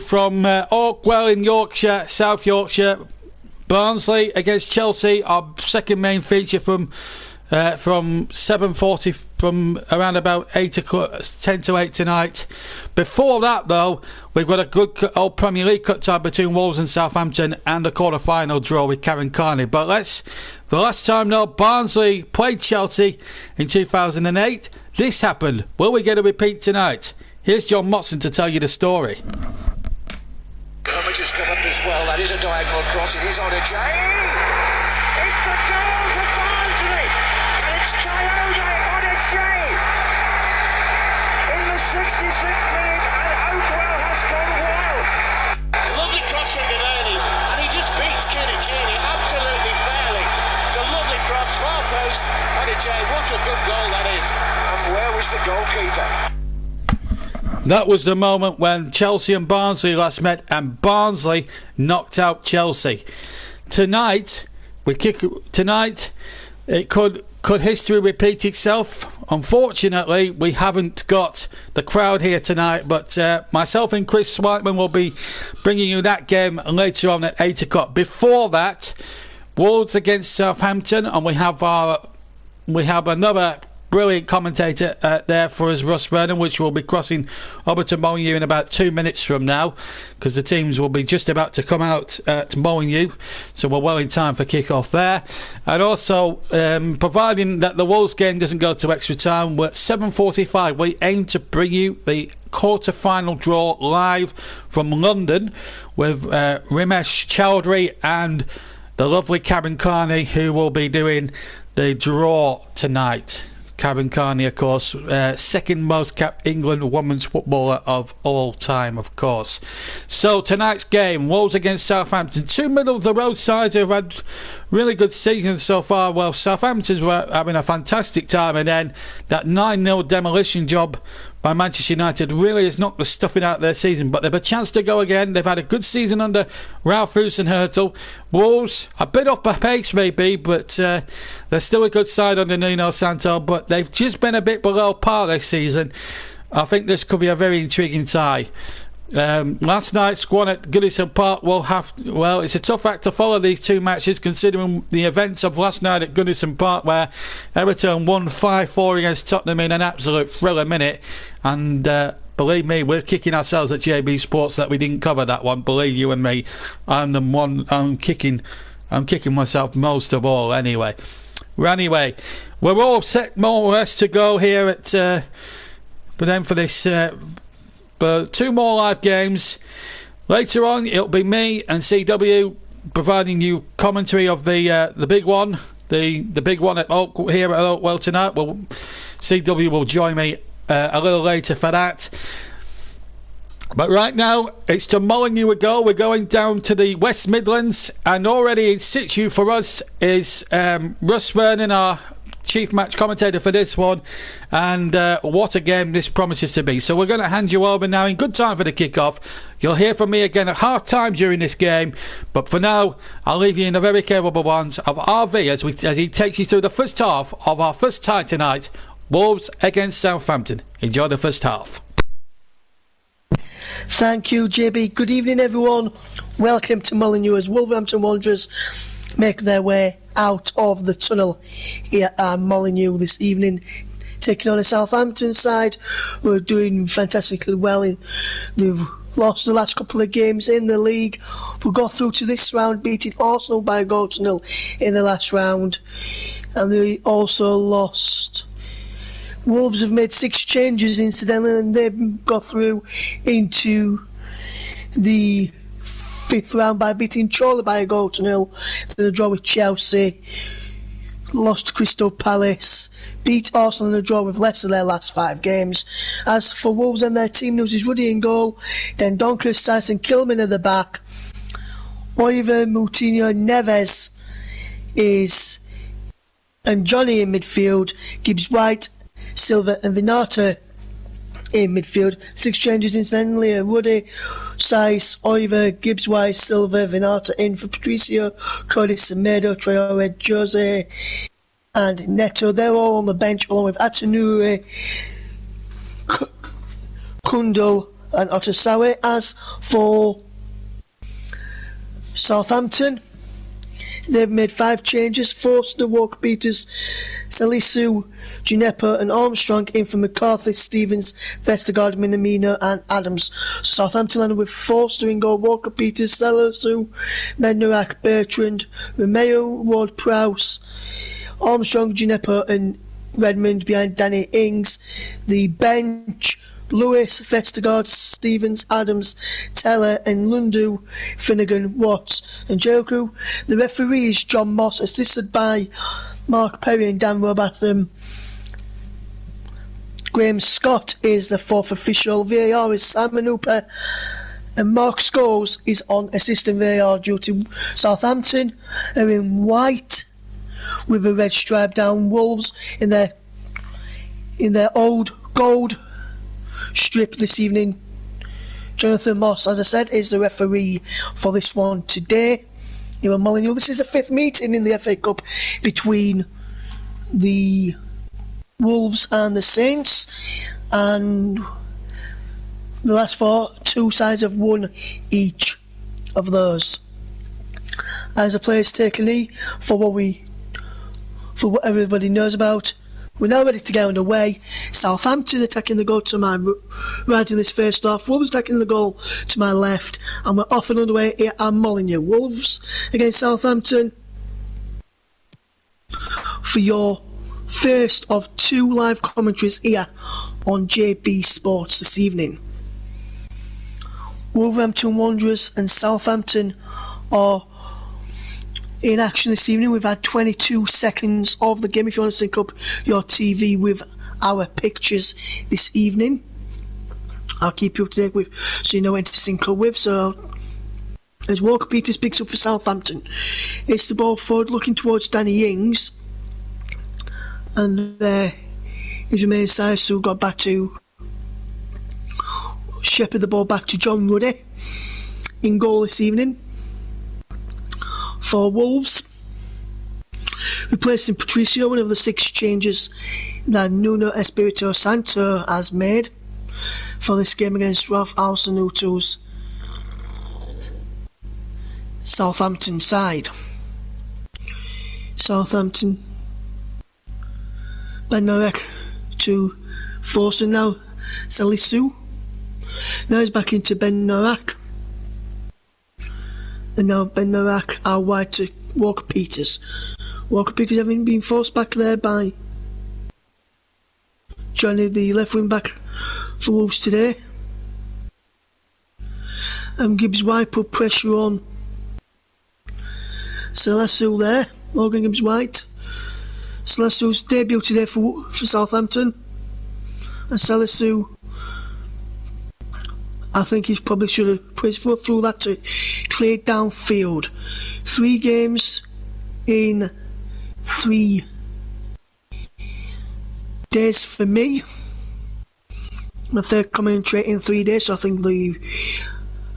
From Oakwell in Yorkshire, South Yorkshire, Barnsley against Chelsea, our second main feature from 7:40, from around about 10 to 8 tonight. Before that, though, we've got a good old Premier League cut time between Wolves and Southampton, and a quarter-final draw with Karen Carney. But the last time, though, Barnsley played Chelsea in 2008. This happened. Will we get a repeat tonight? Here's John Motson to tell you the story. Which has come up as well. That is a diagonal cross. It is on a J. It's a goal for Barnsley, and it's Toyota on a J in the 66th minute, and Oakwell has gone wild. Lovely cross from Delaney, and he just beats Kenichini absolutely fairly. It's a lovely cross, far post, and a J. What a good goal that is. And where was the goalkeeper? That was the moment when Chelsea and Barnsley last met, and Barnsley knocked out Chelsea. Tonight, it could history repeat itself? Unfortunately, we haven't got the crowd here tonight, but myself and Chris Swipeman will be bringing you that game later on at 8 o'clock. Before that, Wolves against Southampton, and we have another brilliant commentator there for us, Russ Vernon, which will be crossing over to Molineux in about 2 minutes from now, because the teams will be just about to come out to Molineux, so we're well in time for kick-off there. And also, providing that the Wolves game doesn't go to extra time, we're at 7:45. We aim to bring you the quarter-final draw live from London with Rimesh Chowdhury and the lovely Karen Carney, who will be doing the draw tonight. Karen Carney, of course, second most capped England women's footballer of all time, of course. So tonight's game, Wolves against Southampton. Two middle-of-the-road sides who have had really good seasons so far. Well, Southampton's were having a fantastic time, and then that 9-0 demolition job by Manchester United really has knocked the stuffing out of their season, but they've a chance to go again. They've had a good season under Ralph Husenhurtel. Wolves, a bit off the pace maybe, but they're still a good side under Nuno Santo, but they've just been a bit below par this season. I think this could be a very intriguing tie. Last night's one at Goodison Park it's a tough act to follow these two matches, considering the events of last night at Goodison Park, where Everton won 5-4 against Tottenham in an absolute thriller minute. And believe me, we're kicking ourselves at JB Sports that we didn't cover that one. Believe you and me, I'm kicking myself most of all. Anyway, we're all set more or less to go here at for this. But two more live games. Later on, it'll be me and CW providing you commentary of the big one, the big one here at Oakwell tonight. Well, CW will join me a little later for that. But right now, it's to Molineux we go. We're going down to the West Midlands, and already in situ for us is Russ Vernon, our chief match commentator for this one, and what a game this promises to be. So we're going to hand you over now in good time for the kick-off. You'll hear from me again at half-time during this game, but for now I'll leave you in the very capable hands of RV as he takes you through the first half of our first tie tonight, Wolves against Southampton. Enjoy the first half. Thank you, JB. Good evening, everyone. Welcome to Molineux as Wolverhampton Wanderers make their way out of the tunnel here at Molineux this evening, taking on a Southampton side who are doing fantastically well. They've lost the last couple of games in the league, but got through to this round, beating Arsenal by 1-0 in the last round, and they also lost. Wolves have made 6 changes incidentally, and they've got through into the 5th round by beating Chorley by 1-0, then a draw with Chelsea, lost to Crystal Palace, beat Arsenal in a draw with Leicester their last 5 games. As for Wolves and their team news, is Ruddy in goal, then Donker, Tyson, Kilman at the back, Oliver, Moutinho, Neves and Johnny in midfield, Gibbs White, Silva and Vinata in midfield. 6 changes incidentally: Ruddy, Saiz, Oliver, Gibbs White, Silva, Vinata in for Patricio, Cody Semedo, Traore, Jose and Neto. They're all on the bench along with Atanure, Kundal and Otasawa. As for Southampton, they've made 5 changes. Forster, Walker-Peters, Salisu, Gineppo and Armstrong in for McCarthy, Stevens, Vestergaard, Minamino and Adams. Southampton landed with Forster in goal, Walker-Peters, Salisu, Bednarak, Bertrand, Romeo, Ward-Prowse, Armstrong, Gineppo and Redmond behind Danny Ings. The bench: Lewis, Vestergaard, Stevens, Adams, Teller and Lundu, Finnegan, Watts and Joku. The referee is John Moss, assisted by Mark Perry and Dan Robatham. Graham Scott is the 4th official. VAR is Simon Hooper, and Mark Scholes is on assistant VAR duty. Southampton are in white with a red stripe down. Wolves in their old gold strip this evening. Jonathan Moss, as I said, is the referee for this one today. Here Molyneux. This is the 5th meeting in the FA Cup between the Wolves and the Saints, and the last 4, 2 sides have won each of those. As the players take a knee for what everybody knows about, we're now ready to get underway. Southampton attacking the goal to my right in this first half. Wolves attacking the goal to my left. And we're off and underway here at Molyneux. Wolves against Southampton for your first of 2 live commentaries here on JB Sports this evening. Wolverhampton Wanderers and Southampton are in action this evening. We've had 22 seconds of the game. If you want to sync up your TV with our pictures this evening, I'll keep you up to date with, so you know when to sync up with. So as Walker-Peters picks up for Southampton, it's the ball forward looking towards Danny Ings, and there is Romain Saez, who got back to shepherd the ball back to John Ruddy in goal this evening for Wolves, replacing Patricio, one of the 6 changes that Nuno Espirito Santo has made for this game against Ralph Alsanuto's Southampton side. Southampton, Bednarak to Forster now, Salisu. Now he's back into Bednarak. And now Bednarak out wide to Walker-Peters. Walker-Peters having been forced back there by Johnny, the left wing back for Wolves today. And Gibbs-White put pressure on Salisu there. Morgan Gibbs-White. Salisu's debut today for Southampton. And Salisu, I think he probably should have put his foot through that to clear downfield. 3 games in 3 days for me. My 3rd commentary in 3 days, so I think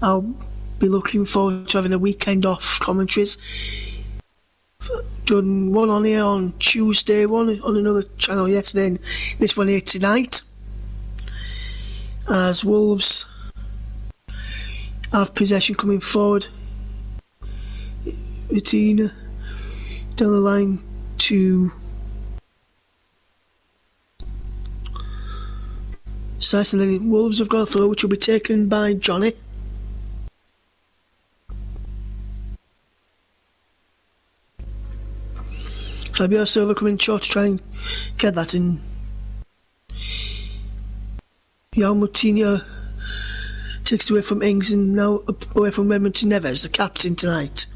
I'll be looking forward to having a weekend off commentaries. Done one on here on Tuesday, one on another channel yesterday, and this one here tonight. As Wolves have possession coming forward. Retina down the line to Sice, and then Wolves have got a throw which will be taken by Johnny. Fabio Silva coming short to try and get that in. João Moutinho takes it away from Ings and now away from Redmond to Neves, the captain tonight.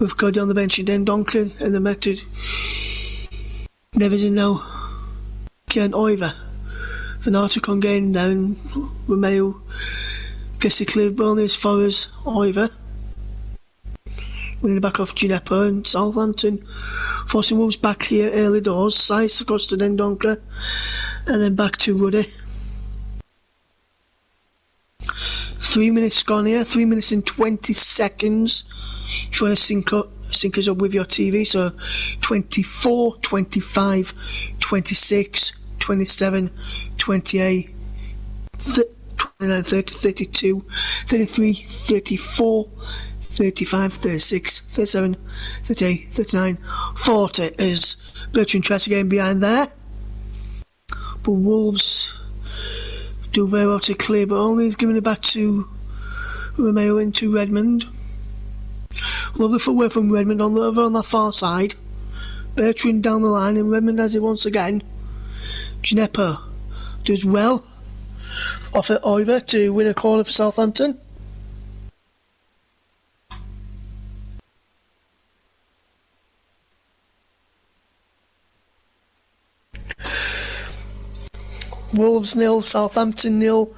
We've Cody on the bench and then Duncan and the method. Neves in now. Kian Oiver. Venato Congain down. Romeo gets the clear Burnley as far as Oiver. Winning the back off Gineppo and Southampton. Forcing Wolves back here early doors. Sice across to Dendonka. And then back to Ruddy. 3 minutes gone here, 3 minutes and 20 seconds. If you want to sync us up with your TV, so 24, 25, 26, 27, 28, 29, 30, 32, 33, 34, 35, 36, 37, 38, 39, 40 as Bertrand tries to get in behind there. But Wolves do very well to clear, but only is giving it back to Romeo into Redmond. Lovely footwork from Redmond over on that far side. Bertrand down the line, and Redmond has it once again. Gineppo does well off it over to win a corner for Southampton. Wolves 0, Southampton 0.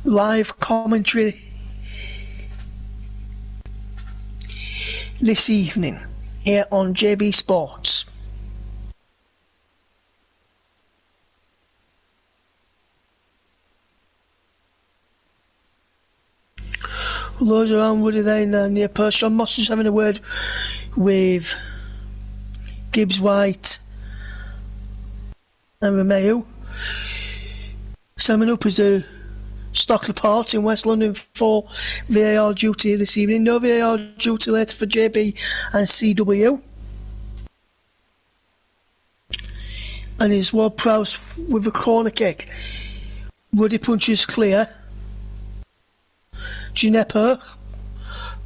Live commentary this evening here on JB Sports. Loads around Woody there in the near post. John Moss just having a word with Gibbs White and Romeo. Summing up is a stock report in West London for VAR duty this evening. No VAR duty later for JB and CW. And it's Ward Prowse with a corner kick. Woody punches clear. Gineppo,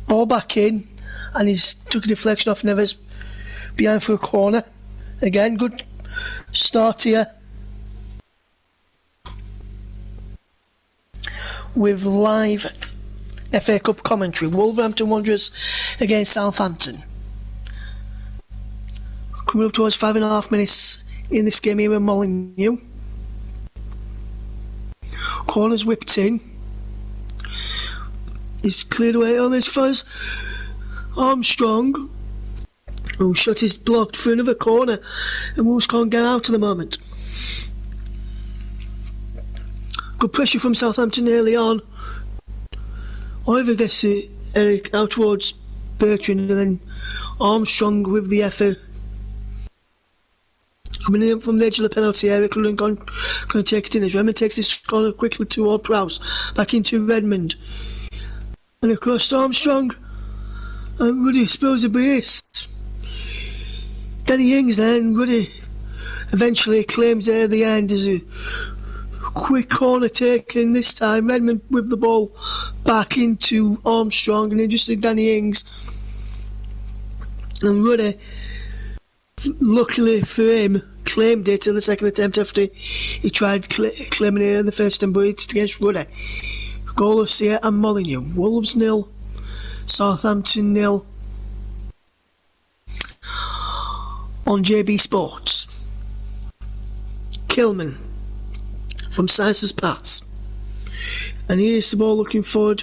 ball back in, and he's took a deflection off Neves behind for a corner. Again, good start here with live FA Cup commentary. Wolverhampton Wanderers against Southampton. Coming up towards 5.5 minutes in this game here with Molineux. Corners whipped in. He's cleared away on this first. Armstrong, who shot is blocked for another corner, and Wolves can't get out at the moment. Good pressure from Southampton early on. Oliver gets Eric out towards Bertrand, and then Armstrong with the effort. Coming in from the edge of the penalty area, couldn't going to take it in as Redmond takes this corner quickly toward Prowse. Back into Redmond. And across to Armstrong. And Ruddy spills a brace. Danny Ings then, Ruddy eventually claims there at the end as a quick corner taken this time. Redmond with the ball back into Armstrong, and then just like Danny Ings. And Ruddy, luckily for him, claimed it in the second attempt after he tried claiming it in the first attempt, but it's against Ruddy. Goal of Sear and Molineux. Wolves 0, Southampton 0 on JB Sports. Kilman from Sicer's pass, and here's the ball looking forward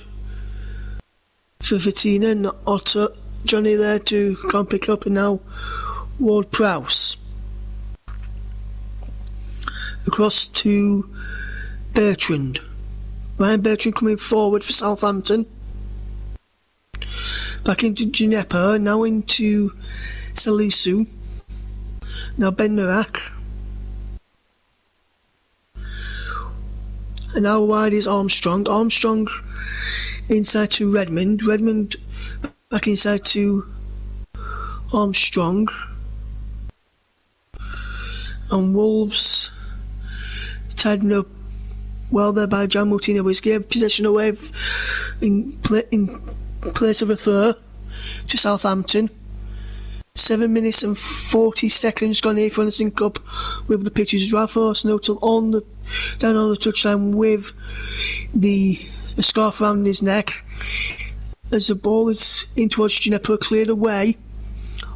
for Fatina, not Otto. Johnny there to come pick up, and now Ward Prowse across to Bertrand. Ryan Bertrand coming forward for Southampton. Back into Gineppo, now into Salisu. Now Ben Merak. And now wide is Armstrong. Armstrong inside to Redmond. Redmond back inside to Armstrong. And Wolves tidying up well there by John Martino, was gave possession away in place of a throw to Southampton. 7 minutes and 40 seconds gone here for the sync up with the pitches. Ralph Snowton down on the touchline with the scarf around his neck as the ball is in towards Gineppo, cleared away.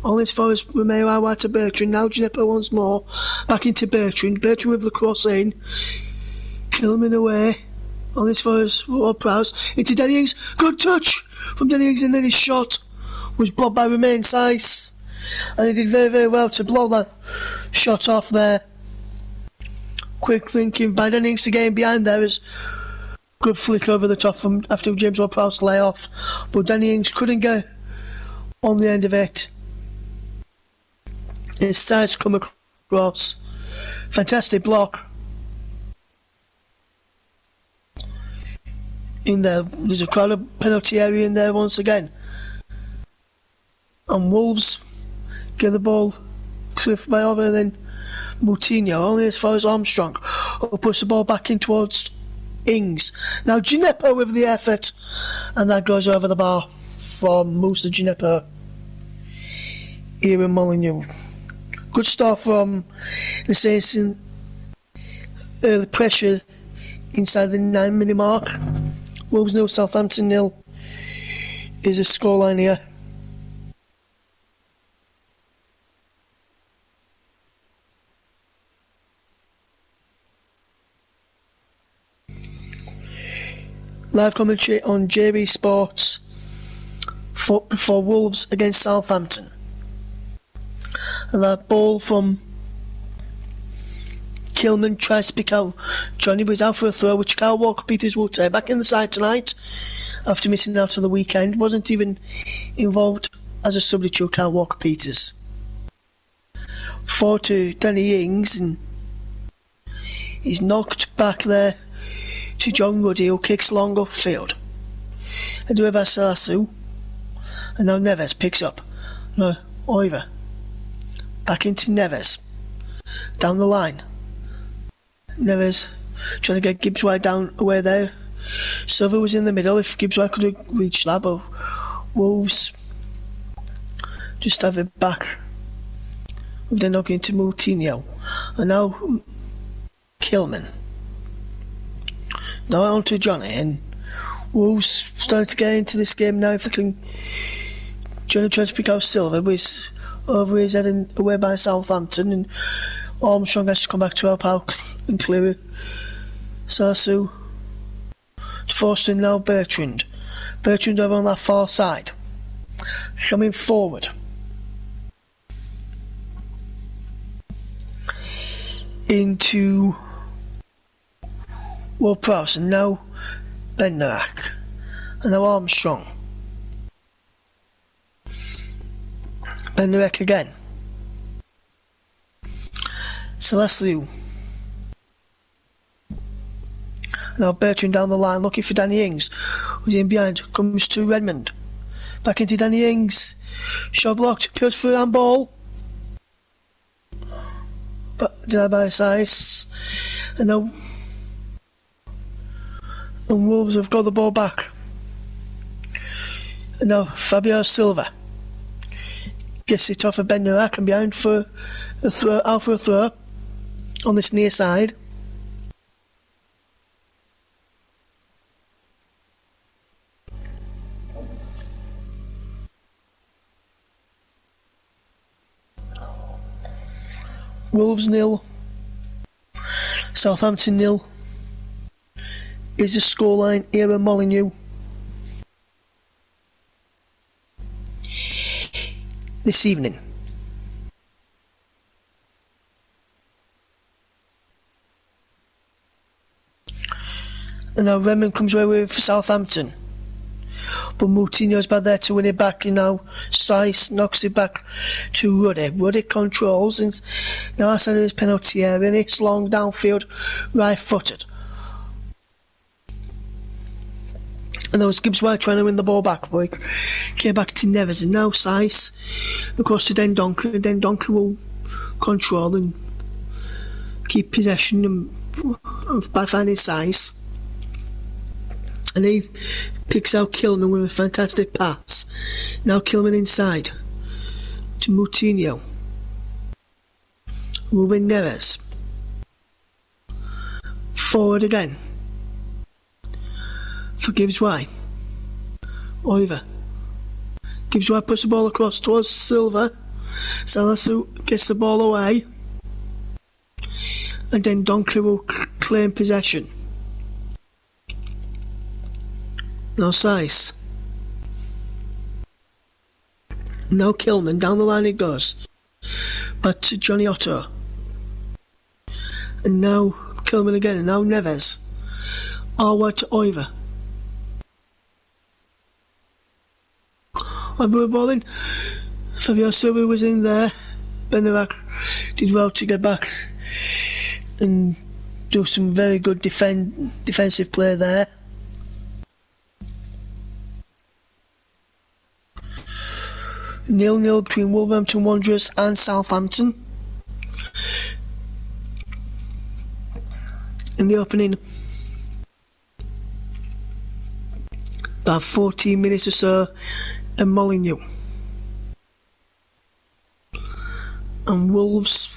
All as far as Romeo out to Bertrand. Now Gineppo once more back into Bertrand. Bertrand with the cross in. Kilman away. All as far as Ward Prowse into Danny Ings. Good touch from Danny Ings, and then his shot was blocked by Romain Saiss, and he did very, very well to blow that shot off there. Quick thinking by Danny Ings to get in behind there is good flick over the top from after James Ward Prowse lay off, but Danny Ings couldn't get on the end of it. His sides come across. Fantastic block. in there. There's a crowded penalty area in there once again. And Wolves get the ball cleared by over, and then Moutinho, only as far as Armstrong, who puts the ball back in towards Ings. Now Gineppo with the effort, and that goes over the bar from Moussa Gineppo here in Molineux. Good start from the Saints in early pressure inside the 9-minute mark. Wolves 0, Southampton 0 is a scoreline here. Live commentary on JB Sports for Wolves against Southampton. And that ball from Kilman tries to pick out Johnny, but he's out for a throw, which Kyle Walker-Peters will take back in the side tonight after missing out on the weekend. Wasn't even involved as a substitute, Kyle Walker-Peters. Forward to Danny Ings, and he's knocked back there to John Ruddy, who kicks long upfield. And do by Salasu. And now Neves picks up. No, Oiver. Back into Neves. Down the line. Neves trying to get Gibbs-White down away there. Silva was in the middle. If Gibbs-White could have reached that, but Wolves just have it back. They're knocking into Moutinho. And now Kilman. Now on to Johnny, and Wolves starting to get into this game now. If they can, Johnny tries to pick out Silva, but he's over his head and away by Southampton, and Armstrong has to come back to help out and clear it. Sarsu to force in now Bertrand. Bertrand over on that far side, coming forward. Into Ward-Prowse, and now Bednarak, and now Armstrong. Bednarak again. Celestiu. Now Bertrand down the line looking for Danny Ings, who's in behind, comes to Redmond. Back into Danny Ings. Shot blocked, appeals for a handball. But denied by Size. And now Wolves have got the ball back. And now Fabio Silva gets it off of Bednarak and behind for a throw, out for a throw on this near side. Wolves 0, Southampton 0 is the scoreline here at Molineux. This evening. And now Redmond comes away with Southampton. But Moutinho's back there to win it back, and now Sice knocks it back to Ruddy. Ruddy controls, and now outside of his penalty area, and it's long downfield, right-footed. And there was Gibbs-White trying to win the ball back, but he came back to Neves, and now Sice across to Dendoncker, and Dendoncker will control and keep possession by finding Sice. And he picks out Kilman with a fantastic pass. Now Kilman inside to Moutinho. Will win Neves. Forward again for Gibbs-White. Oiver. Gibbs-White puts the ball across towards Silva. Salasu gets the ball away. And then Donkey will claim possession. Now Sice. Now Kilman, down the line it goes. Back to Johnny Otto. And now Kilman again, and now Neves. All wide to Oiver. Oiver ball in. Fabio Silva was in there. Bednarak did well to get back and do some very good defensive play there. 0-0 between Wolverhampton Wanderers and Southampton. In the opening, about 14 minutes or so, and Molineux. And Wolves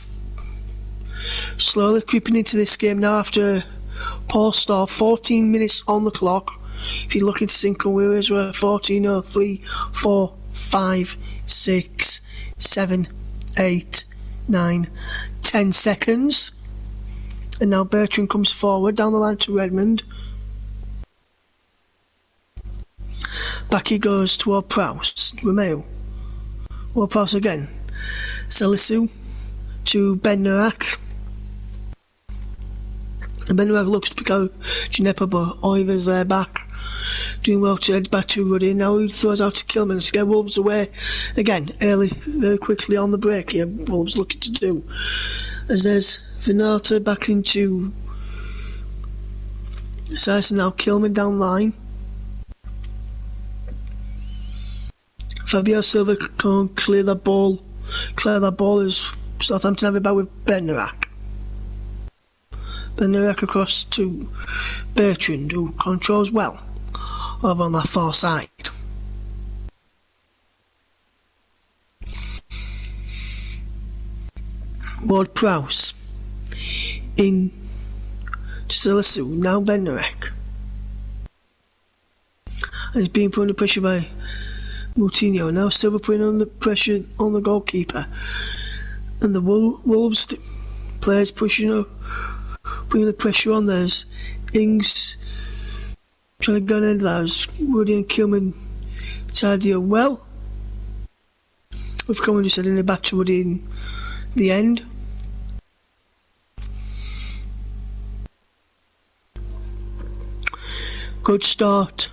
slowly creeping into this game now after a poor start. 14 minutes on the clock. If you're looking to sync on wheels, we're at 14, 3, 4, 5, 6, 7, 8, 9, 10 seconds. And now Bertrand comes forward down the line to Redmond. Back he goes toward Prowse. Romeo. Toward Prowse again. Salisu to Ben Narak. And Ben Narak looks to pick out Ginepa, but Oiver's there back. Doing well to head back to Ruddy. Now he throws out to Kilman to get Wolves away. Again, early, very quickly on the break here. Wolves looking to do. As there's Vinata back into Size, and now Kilman down line. Fabio Silva can't clear that ball. Clear that ball as Southampton have it back with Ben Narak. Ben Narak across to Bertrand, who controls well over on that far side. Ward Prowse in to Salisu, now Ben Narak. And he's being put under pressure by Moutinho. Now Silva putting under pressure on the goalkeeper. And the Wolves players pushing the pressure on. There's Ings trying to go into that as Woody and Kilman tidy up well. With Kilman just heading it back to Woody in the end. Good start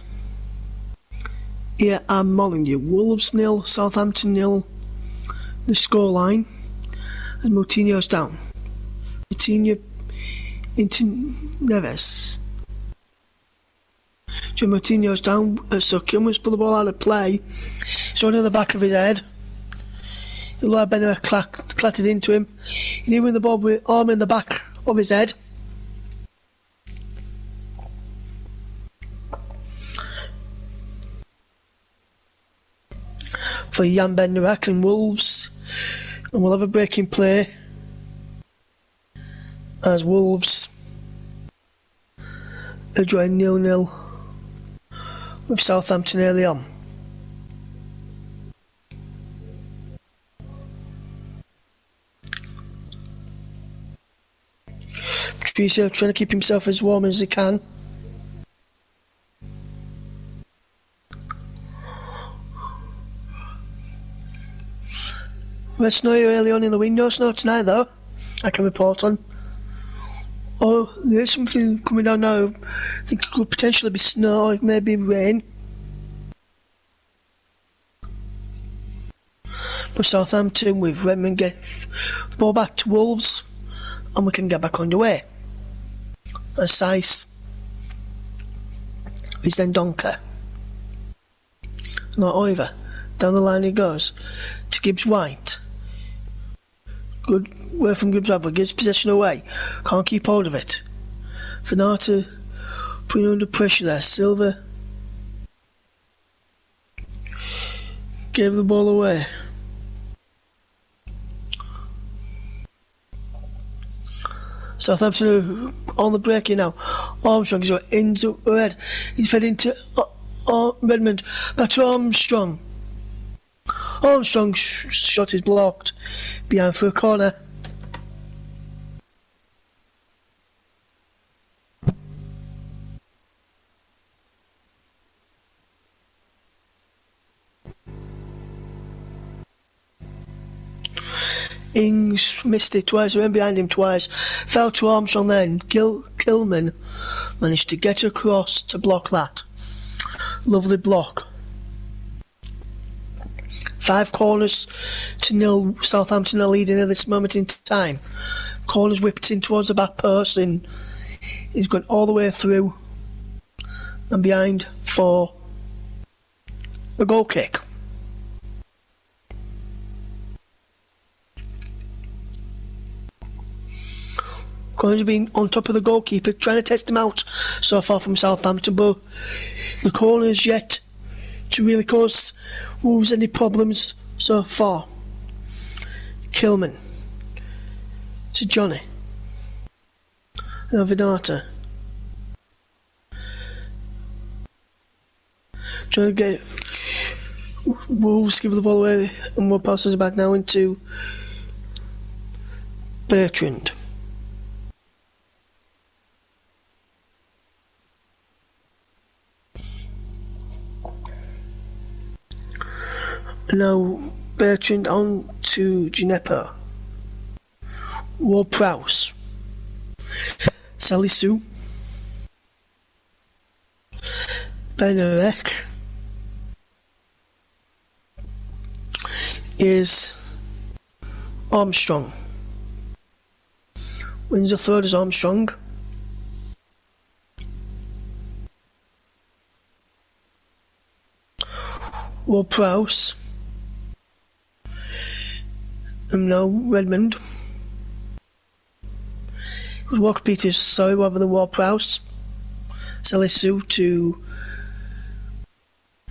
here at Molineux. Wolves 0, Southampton 0. The scoreline. And Moutinho's down. Moutinho into Neves. So Moutinho's down, so Kilman's put the ball out of play. It's on the back of his head. Eli Benner clattered into him. He did win the ball with arm in the back of his head. For Jan Ben Narak and Wolves. And we'll have a breaking play as Wolves are drawing 0-0 with Southampton early on. Patricio trying to keep himself as warm as he can. Red snow early on in the week. No snow tonight though, I can report on. Oh, there's something coming down now. I think it could potentially be snow, or maybe rain. But Southampton with Redmond get the ball back to Wolves, and we can get back underway. As Sice is then Donker. Not Oiver. Down the line he goes to Gibbs White. Good work from Gibbs White, but gives possession away. Can't keep hold of it. Finata putting under pressure there. Silva gave the ball away. Southampton are on the break here now. Armstrong is into red. He's fed into Redmond. Back to Armstrong. Armstrong's shot is blocked behind for a corner. Ings missed it twice, went behind him twice, fell to Armstrong then. Kilman managed to get across to block that. Lovely block. 5 corners to 0. Southampton are leading at this moment in time. Corners whipped in towards the back post, and he's gone all the way through and behind for a goal kick. Corner's been on top of the goalkeeper, trying to test him out so far from Southampton, but the corner's yet to really cause Wolves any problems so far. Kilman to Johnny. Now Vidata. Trying to get Wolves give the ball away, and more passes back now into Bertrand. Now Bertrand on to Gineppo. Ward-Prowse. Salisu. Benarek. Is Armstrong. Wins the third is Armstrong. Ward-Prowse. And now Redmond. Walker Peters, sorry, rather than Ward-Prowse. Salisu to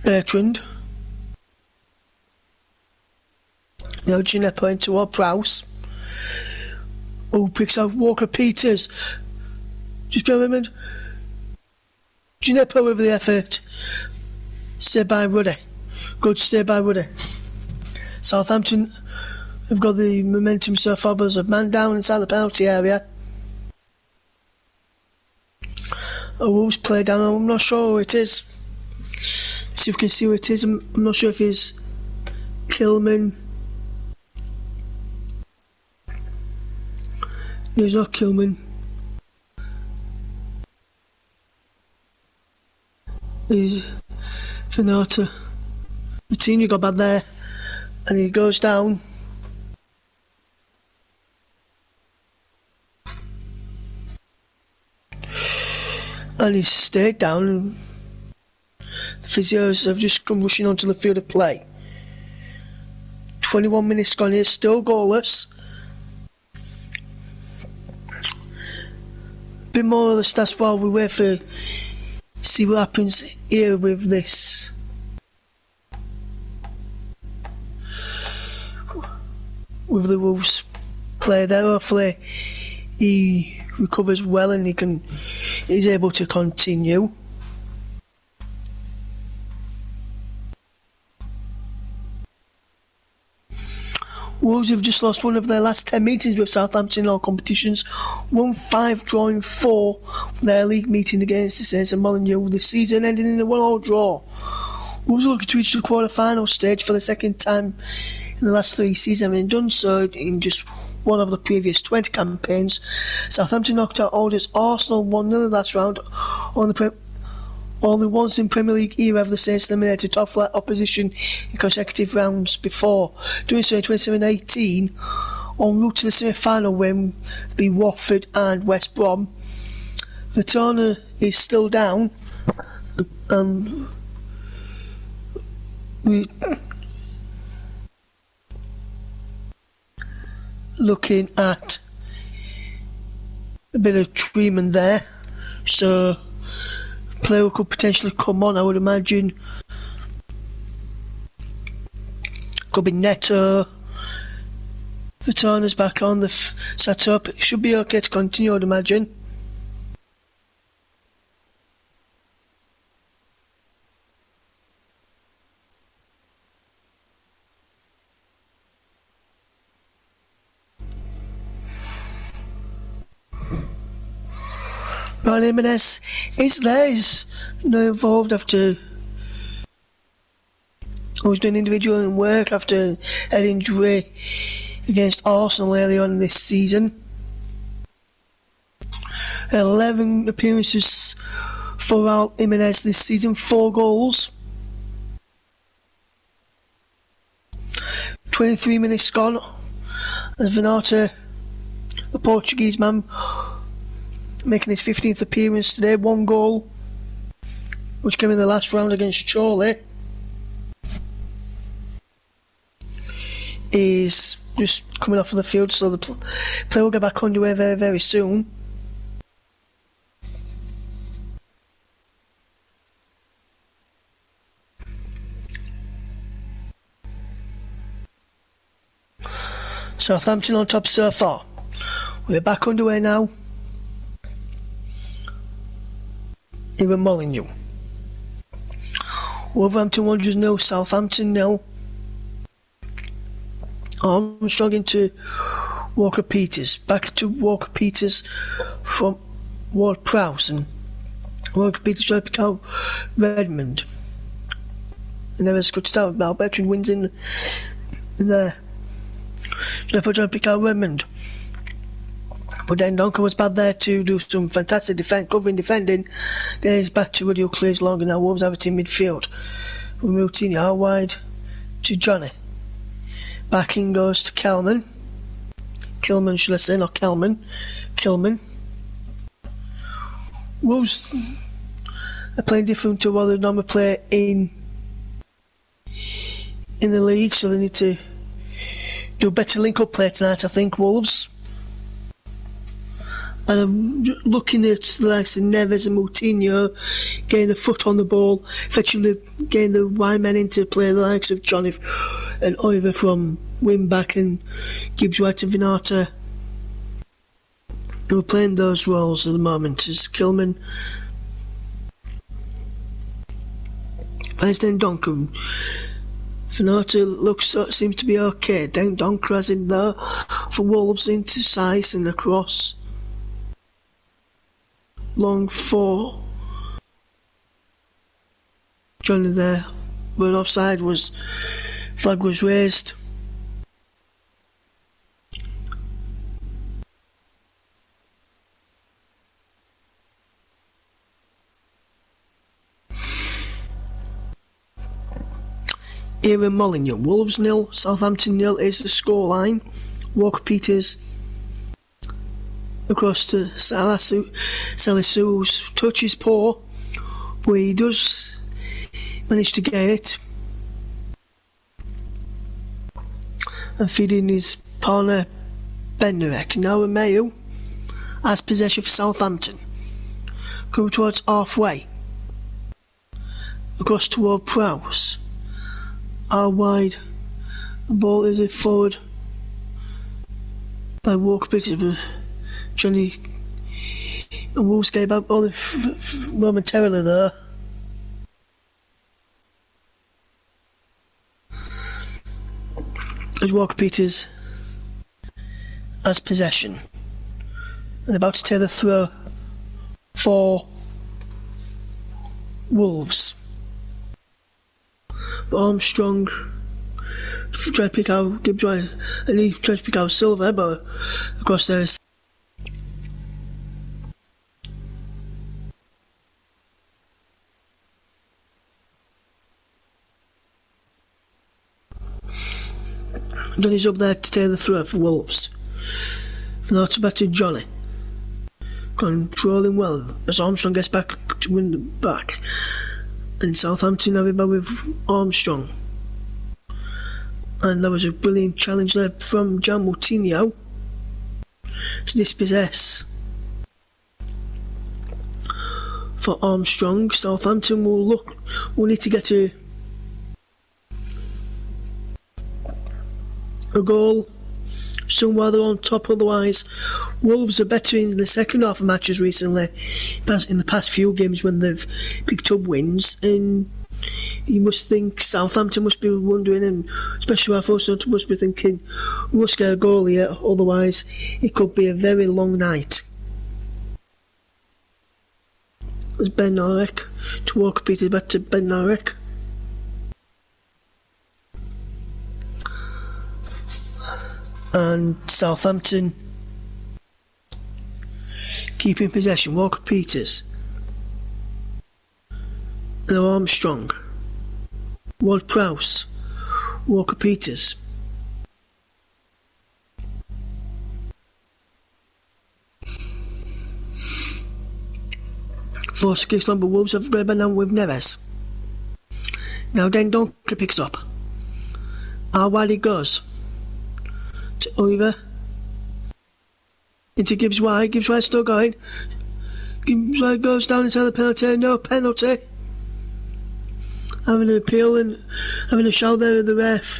Bertrand. Now Gineppo into Ward-Prowse. Oh, picks out Walker Peters. Just bear with me. Gineppo with the effort. Saved by Ruddy. Good save by Ruddy. Southampton have got the momentum so far, but there's a man down inside the penalty area. A Wolves play down, I'm not sure who it is. Let's see if we can see who it is. I'm not sure if it's Kilman. No, it's not Kilman. It's Finata. The team got bad there, and he goes down. And he's stayed down. The physios have just come rushing onto the field of play. 21 minutes gone here, still goalless. A bit more of the stats while we wait for see what happens here with this. With the Wolves player there, hopefully he recovers well and he's able to continue. Wolves have just lost one of their last 10 meetings with Southampton in all competitions. Won 5, drawing 4 from their league meeting against the Saints and Molineux this season, ending in a 1-1 draw. Wolves are looking to reach the quarter-final stage for the second time in the last 3 seasons, having done so in just one of the previous 20 campaigns. Southampton knocked out oldest Arsenal 1-0 in the last round. Only once in Premier League era have the Saints eliminated top-flight opposition in consecutive rounds before, doing so in 2017 en route to the semi-final win be Watford and West Brom. The Turner is still down, and we looking at a bit of treatment there, so player could potentially come on, I would imagine. Could be Neto. The Turner's back on, the set up. It should be okay to continue, I would imagine. Ryan Jimenez is there, he's not involved after was doing individual work after an injury against Arsenal early on this season. 11 appearances for Raul Jimenez this season, 4 goals. 23 minutes gone as Vinata, the Portuguese man, making his 15th appearance today, 1 goal, which came in the last round against Chorley. Is just coming off of the field, so the play will get back underway very, very soon. Southampton on top so far. We're back underway now. Here at Molineux. Wolverhampton Wanderers 0, Southampton 0. Armstrong into Walker-Peters. Back to Walker-Peters from Ward-Prowse. And Walker-Peters trying to pick out Redmond. And there is cut it out. Now Bertrand wins in there. Trying to pick out Redmond. But then Donker was bad there to do some fantastic defending. Then he's back to Ruddy, who clears long, and now Wolves have it in midfield. From Moutinho out wide to Johnny. Back in goes to Kelman. Kilman, should I say, not Kelman. Kilman. Wolves are playing different to what they normally play in the league, so they need to do better link-up play tonight, I think, Wolves. And I'm looking at the likes of Neves and Moutinho getting the foot on the ball, effectively getting the wide men into play, the likes of Johnny and Oliver from wing back and Gibbs White and Vinata, who are playing those roles at the moment. As Kilman plays then Duncan. Vinata seems to be okay. Then Donker has him there for Wolves into size and across. Long for Johnny there, but offside flag was raised. Here in Molineux, Wolves 0, Southampton 0 is the scoreline. Walker-Peters across to Salisu's touch is poor, but he does manage to get it and feeding his partner Benderek. Now Mayo has possession for Southampton, coming towards halfway across toward Prowse. Out wide, the ball is forward by Walker-Peters. Johnny and Wolves gave up all momentarily there. As Walker-Peters has possession and about to take the throw for Wolves. But Armstrong tried to pick out Gibbs White, and he tried to pick out Silver, but of course there is Johnny's up there to take the throw for Wolves. Finata back to Johnny. Controlling well as Armstrong gets back to win the back. And Southampton have it back with Armstrong. And there was a brilliant challenge there from Jan Moutinho to dispossess for Armstrong. Southampton will need to get a goal soon while they're on top, otherwise Wolves are better in the second half of matches recently in the past few games when they've picked up wins, and you must think Southampton must be wondering, and especially our first must be thinking we must get a goal here, otherwise it could be a very long night. There's Ben Norek to Walker-Peters, back to Ben Norek. And Southampton keeping possession. Walker-Peters. Now Armstrong. Ward-Prowse. Walker-Peters. Force kicks long, but Wolves have got now with Neves. Now then Donker picks up. How wide it goes. To Oliver. Into Gibbs White. Gibbs White still going. Gibbs White goes down inside the penalty. No penalty. Having an appeal and having a shout there at the ref.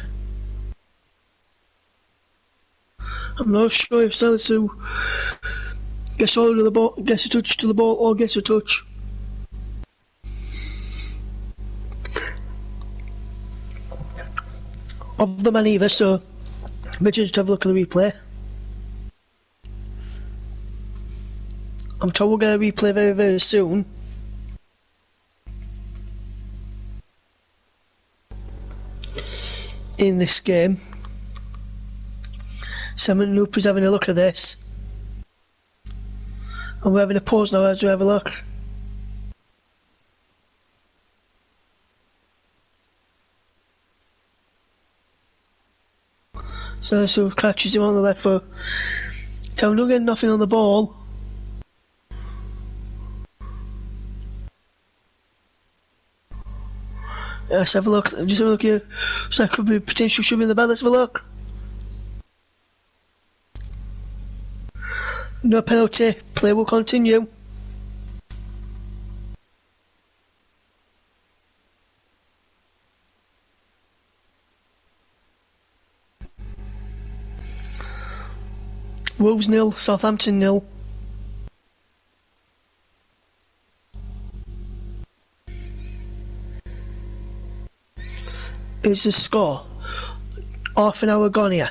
I'm not sure if Salisu gets hold of the ball, gets a touch to the ball, or gets a touch. Of the man either, so let's just have a look at the replay. I'm told we'll get a replay very, very soon. In this game. Simon Loop is having a look at this. And we're having a pause now as we have a look. So catches him on the left foot. Town don't get nothing on the ball. Let's have a look. Just have a look here. So that could be potential shoving the ball. Let's have a look. No penalty. Play will continue. Wolves 0, Southampton 0. Is the score. Half an hour gone here.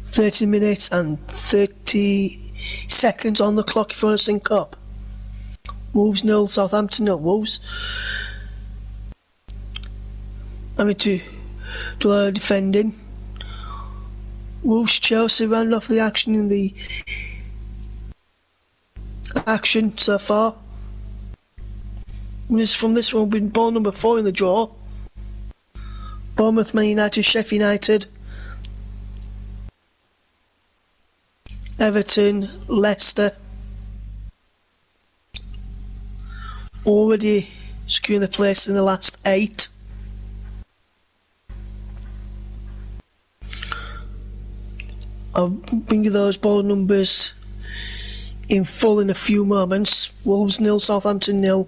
30 minutes and 30 seconds on the clock if you want to sync up. Wolves 0, Southampton 0. Wolves. To defending. Wolves Chelsea ran off the action in the action so far. From this one, been ball number 4 in the draw. Bournemouth, Man United, Sheffield United, Everton, Leicester. Already securing the place in the last 8. I'll bring you those ball numbers in full in a few moments. Wolves 0, Southampton 0.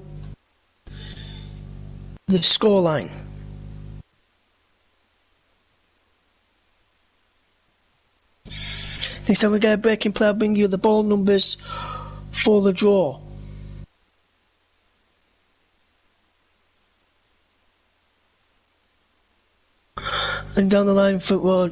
The scoreline. Next time we get a breaking play, I'll bring you the ball numbers for the draw. And down the line for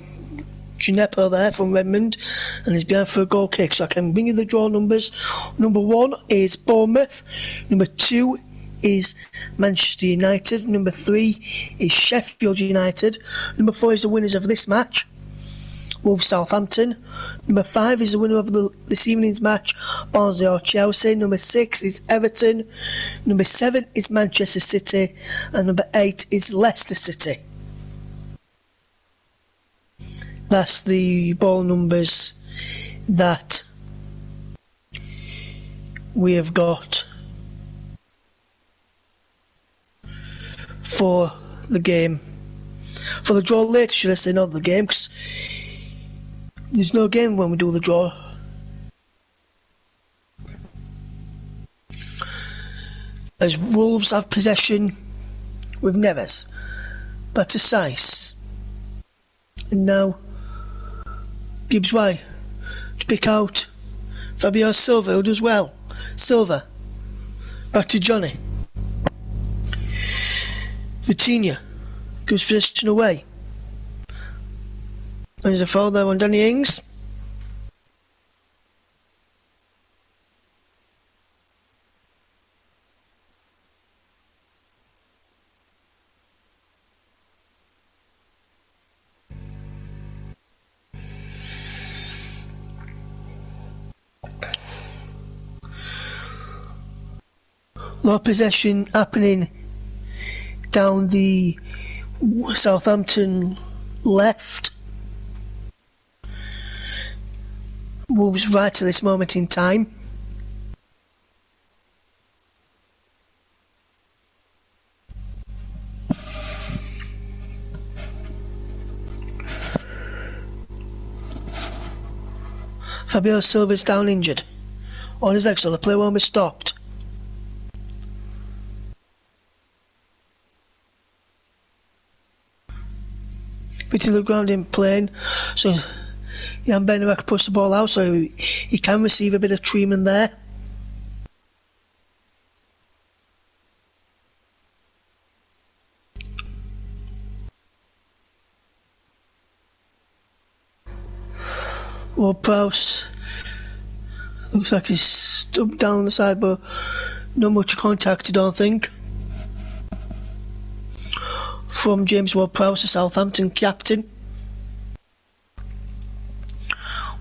Gineppo there from Redmond, and he's behind for a goal kick, so I can bring you the draw numbers. Number 1 is Bournemouth. Number 2 is Manchester United. Number 3 is Sheffield United. Number 4 is the winners of this match, Wolves Southampton. Number 5 is the winner of this evening's match, Barnsley or Chelsea. Number 6 is Everton. Number 7 is Manchester City, and number 8 is Leicester City. That's the ball numbers that we have got for the game. For the draw later, should I say, not the game, because there's no game when we do the draw. As Wolves have possession with Neves, back to Sice, and now Gibbs White to pick out Fabio Silva, who does well. Silva back to Johnny. Vitinha gives possession away. And there's a foul there on Danny Ings. More possession happening down the Southampton left. Wolves right to this moment in time. Fabio Silva's down injured on his leg, so the play won't be stopped. Between the ground in playing, so Jan Bennerak puts the ball out, so he can receive a bit of treatment there. Ward-Prowse looks like he's stubbed down the side, but not much contact, I don't think. From James Ward-Prowse, the Southampton captain.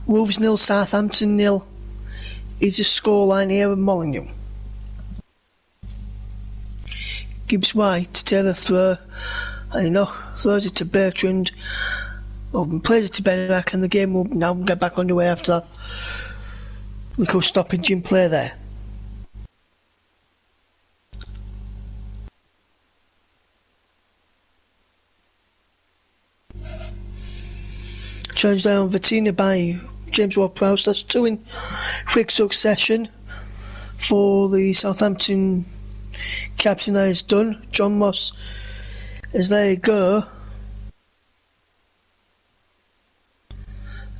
Wolves 0, Southampton 0 is the scoreline here at Molineux. Gibbs White to Taylor throw, and throws it to Bertrand. Plays it to Bennerak, and the game will now get back underway after that little stoppage in play there. Challenge down Vitina by James Ward-Prowse. That's 2 in quick succession for the Southampton captain. That is done. John Moss is there you go.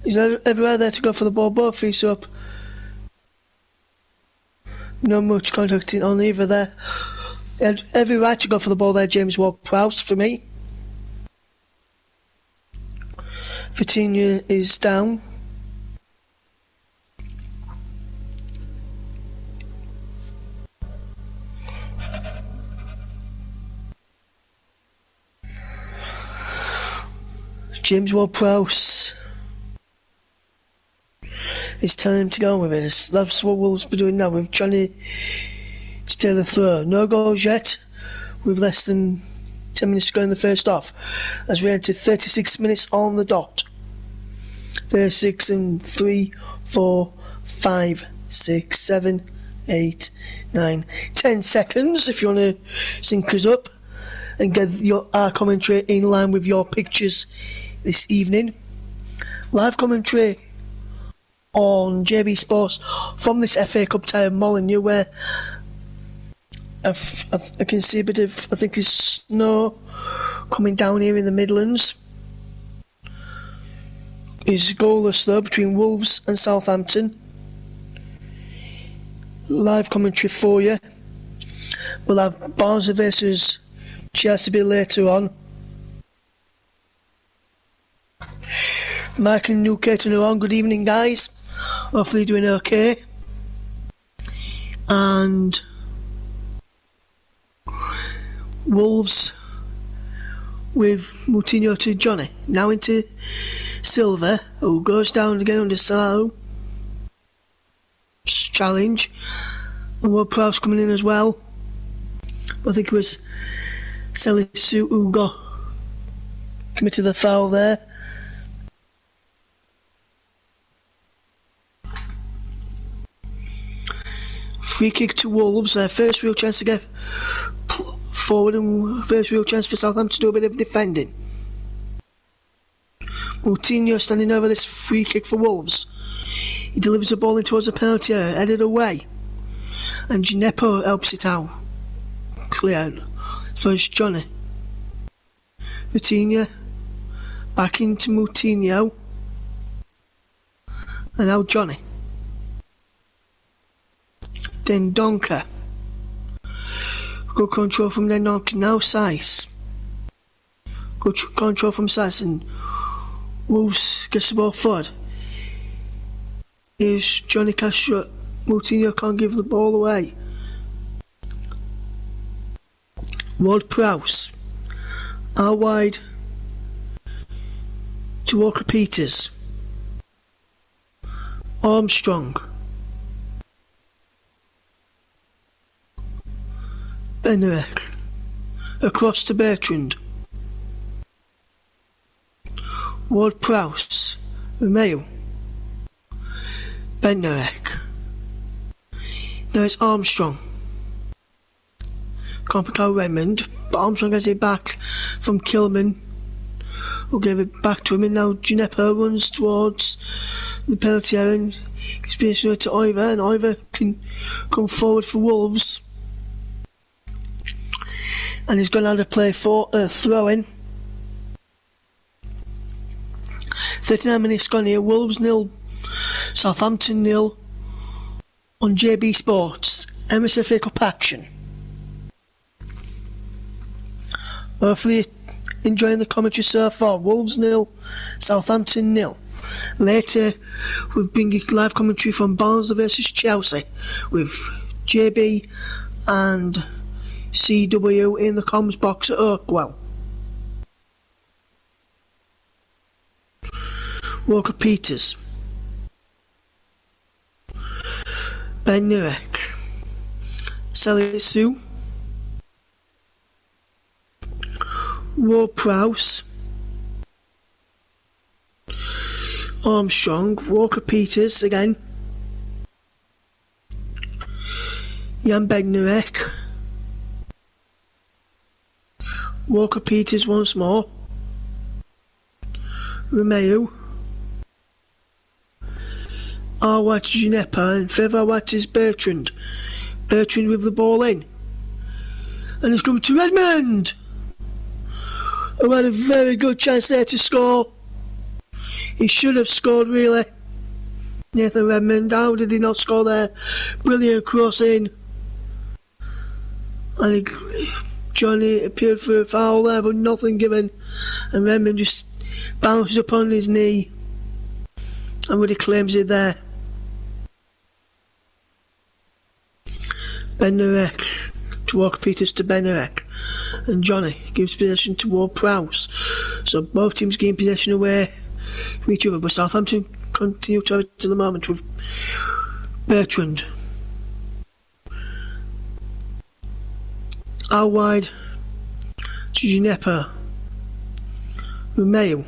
He's everywhere there to go for the ball, both feet up. Not much contact on either there. He had every right to go for the ball there, James Ward-Prowse, for me. Vitinha is down. James Ward-Prowse is telling him to go with it. That's what Wolves be doing now with Johnny to take the throw. No goals yet, with less than 10 minutes to go in the first half, as we enter 36 minutes on the dot. 36 and 3, 4, 5, 6, 7, 8, 9, 10 seconds if you want to sync us up and get our commentary in line with your pictures this evening. Live commentary on JB Sports from this FA Cup tie of Molineux, where I can see a bit of, I think it's snow coming down here in the Midlands. It's goalless though between Wolves and Southampton. Live commentary for you. We'll have Barnsley versus Chelsea later on. Mike and Newcaton are on. Good evening, guys. Hopefully doing okay. And Wolves with Moutinho to Johnny. Now into Silva, who goes down again under Sal. Challenge. And Ward-Prowse coming in as well. I think it was Salisu who committed the foul there. Free kick to Wolves, their first real chance to get forward and first real chance for Southampton to do a bit of defending. Moutinho standing over this free kick for Wolves. He delivers the ball in towards the penalty area, headed away. And Gineppo helps it out. Clear. First Johnny. Vitinha. Back into Moutinho. And now Johnny. Then Donker. Good control from then Donker. Now Saiss. Good control from Saiss, and Wolves gets the ball forward. Here's Johnny Castro. Moutinho can't give the ball away. Ward-Prowse. Out wide to Walker Peters. Armstrong. Bennerak. Across to Bertrand. Ward-Prowse. Romeo. Bennerak. Now it's Armstrong. Can't pick out Redmond, but Armstrong has it back from Kilman, who gave it back to him, and now Gineppo runs towards the penalty area and gets it to Ivor, and Ivor can come forward for Wolves. And he's going out to play for a throw-in. 39 minutes gone here. Wolves 0, Southampton 0 on JB Sports. MSFA Cup action. Hopefully enjoying the commentary so far. Wolves 0, Southampton 0. Later we'll bring you live commentary from Barnsley versus Chelsea with JB and CW in the comms box at Oakwell. Walker Peters, Ben Nurek, Salisu, Ward Prowse, Armstrong, Walker Peters again, Jan Bednarek, Walker Peters once more, Romeo, Arwat Ginepa, and Fevarwat is Bertrand. Bertrand with the ball in. And it's come to Redmond, who had a very good chance there to score. He should have scored, really. Nathan Redmond, how did he not score there? Brilliant cross in. And Johnny appeared for a foul there, but nothing given. And Redmond just bounces up on his knee and really claims it there. Benarek to Walker Peters to Benarek, and Johnny gives possession to Ward Prowse. So both teams gain possession away from each other, but Southampton continue to have it to the moment with Bertrand. Out wide to Ginepa, Romeo,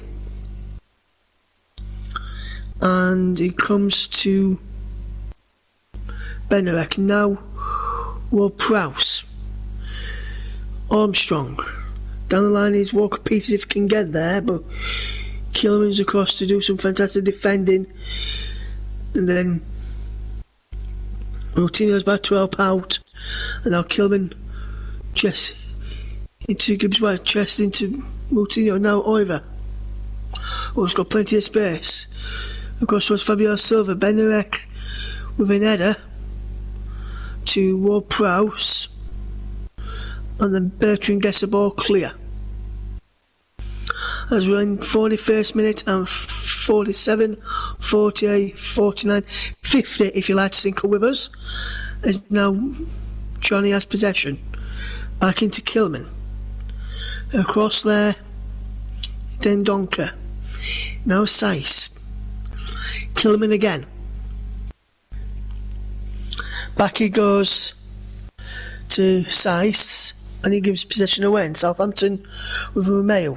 and it comes to Benarek. Now Ward Prowse, Armstrong. Down the line is Walker Peters if he can get there, but Kilman's across to do some fantastic defending, and then Moutinho's back to help out, and now Kilman chest into Gibbs White, chest into Moutinho, now Oiver, who's got plenty of space. Across towards Fabio Silva, Benarek with an header to Ward Prowse, and then Bertrand gets the ball clear. As we're in 41st minute and 47, 48, 49, 50 if you like to sync up with us. As now Johnny has possession. Back into Kilman. Across there, then Donker. Now Seiss. Kilman again. Back he goes to Seiss, and he gives possession away in Southampton with Romeo.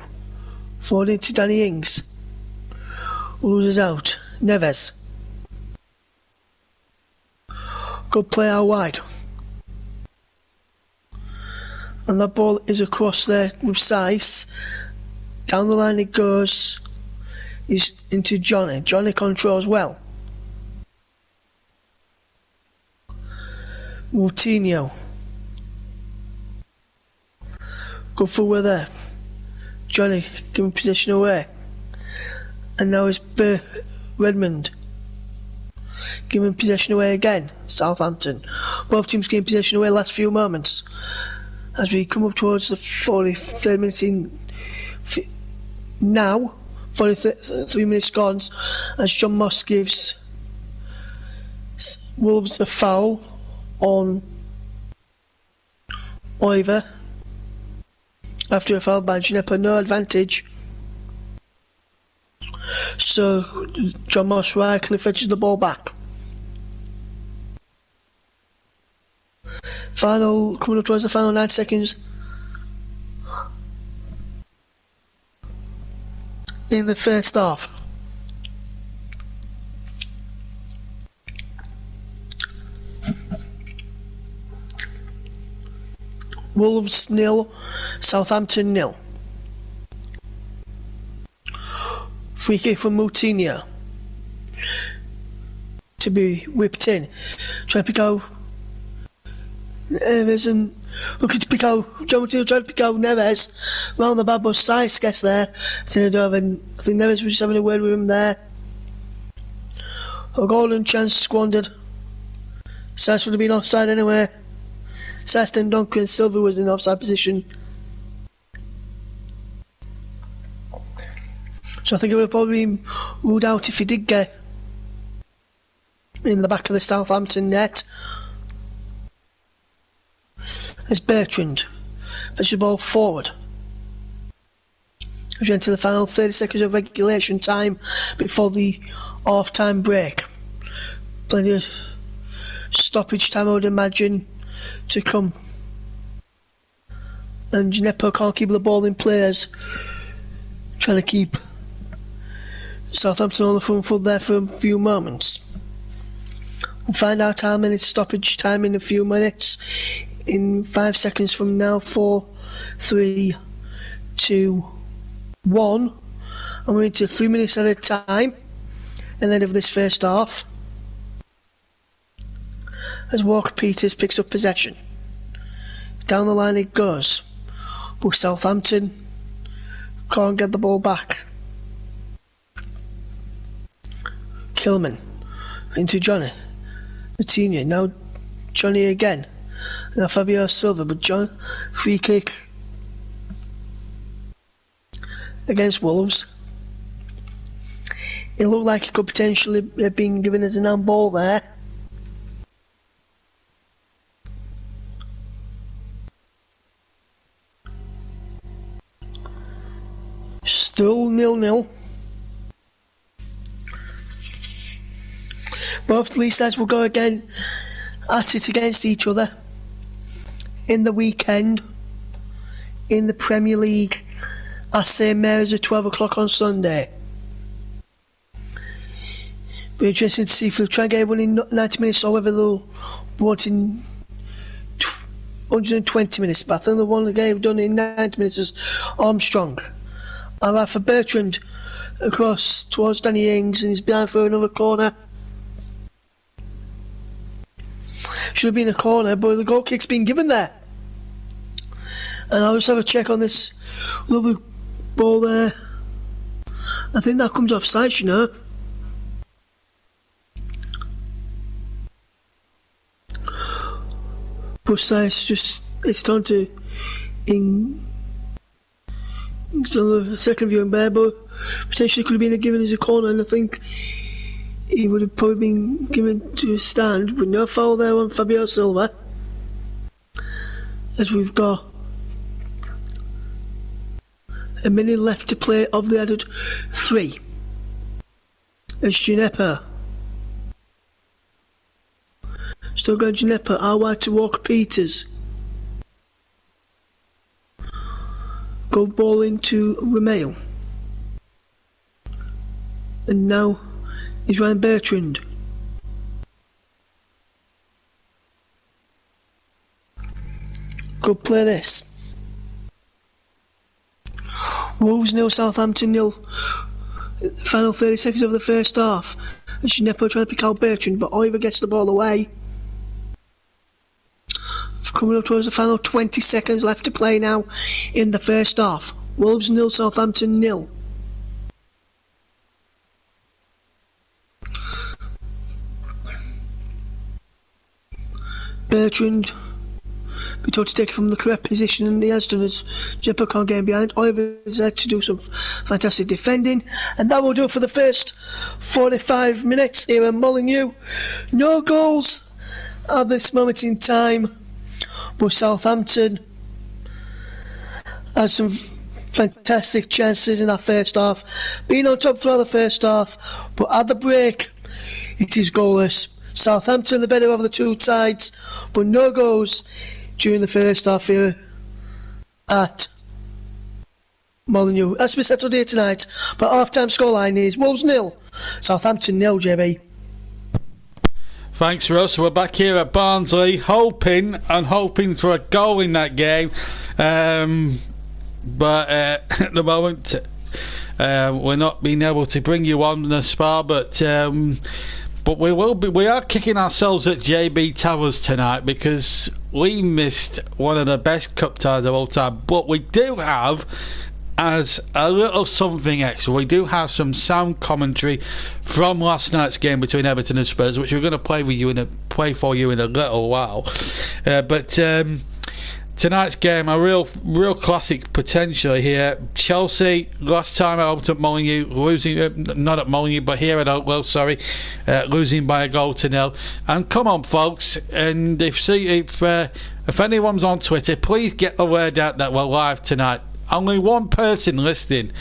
Forward into Danny Ings. Loses out. Neves. Good play out wide. And that ball is across there with Seiss. Down the line it goes. He's into Johnny. Johnny controls well. Moutinho. Good forward there. Johnny giving possession away. And now it's Redmond giving possession away again. Southampton. Both teams giving possession away last few moments. As we come up towards the 43rd minute in now, 43 minutes gone, as John Moss gives Wolves a foul on Oiver after a foul by Ginepa, no advantage. So John Moss rightly fetches the ball back. Coming up towards the final 9 seconds in the first half. Wolves 0, Southampton 0. Free kick from Moutinho to be whipped in. Trying to pick out Neves and looking to pick out, John Matilda trying to pick out Neves. Round the bad, but Sice gets there. I think Neves was just having a word with him there. A golden chance squandered. Sice would have been offside anyway. Saston, Duncan and Silver was in offside position. So I think it would have probably been ruled out if he did get in the back of the Southampton net. As Bertrand puts the ball forward. As we enter the final 30 seconds of regulation time before the half-time break. Plenty of stoppage time, I would imagine, to come. And Gineppo can't keep the ball in play as trying to keep Southampton on the front foot there for a few moments. We'll find out how many stoppage time in a few minutes. In 5 seconds from now. 4, 3, 2, 1. And we're into 3 minutes at a time. And then of this first half. As Walker Peters picks up possession. Down the line it goes. But Southampton can't get the ball back. Kilman into Johnny. Matinha, now Johnny again. Now Fabio Silva, but John, free kick against Wolves. It looked like it could potentially have been given as an handball there. Still 0-0. Both league sides will go again at it against each other in the weekend in the Premier League at St Mary's at 12 o'clock on Sunday. Be interesting to see if they'll try and get one in 90 minutes or whether they'll want in 120 minutes. But I think the one they've done in 90 minutes is Armstrong. Alright, for Bertrand across towards Danny Ings, and he's behind for another corner. Should have been a corner, but the goal kick's been given there. And I'll just have a check on this lovely ball there. I think that comes offside, you know. But it's time to the second viewing there, but potentially could have been given as a corner, and I think he would have probably been given to a stand, but no foul there on Fabio Silva. As we've got a minute left to play of the added 3. As Gineppo. Still going Gineppo, out wide to Walker Peters. Go ball into Romeo. And now is Ryan Bertrand. Good play this. Wolves 0, Southampton 0. Final 30 seconds of the first half. And Gineppo trying to pick out Bertrand, but Oliver gets the ball away. Coming up towards the final 20 seconds left to play now in the first half. Wolves 0, Southampton 0. Bertrand be told to take it from the correct position, and he has done as Jeppo can't get behind. Oliver is there to do some fantastic defending, and that will do it for the first 45 minutes here at Molineux. No goals at this moment in time, but Southampton had some fantastic chances in that first half, being on top throughout the first half, but at the break it is goalless. Southampton the better of the two sides, but no goals during the first half here at Molineux. As we settled here tonight, but half-time scoreline is Wolves 0, Southampton 0, JB. Thanks, Russ. We're back here at Barnsley, hoping for a goal in that game. But at the moment, we're not being able to bring you on the spar. But But we are kicking ourselves at JB Towers tonight because we missed one of the best cup ties of all time. But we do have, as a little something extra, we do have some sound commentary from last night's game between Everton and Spurs, which we're going to play for you in a little while. But tonight's game, a real classic potentially here. Chelsea last time out at Molineux, losing not at Molineux but here at Oakwell, losing by a goal to 0. And come on, folks, and if anyone's on Twitter, please get the word out that we're live tonight. Only one person listening.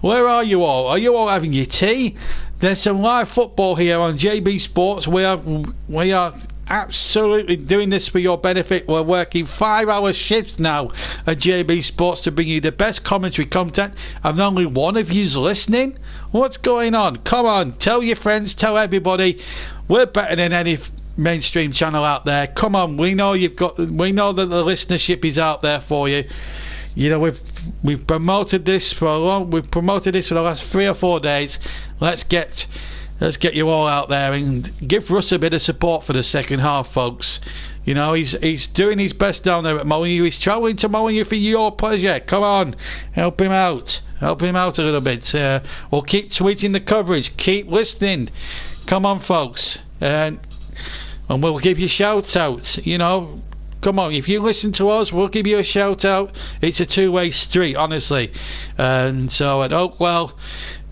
Where are you all? Are you all having your tea? There's some live football here on JB Sports. We are absolutely doing this for your benefit. We're working 5-hour shifts now at JB Sports to bring you the best commentary content, and only one of you's listening. What's going on? Come on, tell your friends, tell everybody. We're better than any mainstream channel out there. Come on, we know that the listenership is out there for you. You know, we've promoted this for the last 3 or 4 days. Let's get you all out there and give Russ a bit of support for the second half, folks. You know, he's doing his best down there at Molineux. He's travelling to Molineux for your pleasure. Come on, help him out a little bit. We'll keep tweeting the coverage, keep listening. Come on, folks, and we'll give you shout out. You know, come on, if you listen to us, we'll give you a shout out. It's a two-way street, honestly. And so at Oakwell,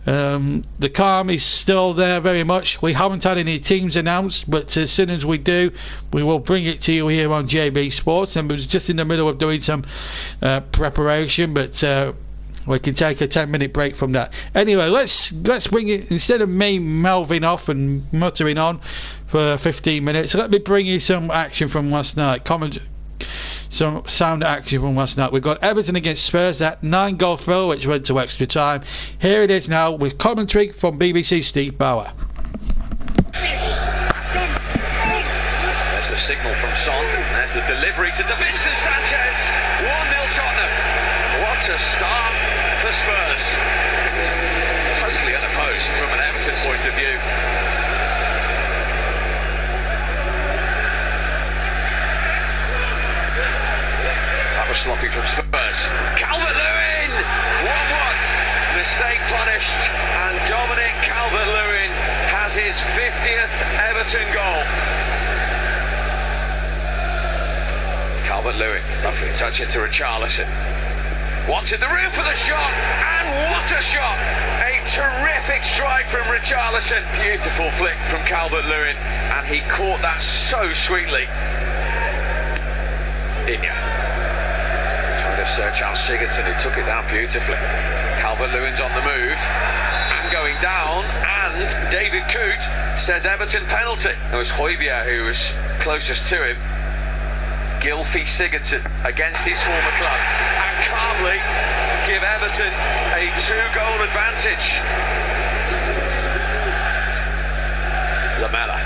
the calm is still there very much. We haven't had any teams announced, but as soon as we do, we will bring it to you here on JB Sports. And we was just in the middle of doing some preparation, but we can take a 10-minute break from that. Anyway, let's bring it, instead of me mouthing off and muttering on for 15 minutes, let me bring you some action from last night. Some sound action from last night. We've got Everton against Spurs, that 9-goal thrill which went to extra time. Here it is now with commentary from BBC Steve Bauer. There's the signal from Son. There's the delivery to Davinson Sanchez. 1-0 Tottenham. What a start for Spurs. Totally unopposed from an Everton point of view. Sloppy from Spurs. Calvert-Lewin! 1-1. Mistake punished, and Dominic Calvert-Lewin has his 50th Everton goal. Calvert-Lewin, lovely touch into Richarlison. Wanted the room for the shot, and what a shot! A terrific strike from Richarlison. Beautiful flick from Calvert-Lewin, and he caught that so sweetly. Digne. Sir Charles Sigurdsson, who took it down beautifully. Calvert-Lewin's on the move and going down, and David Coote says Everton penalty. It was Højbjerg who was closest to him. Gylfi Sigurdsson against his former club, and calmly give Everton a 2-goal advantage. Lamela.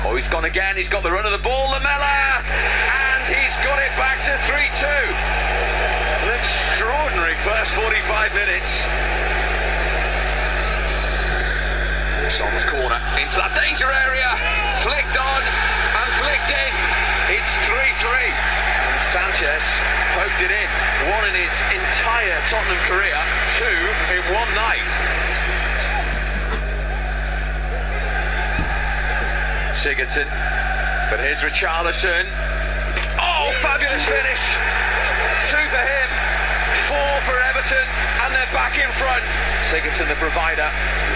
Oh, he's gone again. He's got the run of the ball. Lamela, and he's got it back to 3-2. An extraordinary first 45 minutes. Son's corner into that danger area. Flicked on and flicked in. It's 3-3. And Sanchez poked it in. One in his entire Tottenham career. 2 in one night. Sigurdsson, but here's Richarlison. Oh, fabulous finish. 2 for him, 4 for Everton, and they're back in front. Sigurdsson the provider,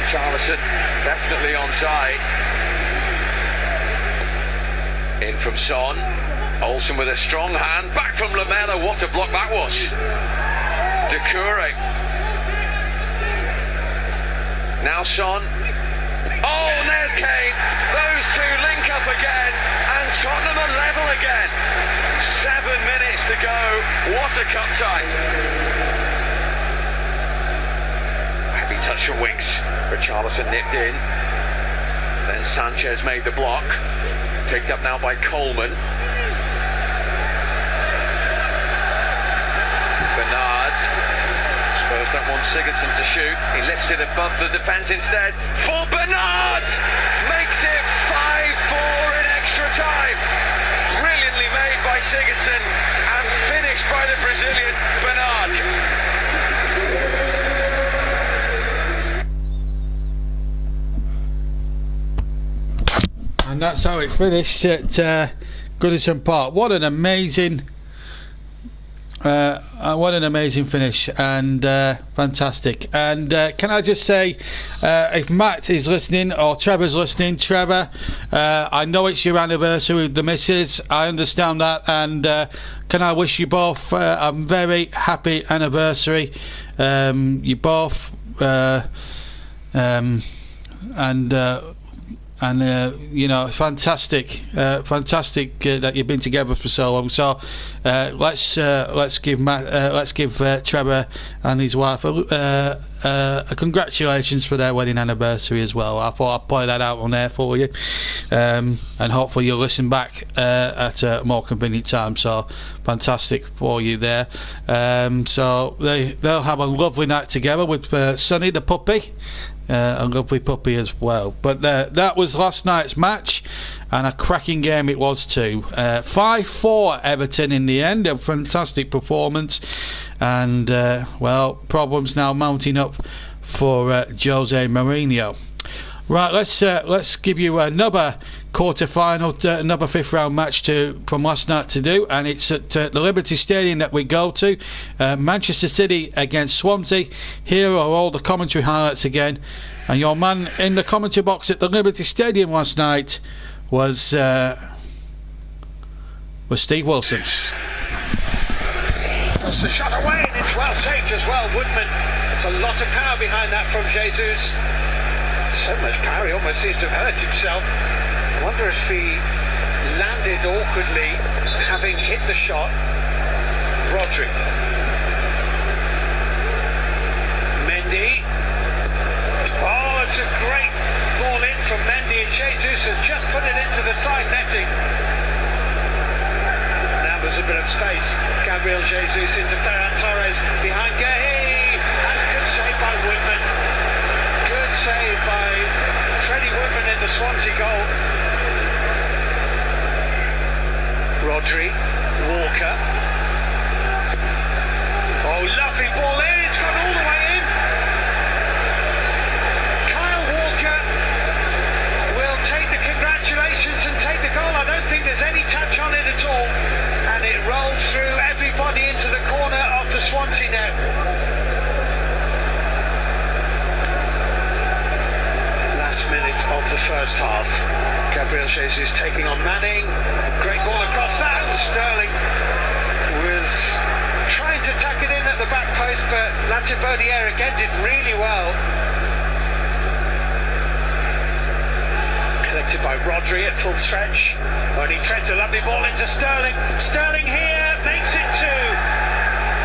Richarlison definitely onside. In from Son, Olsen with a strong hand, back from Lamela. What a block that was. Doucouré. Now Son. Oh, and there's Kane. Those two link up again, and Tottenham are level again. 7 minutes to go. What a cup tie. Heavy touch from Winks. Richarlison nipped in. Then Sanchez made the block. Picked up now by Coleman. Bernard. Spurs don't want Sigurdsson to shoot. He lifts it above the defence instead. For Bernard! Makes it 5-4 in extra time. Brilliantly made by Sigurdsson and finished by the Brazilian Bernard. And that's how it finished at Goodison Park. What an amazing finish, and fantastic. And can I just say, if Matt is listening or Trevor's listening, Trevor, I know it's your anniversary with the missus. I understand that, and can I wish you both a very happy anniversary. You both, you know, fantastic that you've been together for so long. So let's give Trevor and his wife a congratulations for their wedding anniversary as well. I thought I'd play that out on there for you, and hopefully you'll listen back at a more convenient time. So fantastic for you there. So they'll have a lovely night together with Sonny the puppy. A lovely puppy as well. But that was last night's match, and a cracking game it was too. 5-4 Everton in the end. A fantastic performance, and well, problems now mounting up for Jose Mourinho. Right, let's give you another quarter-final, another fifth-round match from last night to do, and it's at the Liberty Stadium that we go to. Manchester City against Swansea. Here are all the commentary highlights again, and your man in the commentary box at the Liberty Stadium last night was Steve Wilson. That's the shot away, and it's well saved as well. Woodman, it's a lot of power behind that from Jesus. So much power, he almost seems to have hurt himself. I wonder if he landed awkwardly, having hit the shot. Rodri. Mendy. Oh, it's a great ball in from Mendy, and Jesus has just put it into the side netting. Now there's a bit of space. Gabriel Jesus into Ferran Torres behind Gay, and good save by Woodman. Good save by Freddie Woodman in the Swansea goal. Rodri, Walker. Oh, lovely ball in, it's gone all the way in. Kyle Walker will take the congratulations and take the goal. I don't think there's any touch on it at all. And it rolls through everybody into the corner of the Swansea net. Last minute of the first half. Gabriel Jesus taking on Manning. Great ball across that. Sterling was trying to tuck it in at the back post, but Latifodiere again did really well. Collected by Rodri at full stretch. And he threads a lovely ball into Sterling. Sterling here makes it 2.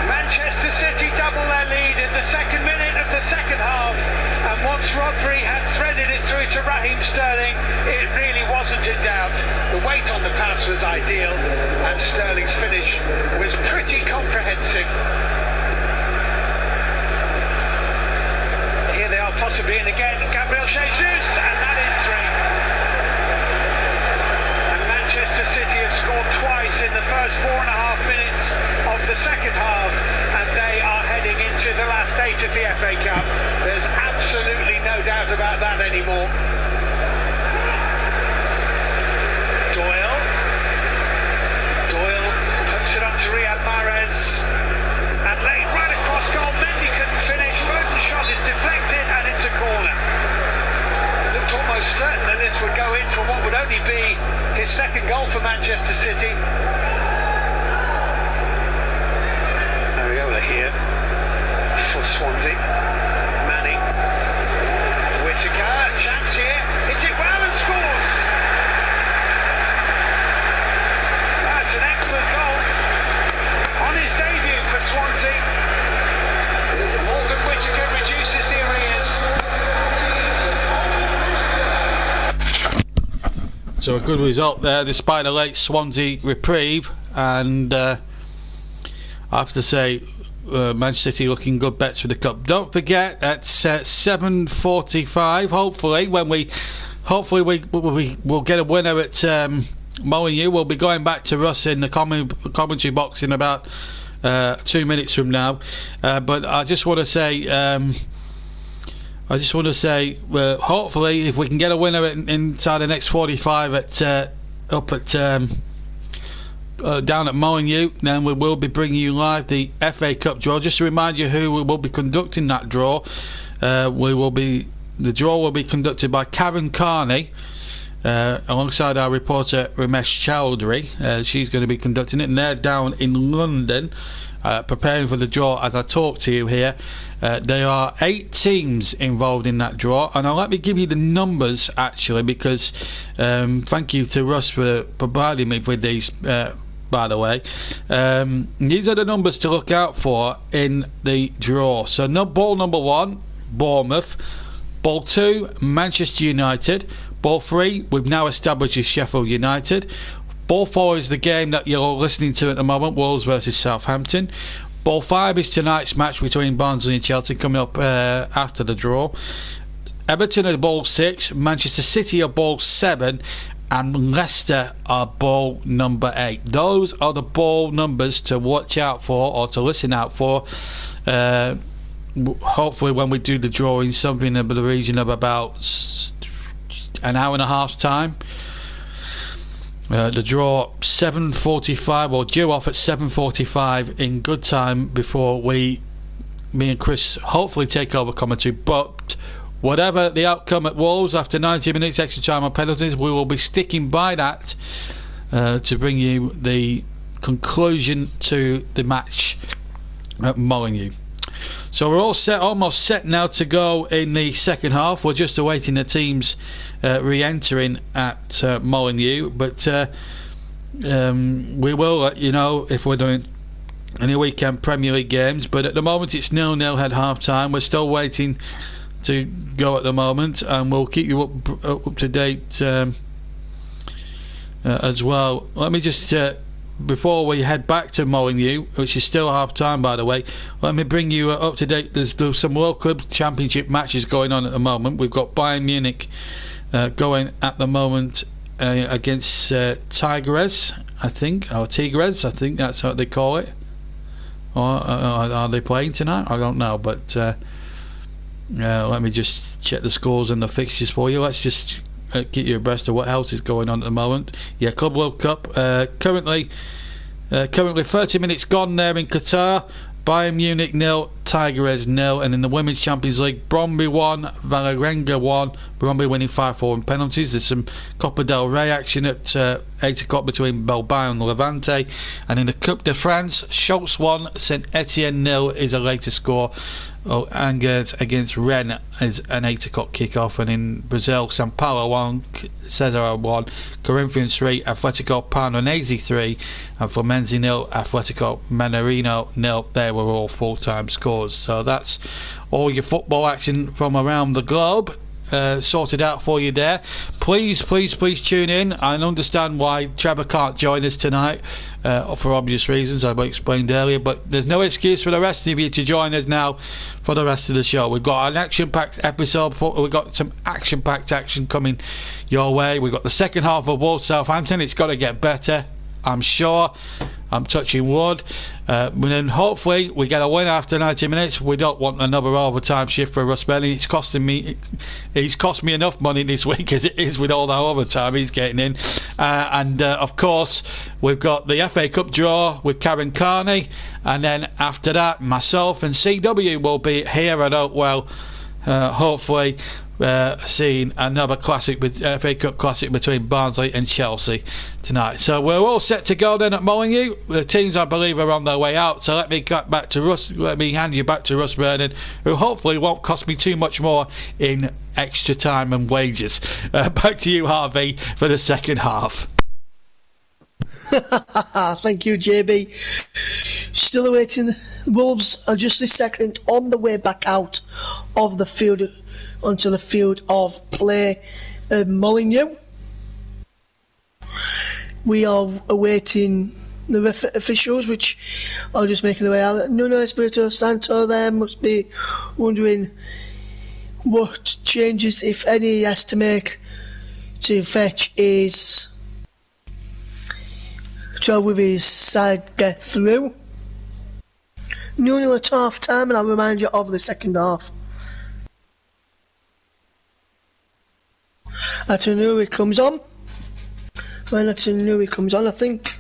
Manchester City double their lead in the second minute of the second half, and once Rodri had threaded it through to Raheem Sterling, it really wasn't in doubt. The weight on the pass was ideal, and Sterling's finish was pretty comprehensive. Here they are possibly in again, Gabriel Jesus, and that is 3. Manchester City have scored twice in the first 4.5 minutes of the second half, and they are heading into the last 8 of the FA Cup. There's absolutely no doubt about that anymore. Doyle puts it on to Riyad Mahrez, and laid right across goal. Mendy couldn't finish. Foden's shot is deflected, and it's a corner. Looked almost certain that this would go in for what would only be his second goal for Manchester City. Ariola here for Swansea. Manning. Whittaker, chance here, hits it well and scores. That's an excellent goal on his debut for Swansea. Morgan Whittaker reduces the arrears. So a good result there despite a late Swansea reprieve, and I have to say Manchester City looking good bets for the cup. Don't forget at 7:45. Hopefully we'll get a winner at Molineux. We'll be going back to Russ in the commentary box in about 2 minutes from now. But I just want to say. Hopefully, if we can get a winner inside the next 45 down at Molineux, then we will be bringing you live the FA Cup draw. Just to remind you who we will be conducting that draw. The draw will be conducted by Karen Carney, alongside our reporter Ramesh Chowdhury. She's going to be conducting it, and they're down in London. Preparing for the draw as I talk to you here. There are 8 teams involved in that draw, and let me give you the numbers actually, because thank you to Russ for providing me with these, by the way. These are the numbers to look out for in the draw. So ball number 1, Bournemouth. Ball 2, Manchester United. Ball 3, we've now established, is Sheffield United. Ball 4 is the game that you're listening to at the moment, Wolves versus Southampton. Ball 5 is tonight's match between Barnsley and Chelsea, coming up after the draw. Everton are ball 6, Manchester City are ball 7, and Leicester are ball number 8. Those are the ball numbers to watch out for, or to listen out for. Hopefully when we do the drawing, something in the region of about an hour and a half's time. The draw 7:45, or due off at 7:45, in good time before me and Chris hopefully take over commentary. But whatever the outcome at Wolves after 90 minutes extra time on penalties, we will be sticking by that to bring you the conclusion to the match at Molineux. So we're all set, almost set now to go in the second half. We're just awaiting the teams re-entering at Molineux, but we will let you know if we're doing any weekend Premier League games. But at the moment it's 0-0 at half time. We're still waiting to go at the moment, and we'll keep you up to date as well. Let me just before we head back to Molineux, which is still half time by the way, let me bring you up to date. There's some World Club Championship matches going on at the moment. We've got Bayern Munich going at the moment against Tigres, I think, or Tigres, I think that's what they call it. Or are they playing tonight? I don't know, but let me just check the scores and the fixtures for you. Let's just get you abreast of what else is going on at the moment. Yeah, Club World Cup currently 30 minutes gone there in Qatar. Bayern Munich 0, Tigres 0, and in the Women's Champions League, Bromby 1, Valerenga 1. Bromby winning 5-4 in penalties. There's some Copa del Rey action at 8 o'clock between Bilbao and Levante, and in the Coupe de France, Schultz 1, Saint Etienne 0 is a later score. Angers against Rennes is an 8 o'clock kickoff, and in Brazil, São Paulo 1, Cesar 1, Corinthians 3, Atletico Paranaense 3, and Fluminense 0, Atletico Mineiro 0. They were all full-time scores. So that's all your football action from around the globe sorted out for you there. Please tune in. I understand why Trevor can't join us tonight for obvious reasons I've explained earlier, but there's no excuse for the rest of you to join us now for the rest of the show. We've got an action-packed episode. We've got some action-packed action coming your way. We've got the second half of Wolves Southampton. It's got to get better, I'm sure. I'm touching wood. And then hopefully we get a win after 90 minutes. We don't want another overtime shift for Russ Burnley. He's cost me enough money this week as it is with all that overtime he's getting in. And of course we've got the FA Cup draw with Karen Carney, and then after that myself and CW will be here at Oakwell, hopefully seeing another classic with FA Cup classic between Barnsley and Chelsea tonight. So we're all set to go then at Molineux. The teams, I believe, are on their way out. So let me hand you back to Russ Vernon, who hopefully won't cost me too much more in extra time and wages. Back to you, Harvey, for the second half. Thank you, JB. Still awaiting. The Wolves are just this second on the way back out of the field onto the field of play Molineux. We are awaiting the officials, which are just making their way out. Nuno Espirito Santo there must be wondering what changes, if any, he has to make to fetch his job with his side get through. 0-0 at half time, and I'll remind you of the second half. Atanuri comes on. When Atanuri comes on, I think.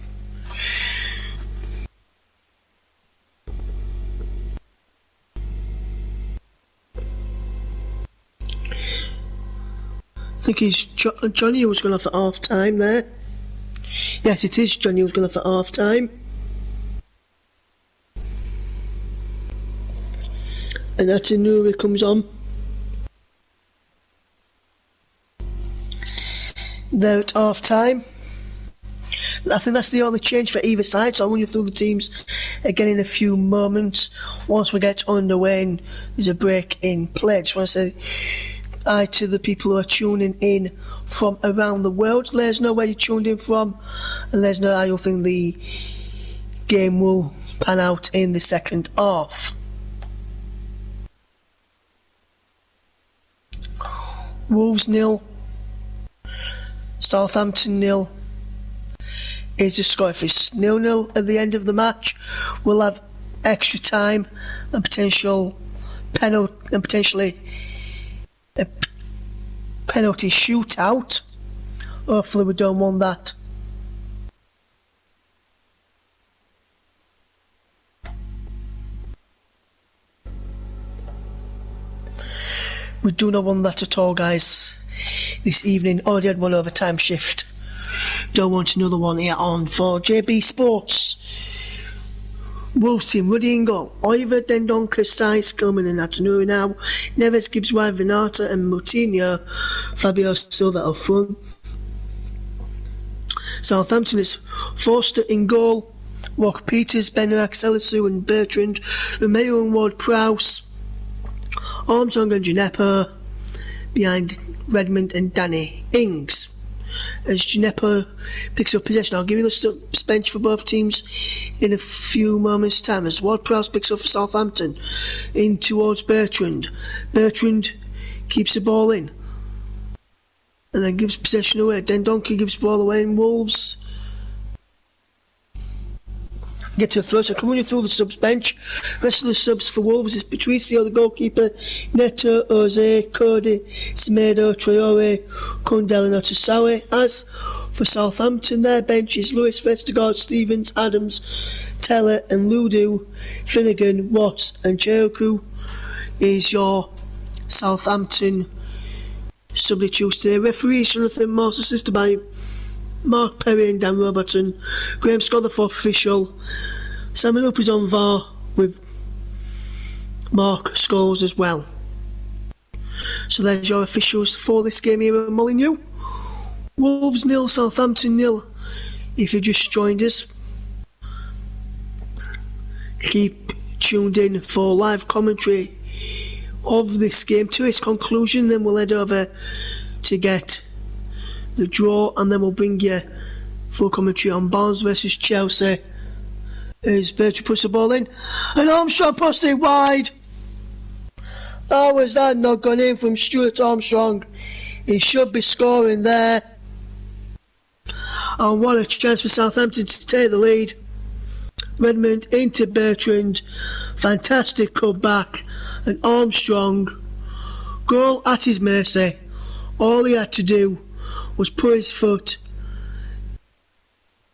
I think it's Johnny who was going off at half time there. Yes, it is Johnny who was going off at half time. And Atanuri comes on. There at half time. I think that's the only change for either side, so I'll run you through the teams again in a few moments once we get underway and there's a break in play. Just want to say hi to the people who are tuning in from around the world. Let us know where you're tuned in from, and let us know how you think the game will pan out in the second half. Wolves 0, Southampton 0. Is the score. If it's 0-0 at the end of the match, we'll have extra time and potentially a penalty shootout. Hopefully we don't want that. We do not want that at all, guys. This evening, already had one overtime shift. Don't want another one here on for JB Sports. Wolves team, Ruddy in goal. Oliver, Dendon, Chris Sykes, Gilman and Atanuri now. Neves, Gibbs, White, Vinata and Moutinho. Fabio Silva up front. Southampton is Forster in goal. Walker Peters, Benerac, Selisu and Bertrand. Romeo and Ward-Prowse. Armstrong and Gineppo. Behind Redmond and Danny Ings. As Gineppo picks up possession, I'll give you the bench for both teams in a few moments' time. As Ward-Prowse picks up for Southampton in towards Bertrand. Bertrand keeps the ball in and then gives possession away. Then Donkey gives the ball away, and Wolves get to the throw. So coming through the subs bench, rest of the subs for Wolves is Patricio, the goalkeeper, Neto, Jose, Cody, Semedo, Traore, Kundell and Otasawe. As for Southampton, their bench is Lewis, Vestergaard, Stevens, Adams, Teller and Ludu, Finnegan, Watts and Cheroku is your Southampton substitutes today. Referees Jonathan Morse, assisted by Mark Perry and Dan Robertson. Graham Scott, the fourth official. Simon Up is on VAR with Mark Scholes as well. So there's your officials for this game here at Molineux. Wolves 0, Southampton 0. If you just joined us, keep tuned in for live commentary of this game to its conclusion. Then we'll head over to get the draw, and then we'll bring you full commentary on Barnsley versus Chelsea. As Bertrand puts the ball in, and Armstrong puts it wide. How was that not gone in from Stuart Armstrong? He should be scoring there. And what a chance for Southampton to take the lead. Redmond into Bertrand, fantastic cutback, and Armstrong, goal at his mercy. All he had to do was put his foot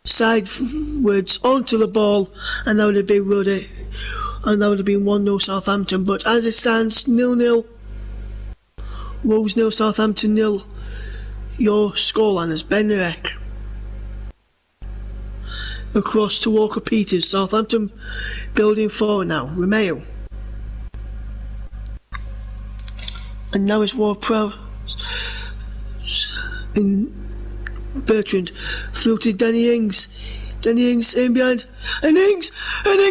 sidewards onto the ball, and that would have been Ruddy, and that would have been 1-0 Southampton. But as it stands, 0-0. Wolves 0, Southampton 0. Your scoreline is Benarek across to Walker Peters. Southampton building forward now. Romeo. And now it's Ward-Prowse in Bertrand through to Danny Ings. Danny Ings in behind, and Ings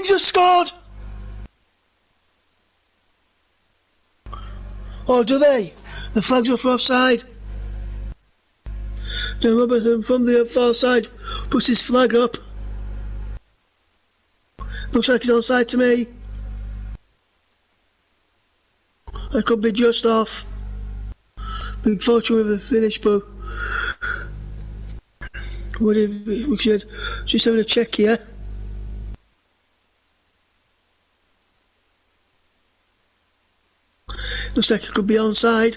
has scored. Oh, do they? The flag's up for offside. Dan Robertson from the far side puts his flag up. Looks like he's onside to me. I could be just off. Big fortune with the finish, but we should just having a check here. Looks like it could be onside.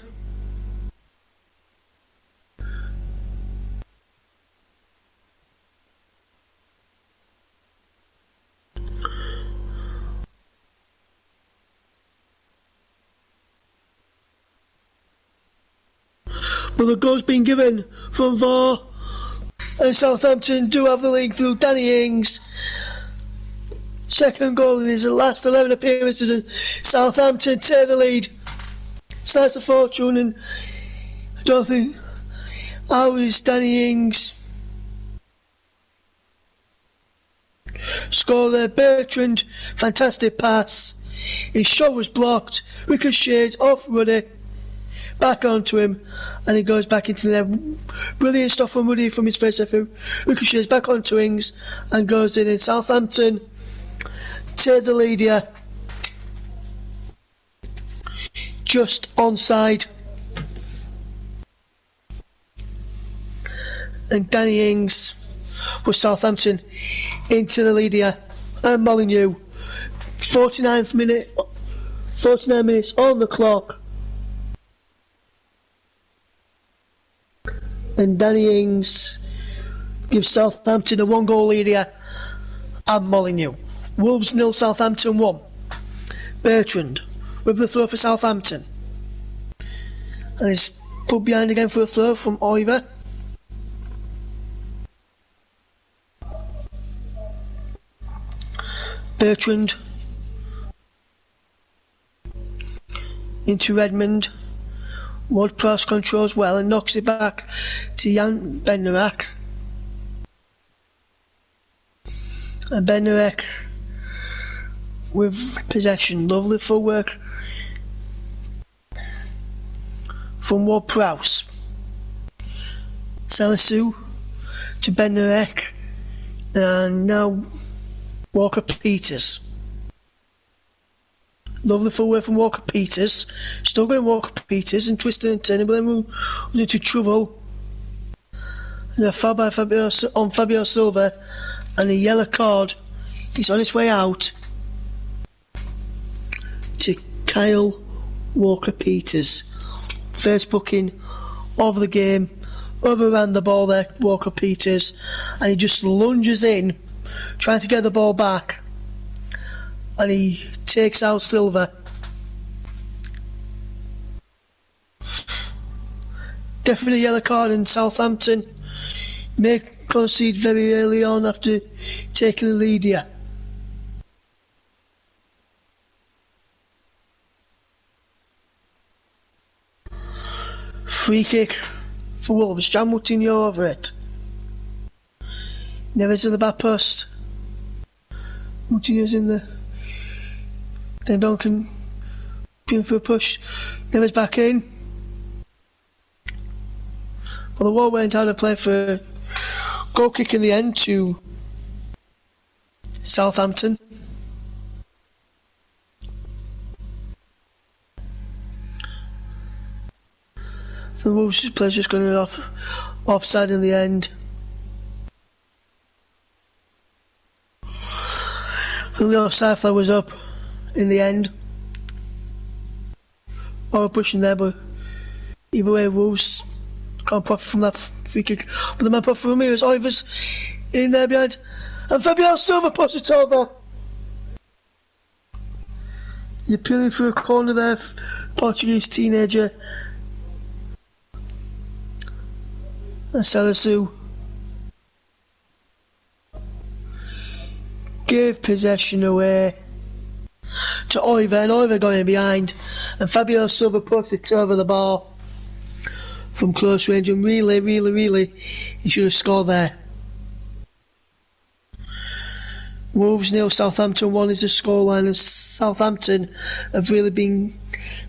But the goal's been given from VAR, and Southampton do have the lead through Danny Ings. Second goal in his last 11 appearances, and Southampton take the lead. Starts a fortune, and I don't think how is Danny Ings score there. Bertrand, fantastic pass. His shot was blocked, ricocheted off Ruddy, back onto him, and he goes back into there. Brilliant stuff from Ruddy from his first effort. Ricochets back onto Ings and goes in, and Southampton take the lead here. Just onside. And Danny Ings with Southampton into the lead here. And Molyneux, 49 minutes on the clock. And Danny Ings gives Southampton a 1-goal lead here at Molyneux. Wolves 0, Southampton 1. Bertrand with the throw for Southampton. And he's put behind again for a throw from Ivor. Bertrand into Redmond. Ward-Prowse controls well and knocks it back to Jan Bednarek. And Bednarek with possession. Lovely footwork from Ward-Prowse. Salisu to Bednarek. And now Walker-Peters. Lovely footwork from Walker-Peters. Still going Walker-Peters and twisting and turning, but then we're into trouble. And a foul by Fabio Silva, and a yellow card. He's on his way out to Kyle Walker-Peters. First booking of the game. Overran the ball there, Walker-Peters, and he just lunges in, trying to get the ball back. And he takes out Silva. Definitely a yellow card, and Southampton may concede very early on after taking the lead here. Free kick for Wolves. Jan Moutinho over it. Neves to the back post. Moutinho's in the... Then Duncan in for a push. Neves back in. Well, the wall went out of play for a goal kick in the end to Southampton. The Wolves players just going offside in the end. The offside flag was up in the end. Or pushing there, but either way, Wolves can't profit from that free kick. But the man profit from me was Ivers in there behind, and Fabio Silva puts it over. You're peeling through a corner there, Portuguese teenager. And Salisu gave possession away to Ivor, and Ivor got in behind, and Fabio Silva puts it over the bar from close range, and really he should have scored there. Wolves 0, Southampton 1 is the scoreline, and Southampton have really been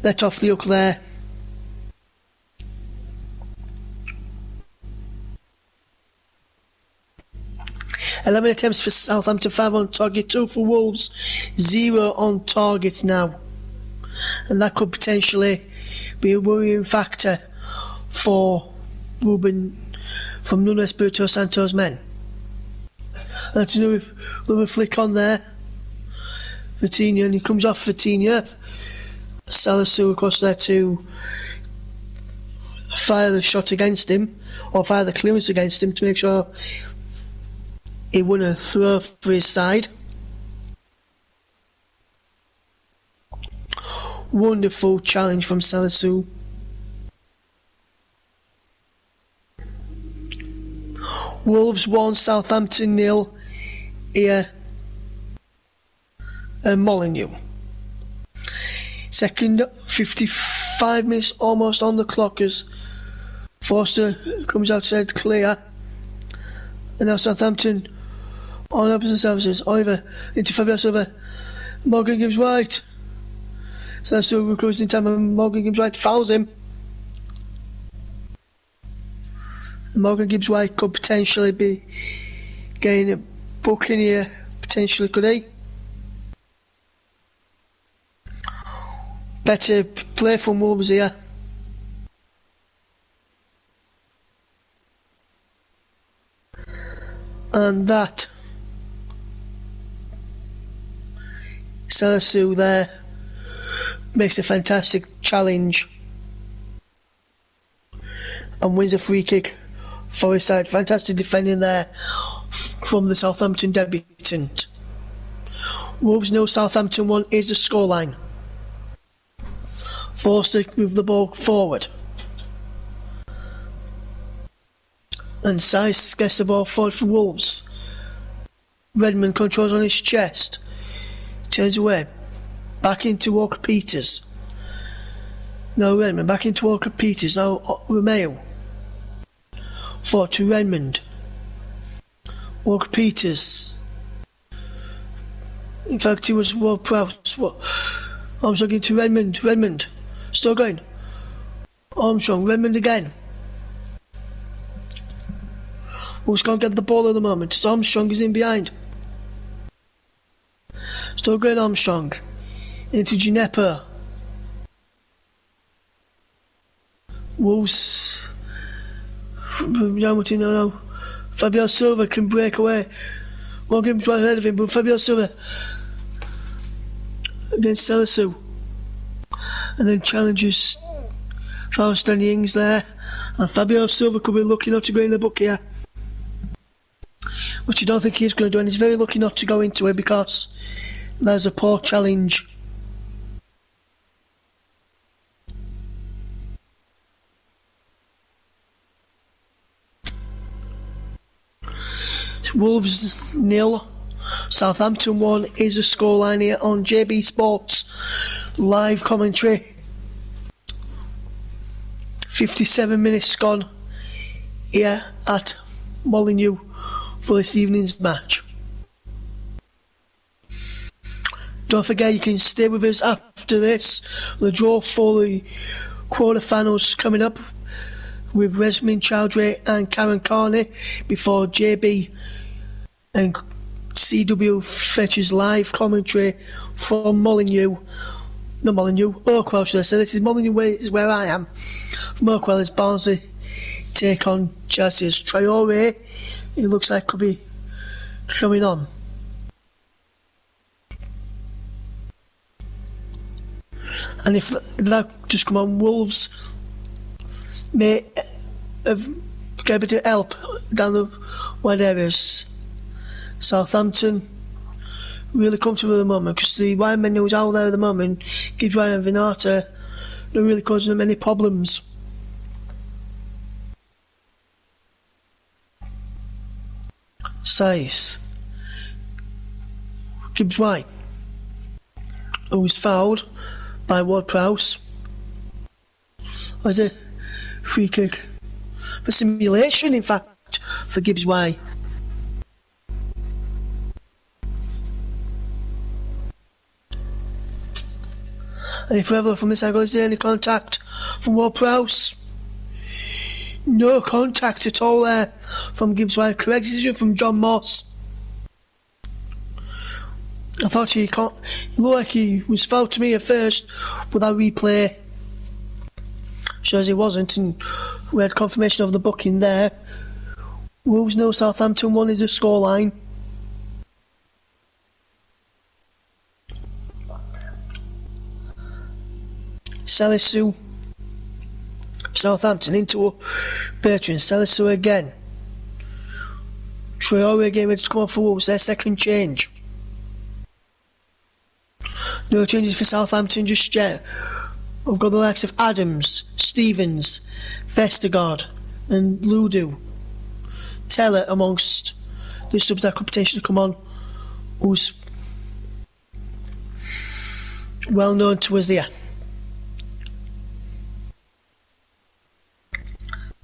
let off the hook there. 11 attempts for Southampton, 5 on target, 2 for Wolves, 0 on target now. And that could potentially be a worrying factor for Ruben from Nuno Espirito Santo's men. That's another flick on there. Vitinha, and he comes off Vitinha. Salisu across there to fire the shot against him, or fire the clearance against him to make sure he won a throw for his side. Wonderful challenge from Salisu. Wolves 1, Southampton 0 here at Molineux. Second, 55 minutes almost on the clock as Forster comes outside clear. And now Southampton on opposite services. Oliver into Fabio Silva. Morgan gives right. Salisu recovers in time and Morgan gives right, fouls him. Morgan Gibbs White could potentially be getting a booking here, potentially, could he? Better play from Wolves here. And that Salisu there makes a fantastic challenge and wins a free kick for his side. Fantastic defending there from the Southampton debutant. Wolves 0, Southampton 1 is the scoreline. Forster with the ball forward. And Sice gets the ball forward for Wolves. Redmond controls on his chest. Turns away. Back into Walker Peters. No, Redmond. Back into Walker Peters. Now Romeo. Forward to Redmond. Walker Peters. In fact, he was well proud. Armstrong into Redmond. Redmond. Still going. Armstrong. Redmond again. Who's going to get the ball at the moment? It's Armstrong is in behind. Still going Armstrong. Into Ginepper. Wolves. No. Fabio Silva can break away. Morgan's right ahead of him, but Fabio Silva against Salisu. And then challenges Faust and Ings there. And Fabio Silva could be lucky not to go in the book here. Which I don't think he's going to do, and he's very lucky not to go into it because there's a poor challenge. Wolves 0, Southampton 1 is the scoreline here on JB Sports live commentary. 57 minutes gone here at Molineux for this evening's match. Don't forget you can stay with us after this. The draw for the quarterfinals coming up with Resmin Chowdhury and Karen Carney before JB and CW fetches live commentary from Molineux. Not Molineux, Oakwell should I say. This is Molineux is where I am. From Oakwell is Barnsley take on Chelsea's Traore. It looks like could be coming on. And if that just come on, Wolves may get a bit of help down the wide areas. Southampton really comfortable at the moment because the wide men who's out there at the moment, Gibbs and Vinata, not really causing them any problems. Size. Gibbs White, who was fouled by Ward-Prowse. Was a free kick for simulation, in fact, for Gibbs White. And if we have a look from this angle, is there any contact from Ward-Prowse? No contact at all there from Gibbs White. Correct decision from John Moss. I thought he looked like he was fouled to me at first, but that replay shows he wasn't, and we had confirmation of the booking there. Wolves 0, Southampton 1 is the scoreline. Salisu, Southampton into Bertrand, Salisu again. Traore again ready to come off for Wolves, their second change. No changes for Southampton just yet. We've got the likes of Adams, Stevens, Vestergaard and Ludu. Teller amongst the subs that could potentially come on, who's well known to us there.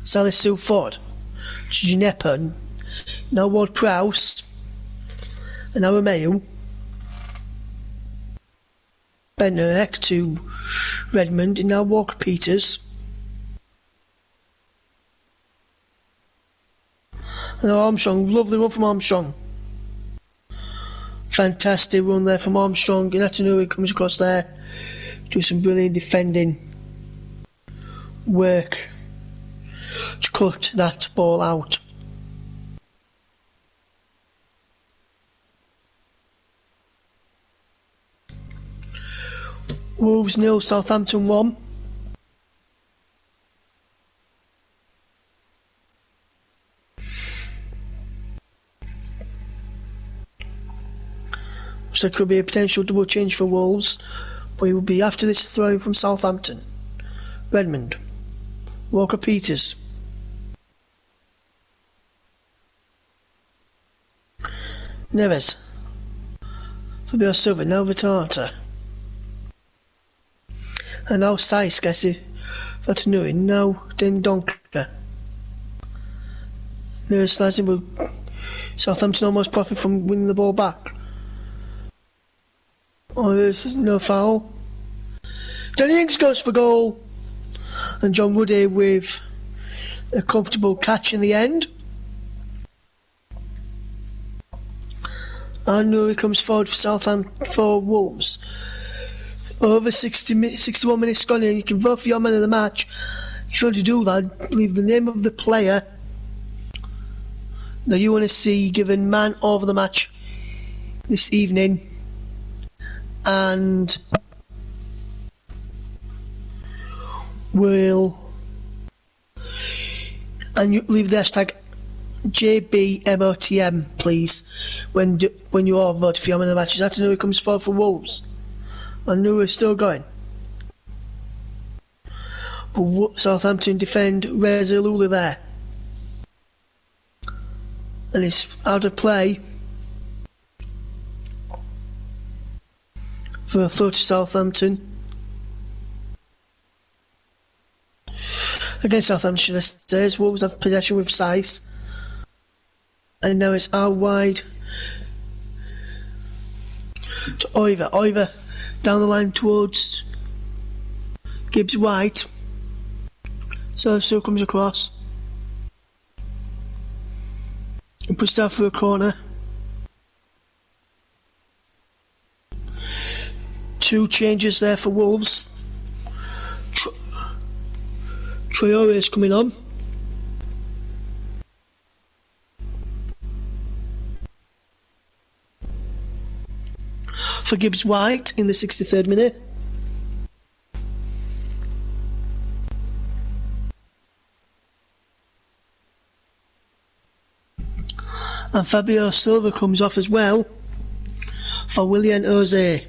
Salisu forward to Ginepa, now Ward Prowse, and now Romeo. Benurek to Redmond, and now Walker Peters. And Armstrong, lovely run from Armstrong. Fantastic run there from Armstrong, and Atanuri comes across there, do some brilliant defending work to cut that ball out. Wolves 0, Southampton 1. So there could be a potential double change for Wolves, but it will be after this throw from Southampton. Redmond, Walker Peters, Neves, Fabio Silva, now Vitata, and now Saiz gets it for Tanui, now Dendonka. Neves slicing, but Southampton almost profit from winning the ball back. Oh, there's no foul. Danny Ings goes for goal, and John Woody with a comfortable catch in the end. And Nuri comes forward for Southampton for Wolves. Over 61 minutes gone in. You can vote for your man of the match. If you want to do that, leave the name of the player that you want to see given man of the match this evening, and you leave the hashtag JBMOTM, please, when you are voting for your man of the match. That's who comes forward for Wolves. I knew we're still going. But Southampton defend Reza Lula there. And it's out of play for a throw to Southampton. Against Southampton, it says Wolves have possession with Saiz. And now it's out wide to Oiver. Oiver down the line towards Gibbs White. So still comes across and pushed out for a corner. Two changes there for Wolves. Traore is coming on. For Gibbs White in the 63rd minute. And Fabio Silva comes off as well for William Jose.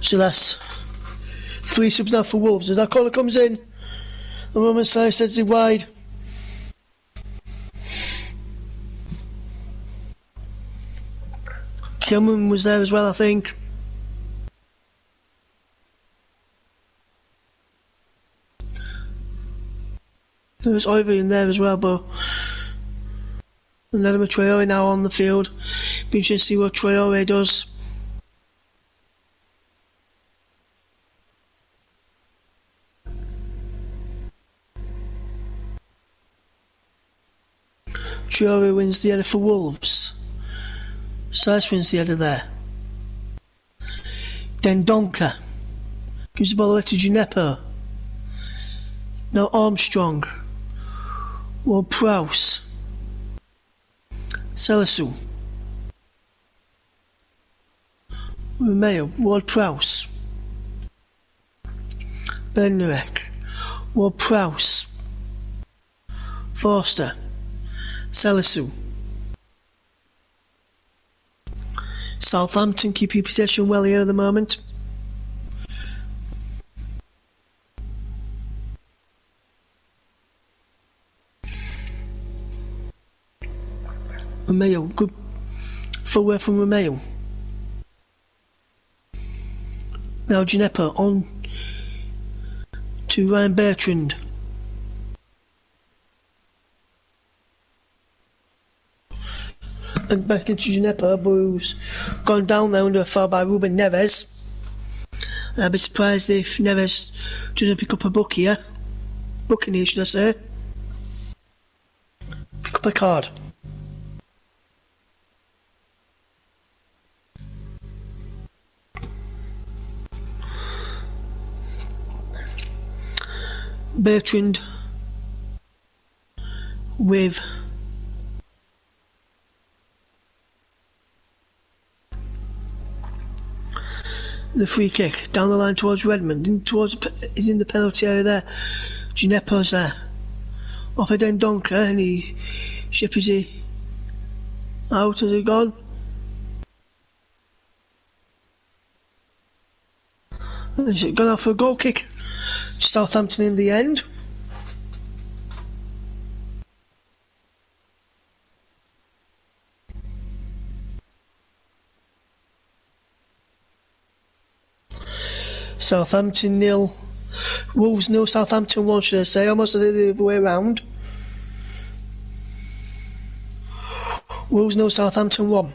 So that's 3 subs now for Wolves. As that corner comes in, the moment Saiz sends it wide. Kilman was there as well, I think. There was Ivy in there as well, but and then with Traore now on the field. Be interesting to see what Traore does. Jury wins the header for Wolves. Sice wins the header there. Dendonka gives the ball away to Gineppo. Now Armstrong. Ward Prowse. Selisu. Romeo. Ward Prowse. Benurek. Ward Prowse. Forster. Selisu. Southampton keeping possession well here at the moment. Romeo, good forward from Romeo. Now Gineppo on to Ryan Bertrand. And back into Gineppo, who's gone down there under a foul by Ruben Neves. I'd be surprised if Neves doesn't pick up a book here. Booking here, should I say. Pick up a card. Bertrand with the free kick down the line towards Redmond, he's in the penalty area there. Gineppo's there. Off a Dendonka, and he ships it out. Has it gone? Has it gone out for a goal kick? Southampton in the end. Southampton 0, Wolves 0, Southampton 1, should I say, almost the other way around. Wolves 0, Southampton 1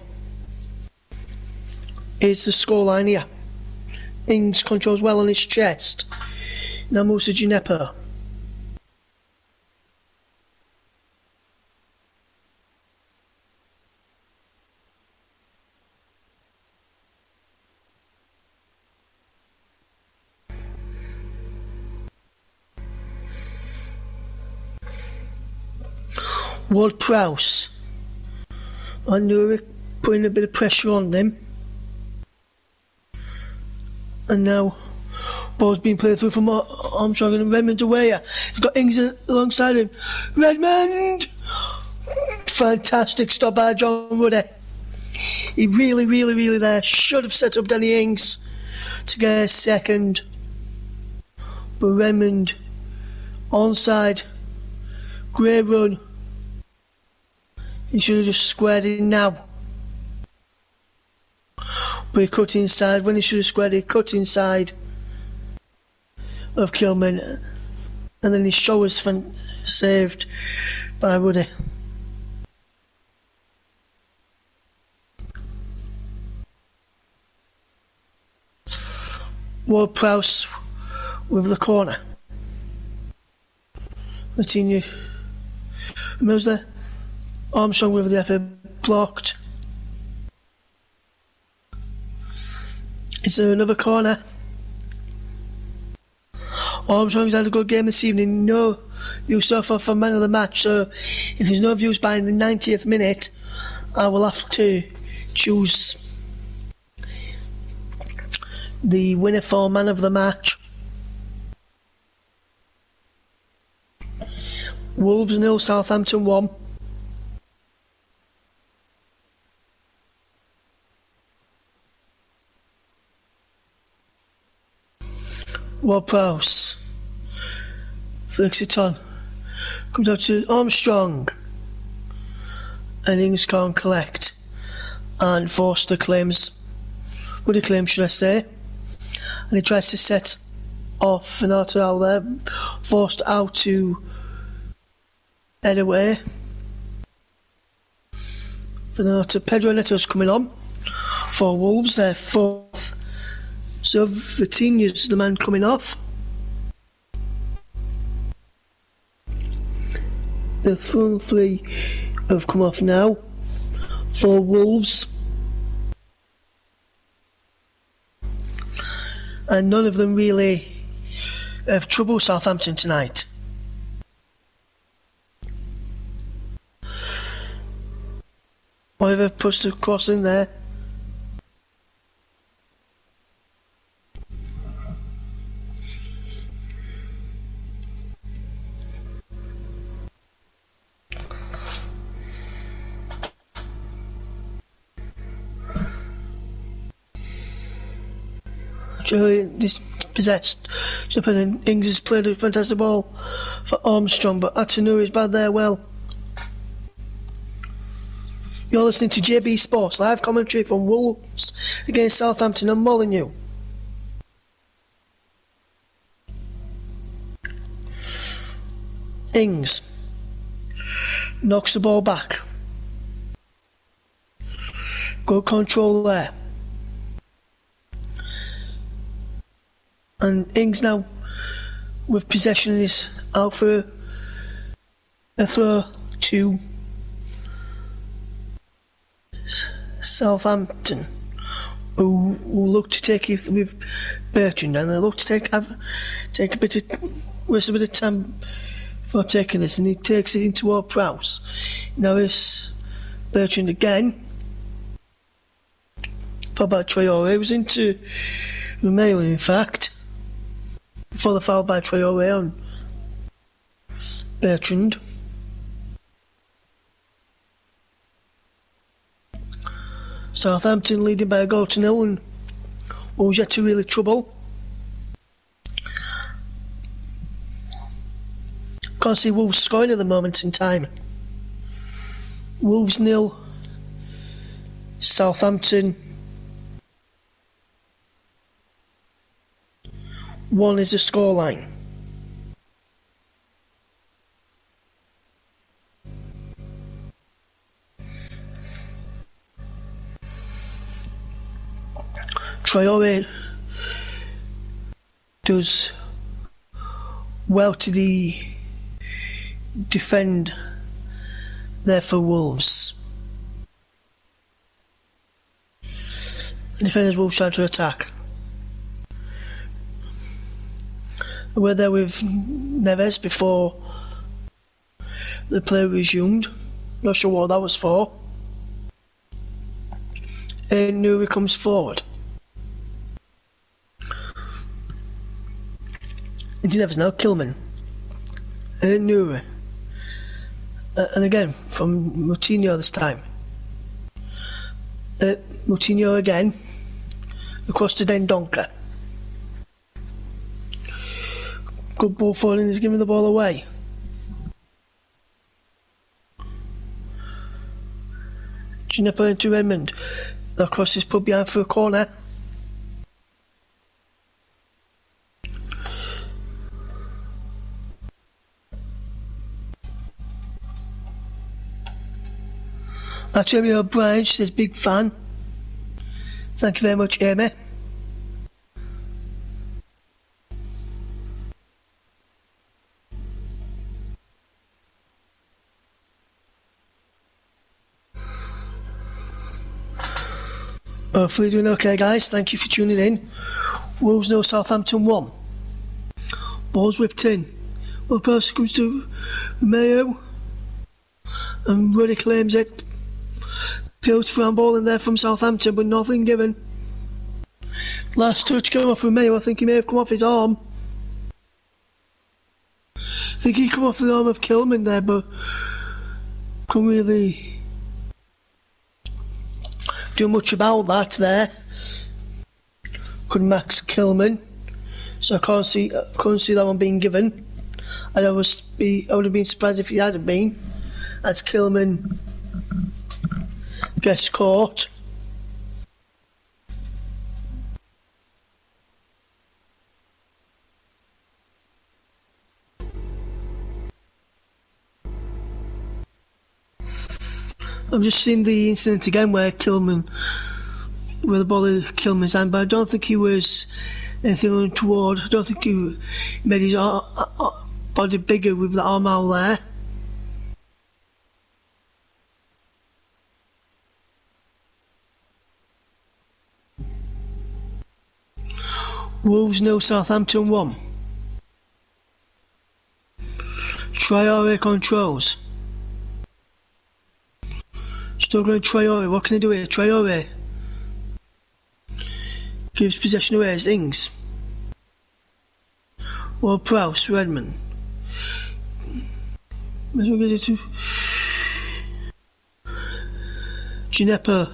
is the scoreline here. Ings controls well on his chest. Now moves to Gineppo. Ward Prowse. I knew it, putting a bit of pressure on them. And now ball's being played through from Armstrong and Redmond away. He's got Ings alongside him. Redmond! Fantastic stop by John Ruddy. He really there should have set up Danny Ings to get a second. But Redmond onside. Great run. He should have just squared in now. But he cut inside. When he should have squared, he cut inside of Kilman. And then his shot was saved by Ruddy. Ward Prowse with the corner. Martinez. Who's there? Armstrong with the effort blocked. Is there another corner? Armstrong's had a good game this evening. No views so far for man of the match. So if there's no views by the 90th minute, I will have to choose the winner for man of the match. Wolves 0, Southampton 1. Ward Prowse flicks it on, comes out to Armstrong, and Ings can't collect, and Forster claims, Woody claims should I say, and he tries to set off Fernando out there, forced out to head away. Fernando, Pedro Neto's coming on for Wolves, their fourth. So Vitinha's the man coming off. The front three have come off now for Wolves. And none of them really have trouble Southampton tonight. Oliver pushed the cross in there. Actually, this possessed. Ings has played a fantastic ball for Armstrong, but Ateneu is bad there. Well, you're listening to JB Sports, live commentary from Wolves against Southampton and Molineux. Ings knocks the ball back. Good control there. And Ings now, with possession, is out for a throw to Southampton, who look to take it with Bertrand, and they look to take a bit of time for taking this, and he takes it into our Prowse. Now it's Bertrand again. Foul Traore. It was into Romeo, in fact, before the foul by Traore on Bertrand. Southampton leading by a goal to nil, and Wolves yet to really trouble. Can't see Wolves scoring at the moment in time. Wolves 0, Southampton 1 is the scoreline. Traore does well to defend there for Wolves. The defenders Wolves try to attack. We're there with Neves before the play resumed. Not sure what that was for. And Nuri comes forward. Into Neves now, Kilman. And Nuri. And again, from Moutinho this time. Moutinho again. Across to Dendonka. Good ball forward, and he's giving the ball away. Ginepper into Redmond. Across his put behind for a corner. Amy O'Brien, she says big fan. Thank you very much, Amy. Hopefully doing okay, guys. Thank you for tuning in. Wolves 0, Southampton 1. Ball's whipped in. Well, pass comes to Mayo. And Ruddy claims it. Peels for ball in there from Southampton, but nothing given. Last touch came off from Mayo. I think he may have come off his arm. I think he come off the arm of Kilman there, but couldn't really do much about that there. Could Max Kilman, so I couldn't see that one being given. I would have been surprised if he hadn't been, as Kilman gets caught. I've just seen the incident again where the ball hit Kilman's hand, but I don't think he was anything untoward. I don't think he made his body bigger with the arm out there. Wolves 0, Southampton 1. Traore controls. Struggling Traore, what can he do here? Traore gives possession away as Ings. Well, Prowse, Redmond. Ginepper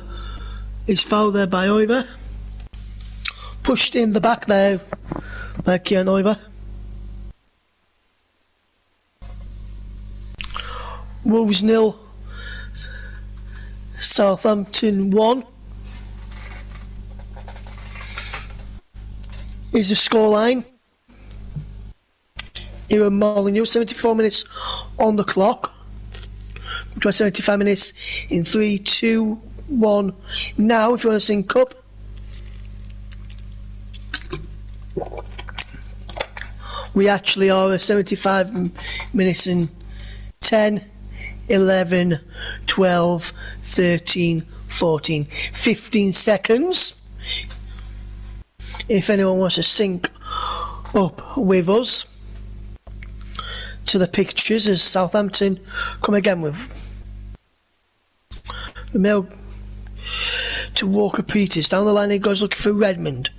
is fouled there by Oiver. Pushed in the back there by Kian Oiver. Wolves 0, Southampton 1 is the scoreline. Here at Molineux, 74 minutes on the clock. 75 minutes in 3, 2, 1. Now, if you want to sync up, we actually are at 75 minutes in 10, 11, 12, 13, 14, 15 seconds. If anyone wants to sync up with us to the pictures as Southampton come again with the mail to Walker Peters. Down the line he goes looking for Redmond.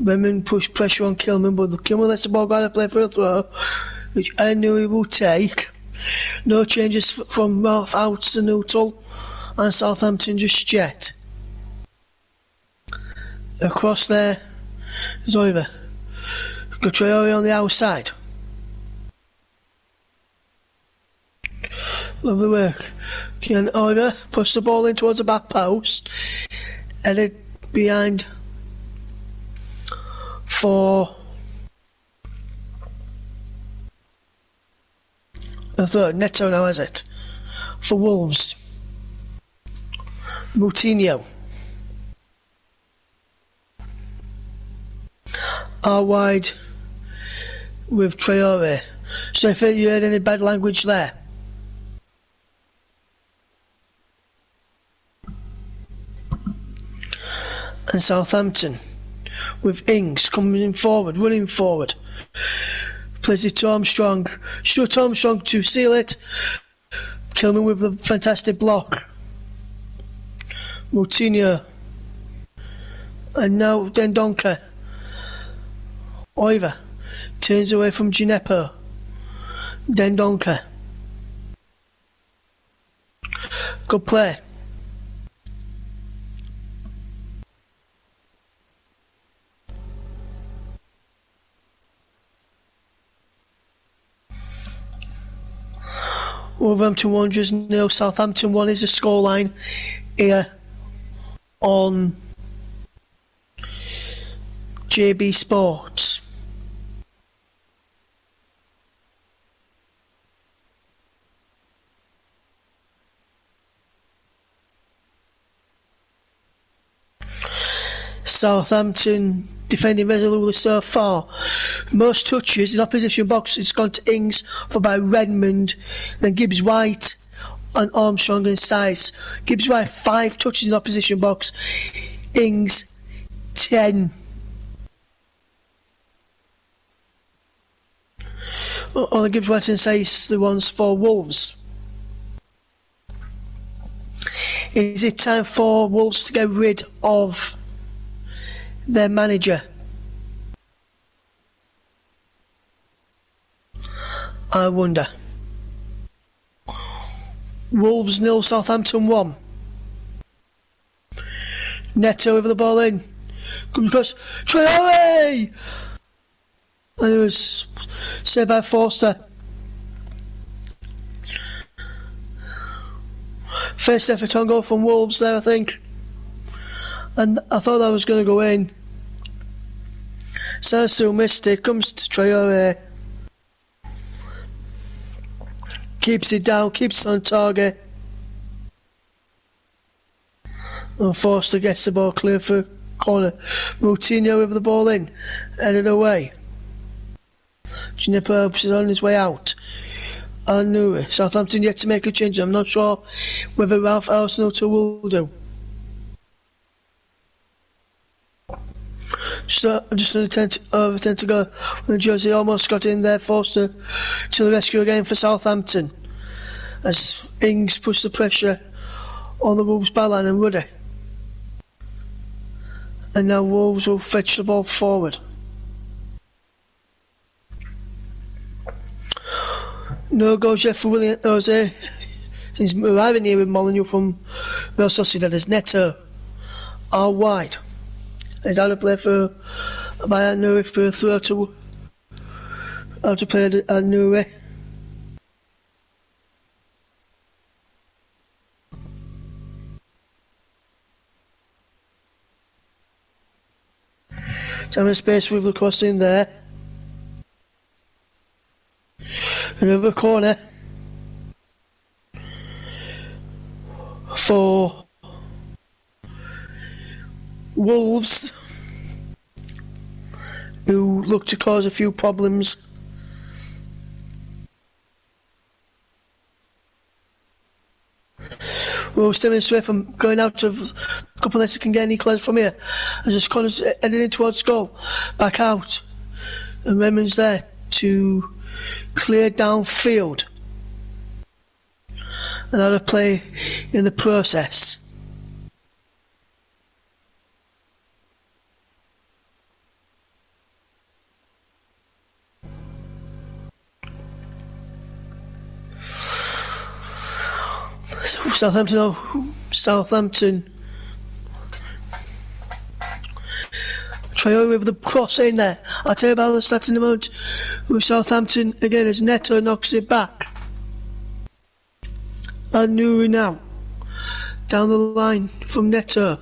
Redmond push pressure on Kilman, but Kilman lets the ball go to play for a throw, which I knew he will take. No changes from out to neutral, and Southampton just yet. Across there is Oliver. Got Traore on the outside. Lovely work. Can Oliver push the ball in towards the back post, headed behind for the third. Neto now, is it? For Wolves. Moutinho. Are wide with Traore. So if you heard any bad language there. And Southampton with Ings coming forward, running forward. Plays it to Armstrong. Shot Armstrong to seal it. Kilman with the fantastic block. Moutinho. And now Dendoncker. Oiver turns away from Gineppo. Dendoncker. Good play. Wolverhampton Wanderers 0, Southampton 1 is the scoreline here on JB Sports. Southampton defending resolutely so far. Most touches in opposition box, it's gone to Ings, followed by Redmond, then Gibbs White and Armstrong and Size. Gibbs White 5 touches in opposition box, Ings 10. Only Gibbs White and Size the ones for Wolves. Is it time for Wolves to get rid of their manager? I wonder. Wolves 0, Southampton 1. Neto over the ball in. Comes across. Traore! And it was saved by Forster. First effort on goal from Wolves there, I think. And I thought that was going to go in. Sarsu missed it. Comes to Traore. Keeps it down. Keeps it on target. And Forster gets the ball clear for corner. Moutinho with the ball in. Headed away. Gineppo is on his way out. I knew it. Southampton yet to make a change. I'm not sure whether Ralph Arsenault will do. So I'm just going to attempt to go. And Josie almost got in there, forced her to the rescue again for Southampton. As Ings pushed the pressure on the Wolves byline and Ruddy. And now Wolves will fetch the ball forward. No goals yet for William Jose. Since arriving here with Molineux from Real Sociedad as Neto are wide. He's out of play by Anuri for a throw to out to play Anuri. Time and space with the cross in there. Another corner for Wolves, who look to cause a few problems. Wolves 10 minutes away from going out of a couple unless they can get any close from here. As this corner's heading in towards goal, back out, and Redmond's there to clear downfield. And out of play in the process. Southampton. Traore with the cross in there. I'll tell you about the stats in a moment. With Southampton again as Neto knocks it back. And Nuri now down the line from Neto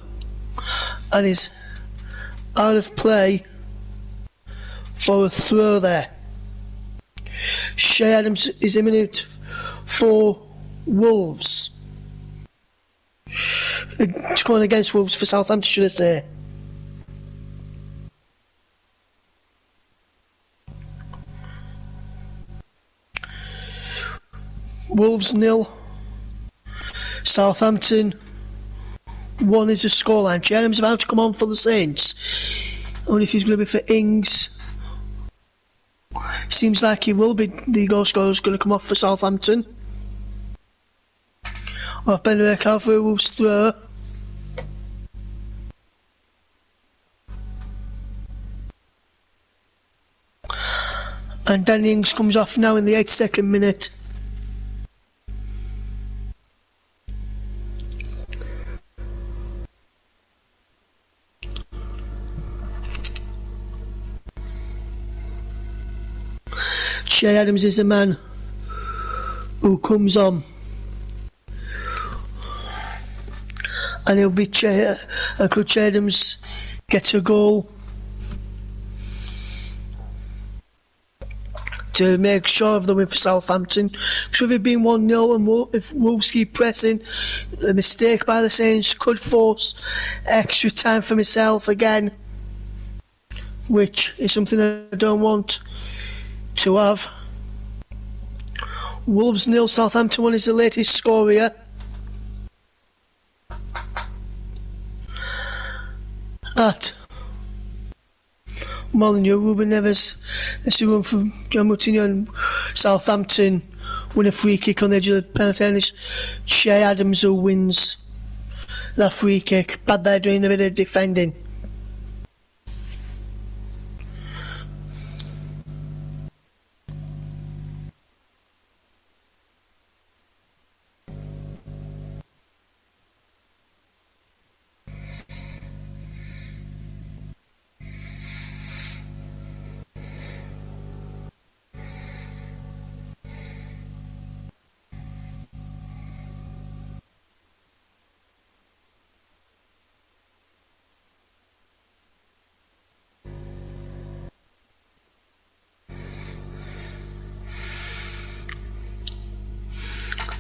and is out of play for a throw there. Shea Adams is imminent for Wolves. Going against Wolves for Southampton, should I say. Wolves 0, Southampton 1 is the scoreline. Shea Adams about to come on for the Saints. I wonder if he's going to be for Ings. Seems like he will be. The goal scorer is going to come off for Southampton. Off Benedict out for a Wolves throw. And Danny Ings comes off now in the 82nd minute. Shea Adams is the man who comes on. And he'll be could Shea Adams get a goal to make sure of the win for Southampton? Because with it being 1-0 and if Wolves keep pressing, a mistake by the Saints could force extra time for myself again, which is something I don't want to have. Wolves 0, Southampton 1 is the latest score here. At Molineux, Ruben Neves, that's the one from John Moutinho, and Southampton win a free kick on the edge of the penalty, and it's Shea Adams who wins that free kick. Bad there doing a bit of defending.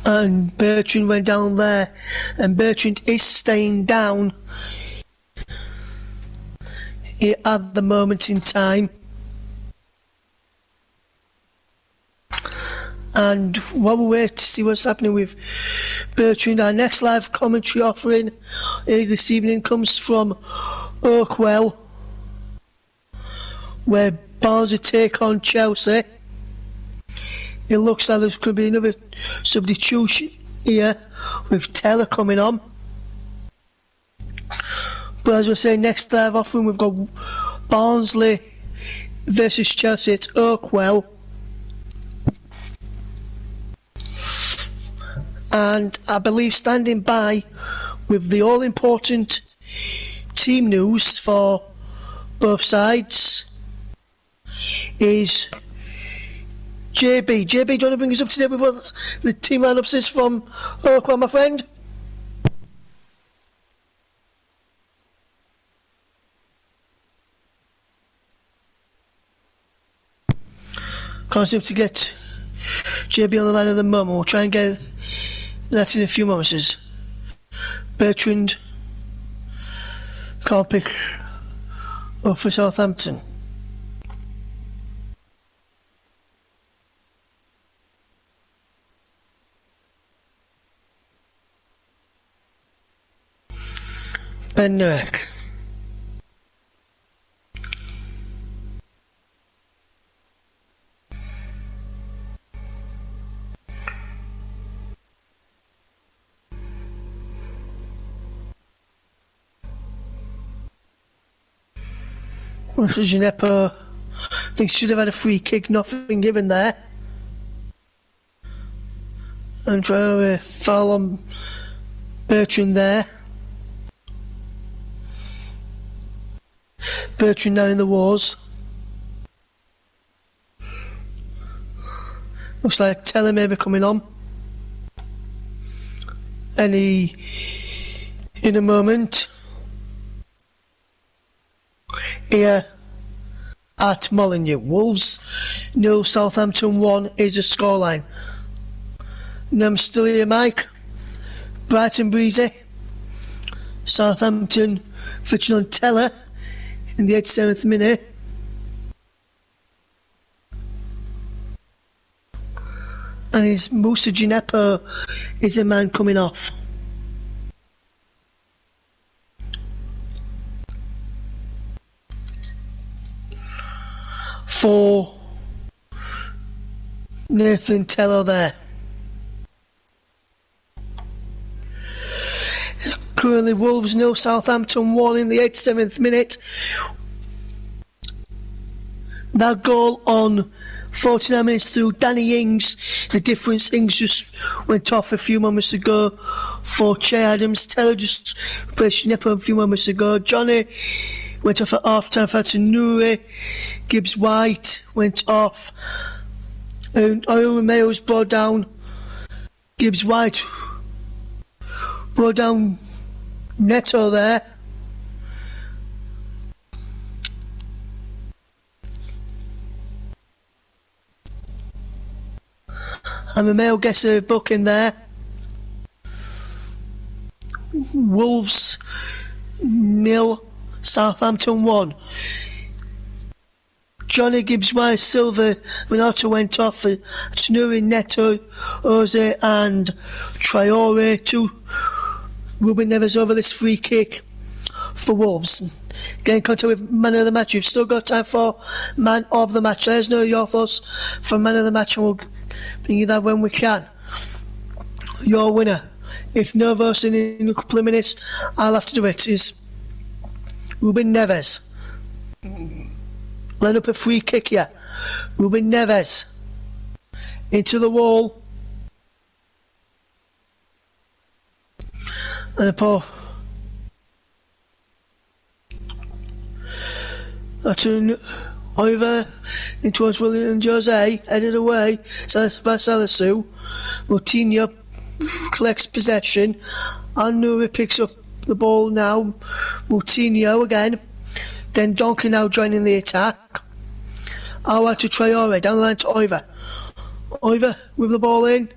And Bertrand went down there, and Bertrand is staying down here at the moment in time. And while we wait to see what's happening with Bertrand, our next live commentary offering this evening comes from Oakwell. where Barnsley take on Chelsea. It looks like there's going to be another substitution here with Taylor coming on. But as we say, next live offering we've got Barnsley versus Chelsea at Oakwell. And I believe standing by with the all-important team news for both sides is JB. JB, do you want to bring us up to date with what the team lineups is from Oakwell, my friend? Can't seem to get JB on the line at the moment. We'll try and get that in a few moments. Bertrand can't pick up for Southampton. Ben Nurek. Ginepo, I think should have had a free kick, nothing given there. And try to foul on Bertrand there. Bertrand down in the wars. Looks like Teller maybe coming on. In a moment. Here at Molineux, Wolves 0, Southampton 1 is the scoreline. And I'm still here, Mike. Bright and breezy. Southampton fitting on Teller in the 87th minute. And his Moussa Ginepo is a man coming off. For Nathan Teller there. Currently Wolves 0, Southampton 1 in the 87th minute. That goal on 49 minutes through Danny Ings. The difference, Ings just went off a few moments ago for Che Adams. Teller just replaced Nepo a few moments ago. Johnny went off at half time for Nuri. Gibbs White went off. And Owen Mayos brought down. Gibbs White brought down Neto there. And Mayo gets a book in there. Wolves 0, Southampton 1. Johnny Gibbs White, Silva, Renato went off for Tanuri, Neto, Jose and Traore. 2 Ruben Neves over this free kick for Wolves. Getting in contact with man of the match. You've still got time for man of the match. Let us know your thoughts for man of the match and we'll bring you that when we can. Your winner, if no votes in a couple of minutes, I'll have to do it, is Ruben Neves. Line up a free kick here. Ruben Neves into the wall. And a paw. Over in towards William and Jose, headed away by Salisu. Moutinho collects possession. Anuri picks up the ball now. Moutinho again. Then Donkey now joining the attack. Awa to Traore, down the line to Oiver. Oiver with the ball in.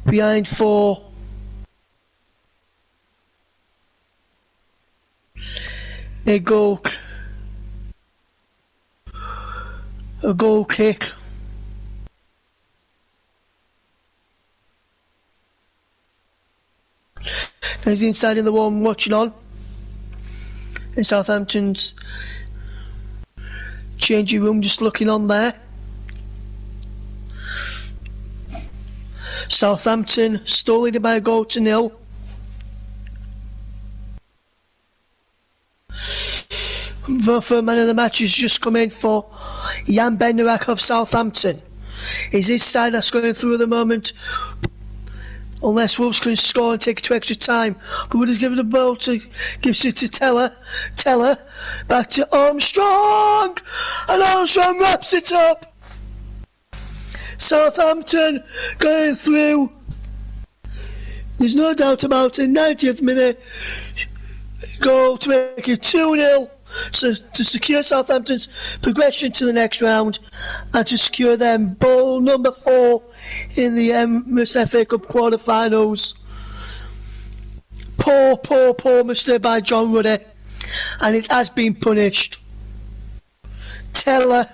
Behind for a goal kick. Now he's inside in the wall watching on. And Southampton's changing room just looking on there. Southampton still leading by a goal to nil. The third man of the match has just come in for Jan Benderak of Southampton. Is his side that's going through at the moment, unless Wolves can score and take it to extra time. But we'll just give the ball to, gives it to Teller, back to Armstrong, and Armstrong wraps it up. Southampton going through. There's no doubt about it. 90th minute goal to make it 2-0. So to secure Southampton's progression to the next round and to secure them ball number 4 in the FA Cup quarter-finals. Poor mistake by John Ruddy, and it has been punished. Teller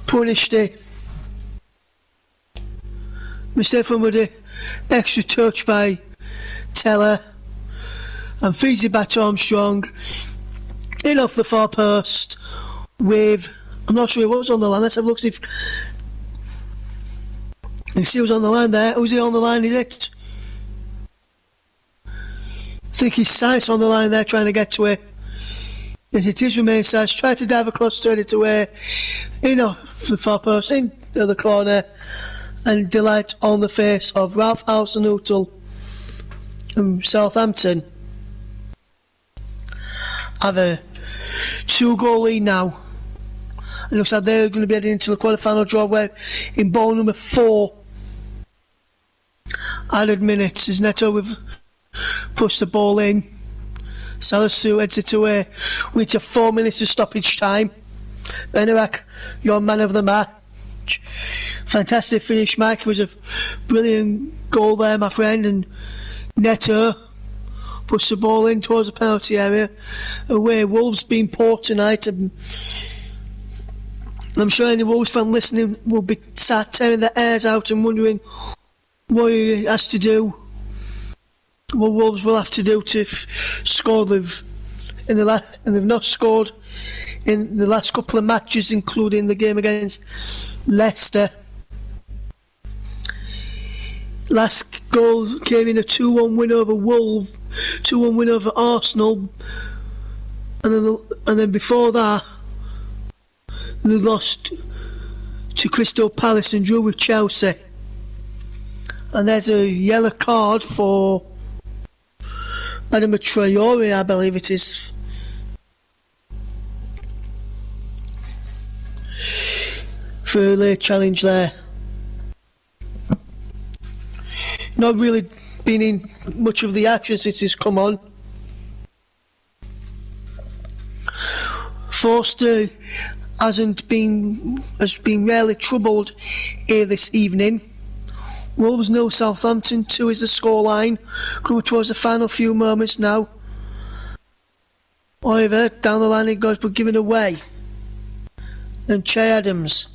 punished it. Mistake from Ruddy, extra touch by Teller, and feeds it back to Armstrong. In off the far post with, I'm not sure who was on the line. Let's have a look, see if you see who's on the line there. Who's he on the line, is it? I think he's Sice on the line there trying to get to it. Yes, it is Romain Sice. Tried to dive across, turn it away. In off the far post, into the corner, and delight on the face of Ralph Hasenhüttl from Southampton. Have a 2-goal lead now. It looks like they're going to be heading into the quarter-final draw where in ball number 4 added minutes as Neto with pushed the ball in. Salisu heads it away. We need 4 minutes of stoppage time. Benderak, your man of the match. Fantastic finish, Mike. It was a brilliant goal there, my friend. And Neto push the ball in towards the penalty area. Away, Wolves being poor tonight. And I'm sure any Wolves fan listening will be sat tearing their hairs out and wondering what he has to do, what Wolves will have to do to score. And they've not scored in the last couple of matches, including the game against Leicester. Last goal came in a 2-1 win over Wolves, 2-1 win over Arsenal, and then before that they lost to Crystal Palace and drew with Chelsea. And there's a yellow card for Adama Traore, I believe it is. For a late challenge there. Not really been in much of the action since he's come on. Forster has been rarely troubled here this evening. Wolves 0, Southampton 2 is the scoreline. Coming towards the final few moments now. However, down the line it goes, but given away. And Che Adams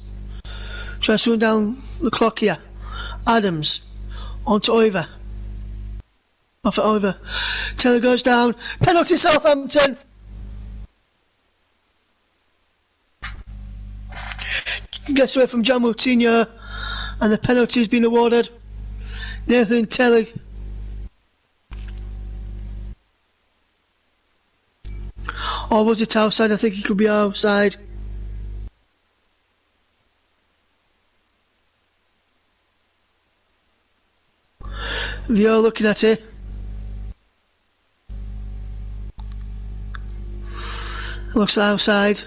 tries to run down the clock here. Adams on to Oiver. Off at Oiver. Taylor goes down. Penalty Southampton. Gets away from John Moutinho. And the penalty has been awarded. Nathan Taylor. Or was it outside? I think it could be outside. You're looking at it. It looks outside.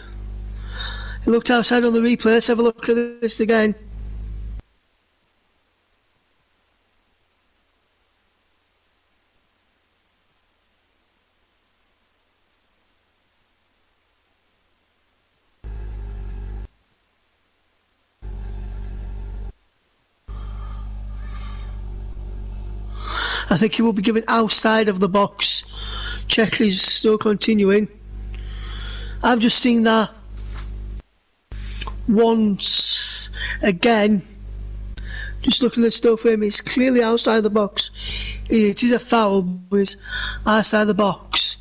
It looked outside on the replay. Let's have a look at this again. I think he will be given outside of the box. Checkley's still continuing. I've just seen that once again. Just looking at the still frame, it's clearly outside the box. It is a foul, but it's outside the box.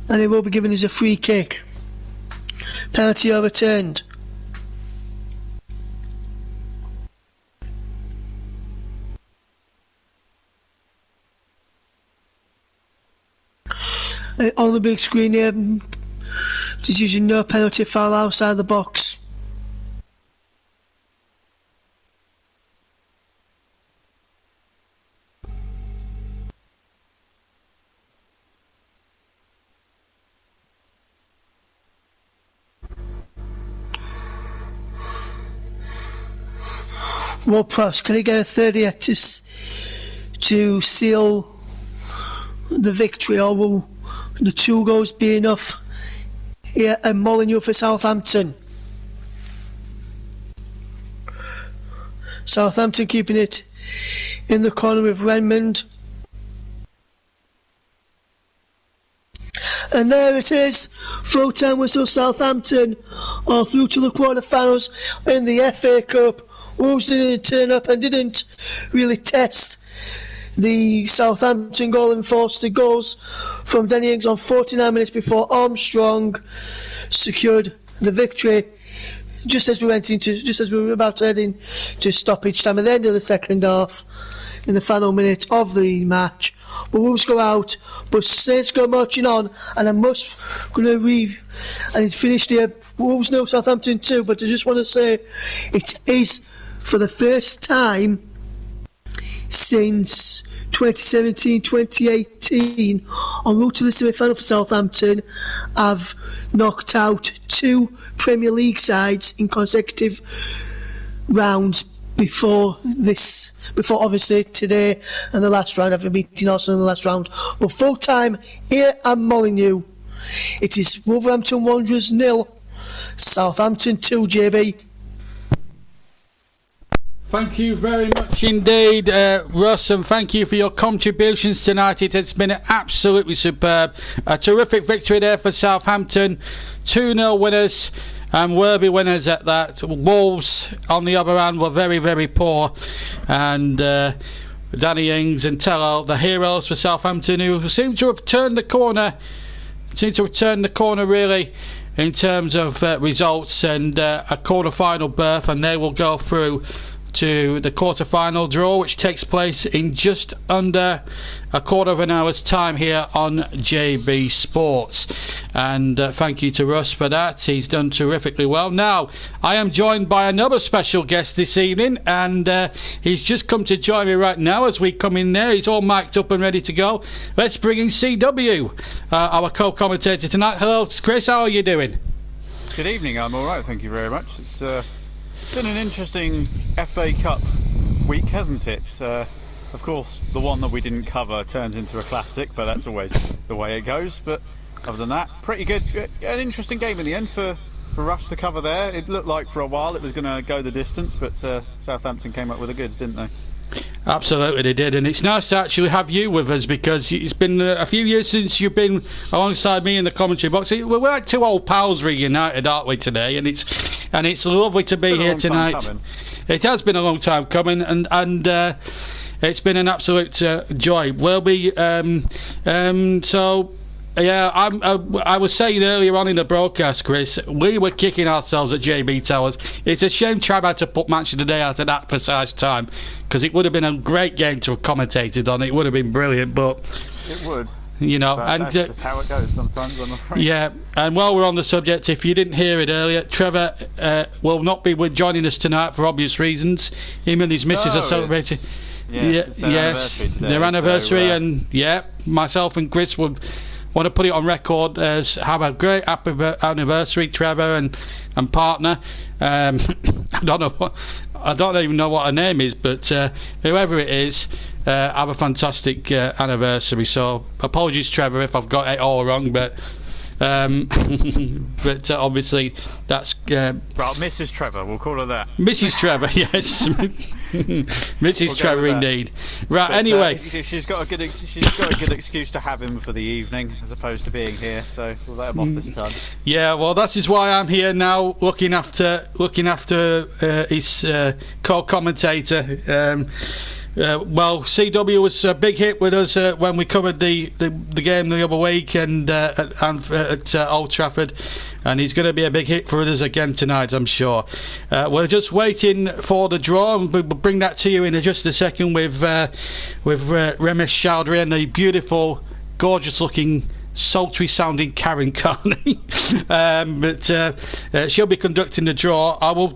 And it will be given as a free kick. Penalty overturned. On the big screen here, just using no penalty foul outside the box. Ward-Prowse, can he get a third yet to seal the victory, or will the 2 goals be enough here at Molineux for Southampton? Southampton keeping it in the corner with Redmond. And there it is, full time whistle. Southampton are through to the quarter-finals in the FA Cup. Wolves didn't turn up and didn't really test the Southampton goal, enforced the goals from Danny Ings on 49 minutes before Armstrong secured the victory just as we were about to head into stoppage time at the end of the second half, in the final minute of the match. But Wolves go out, but Saints go marching on, and I must and it's finished here. Wolves 0, Southampton 2, but I just want to say it is for the first time since 2017-2018 en route to the semi-final for Southampton. I've knocked out 2 Premier League sides in consecutive rounds before obviously today and the last round, after beating Arsenal in the last round. But full time here at Molineux, it is Wolverhampton Wanderers 0, Southampton 2, JB. Thank you very much indeed, Russ, and thank you for your contributions tonight. It's been absolutely superb. A terrific victory there for Southampton. 2-0 winners, and worthy winners at that. Wolves, on the other hand, were very, very poor. And Danny Ings and Tello, the heroes for Southampton, who seem to have turned the corner. Really, in terms of results and a quarter-final berth, and they will go through to the quarter-final draw, which takes place in just under a quarter of an hour's time here on JB Sports. And thank you to Russ for that. He's done terrifically well. Now, I am joined by another special guest this evening, and he's just come to join me right now as we come in there. He's all mic'd up and ready to go. Let's bring in CW, our co-commentator tonight. Hello, Chris. How are you doing? Good evening. I'm all right, thank you very much. It's been an interesting FA Cup week, hasn't it? Of course, the one that we didn't cover turns into a classic, but that's always the way it goes. But other than that, pretty good. An interesting game in the end for Rush to cover there. It looked like for a while it was going to go the distance, but Southampton came up with the goods, didn't they? Absolutely, they did, and it's nice to actually have you with us, because it's been a few years since you've been alongside me in the commentary box. We're like 2 old pals reunited, aren't we, today? And it's lovely to be here tonight. It has been a long time coming, and it's been an absolute joy. We'll be yeah, I was saying earlier on in the broadcast, Chris, we were kicking ourselves at JB Towers. It's a shame Trav had to put Match of the Day out at that precise time, because it would have been a great game to have commentated on. It would have been brilliant, but it would. You know, but and that's just how it goes sometimes, I'm afraid. Yeah, and while we're on the subject, if you didn't hear it earlier, Trevor will not be joining us tonight for obvious reasons. Him and his missus are celebrating. Yes, their anniversary, and myself and Chris would want to put it on record as have a great happy anniversary, Trevor and partner. I don't even know what her name is, but whoever it is, have a fantastic anniversary. So apologies, Trevor, if I've got it all wrong, but but obviously that's well, Mrs. Trevor, we'll call her that. Mrs. Trevor, yes. Mrs. Trevor indeed. Right, but, anyway, she's got a good excuse to have him for the evening as opposed to being here, so we'll let him off this time. Yeah, well, that is why I'm here now, looking after his co-commentator. Well, CW was a big hit with us when we covered the game the other week and at Old Trafford, and he's going to be a big hit for us again tonight, I'm sure. We're just waiting for the draw, and we'll bring that to you in just a second with Ramesh Chowdhury and the beautiful, gorgeous-looking, sultry-sounding Karen Carney. But she'll be conducting the draw. I will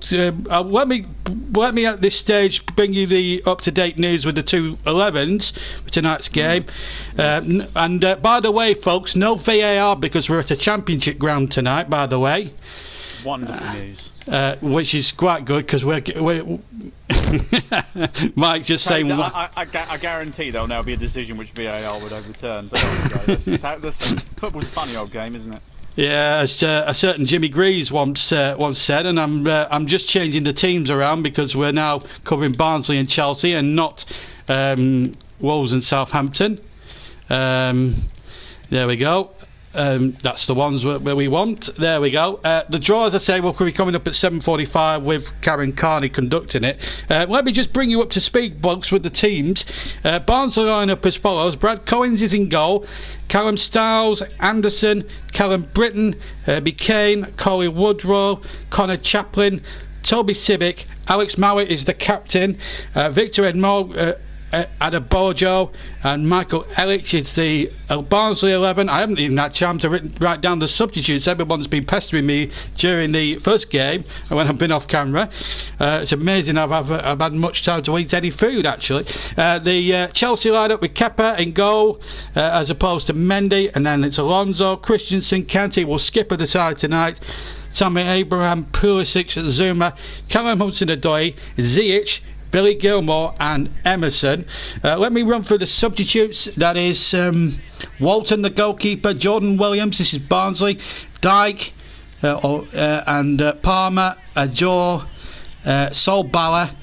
let me at this stage bring you the up-to-date news with the 2-11s for tonight's game. And by the way, folks, no VAR because we're at a championship ground tonight. By the way, wonderful news. Which is quite good because we're Mike just saying. I guarantee there'll now be a decision which VAR would overturn. But that's just how football's a funny old game, isn't it? Yeah, as a certain Jimmy Greaves once said, and I'm just changing the teams around because we're now covering Barnsley and Chelsea and not Wolves and Southampton. There we go. That's the ones where we want. There we go. The draw, as I say, will be coming up at 7:45 with Karen Carney conducting it. Let me just bring you up to speed, folks, with the teams. Barnsley line up as follows. Brad Collins is in goal. Callum Stiles, Anderson, Callum Britton, Herbie Kane, Colin Woodrow, Connor Chaplin, Toby Sibic, Alex Mowat is the captain, Victor Edmond, Adebojo and Michael Ellich is the Barnsley 11. I haven't even had time to write down the substitutes. Everyone's been pestering me during the first game when I've been off camera. It's amazing I've had much time to eat any food, actually. The Chelsea lineup with Kepa in goal as opposed to Mendy, and then it's Alonso, Christensen, Kanté will skip at the side tonight. Tammy Abraham, Pulisic, Zuma, Callum Hudson-Odoi, Ziyech, Billy Gilmore and Emerson. Let me run through the substitutes. That is Walton, the goalkeeper, Jordan Williams, this is Barnsley, Dyke and Palmer, Ajor, Sol Bala,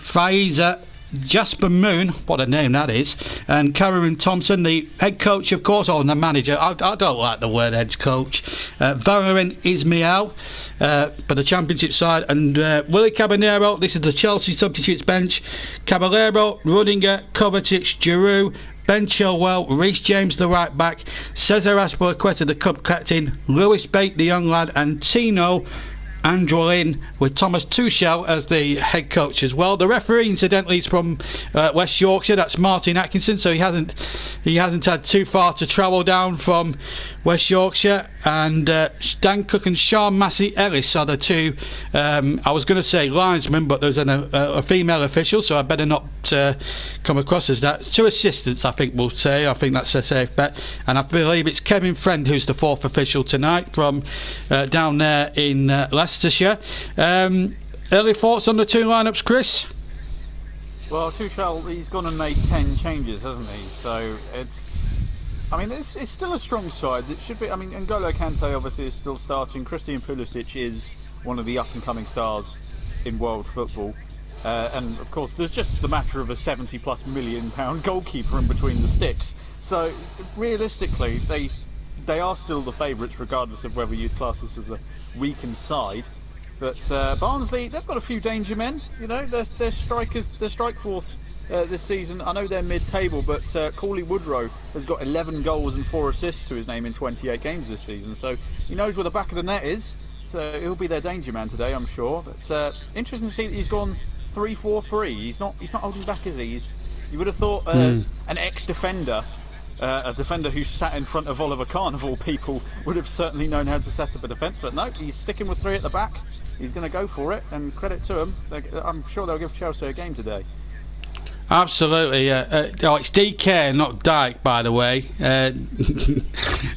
Faiza, Jasper Moon, what a name that is, and Cameron Thompson, the head coach, of course, or the manager. I don't like the word head coach. Valerian Ismail for the championship side, and Willie Caballero. This is the Chelsea substitutes bench. Caballero, Rudiger, Kovacic, Giroud, Ben Chilwell, Reece James, the right back, Cesar Azpilicueta, the club captain, Lewis Bate, the young lad, and Tino Androlin with Thomas Tuchel as the head coach as well. The referee, incidentally, is from West Yorkshire. That's Martin Atkinson, so he hasn't had too far to travel down from West Yorkshire. And Dan Cook and Sean Massey Ellis are the two. I was going to say linesmen, but there's a female official, so I better not come across as that. Two assistants, I think we'll say. I think that's a safe bet. And I believe it's Kevin Friend who's the fourth official tonight from down there in Leicestershire. Early thoughts on the two lineups, Chris? Well, Tuchel, he's gone and made 10 changes, hasn't he? So it's still a strong side. It should be. I mean, N'Golo Kante obviously is still starting. Christian Pulisic is one of the up-and-coming stars in world football. And of course, there's just the matter of a £70+ million goalkeeper in between the sticks. So realistically, they are still the favourites, regardless of whether you class this as a weakened side. But Barnsley, they've got a few danger men. You know, their strikers, their strike force this season. I know they're mid-table, but Cauley Woodrow has got 11 goals and 4 assists to his name in 28 games this season. So he knows where the back of the net is. So he'll be their danger man today, I'm sure. But interesting to see that he's gone 3-4-3. He's not holding back, is he? You would have thought an ex-defender. A defender who sat in front of Oliver Kahn, of all people, would have certainly known how to set up a defence. But no, he's sticking with 3 at the back. He's going to go for it, and credit to him. I'm sure they'll give Chelsea a game today. Absolutely. It's DK, not Dyke, by the way.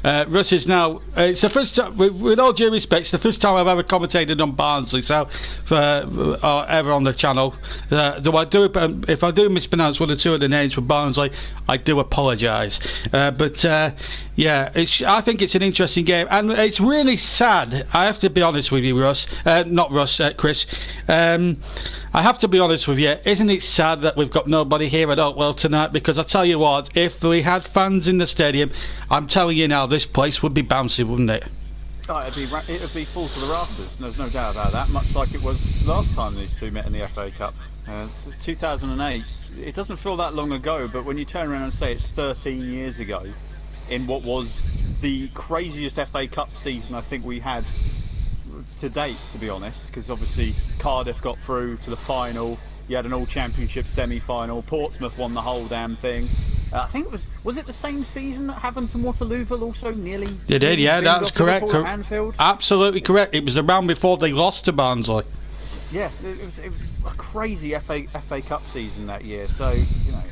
Russ is now. It's the first time, with all due respect, it's the first time I've ever commentated on Barnsley, so or ever on the channel. If I do mispronounce one or two of the names for Barnsley, I do apologise. But I think it's an interesting game, and it's really sad. I have to be honest with you, Russ. Not Russ, Chris. I have to be honest with you. Isn't it sad that we've got nobody here at Oakwell tonight? Because I tell you what, if we had fans in the stadium, I'm telling you now, this place would be bouncy, wouldn't it? Oh, it'd be full to the rafters. There's no doubt about that. Much like it was last time these two met in the FA Cup. It's 2008. It doesn't feel that long ago, but when you turn around and say it's 13 years ago, in what was the craziest FA Cup season I think we had to date, to be honest, because obviously Cardiff got through to the final. You had an all-championship semi-final. Portsmouth won the whole damn thing. I think it was it the same season that Havant and Waterlooville also nearly... They did, yeah, that's correct. Anfield? Absolutely correct. It was the round before they lost to Barnsley. Yeah, it was a crazy FA Cup season that year. So you know,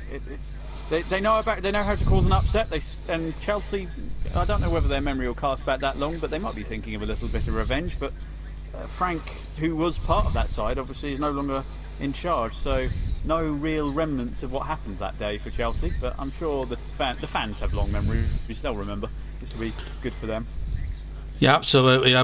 they know how to cause an upset. And Chelsea, I don't know whether their memory will cast back that long, but they might be thinking of a little bit of revenge. But Frank, who was part of that side, obviously is no longer in charge. So no real remnants of what happened that day for Chelsea. But I'm sure the fans have long memories. They'll remember. This will be good for them. Yeah, absolutely. I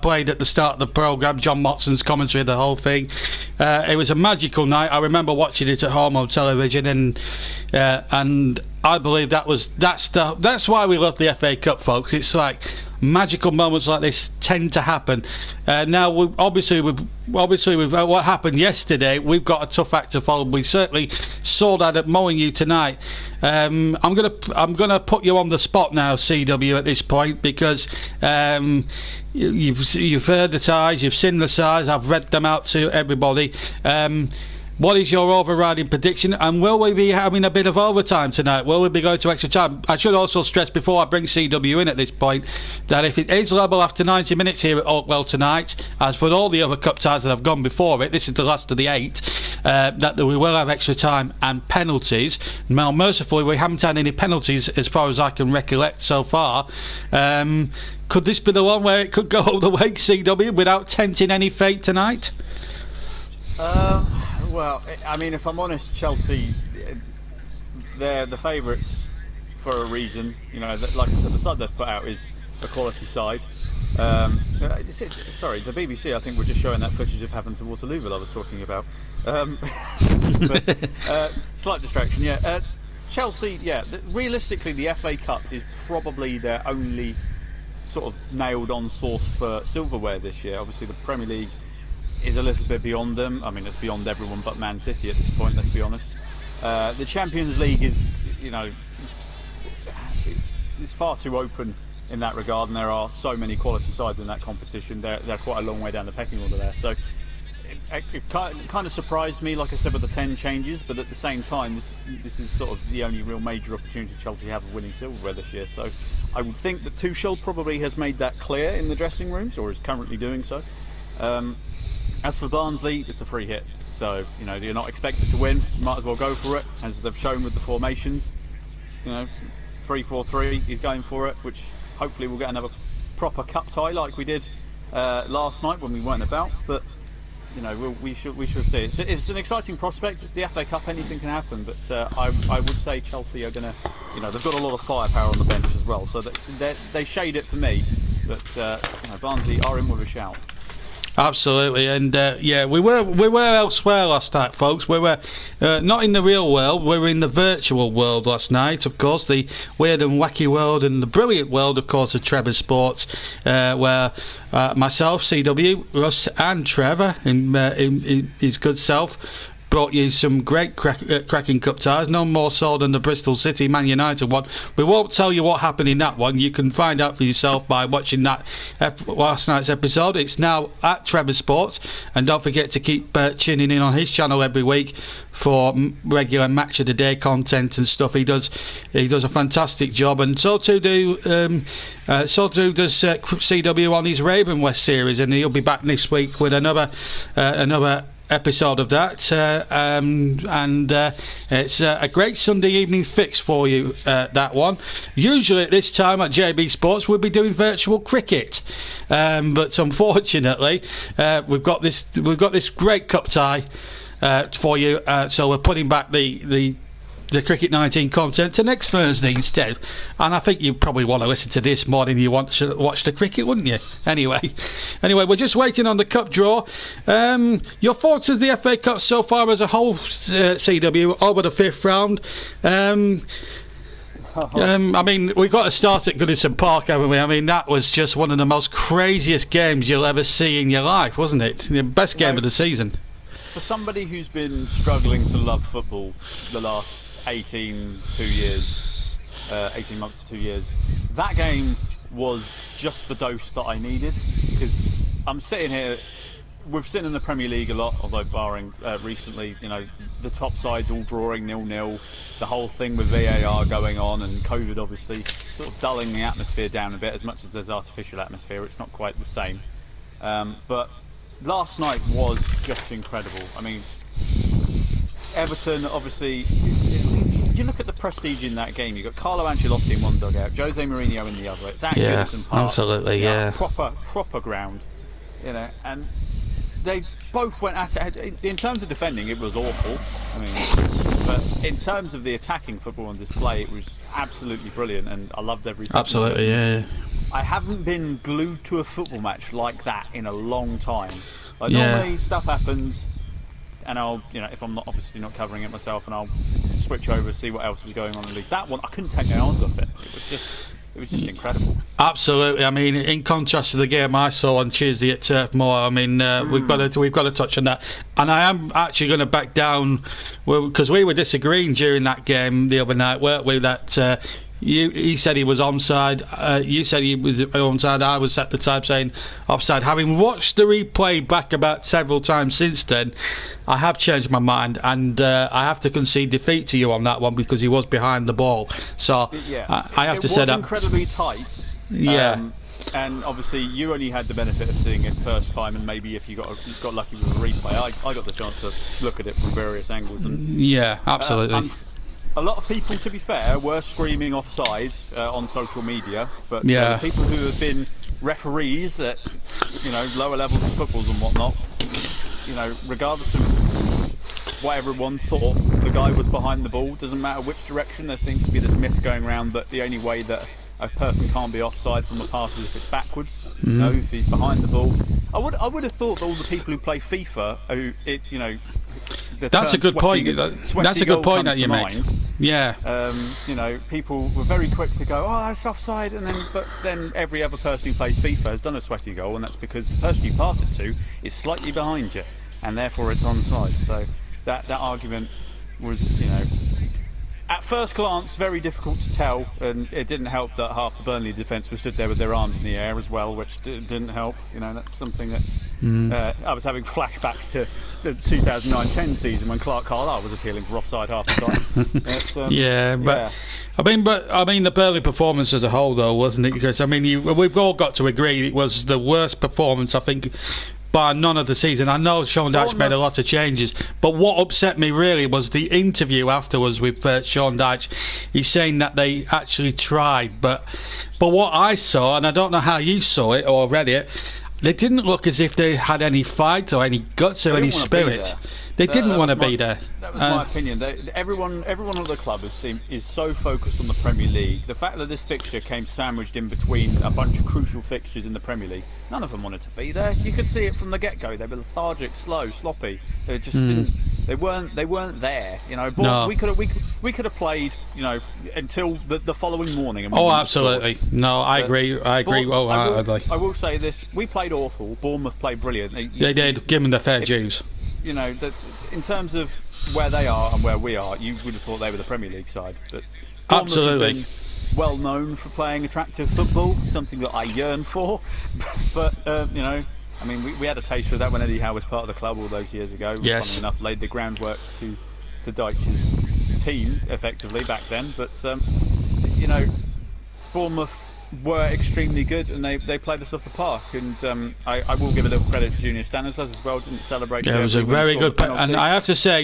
played at the start of the programme, John Motson's commentary of the whole thing. It was a magical night. I remember watching it at home on television, and I believe that's why we love the FA Cup, folks. It's like magical moments like this tend to happen. Now, obviously, with what happened yesterday, we've got a tough act to follow. We certainly saw that at Molineux tonight. I'm gonna put you on the spot now, CW, at this point, because you've heard the ties, you've seen the ties, I've read them out to everybody. What is your overriding prediction, and will we be having a bit of overtime tonight? Will we be going to extra time? I should also stress, before I bring CW in at this point, that if it is level after 90 minutes here at Oakwell tonight, as for all the other cup ties that have gone before it, this is the last of the 8, that we will have extra time and penalties. Now, mercifully, we haven't had any penalties as far as I can recollect so far. Could this be the one where it could go all the way, CW, without tempting any fate tonight? Well, I mean, if I'm honest, Chelsea, they're the favourites for a reason. You know, like I said, the side they've put out is a quality side. Sorry, the BBC, I think, were just showing that footage of Havant and Waterlooville I was talking about. But slight distraction, yeah. Chelsea, yeah, realistically, the FA Cup is probably their only sort of nailed-on source for silverware this year. Obviously, the Premier League is a little bit beyond them. I mean, it's beyond everyone but Man City at this point, let's be honest. The Champions League is, you know, it's far too open in that regard, and there are so many quality sides in that competition. They're quite a long way down the pecking order there. So it kind of surprised me, like I said, with the 10 changes, but at the same time, this is sort of the only real major opportunity Chelsea have of winning silverware this year. So I would think that Tuchel probably has made that clear in the dressing rooms, or is currently doing so. As for Barnsley, it's a free hit. So, you know, you're not expected to win. You might as well go for it, as they've shown with the formations. You know, 3-4-3, he's going for it, which hopefully we'll get another proper cup tie like we did last night when we weren't about. But, you know, we shall see. It's an exciting prospect. It's the FA Cup. Anything can happen. But I would say Chelsea are going to, you know, they've got a lot of firepower on the bench as well. So they shade it for me. But, you know, Barnsley are in with a shout. Absolutely, and yeah, we were elsewhere last night, folks. We were not in the real world. We were in the virtual world last night. Of course, the weird and wacky world, and the brilliant world, of course, of Trevor Sports, where myself, CW, Russ, and Trevor, in his good self, brought you some great cracking cup ties, no more so than the Bristol City Man United one. We won't tell you what happened in that one. You can find out for yourself by watching that last night's episode. It's now at Trevor Sports, and don't forget to keep tuning in on his channel every week for regular match of the day content and stuff. He does a fantastic job, and so too does CW on his Raven West series, and he'll be back this week with another episode of that, and it's a great Sunday evening fix for you, that one. Usually at this time at JB Sports we'll be doing virtual cricket, but unfortunately we've got this great cup tie for you, so we're putting back the Cricket 19 content to next Thursday instead. And I think you probably want to listen to this more than you want to watch the cricket, wouldn't you? Anyway, we're just waiting on the cup draw. Your thoughts of the FA Cup so far as a whole, CW, over the 5th round? I mean, we've got to start at Goodison Park, haven't we? I mean, that was just one of the most craziest games you'll ever see in your life, wasn't it? The best game of the season. for somebody who's been struggling to love football the last 18 months to 2 years, that game was just the dose that I needed, because I'm sitting here. We've seen in the Premier League a lot, although barring recently, you know, the top sides all drawing 0-0, the whole thing with VAR going on, and COVID obviously sort of dulling the atmosphere down a bit. As much as there's artificial atmosphere, it's not quite the same. But last night was just incredible. I mean, Everton, obviously, you look at the prestige in that game. You've got Carlo Ancelotti in one dugout, Jose Mourinho in the other. It's at Goodison Park. Absolutely, yeah. Proper ground, you know, and they both went at it. In terms of defending, it was awful. I mean, but in terms of the attacking football on display, it was absolutely brilliant, and I loved every second. Absolutely, yeah. I haven't been glued to a football match like that in a long time. Like, normally stuff happens, and I'll, you know, if I'm not obviously not covering it myself, and I'll switch over, see what else is going on in the league. That one, I couldn't take my eyes off it. It was just incredible. Absolutely. I mean, in contrast to the game I saw on Tuesday at Turf Moor, I mean, we've got to touch on that. And I am actually going to back down, because we were disagreeing during that game the other night, weren't we? That he said he was onside. You said he was onside. I was at the time saying offside. Having watched the replay back about several times since then, I have changed my mind, and I have to concede defeat to you on that one, because he was behind the ball. So I have to say that it was incredibly tight. Yeah. And obviously, you only had the benefit of seeing it first time, and maybe if you got lucky with a replay, I got the chance to look at it from various angles. And yeah, absolutely. A lot of people, to be fair, were screaming offside on social media, but the people who have been referees at, you know, lower levels of footballs and whatnot, you know, regardless of what everyone thought, the guy was behind the ball. Doesn't matter which direction. There seems to be this myth going around that the only way that a person can't be offside from a pass is if it's backwards. You know, if he's behind the ball. I would have thought that all the people who play FIFA, you know, that's a good point. That's a good point that you make. Yeah. You know, people were very quick to go, oh, that's offside, but then every other person who plays FIFA has done a sweaty goal, and that's because the person you pass it to is slightly behind you, and therefore it's onside. So that argument was, you know, at first glance very difficult to tell, and it didn't help that half the Burnley defence was stood there with their arms in the air as well, which didn't help. You know, that's something that's I was having flashbacks to the 2009-10 season when Clark Carlisle was appealing for offside half the time. But I mean the Burnley performance as a whole, though, wasn't it? Because I mean, we've all got to agree it was the worst performance, I think, by none of the season. I know Sean Dyche made a lot of changes, but what upset me really was the interview afterwards with Sean Dyche. He's saying that they actually tried, but what I saw, and I don't know how you saw it or read it, they didn't look as if they had any fight or any guts or any spirit. They didn't want to be there. That was my opinion. Everyone at the club is so focused on the Premier League. The fact that this fixture came sandwiched in between a bunch of crucial fixtures in the Premier League, none of them wanted to be there. You could see it from the get-go. They were lethargic, slow, sloppy. They just didn't. They weren't there. You know, no. we could have played, you know, until the following morning. And absolutely. No, I agree. I agree. I will say this: we played awful. Bournemouth played brilliant. They did. Give them their fair dues. You know, in terms of where they are and where we are, you would have thought they were the Premier League side. But absolutely, have been well known for playing attractive football, something that I yearn for. But you know, I mean, we had a taste of that when Eddie Howe was part of the club all those years ago. Yes. Funnily enough, laid the groundwork to Dyche's team effectively back then. But you know, Bournemouth were extremely good, and they played us off the park. And I will give a little credit to Junior Stanislas as well. Didn't celebrate. Yeah, it was a very good penalty. And I have to say,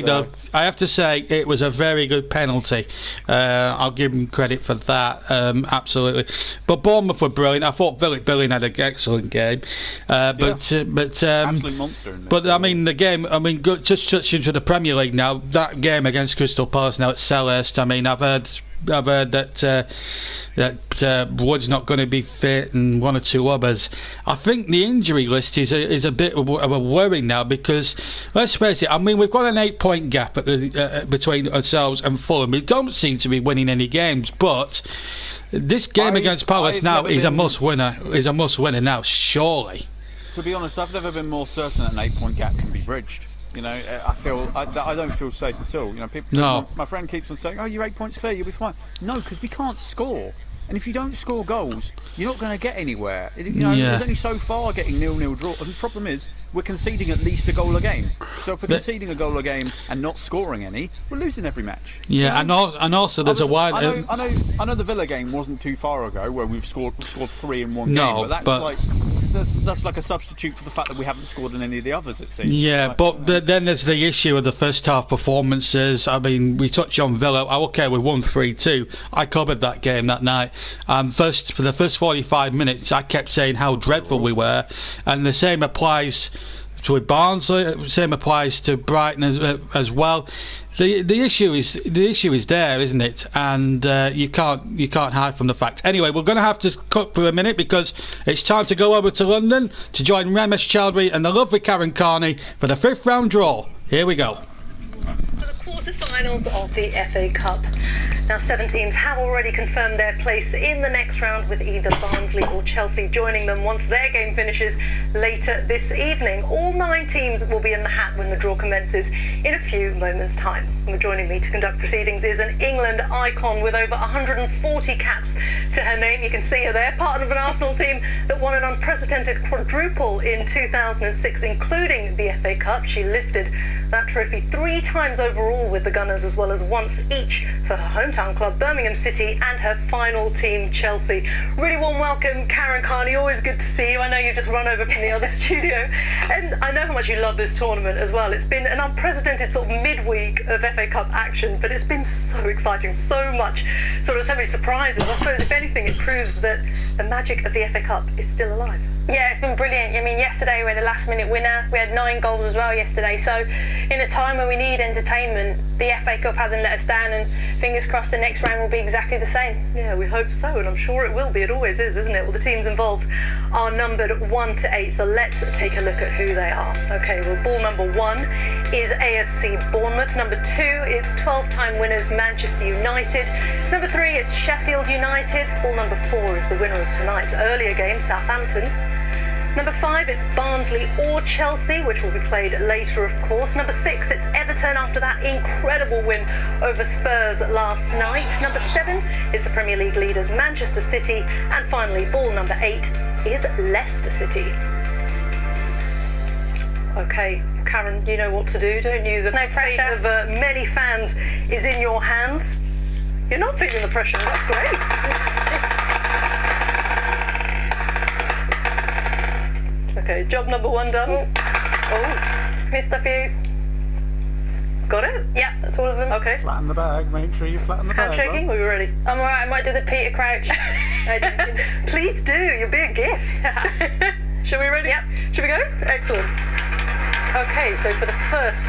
it was a very good penalty. I'll give him credit for that. Absolutely. But Bournemouth were brilliant. I thought Philip Billing had an excellent game. But absolute monster. But I mean, the game. I mean, just touching to the Premier League now. That game against Crystal Palace now at Selhurst. I mean, I've heard that Wood's not going to be fit, and one or two others. I think the injury list is a bit of a worry now, because let's face it. I mean, we've got an 8-point gap between ourselves and Fulham. We don't seem to be winning any games, but this game against Palace now is a must winner. Is a must winner now, surely. To be honest, I've never been more certain that an 8-point gap can be bridged. You know, I don't feel safe at all. You know, people. No. My friend keeps on saying, "Oh, you're 8 points clear. You'll be fine." No, because we can't score. And if you don't score goals, you're not going to get anywhere. You know, there's only so far getting 0-0 draw. And the problem is, we're conceding at least a goal a game. So if we're conceding a goal a game and not scoring any, we're losing every match. Yeah, you know? and also there's a wide. I know the Villa game wasn't too far ago where we've scored 3 in one game, but that's like a substitute for the fact that we haven't scored in any of the others, it seems. Yeah, then there's the issue of the first half performances. I mean, we touched on Villa. Okay, we won 3-2. I covered that game that night. For the first 45 minutes, I kept saying how dreadful we were, and the same applies to Barnsley. Same applies to Brighton as well. The issue is there, isn't it? And you can't hide from the fact. Anyway, we're going to have to cut for a minute because it's time to go over to London to join Ramesh Chowdhury and the lovely Karen Carney for the 5th round draw. Here we go. For the quarter-finals of the FA Cup. Now 7 teams have already confirmed their place in the next round, with either Barnsley or Chelsea joining them once their game finishes later this evening. All 9 teams will be in the hat when the draw commences in a few moments' time. And joining me to conduct proceedings is an England icon with over 140 caps to her name. You can see her there, part of an Arsenal team that won an unprecedented quadruple in 2006, including the FA Cup. She lifted that trophy 3 times overall with the Gunners, as well as once each for her hometown club Birmingham City and her final team Chelsea. Really warm welcome, Karen Carney. Always good to see you. I know you've just run over from the other studio, and I know how much you love this tournament as well. It's been an unprecedented sort of midweek of FA Cup action, but it's been so exciting, so many surprises. I suppose if anything, it proves that the magic of the FA Cup is still alive. Yeah, it's been brilliant. I mean, yesterday we had a last-minute winner. We had 9 goals as well yesterday. So, in a time when we need entertainment, the FA Cup hasn't let us down, and fingers crossed the next round will be exactly the same. Yeah, we hope so, and I'm sure it will be. It always is, isn't it? Well, the teams involved are numbered 1 to 8, so let's take a look at who they are. Okay, well, ball number 1 is AFC Bournemouth. Number 2, it's 12-time winners Manchester United. Number 3, it's Sheffield United. Ball number 4 is the winner of tonight's earlier game, Southampton. Number 5, it's Barnsley or Chelsea, which will be played later, of course. Number 6, it's Everton after that incredible win over Spurs last night. Number 7 is the Premier League leaders Manchester City. And finally, ball number 8 is Leicester City. Okay, Karen, you know what to do, don't you? The fate of many fans is in your hands. You're not feeling the pressure, that's great. Okay, job number 1 done. Oh, missed a few. Got it? Yeah, that's all of them. Okay. Flatten the bag, make sure you flatten the bag. Handshaking, are you ready? I'm alright, I might do the Peter Crouch. Please do, you'll be a gift. Shall we ready? Yep. Shall we go? Excellent. Okay, so for the first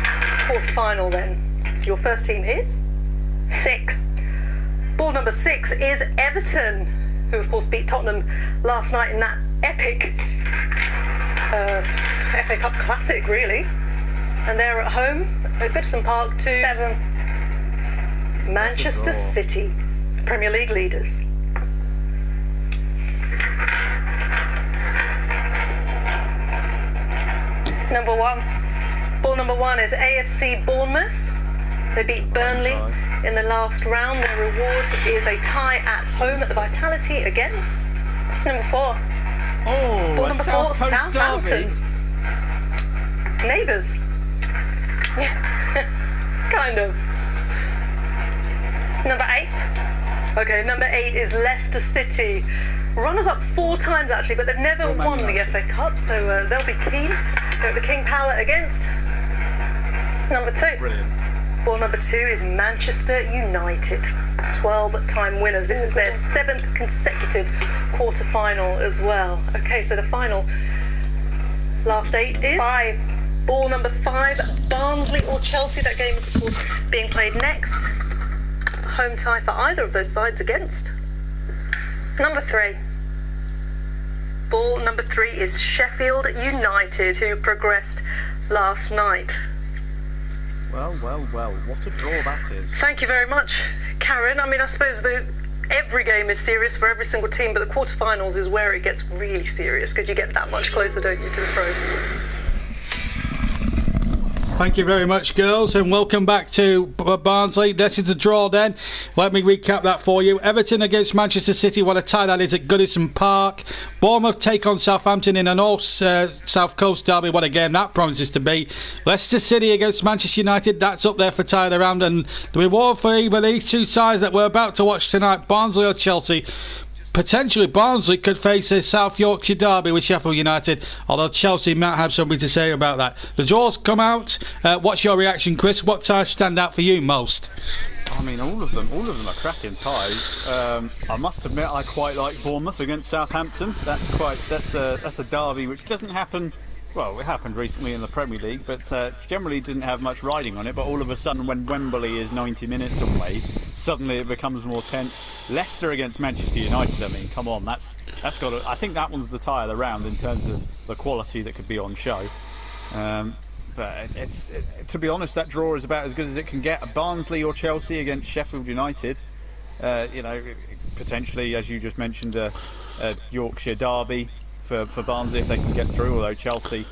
quarter-final then, your first team is? 6. Ball number 6 is Everton, who of course beat Tottenham last night in that epic FA Cup classic, really. And they're at home at Goodison Park to 7. Manchester City, Premier League leaders. Number 1. Ball number 1 is AFC Bournemouth. They beat Burnley in the last round. Their reward is a tie at home at the Vitality against Number 4. Oh, ball number 4, Southampton. Derby. Neighbours. Kind of. Number 8. Okay, number 8 is Leicester City. Runners up 4 times actually, but they've never won the FA Cup, so they'll be keen. They're at the King Power against Number 2. Brilliant. Ball number 2 is Manchester United. 12-time winners. This is their 7th consecutive quarter-final as well. Okay, so the final last 8 is 5. Ball number 5, Barnsley or Chelsea. That game is of course being played next. Home tie for either of those sides against Number 3. Ball number 3 is Sheffield United, who progressed last night. Well, what a draw that is. Thank you very much, Karen. I mean, I suppose every game is serious for every single team, but the quarterfinals is where it gets really serious because you get that much closer, don't you, to the pros? Thank you very much, girls, and welcome back to Barnsley. This is the draw then. Let me recap that for you. Everton against Manchester City. What a tie that is at Goodison Park. Bournemouth take on Southampton in a South Coast derby. What a game that promises to be. Leicester City against Manchester United. That's up there for tie of the round. And the reward for either these two sides that we're about to watch tonight, Barnsley or Chelsea. Potentially Barnsley could face a South Yorkshire derby with Sheffield United, although Chelsea might have something to say about that. The draws come out. What's your reaction, Chris? What ties stand out for you most? I mean, all of them are cracking ties. I must admit, I quite like Bournemouth against Southampton. That's a derby which doesn't happen. Well, it happened recently in the Premier League, but generally didn't have much riding on it. But all of a sudden, when Wembley is 90 minutes away, suddenly it becomes more tense. Leicester against Manchester United. I mean, come on, that's got to, I think that one's the tie of the round in terms of the quality that could be on show. But to be honest, that draw is about as good as it can get. Barnsley or Chelsea against Sheffield United. Potentially, as you just mentioned, a Yorkshire derby for Barnsley if they can get through. Although Chelsea,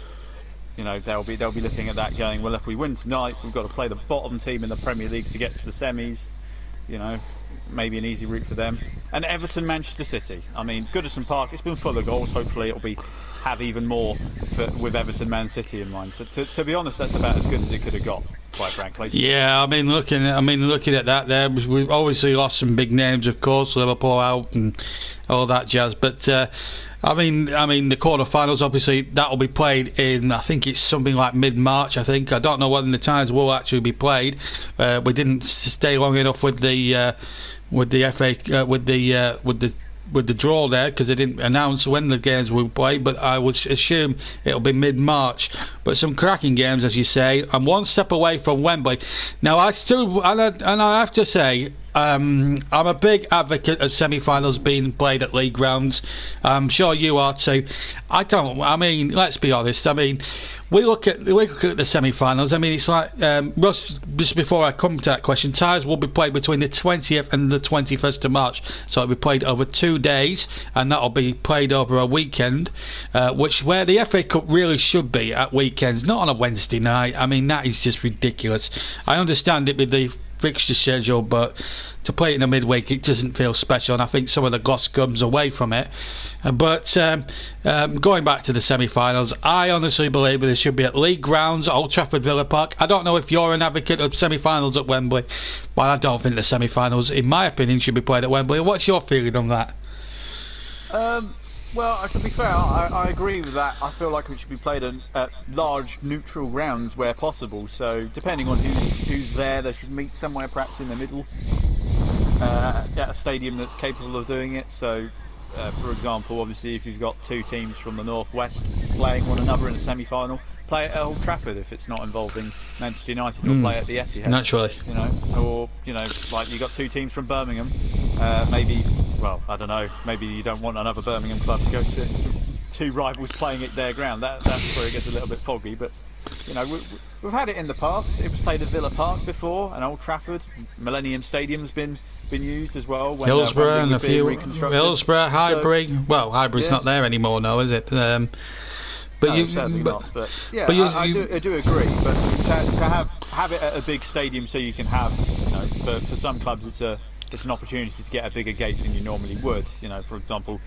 they'll be looking at that going, well, if we win tonight, we've got to play the bottom team in the Premier League to get to the semis. Maybe an easy route for them. And Everton, Manchester City. I mean, Goodison Park, it's been full of goals. Hopefully it'll have even more with Everton, Man City in mind. So to be honest, that's about as good as it could have got, quite frankly. Yeah, looking at that there, we've obviously lost some big names, of course, Liverpool out and all that jazz. But the quarterfinals, obviously, that'll be played in, I think it's something like mid-March. I don't know when the times will actually be played. We didn't stay long enough with the FA with the draw there because they didn't announce when the games will play. But I would assume it'll be mid-March. But some cracking games, as you say. I'm one step away from Wembley. Now I have to say, I'm a big advocate of semi-finals being played at league grounds. I'm sure you are too. Let's be honest. We look at the semi-finals. It's like Russ. Just before I come to that question, ties will be played between the 20th and the 21st of March. So it'll be played over 2 days, and that'll be played over a weekend, where the FA Cup really should be at weekends, not on a Wednesday night. That is just ridiculous. I understand it with the fixture schedule, but to play it in a midweek, it doesn't feel special, and I think some of the gloss comes away from it. But going back to the semi-finals, I honestly believe this should be at league grounds, Old Trafford, Villa Park. I don't know if you're an advocate of semi-finals at Wembley, but I don't think the semi-finals, in my opinion, should be played at Wembley. What's your feeling on that? Well, to be fair, I agree with that. I feel like it should be played at large neutral grounds where possible. So depending on who's there, they should meet somewhere perhaps in the middle at a stadium that's capable of doing it. So for example, obviously if you've got two teams from the northwest playing one another in a semi-final, play it at Old Trafford if it's not involving Manchester United, or play at the Etihad. Naturally. Like you've got two teams from Birmingham, maybe you don't want another Birmingham club to go to two rivals playing at their ground. That's where it gets a little bit foggy. But we've had it in the past. It was played at Villa Park before, and Old Trafford. Millennium Stadium's been used as well. When, Hillsborough and a few. Hillsborough, Highbury. Highbury's not there anymore now, is it? Sadly not. But yeah, I do agree. But to have it at a big stadium, so you can have, for some clubs, it's an opportunity to get a bigger gate than you normally would. For example,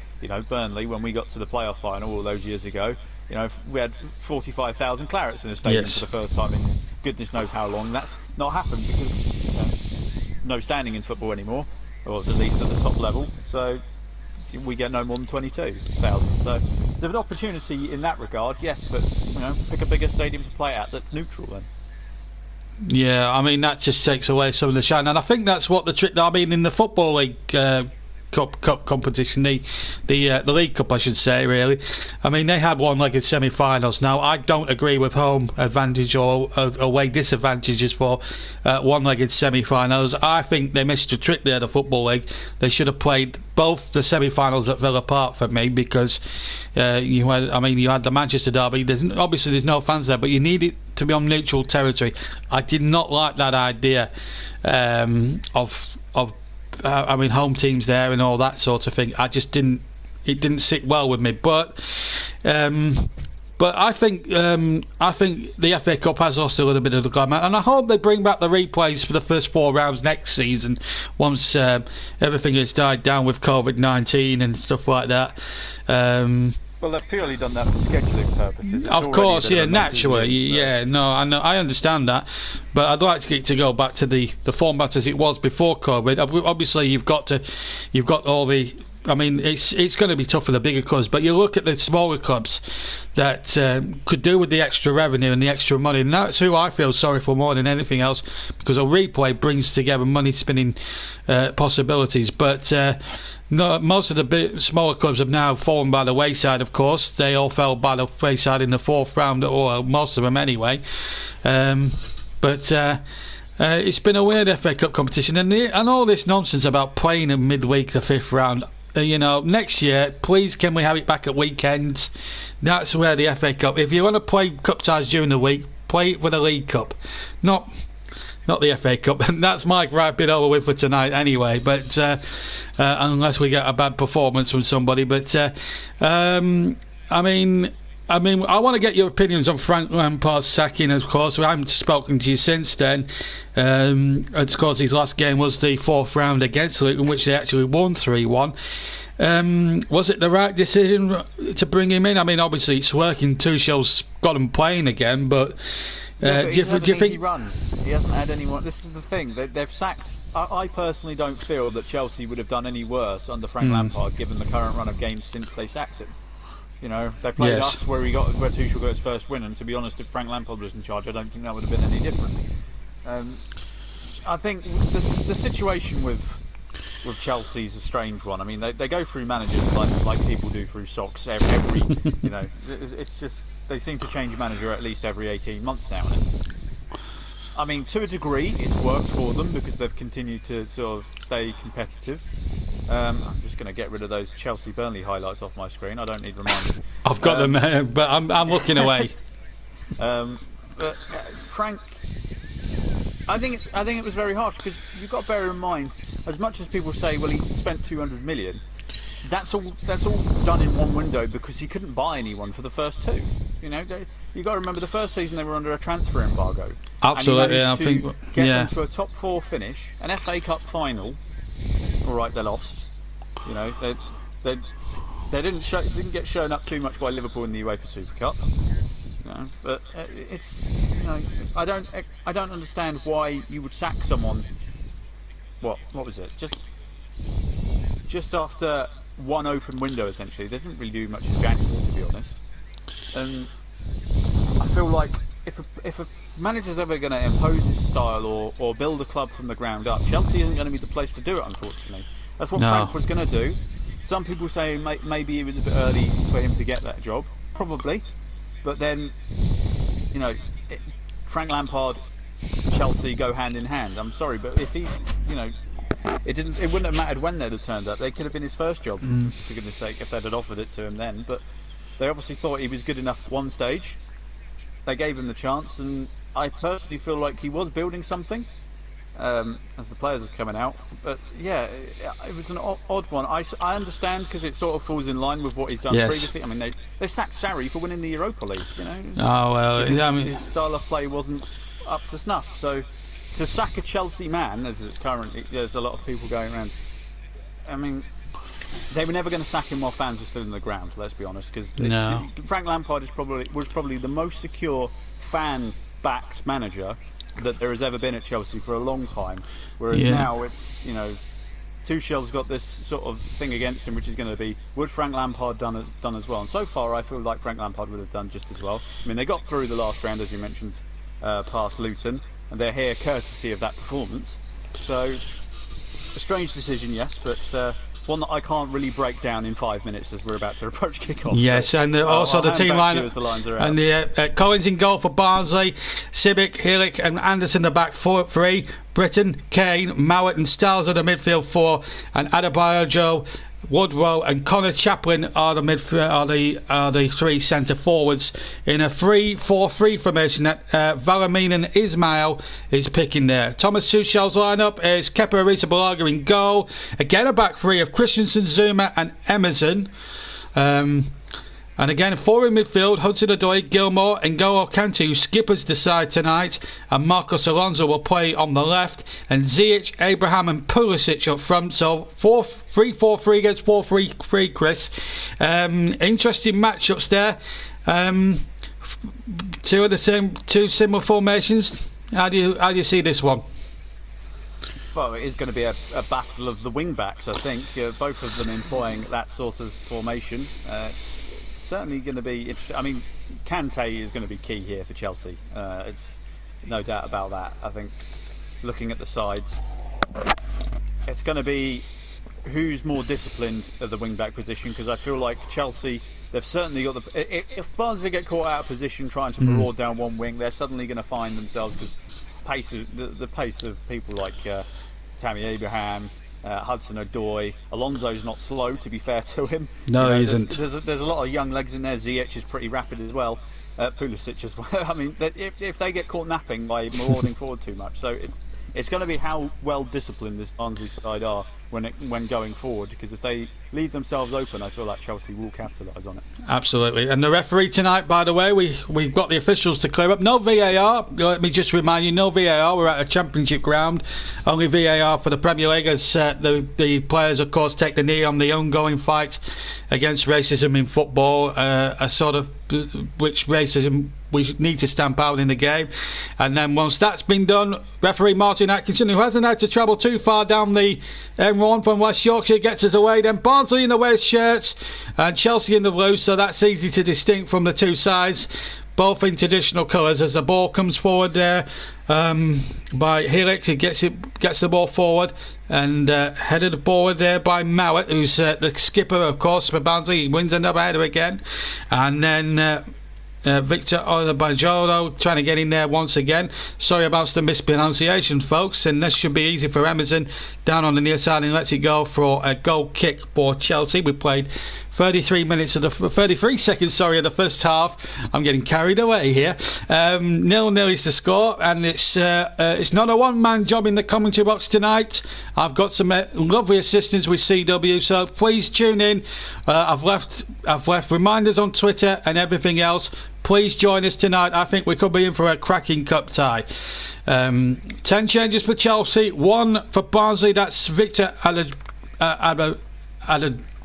Burnley, when we got to the playoff final all those years ago, we had 45,000 clarets in the stadium for the first time in goodness knows how long. That's not happened because no standing in football anymore, or at least at the top level. So we get no more than 22,000. So there's an opportunity in that regard, yes, but pick a bigger stadium to play at that's neutral then. Yeah, that just takes away some of the shine, and I think that's what the trick. In the Football League Cup competition, the League Cup, I should say, really. They had one-legged semi-finals. Now, I don't agree with home advantage or away disadvantages for one-legged semi-finals. I think they missed a trick there, the Football League. They should have played both the semi-finals at Villa Park for me, because you had the Manchester derby. There's no fans there, but you need it to be on neutral territory. I did not like that idea of home teams there and all that sort of thing. It didn't sit well with me. But But I think the FA Cup has lost a little bit of the glamour, and I hope they bring back the replays for the first 4 rounds next season once everything has died down with COVID-19 and stuff like that. Well, they've purely done that for scheduling purposes. Of course, yeah, naturally, yeah. No, I know, I understand that, but I'd like to go back to the format as it was before COVID. Obviously, you've got all the. I mean, it's going to be tough for the bigger clubs, but you look at the smaller clubs that could do with the extra revenue and the extra money, and that's who I feel sorry for more than anything else, because a replay brings together money-spinning possibilities. But no, most of the smaller clubs have now fallen by the wayside, of course. They all fell by the wayside in the 4th round, or most of them anyway. But it's been a weird FA Cup competition, and all this nonsense about playing in midweek, the 5th round. Next year, please, can we have it back at weekends? That's where the FA Cup. If you want to play cup ties during the week, play it for the League Cup, not the FA Cup. That's my gripe bit over with for tonight, anyway. But unless we get a bad performance from somebody, but I mean, I want to get your opinions on Frank Lampard's sacking, of course. I haven't spoken to you since then. Of course, his last game was the 4th round against Luton, in which they actually won 3-1. Was it the right decision to bring him in? I mean, obviously it's working. Tuchel's got him playing again, but do you think? Run. He hasn't had anyone. This is the thing. They've sacked. I personally don't feel that Chelsea would have done any worse under Frank Lampard, given the current run of games since they sacked him. They played us where Tuchel got his first win, and to be honest, if Frank Lampard was in charge, I don't think that would have been any different. I think the situation with Chelsea is a strange one. I mean, they go through managers like people do through socks every it's just they seem to change manager at least every 18 months now, and I mean, to a degree, it's worked for them because they've continued to sort of stay competitive. I'm just going to get rid of those Chelsea-Burnley highlights off my screen. I don't need reminding. I've got them, but I'm looking away. But Frank, I think it was very harsh, because you've got to bear in mind, as much as people say, well, he spent 200 million. That's all done in one window because he couldn't buy anyone for the first 2. You've got to remember the first season they were under a transfer embargo. Absolutely, and he managed to get them to a top 4 finish, an FA Cup final. All right, they lost. They didn't get shown up too much by Liverpool in the UEFA Super Cup. But it's I don't understand why you would sack someone. What was it? Just after one open window, essentially. They didn't really do much in January, to be honest. And I feel like if a manager's ever going to impose his style or build a club from the ground up, Chelsea isn't going to be the place to do it, unfortunately. That's what Frank was going to do. Some people say maybe it was a bit early for him to get that job. Probably. But then, Frank Lampard and Chelsea go hand in hand. I'm sorry, but if he, it wouldn't have mattered when they'd have turned up. They could have been his first job, for goodness sake, if they'd have offered it to him then. But they obviously thought he was good enough at one stage. They gave him the chance, and I personally feel like he was building something as the players are coming out. But yeah, it was an odd one. I understand, because it sort of falls in line with what he's done previously. I mean, they sacked Sarri for winning the Europa League. His style of play wasn't up to snuff. So to sack a Chelsea man, as it's currently, there's a lot of people going around. I mean, they were never going to sack him while fans were still in the ground. Let's be honest, because Frank Lampard was probably the most secure fan-backed manager that there has ever been at Chelsea for a long time. Whereas now it's Tuchel's got this sort of thing against him, which is going to be, would Frank Lampard done as well? And so far, I feel like Frank Lampard would have done just as well. I mean, they got through the last round, as you mentioned, past Luton, and they're here courtesy of that performance. So a strange decision, yes, but one that I can't really break down in 5 minutes as we're about to approach kick-off. Yes, so, and also the team line and the Collins in goal for Barnsley, Sibic, Hillick and Anderson the back 3, Britton, Kane, Mowat and Stiles are the midfield 4, and Adebayo, Woodrow and Connor Chaplin are the 3 centre forwards in a 3-4-3 formation that Valamin and Ismail is picking there. Thomas Tuchel's lineup is Kepa Arrizabalaga in goal. Again, a back 3 of Christensen, Zuma and Emerson. And again, 4 in midfield, Hudson-Odoi, Gilmore, N'Golo Kante, who skippers the side tonight, and Marcos Alonso will play on the left, and Ziyech, Abraham and Pulisic up front. So 3-4-3 against 4-3-3, Chris. Interesting matchups there. Two similar formations. How do you see this one? Well, it is going to be a battle of the wing backs, I think. Both of them employing that sort of formation. It's certainly going to be interesting. I mean, Kante is going to be key here for Chelsea. It's no doubt about that. I think looking at the sides, it's going to be who's more disciplined at the wing back position, because I feel like Chelsea, they've certainly got if Barnsley get caught out of position trying to maraud down one wing, they're suddenly going to find themselves, because the pace of people like Tammy Abraham, Hudson-Odoi, Alonso's not slow, to be fair to him. No, he isn't. There's a lot of young legs in there. Ziyech is pretty rapid as well. Pulisic as well. I mean, if they get caught napping by marauding forward too much, so it's going to be how well disciplined this Barnsley side are when going forward, because if they leave themselves open, I feel like Chelsea will capitalise on it. Absolutely. And the referee tonight, by the way, we've got the officials to clear up. No VAR. Let me just remind you, no VAR. We're at a Championship ground. Only VAR for the Premier League, as the players, of course, take the knee on the ongoing fight against racism in football, a sort of which racism we need to stamp out in the game. And then once that's been done, referee Martin Atkinson, who hasn't had to travel too far down the M1 from West Yorkshire, gets us away. Then Barnsley in the red shirts and Chelsea in the blue, so that's easy to distinct from the two sides, both in traditional colours. As the ball comes forward there by Helix, he gets the ball forward and headed forward there by Mowat, who's the skipper, of course, for Barnsley. He wins another header again, and then Victor Orbajolo trying to get in there once again. Sorry about the mispronunciation, folks, and this should be easy for Emerson down on the near side, and lets it go for a goal kick for Chelsea. We played 33 seconds of the first half. I'm getting carried away here. 0-0 is the score, and it's not a one-man job in the commentary box tonight. I've got some lovely assistants with CW, so please tune in. I've left reminders on Twitter and everything else. Please join us tonight. I think we could be in for a cracking cup tie. 10 changes for Chelsea, 1 for Barnsley. That's Victor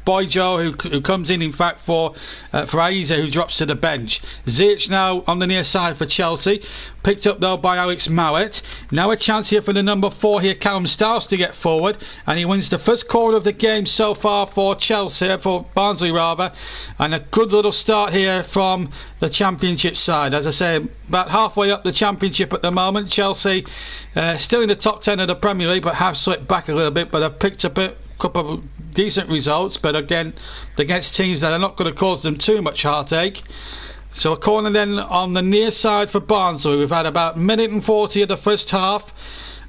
Boyjo, who comes in fact, for Aiza, who drops to the bench. Ziyech now on the near side for Chelsea, picked up though by Alex Mowat. Now a chance here for the number 4 here, Callum Stiles, to get forward, and he wins the first corner of the game so far for Barnsley rather, and a good little start here from the Championship side. As I say, about halfway up the Championship at the moment. Chelsea still in the top 10 of the Premier League, but have slipped back a little bit, but have picked up a couple of decent results, but again against teams that are not going to cause them too much heartache. So a corner then on the near side for Barnsley. We've had about a minute and 40 of the first half,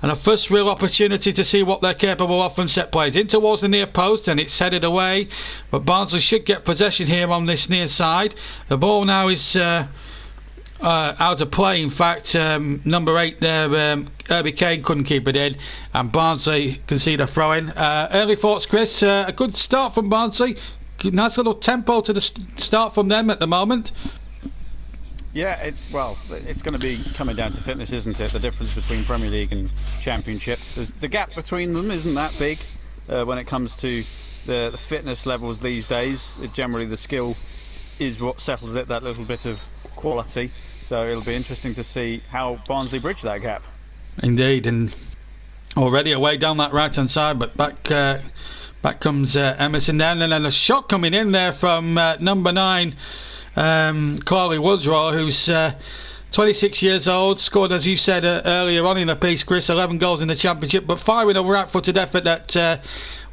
and a first real opportunity to see what they're capable of from set plays. In towards the near post, and it's headed away, but Barnsley should get possession here on this near side. The ball now is out of play. In fact, number 8 there, Herbie Kane, couldn't keep it in, and Barnsley concede a throw-in. Early thoughts, Chris? A good start from Barnsley. Nice little tempo to the start from them at the moment. Yeah, it's going to be coming down to fitness, isn't it? The difference between Premier League and Championship. The gap between them isn't that big when it comes to the fitness levels these days. Generally, the skill is what settles it, that little bit of quality. So it'll be interesting to see how Barnsley bridge that gap. Indeed, and already away down that right-hand side, but back comes Emerson then, and then a shot coming in there from number 9, Carly Woodrow, who's 26 years old, scored, as you said earlier on in the piece, Chris, 11 goals in the Championship, but firing a right-footed effort that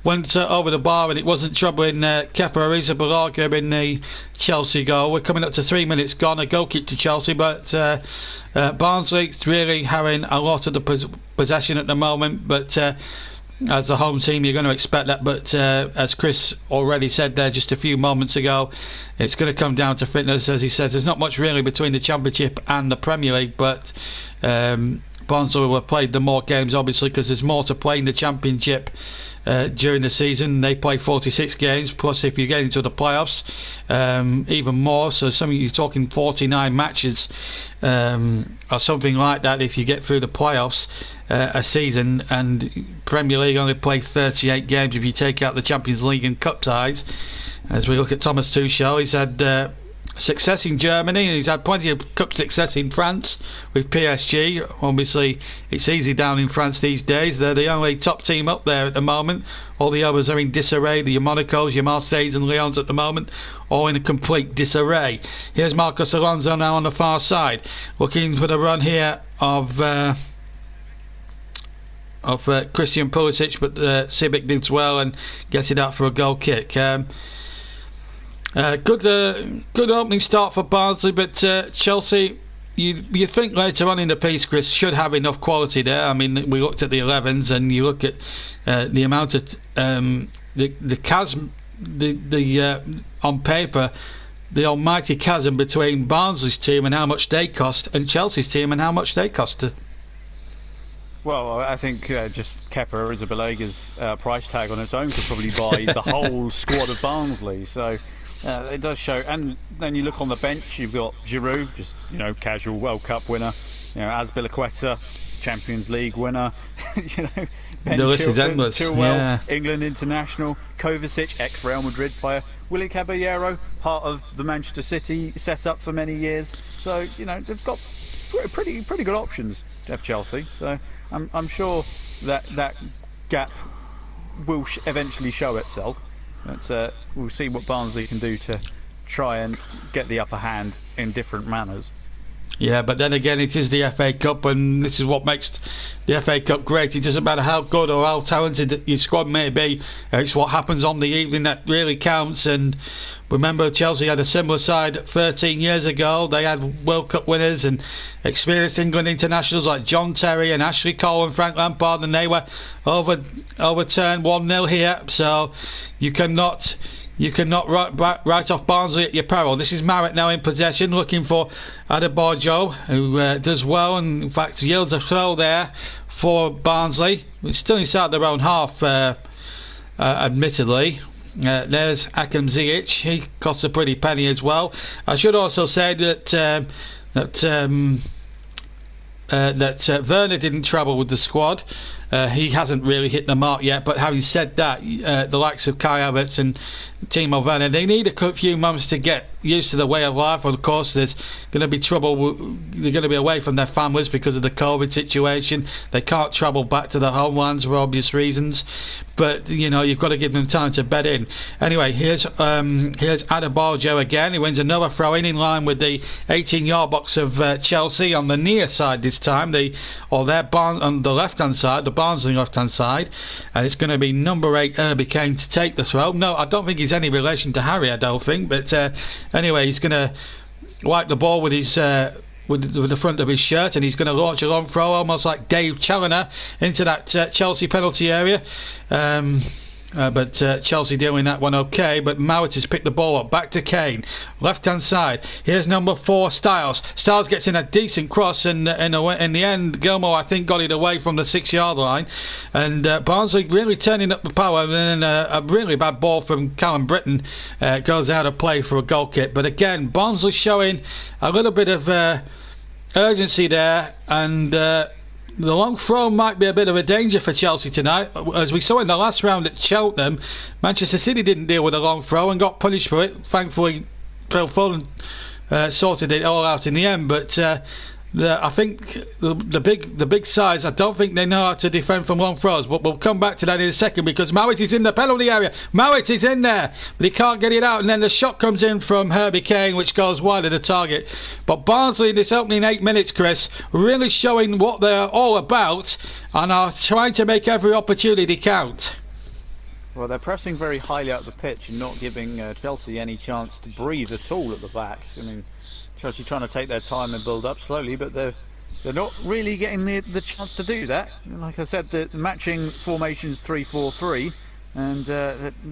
went over the bar, and it wasn't troubling Kepa Arrizabalaga in the Chelsea goal. We're coming up to 3 minutes gone, a goal kick to Chelsea, but Barnsley's really having a lot of the possession at the moment, but as the home team you're going to expect that, but as Chris already said there just a few moments ago, it's going to come down to fitness. As he says, there's not much really between the Championship and the Premier League, but Barnsley will have played the more games, obviously, because there's more to play in the Championship during the season. They play 46 games, plus if you get into the playoffs, even more. So you're talking 49 matches or something like that if you get through the playoffs a season. And Premier League only play 38 games if you take out the Champions League and Cup ties. As we look at Thomas Tuchel, he's had success in Germany, and he's had plenty of cup success in France with PSG. Obviously, it's easy down in France these days. They're the only top team up there at the moment. All the others are in disarray. Your Monacos, your Marseilles and Lyons at the moment, all in a complete disarray. Here's Marcos Alonso now on the far side, looking for the run here of Christian Pulisic, but Sibic did well and gets it out for a goal kick. Good opening start for Barnsley, but Chelsea, you think later on in the piece, Chris, should have enough quality there. I mean, we looked at the 11s, and you look at the amount of the chasm, on paper, the almighty chasm between Barnsley's team and how much they cost, and Chelsea's team and how much they cost. Well, I think just Kepa Arrizabalaga's price tag on its own could probably buy the whole squad of Barnsley. So it does show. And then you look on the bench, you've got Giroud, just casual World Cup winner. Azpilicueta, Champions League winner. Ben the list is endless. Chilwell, yeah. England international. Kovacic, ex-Real Madrid player. Willy Caballero, part of the Manchester City setup for many years. So they've got pretty good options, Chelsea. So I'm sure that gap will eventually show itself. We'll see what Barnsley can do to try and get the upper hand in different manners. Yeah, but then again, it is the FA Cup, and this is what makes the FA Cup great. It doesn't matter how good or how talented your squad may be, it's what happens on the evening that really counts. And remember, Chelsea had a similar side 13 years ago. They had World Cup winners and experienced England internationals like John Terry and Ashley Cole and Frank Lampard, and they were overturned 1-0 here. So you cannot write off Barnsley at your peril. This is Marrett now in possession, looking for Adebayo, who does well, and in fact yields a throw there for Barnsley. It's still inside their own half, admittedly. There's Akam Ziyech. He costs a pretty penny as well. I should also say that Werner didn't travel with the squad. He hasn't really hit the mark yet, but having said that, the likes of Kai Havertz and Timo Werner, they need a few months to get used to the way of life. Of course, there's going to be trouble. They're going to be away from their families because of the COVID situation. They can't travel back to their homelands for obvious reasons, but you've got to give them time to bed in. Anyway, here's Adebayo again. He wins another throw-in line with the 18-yard box of Chelsea on the near side this time. On the left-hand side, the Barnsley left-hand side, and it's going to be number 8 Herbie Kane to take the throw. No, I don't think he's any relation to Harry, I don't think, but anyway, he's going to wipe the ball with his with the front of his shirt, and he's going to launch a long throw almost like Dave Challoner into that Chelsea penalty area. But Chelsea dealing that one okay. But Mowat has picked the ball up. Back to Kane. Left-hand side. Here's number 4, Styles. Styles gets in a decent cross, and in the end, Gilmore, I think, got it away from the 6-yard line. And Barnsley really turning up the power. And then a really bad ball from Callum Britton goes out of play for a goal kick. But again, Barnsley showing a little bit of urgency there, and the long throw might be a bit of a danger for Chelsea tonight. As we saw in the last round at Cheltenham, Manchester City didn't deal with a long throw and got punished for it. Thankfully, Phil Foden sorted it all out in the end. But I think the big sides, I don't think they know how to defend from long throws. But we'll come back to that in a second, because Mowat is in the penalty area. Mowat is in there, but he can't get it out. And then the shot comes in from Herbie Kane, which goes wide of the target. But Barnsley in this opening 8 minutes, Chris, really showing what they're all about and are trying to make every opportunity count. Well, they're pressing very highly out the pitch and not giving Chelsea any chance to breathe at all at the back. I mean, Chelsea trying to take their time and build up slowly, but they're not really getting the chance to do that. Like I said, the matching formations 3-4-3, and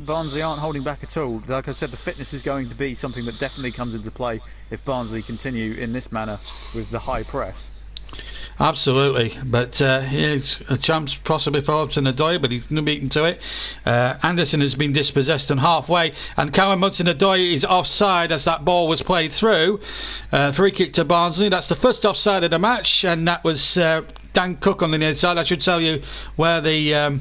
Barnsley aren't holding back at all. Like I said, the fitness is going to be something that definitely comes into play if Barnsley continue in this manner with the high press. Absolutely, but here's a chance possibly for Hudson-Odoi, but he's not beaten to it. Anderson has been dispossessed on halfway, and Callum Hudson-Odoi is offside as that ball was played through. Free kick to Barnsley. That's the first offside of the match, and that was Dan Cook on the near side. I should tell you where the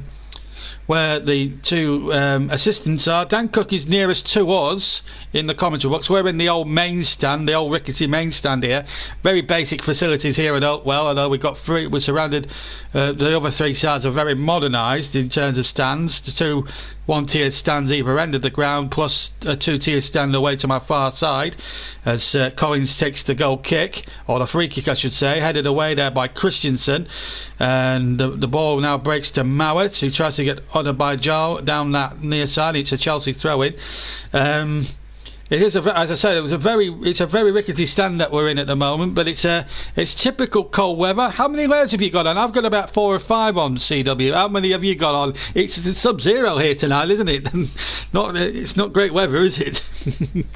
two assistants are. Dan Cook is nearest to us in the commentary box. We're in the old main stand, the old rickety main stand here. Very basic facilities here at Oakwell, although we're surrounded, the other three sides are very modernised in terms of stands. The two one-tiered stands either end of the ground, plus a two-tiered stand away to my far side, as Collins takes the goal kick, or the free kick I should say, headed away there by Christensen, and the ball now breaks to Mowat, who tries to get Odebajo down that near side. It's a Chelsea throw-in. It is, as I said, it's a very rickety stand that we're in at the moment, but it's typical cold weather. How many layers have you got on? I've got about 4 or 5 on, CW. How many have you got on? It's sub-zero here tonight, isn't it? It's not great weather, is it?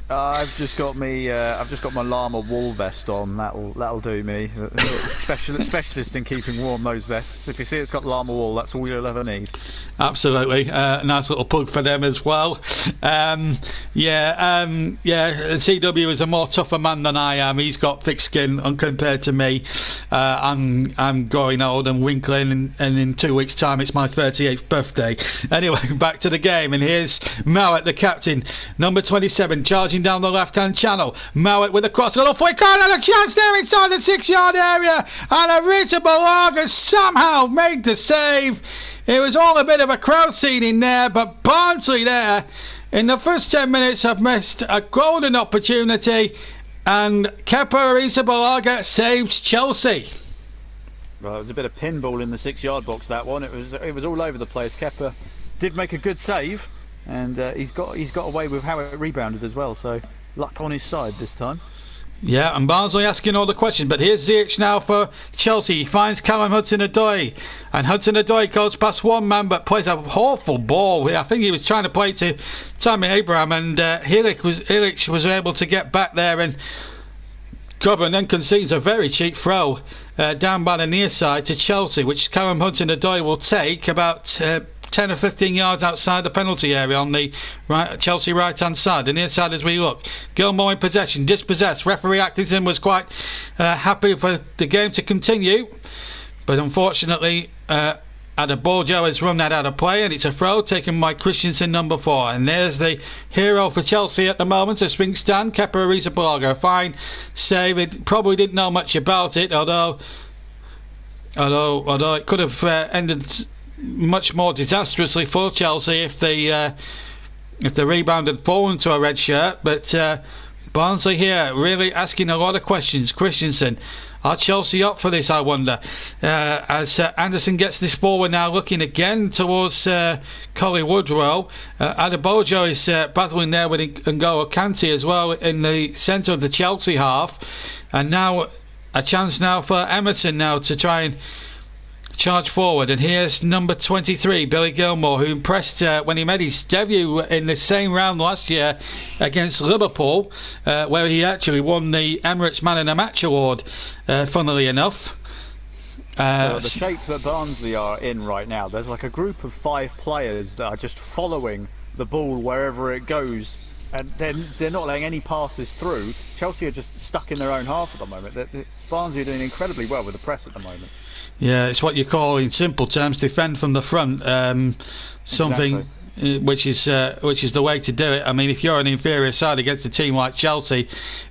I've just got my llama wool vest on. That'll do me. Specialist in keeping warm, those vests. If you see it's got llama wool, that's all you'll ever need. Absolutely, nice little plug for them as well. CW is a more tougher man than I am. He's got thick skin compared to me. I'm growing old and wrinkling, and in 2 weeks' time it's my 38th birthday. Anyway, back to the game, and here's Mowat, the captain, number 27, charging down the left-hand channel. Mowat with a cross, a halfway corner, and a chance there inside the 6-yard area, and Arita Balaga somehow made the save. It was all a bit of a crowd scene in there, but Barnsley there, in the first 10 minutes, have missed a golden opportunity, and Kepa Arrizabalaga saved Chelsea. Well, it was a bit of pinball in the 6-yard box, that one. It was all over the place. Kepa did make a good save, and he's got away with how it rebounded as well. So luck on his side this time. Yeah, and Barnsley asking all the questions, but here's Ziyech now for Chelsea. He finds Callum Hudson-Odoi, and Hudson-Odoi goes past one man but plays an awful ball. I think he was trying to play to Tammy Abraham, and Ilic was able to get back there and cover, and then concedes a very cheap throw down by the near side to Chelsea, which Callum Hudson-Odoi will take about 10 or 15 yards outside the penalty area on the Chelsea right-hand side, the near side as we look. Gilmore in possession, dispossessed. Referee Atkinson was quite happy for the game to continue, but unfortunately Adebayo has run that out of play, and it's a throw taken by Christensen, number 4. And there's the hero for Chelsea at the moment, a swing stand, Kepa Arrizabalaga. A fine save. It probably didn't know much about it, although it could have ended much more disastrously for Chelsea if the rebound had fallen to a red shirt. But Barnsley here really asking a lot of questions. Christensen, are Chelsea up for this, I wonder? As Anderson gets this forward now, looking again towards Collie Woodrow. Adebayo is battling there with N'Golo Kante as well in the centre of the Chelsea half. And now a chance now for Emerson now to try and charge forward, and here's number 23, Billy Gilmore, who impressed when he made his debut in the same round last year against Liverpool, where he actually won the Emirates Man of the Match award, funnily enough. The shape that Barnsley are in right now, there's like a group of 5 players that are just following the ball wherever it goes, and they're not letting any passes through. Chelsea are just stuck in their own half at the moment. Barnsley are doing incredibly well with the press at the moment. Yeah, it's what you call, in simple terms, defend from the front. Something exactly. which is the way to do it. I mean, if you're an inferior side against a team like Chelsea,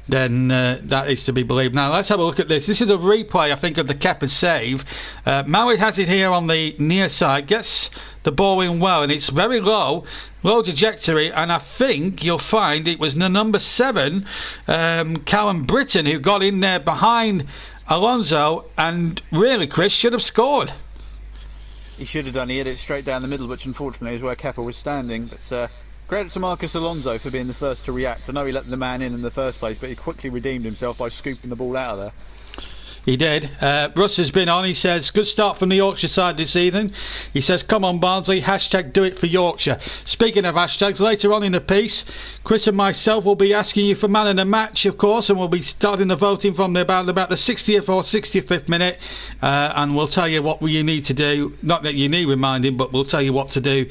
then that is to be believed. Now, let's have a look at this. This is a replay, I think, of the Kepa save. Mowat has it here on the near side, gets the ball in well, and it's very low trajectory, and I think you'll find it was the number 7, Callum Britton, who got in there behind Alonso, and really, Chris should have scored. He should have done. He hit it straight down the middle, which unfortunately is where Kepa was standing. But credit to Marcus Alonso for being the first to react. I know he let the man in the first place, but he quickly redeemed himself by scooping the ball out of there. He did. Russ has been on. He says, good start from the Yorkshire side this evening. He says, come on Barnsley, hashtag do it for Yorkshire. Speaking of hashtags, later on in the piece, Chris and myself will be asking you for man of the match, of course, and we'll be starting the voting from about the 60th or 65th minute, and we'll tell you what you need to do. Not that you need reminding, but we'll tell you what to do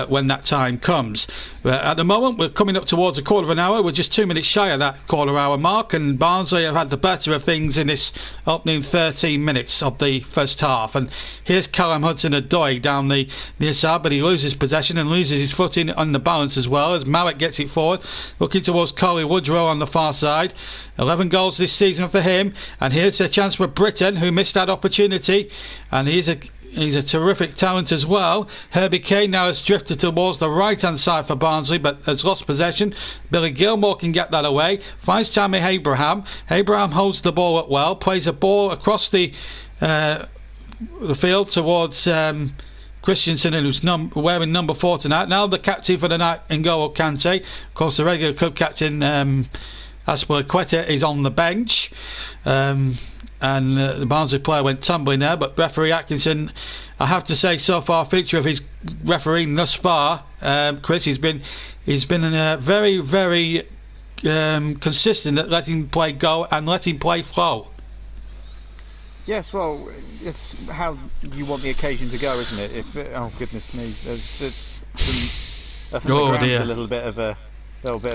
when that time comes. At the moment, we're coming up towards a quarter of an hour. We're just 2 minutes shy of that quarter hour mark, and Barnsley have had the better of things in this opening 13 minutes of the first half. And here's Callum Hudson-Odoi down the near side, but he loses possession and loses his footing on the balance as well, as Mallet gets it forward, looking towards Coley Woodrow on the far side. 11 goals this season for him, and here's a chance for Britton, who missed that opportunity, and he's a terrific talent as well. Herbie Kane now has drifted towards the right-hand side for Barnsley, but has lost possession. Billy Gilmore can get that away. Finds Tammy Abraham. Abraham holds the ball up well, plays a ball across the field towards Christensen, who's wearing number 4 tonight. Now the captain for the night, N'Golo Kante. Of course, the regular club captain, Aspilicueta, is on the bench. And the Barnsley player went tumbling there, but referee Atkinson, I have to say, so far, feature of his refereeing thus far, Chris, he's been very, very consistent at letting play go and letting play flow. Yes, well, it's how you want the occasion to go, isn't it? Oh goodness me, I think the ground's a little bit of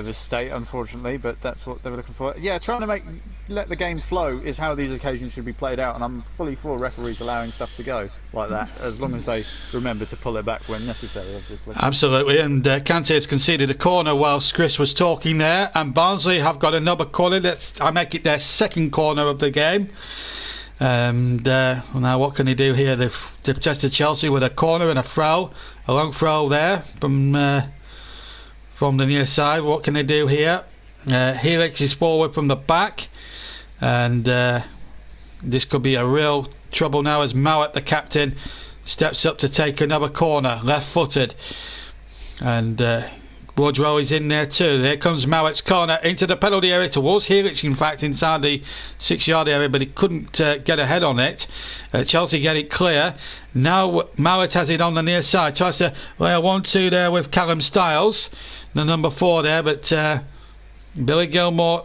a state, unfortunately, but that's what they were looking for. Yeah, trying to let the game flow is how these occasions should be played out, and I'm fully for referees allowing stuff to go like that, as long as they remember to pull it back when necessary, obviously. Absolutely, and Kante has conceded a corner whilst Chris was talking there, and Barnsley have got another corner. I make it their second corner of the game. And now what can they do here? They've tested Chelsea with a corner and a long throw there from the near side. What can they do here? Helix is forward from the back, and this could be a real trouble now as Mowat, the captain, steps up to take another corner, left-footed, and Woodrow is in there too. There comes Mowat's corner into the penalty area towards Helix, in fact, inside the 6-yard area, but he couldn't get ahead on it. Chelsea get it clear. Now Mowat has it on the near side, tries to lay a 1-2 there with Callum Stiles, the number 4 there, but Billy Gilmore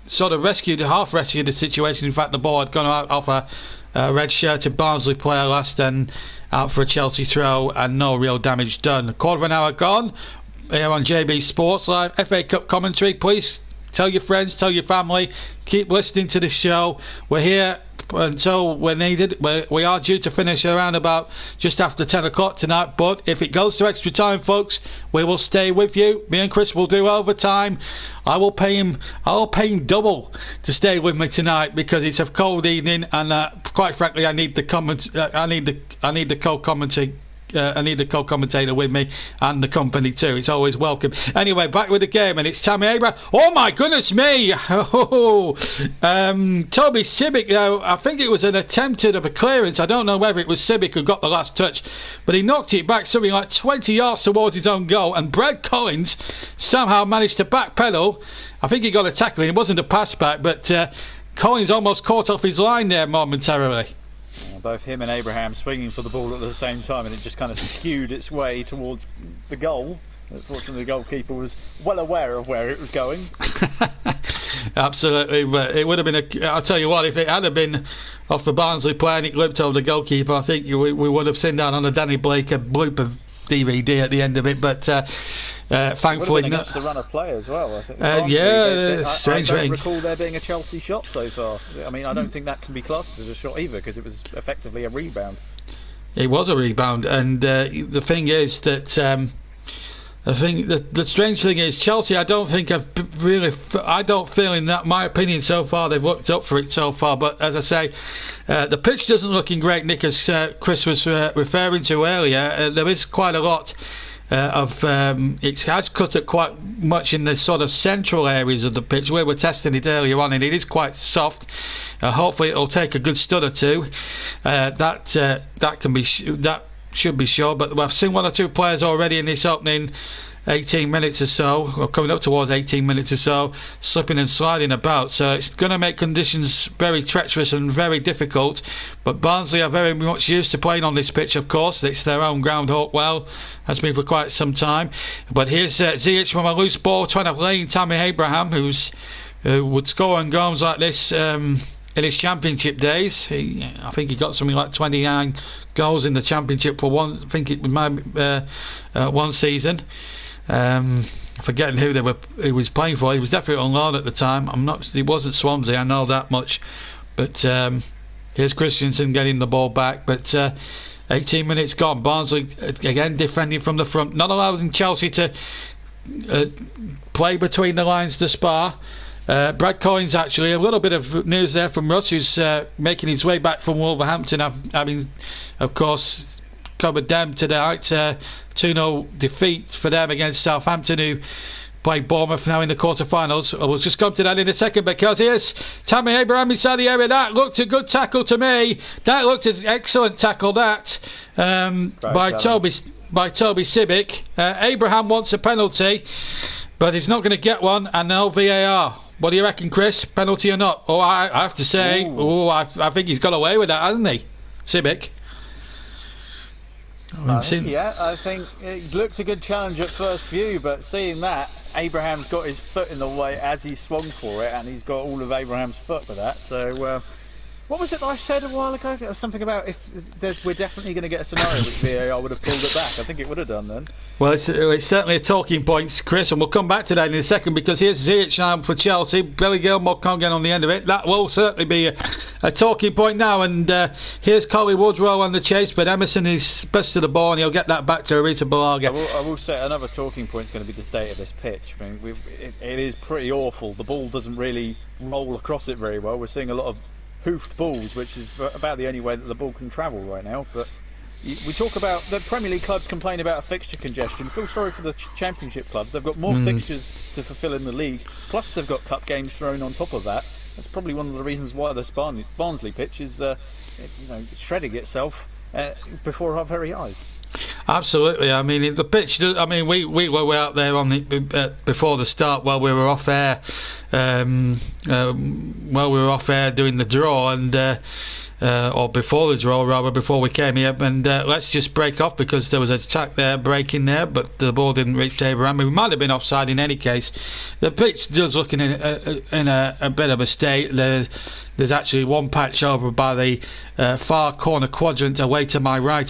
sort of half rescued the situation. In fact, the ball had gone out off a red-shirted Barnsley player last, and out for a Chelsea throw, and no real damage done. A quarter of an hour gone here on JB Sports Live. FA Cup commentary. Please tell your friends, tell your family, keep listening to this show. We're here until we're needed. We are due to finish around about just after 10 o'clock tonight, but if it goes to extra time, folks, we will stay with you. Me and Chris will do overtime. I'll pay him double to stay with me tonight, because it's a cold evening, and quite frankly, I need the co-commentary. I need the co-commentator with me, and the company too. It's always welcome. Anyway, back with the game, and it's Tammy Abraham. Oh my goodness me! Toby Sibic, I think it was an attempted of a clearance. I don't know whether it was Sibic who got the last touch, but he knocked it back something like 20 yards towards his own goal, and Brad Collins somehow managed to backpedal. I think he got a tackle. It wasn't a pass back, but Collins almost caught off his line there momentarily. Both him and Abraham swinging for the ball at the same time, and it just kind of skewed its way towards the goal. Fortunately, the goalkeeper was well aware of where it was going. Absolutely, but it would have been I'll tell you what, if it had been off the Barnsley player and it looped over the goalkeeper, I think we would have seen down on the Danny Blake a blooper DVD at the end of it, but thankfully not. The run of play as well, I think. Strange. I don't recall there being a Chelsea shot so far. I mean, I don't think that can be classed as a shot either, because it was effectively a rebound. It was a rebound, and the thing is that the strange thing is Chelsea. I don't feel in that my opinion so far they've looked up for it so far. But as I say, the pitch doesn't look in great nick, as Chris was referring to earlier. There is quite a lot it has cut it quite much in the sort of central areas of the pitch where we're testing it earlier on, and it is quite soft. Hopefully it'll take a good stud or two. That should be sure, but we've seen one or two players already in this opening 18 minutes or so, or coming up towards 18 minutes or so, slipping and sliding about. So it's going to make conditions very treacherous and very difficult. But Barnsley are very much used to playing on this pitch, of course. It's their own ground, Hawkwell. Has been for quite some time. But here's Ziyech from a loose ball, trying to play in Tammy Abraham, who would score on goals like this in his championship days. I think he got something like 29 goals in the championship for one. I think it was one season. Forgetting who he was playing for. He was definitely on loan at the time. He wasn't Swansea, I know that much. But here's Christensen getting the ball back. But 18 minutes gone. Barnsley again defending from the front, not allowing Chelsea to play between the lines to spar. Brad Collins, actually, a little bit of news there from Russ, who's making his way back from Wolverhampton, having, of course, covered them tonight. 2-0 defeat for them against Southampton, who play Bournemouth now in the quarter-finals. We'll just come to that in a second, because here's Tammy Abraham inside the area. That looked a good tackle to me. That looked an excellent tackle, that, by Toby Sibic. Abraham wants a penalty, but he's not going to get one, and no VAR. What do you reckon, Chris? Penalty or not? Oh, I have to say, I think he's got away with that, hasn't he, Sibic? I think it looked a good challenge at first view, but seeing that, Abraham's got his foot in the way as he swung for it, and he's got all of Abraham's foot for that. So, what was it that I said a while ago? It was something about we're definitely going to get a scenario which VAR would have pulled it back. I think it would have done then. Well, it's certainly a talking point, Chris, and we'll come back to that in a second, because here's Ziyech now for Chelsea. Billy Gilmore can't get on the end of it. That will certainly be a talking point now. And here's Collie Woodrow on the chase, but Emerson is best to the ball, and he'll get that back to Arita Balaga. I will say another talking point is going to be the state of this pitch. I mean, it is pretty awful. The ball doesn't really roll across it very well. We're seeing a lot of hoofed balls, which is about the only way that the ball can travel right now. But we talk about the Premier League clubs complain about a fixture congestion. Feel sorry for the Championship clubs. They've got more fixtures to fulfil in the league, plus they've got cup games thrown on top of that. That's probably one of the reasons why this Barnsley pitch is shredding itself before our very eyes. Absolutely. I mean, the pitch. I mean, we were out there on the before the start while we were off air. While we were off air doing the draw, and or before the draw, rather, before we came here. And let's just break off, because there was an attack there, breaking there, but the ball didn't reach Abraham. We might have been offside in any case. The pitch does look in a bit of a state. There's actually one patch over by the far corner quadrant away to our right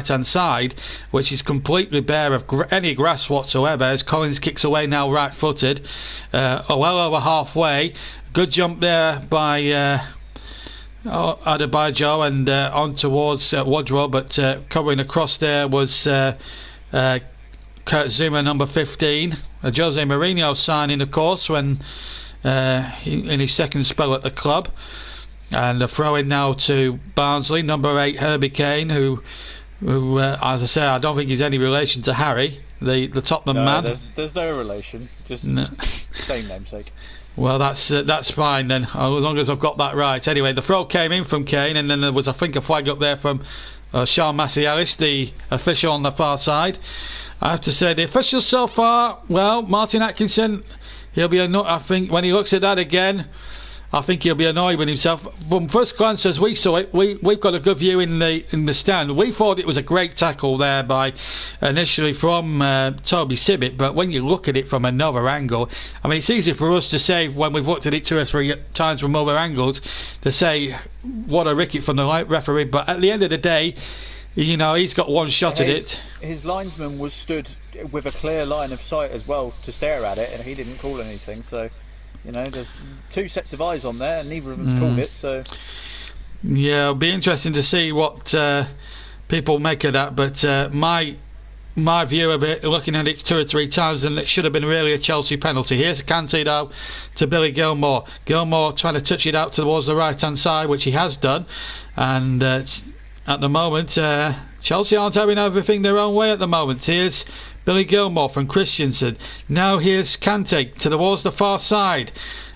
hand side, which is completely bare of any grass whatsoever, as Collins kicks away now right-footed, well over halfway. Good jump there by Adebayo, and on towards Woodrow, but covering across there was Kurt Zuma, number 15. Jose Mourinho signing, of course, when in his second spell at the club. And a throw in now to Barnsley, number 8, Herbie Kane, who as I say, I don't think he's any relation to Harry, the Tottenham man. There's no relation, just same namesake. Well, that's fine then, as long as I've got that right. Anyway, the throw came in from Kane, and then there was, I think, a flag up there from Sean Macialis, the official on the far side. I have to say, the officials so far, well, Martin Atkinson, he'll be annoyed. I think when he looks at that again, I think he'll be annoyed with himself. From first glance, as we saw it, we've got a good view in the stand. We thought it was a great tackle there initially from Toby Sibic, but when you look at it from another angle, I mean, it's easy for us to say when we've looked at it 2 or 3 times from other angles to say what a ricket from the referee. But at the end of the day, you know, he's got one shot at it. His linesman was stood with a clear line of sight as well to stare at it, and he didn't call anything. So, you know, there's 2 sets of eyes on there, and neither of them's called it. So, yeah, it'll be interesting to see what people make of that. But my view of it, looking at it 2 or 3 times, then it should have been really a Chelsea penalty. Here's a Kante though to Billy Gilmore. Gilmore trying to touch it out towards the right hand side, which he has done, and at the moment, Chelsea aren't having everything their own way at the moment. Here's Billy Gilmore from Christensen. Now here's Kante towards the far side.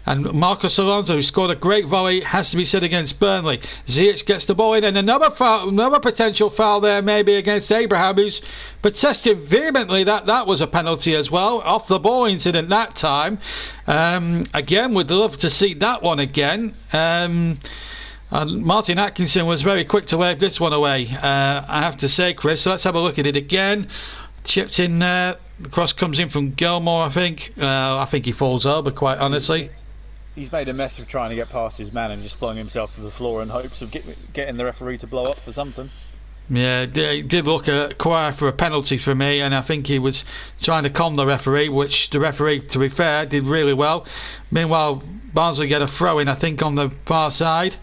And Marcos Alonso, who scored a great volley, has to be said against Burnley. Ziyech gets the ball in, and another potential foul there maybe against Abraham, who's protested vehemently that was a penalty as well. Off the ball incident that time. Again, we'd love to see that one again. And Martin Atkinson was very quick to wave this one away, I have to say, Chris. So let's have a look at it again. Chipped in there. The cross comes in from Gilmore, I think. I think he falls over, quite honestly. He's made a mess of trying to get past his man and just flung himself to the floor in hopes of getting the referee to blow up for something. Yeah, it did look quite for a penalty for me, and I think he was trying to calm the referee, which the referee, to be fair, did really well. Meanwhile, Barnsley get a throw-in, I think, on the far side.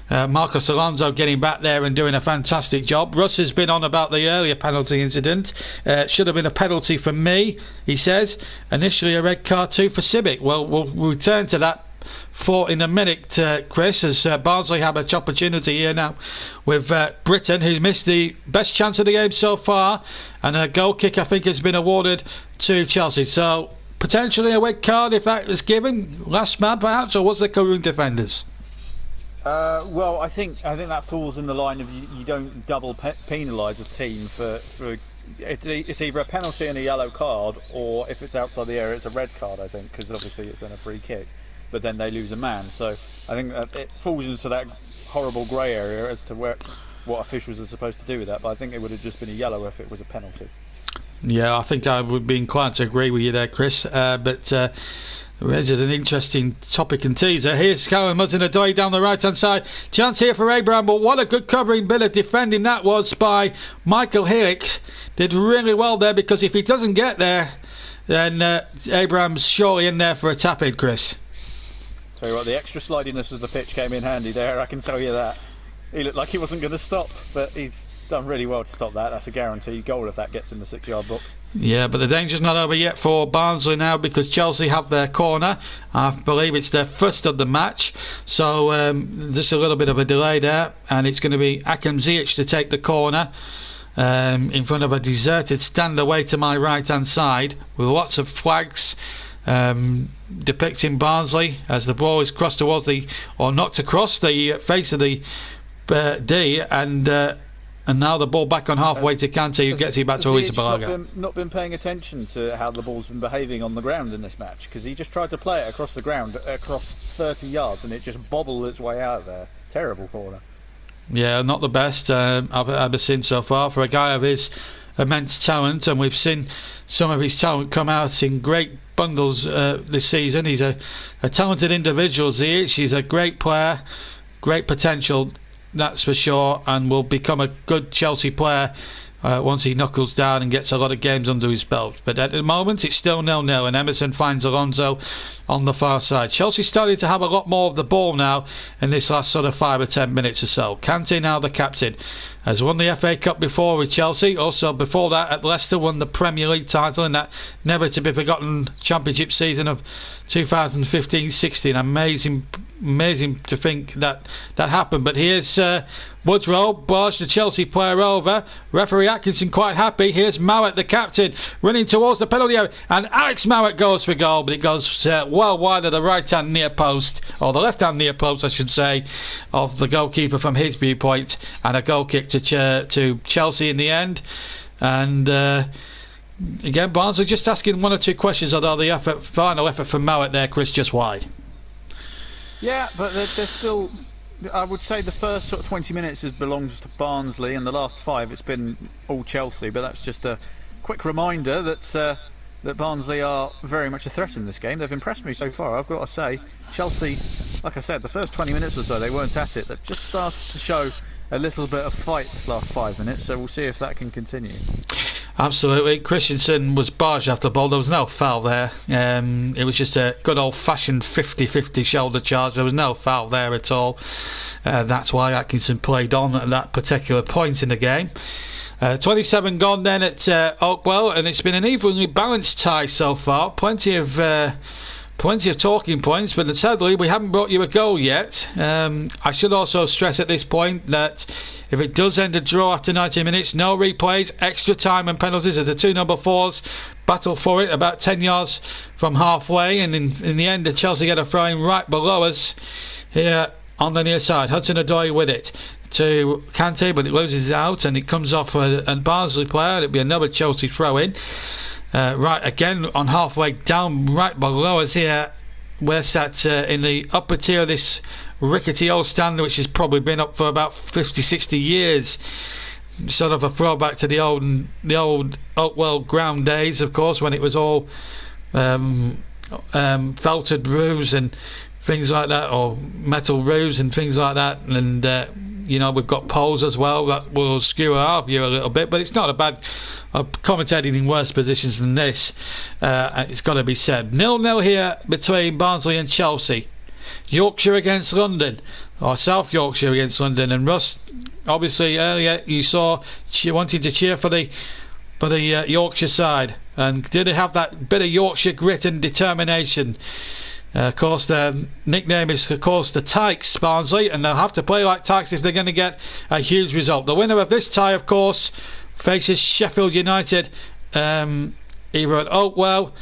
Marcos Alonso getting back there and doing a fantastic job. Russ has been on about the earlier penalty incident. Should have been a penalty for me, he says. Initially a red card too for Sibic. Well, we'll return to that in a minute, Chris, as Barnsley have an opportunity here now with Britton, who missed the best chance of the game so far, and a goal kick I think has been awarded to Chelsea. So potentially a red card if that was given. Last man perhaps, or was the Caroon defenders? Well, I think that falls in the line of you don't double penalise a team for it's either a penalty and a yellow card, or if it's outside the area it's a red card, I think, because obviously it's then a free kick, but then they lose a man. So I think it falls into that horrible grey area as to what officials are supposed to do with that, but I think it would have just been a yellow if it was a penalty. Yeah, I think I would be inclined to agree with you there, Chris, but this is an interesting topic and teaser. Here's Callum Hudson-Odoi down the right hand side. Chance here for Abraham, but what a good covering bit of defending that was by Michael Hicks. Did really well there, because if he doesn't get there, then Abraham's surely in there for a tap in, Chris. Tell you what, the extra slidiness of the pitch came in handy there, I can tell you that. He looked like he wasn't going to stop, but he's done really well to stop that. That's a guaranteed goal if that gets in the 6-yard box. Yeah, but the danger's not over yet for Barnsley now, because Chelsea have their corner. I believe it's their first of the match, so just a little bit of a delay there, and it's going to be Akam Ziyech to take the corner in front of a deserted stand away to my right hand side with lots of flags depicting Barnsley as the ball is crossed towards knocked across the face of the D, and now the ball back on halfway to Kante, who gets it back to Arrizabalaga. Not been paying attention to how the ball's been behaving on the ground in this match, because he just tried to play it across the ground, across 30 yards, and it just bobbled its way out of there. Terrible corner. Yeah, not the best I've ever seen so far for a guy of his immense talent, and we've seen some of his talent come out in great bundles this season. He's a talented individual, Ziyech. He's a great player, great potential, that's for sure, and will become a good Chelsea player once he knuckles down and gets a lot of games under his belt. But at the moment it's still 0-0, and Emerson finds Alonso on the far side. Chelsea started to have a lot more of the ball now in this last sort of 5 or 10 minutes or so. Kante, now the captain, has won the FA Cup before with Chelsea. Also before that at Leicester won the Premier League title in that never to be forgotten Championship season of 2015-16. Amazing to think that happened. But here's Woodrow barged the Chelsea player over. Referee Atkinson quite happy. Here's Mowat, the captain, running towards the penalty area, and Alex Mowat goes for goal, but it goes well wide of the right hand near post, or the left hand near post I should say, of the goalkeeper from his viewpoint, and a goal kick to Chelsea in the end. And again, Barnsley just asking one or two questions, although the final effort from Mowat there, Chris, just wide. Yeah, but they're still, I would say the first sort of 20 minutes belongs to Barnsley, and the last 5 it's been all Chelsea. But that's just a quick reminder that Barnsley are very much a threat in this game. They've impressed me so far, I've got to say. Chelsea, like I said, the first 20 minutes or so they weren't at it. They've just started to show a little bit of fight this last 5 minutes, so we'll see if that can continue. Absolutely. Christensen was barged after the ball. There was no foul there. It was just a good old-fashioned 50-50 shoulder charge. There was no foul there at all. That's why Atkinson played on at that particular point in the game. 27 gone then at Oakwell, and it's been an evenly balanced tie so far. Plenty of plenty of talking points, but sadly we haven't brought you a goal yet. I should also stress at this point that if it does end a draw after 90 minutes, no replays, extra time and penalties as the two number 4s battle for it about 10 yards from halfway, and in the end Chelsea get a throw-in right below us here on the near side. Hudson-Odoi with it to Kante, but it loses it out and it comes off a Barnsley player. It'll be another Chelsea throw-in. Right, again on halfway down right below us here. We're sat in the upper tier of this rickety old stand, which has probably been up for about 50-60 years. Sort of a throwback to the old Oakwell ground days, of course, when it was all felted roofs and things like that, or metal roofs and things like that. And we've got poles as well that will skew our view a little bit, but it's not a bad. I've commentated in worse positions than this. It's got to be said. 0-0 here between Barnsley and Chelsea. Yorkshire against London, or South Yorkshire against London. And Russ, obviously earlier you saw wanting to cheer for the Yorkshire side. And did they have that bit of Yorkshire grit and determination? Of course, their nickname is, of course, the Tykes, Barnsley, and they'll have to play like Tykes if they're going to get a huge result. The winner of this tie, of course, faces Sheffield United, either at Oakwell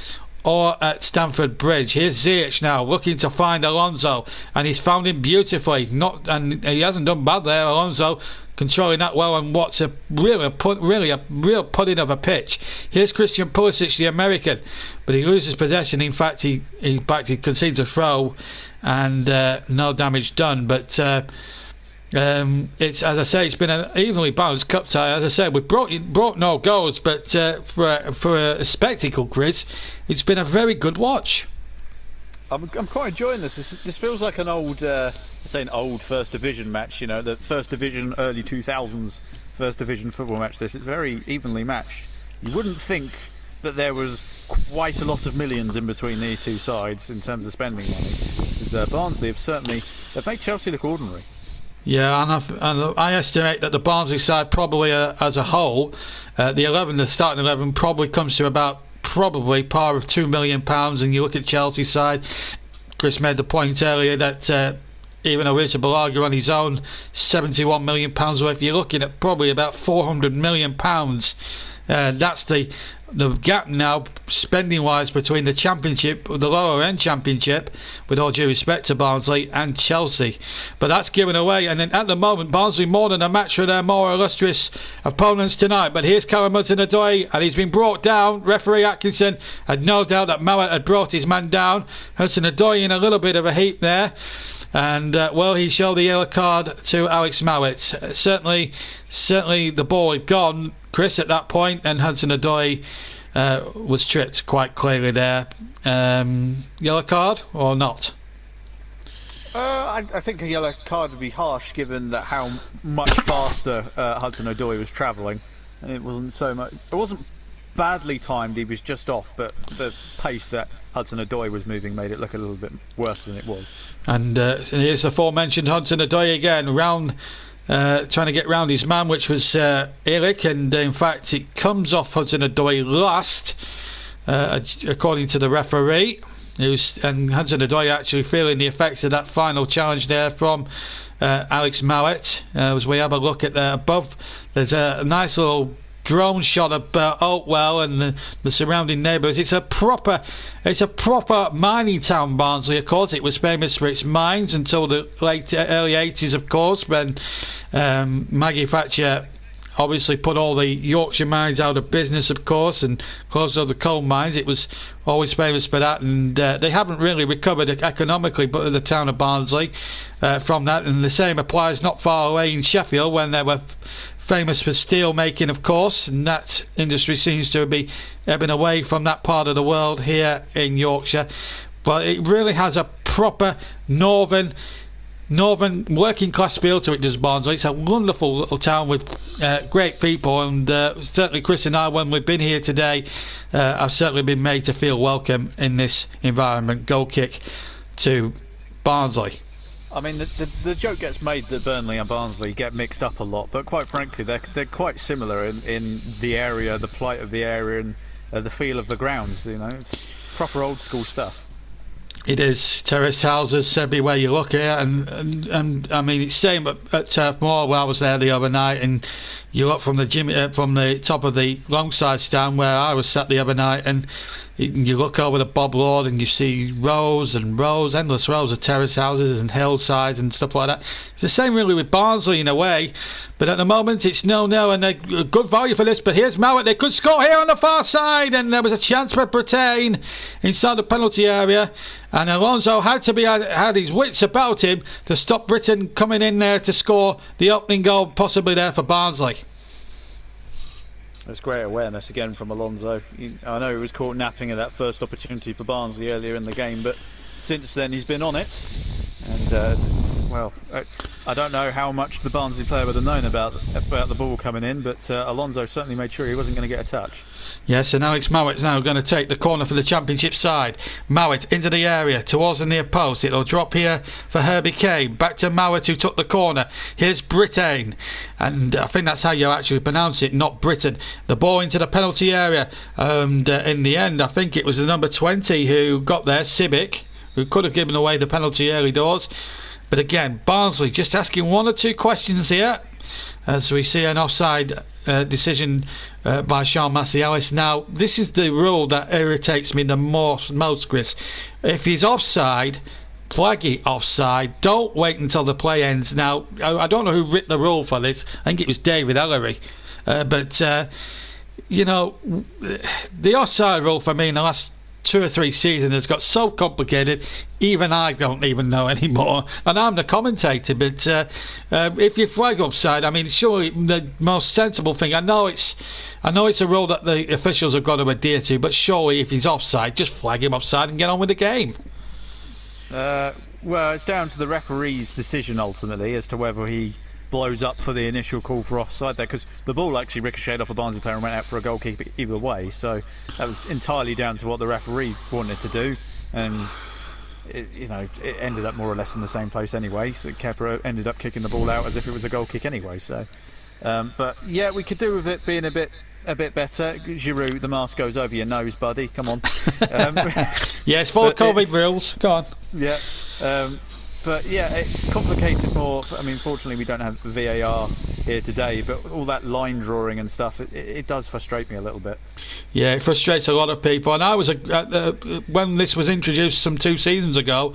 or at Stamford Bridge. Here's Ziyech now looking to find Alonso, and he's found him beautifully. And he hasn't done bad there, Alonso, controlling that well, and what's a real pudding of a pitch. Here's Christian Pulisic, the American, but he loses possession. In fact, he concedes a throw, and no damage done. But it's, as I say, it's been an evenly balanced cup tie. As I said, we've brought no goals, but for a spectacle, Chris, it's been a very good watch. I'm quite enjoying this. This feels like an old, an old First Division match. You know, the First Division early 2000s First Division football match. It's very evenly matched. You wouldn't think that there was quite a lot of millions in between these two sides in terms of spending money. Because Barnsley they've made Chelsea look ordinary. Yeah, and I estimate that the Barnsley side probably as a whole, the starting 11 probably comes to about par of £2 million. And you look at Chelsea's side, Chris made the point earlier that even Orisa Balaga on his own, £71 million worth, you're looking at probably about £400 million. That's the gap now, spending wise, between the Championship, the lower end Championship, with all due respect to Barnsley, and Chelsea. But that's given away, and at the moment Barnsley more than a match for their more illustrious opponents tonight. But here's Callum Hudson-Odoi, and he's been brought down. Referee Atkinson had no doubt that Mowat had brought his man down. Hudson-Odoi in a little bit of a heat there, and he showed the yellow card to Alex Mowat. Certainly the ball had gone, Chris, at that point, and Hudson-Odoi was tripped quite clearly there. Yellow card or not? I think a yellow card would be harsh, given that how much faster Hudson-Odoi was travelling. It wasn't badly timed. He was just off, but the pace that Hudson-Odoi was moving made it look a little bit worse than it was. And here's the aforementioned Hudson-Odoi again, trying to get round his man, which was Illich, and in fact it comes off Hudson-Odoi last, according to the referee. And Hudson-Odoi actually feeling the effects of that final challenge there from Alex Mowat. As we have a look at there above, there's a nice little drone shot of Oakwell and the surrounding neighbours. It's a proper mining town, Barnsley. Of course, it was famous for its mines until the early 80s, of course, when Maggie Thatcher obviously put all the Yorkshire mines out of business, of course, and closed all the coal mines. It was always famous for that, and they haven't really recovered economically, but the town of Barnsley from that. And the same applies not far away in Sheffield, when they were famous for steel making, of course, and that industry seems to be ebbing away from that part of the world here in Yorkshire. But it really has a proper northern working class feel to it, does Barnsley. It's a wonderful little town with great people, and certainly Chris and I, when we've been here today, have certainly been made to feel welcome in this environment. Goal kick to Barnsley. I mean, the joke gets made that Burnley and Barnsley get mixed up a lot, but quite frankly, they're quite similar in the area, the plight of the area, and the feel of the grounds. You know, it's proper old school stuff. It is terraced houses everywhere you look here, and I mean it's same at Turf Moor where I was there the other night, and you look from the top of the Longside stand where I was sat the other night, and you look over the Bob Lord and you see rows and rows, endless rows of terrace houses and hillsides and stuff like that. It's the same really with Barnsley in a way, but at the moment it's 0-0 and they're good value for this. But here's Mowat, they could score here on the far side, and there was a chance for Brittain inside the penalty area, and Alonso had his wits about him to stop Britain coming in there to score the opening goal, possibly there for Barnsley. That's great awareness again from Alonso. I know he was caught napping at that first opportunity for Barnsley earlier in the game, but since then he's been on it. And well, I don't know how much the Barnsley player would have known about the ball coming in, but Alonso certainly made sure he wasn't going to get a touch. Yes, and Alex Mowat's now going to take the corner for the Championship side. Mowat into the area towards the near post. It'll drop here for Herbie Kane. Back to Mowat, who took the corner. Here's Brittain, and I think that's how you actually pronounce it, not Britain. The ball into the penalty area, and in the end I think it was the number 20 who got there, Sibic, who could have given away the penalty early doors. But again, Barnsley just asking one or two questions here as we see an offside decision by Sean Massey-Ellis. Now, this is the rule that irritates me the most, Chris. If he's offside, flag it offside. Don't wait until the play ends. Now, I don't know who writ the rule for this. I think it was David Ellery. But you know, the offside rule for me in the last 2 or 3 seasons has got so complicated, even I don't even know anymore, and I'm the commentator. But if you flag upside, I mean, surely the most sensible thing, I know it's a rule that the officials have got to adhere to, but surely if he's offside, just flag him offside and get on with the game. Well, it's down to the referee's decision ultimately as to whether he blows up for the initial call for offside there, because the ball actually ricocheted off a Barnsley player and went out for a goal kick either way, so that was entirely down to what the referee wanted to do, and it ended up more or less in the same place anyway. So Kepa ended up kicking the ball out as if it was a goal kick anyway. So but yeah, we could do with it being a bit better. Giroud, the mask goes over your nose, buddy, come on. Yeah, it's full of COVID rules, go on. Yeah. But yeah, it's complicated more. I mean, fortunately we don't have VAR here today, but all that line drawing and stuff, it does frustrate me a little bit. Yeah, it frustrates a lot of people. And I was when this was introduced some 2 seasons ago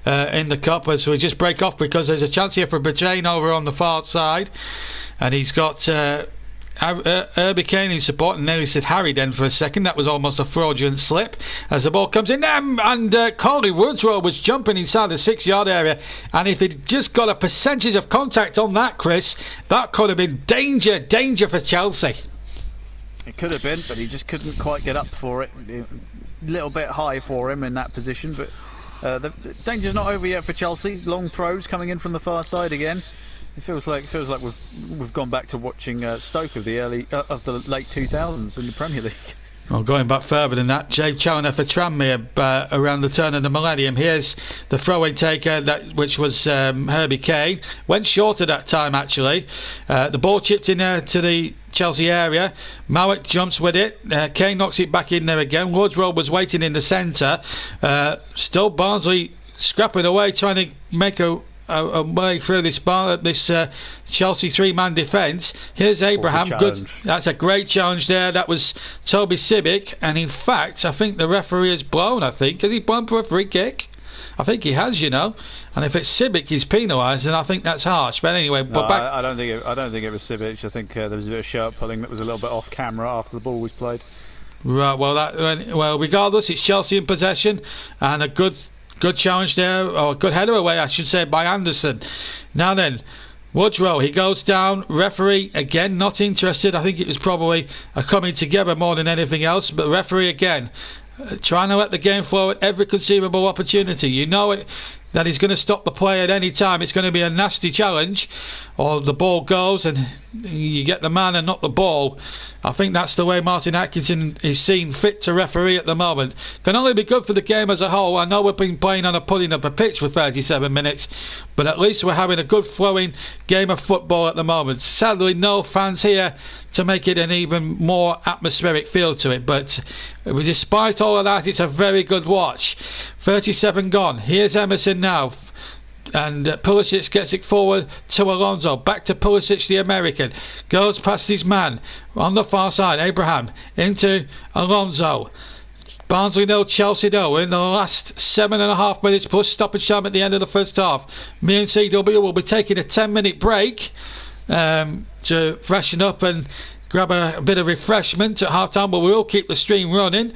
in the Cup, as we just break off because there's a chance here for Brittain over on the far side, and he's got Herbie Kane in support, and nearly said Harry then for a second. That was almost a fraudulent slip as the ball comes in, and Coley Woodrow was jumping inside the 6-yard area, and if he'd just got a percentage of contact on that, Chris, that could have been danger for Chelsea. It could have been, but he just couldn't quite get up for it. A little bit high for him in that position, but the danger's not over yet for Chelsea. Long throws coming in from the far side again. It feels like we've gone back to watching Stoke of the late 2000s in the Premier League. Well, going back further than that, Jay Challoner for Tranmere around the turn of the millennium. Here's the throw-in taker, which was Herbie Kane. Went short at that time, actually. The ball chipped in there to the Chelsea area. Mowat jumps with it. Kane knocks it back in there again. Woodrow was waiting in the centre. Still Barnsley scrapping away, trying to make a way through this Chelsea 3-man defence. Here's Abraham. Good. That's a great challenge there. That was Toby Sibic, and in fact I think the referee has blown. Has he blown for a free kick? I think he has, and if it's Sibic he's penalised, and I think that's harsh. But anyway, I don't think it was Sibic. I think there was a bit of shirt pulling that was a little bit off camera after the ball was played. Right. Well, regardless, it's Chelsea in possession, and a good challenge there, or a good header away, I should say, by Anderson. Now then, Woodrow, he goes down. Referee, again, not interested. I think it was probably a coming together more than anything else. But referee, again, trying to let the game flow at every conceivable opportunity. that he's going to stop the play at any time. It's going to be a nasty challenge, or the ball goes and you get the man and not the ball. I think that's the way Martin Atkinson is seen fit to referee at the moment. Can only be good for the game as a whole. I know we've been playing on a pudding of a pitch for 37 minutes, but at least we're having a good flowing game of football at the moment. Sadly, no fans here to make it an even more atmospheric feel to it, but despite all of that, it's a very good watch. 37 gone. Here's Emerson now, and Pulisic gets it forward to Alonso. Back to Pulisic, the American. Goes past his man on the far side. Abraham into Alonso. Barnsley 0, Chelsea 0 in the last 7.5 minutes plus stoppage time at the end of the first half. Me and CW will be taking a 10-minute break to freshen up and grab a bit of refreshment at half time, but we will keep the stream running.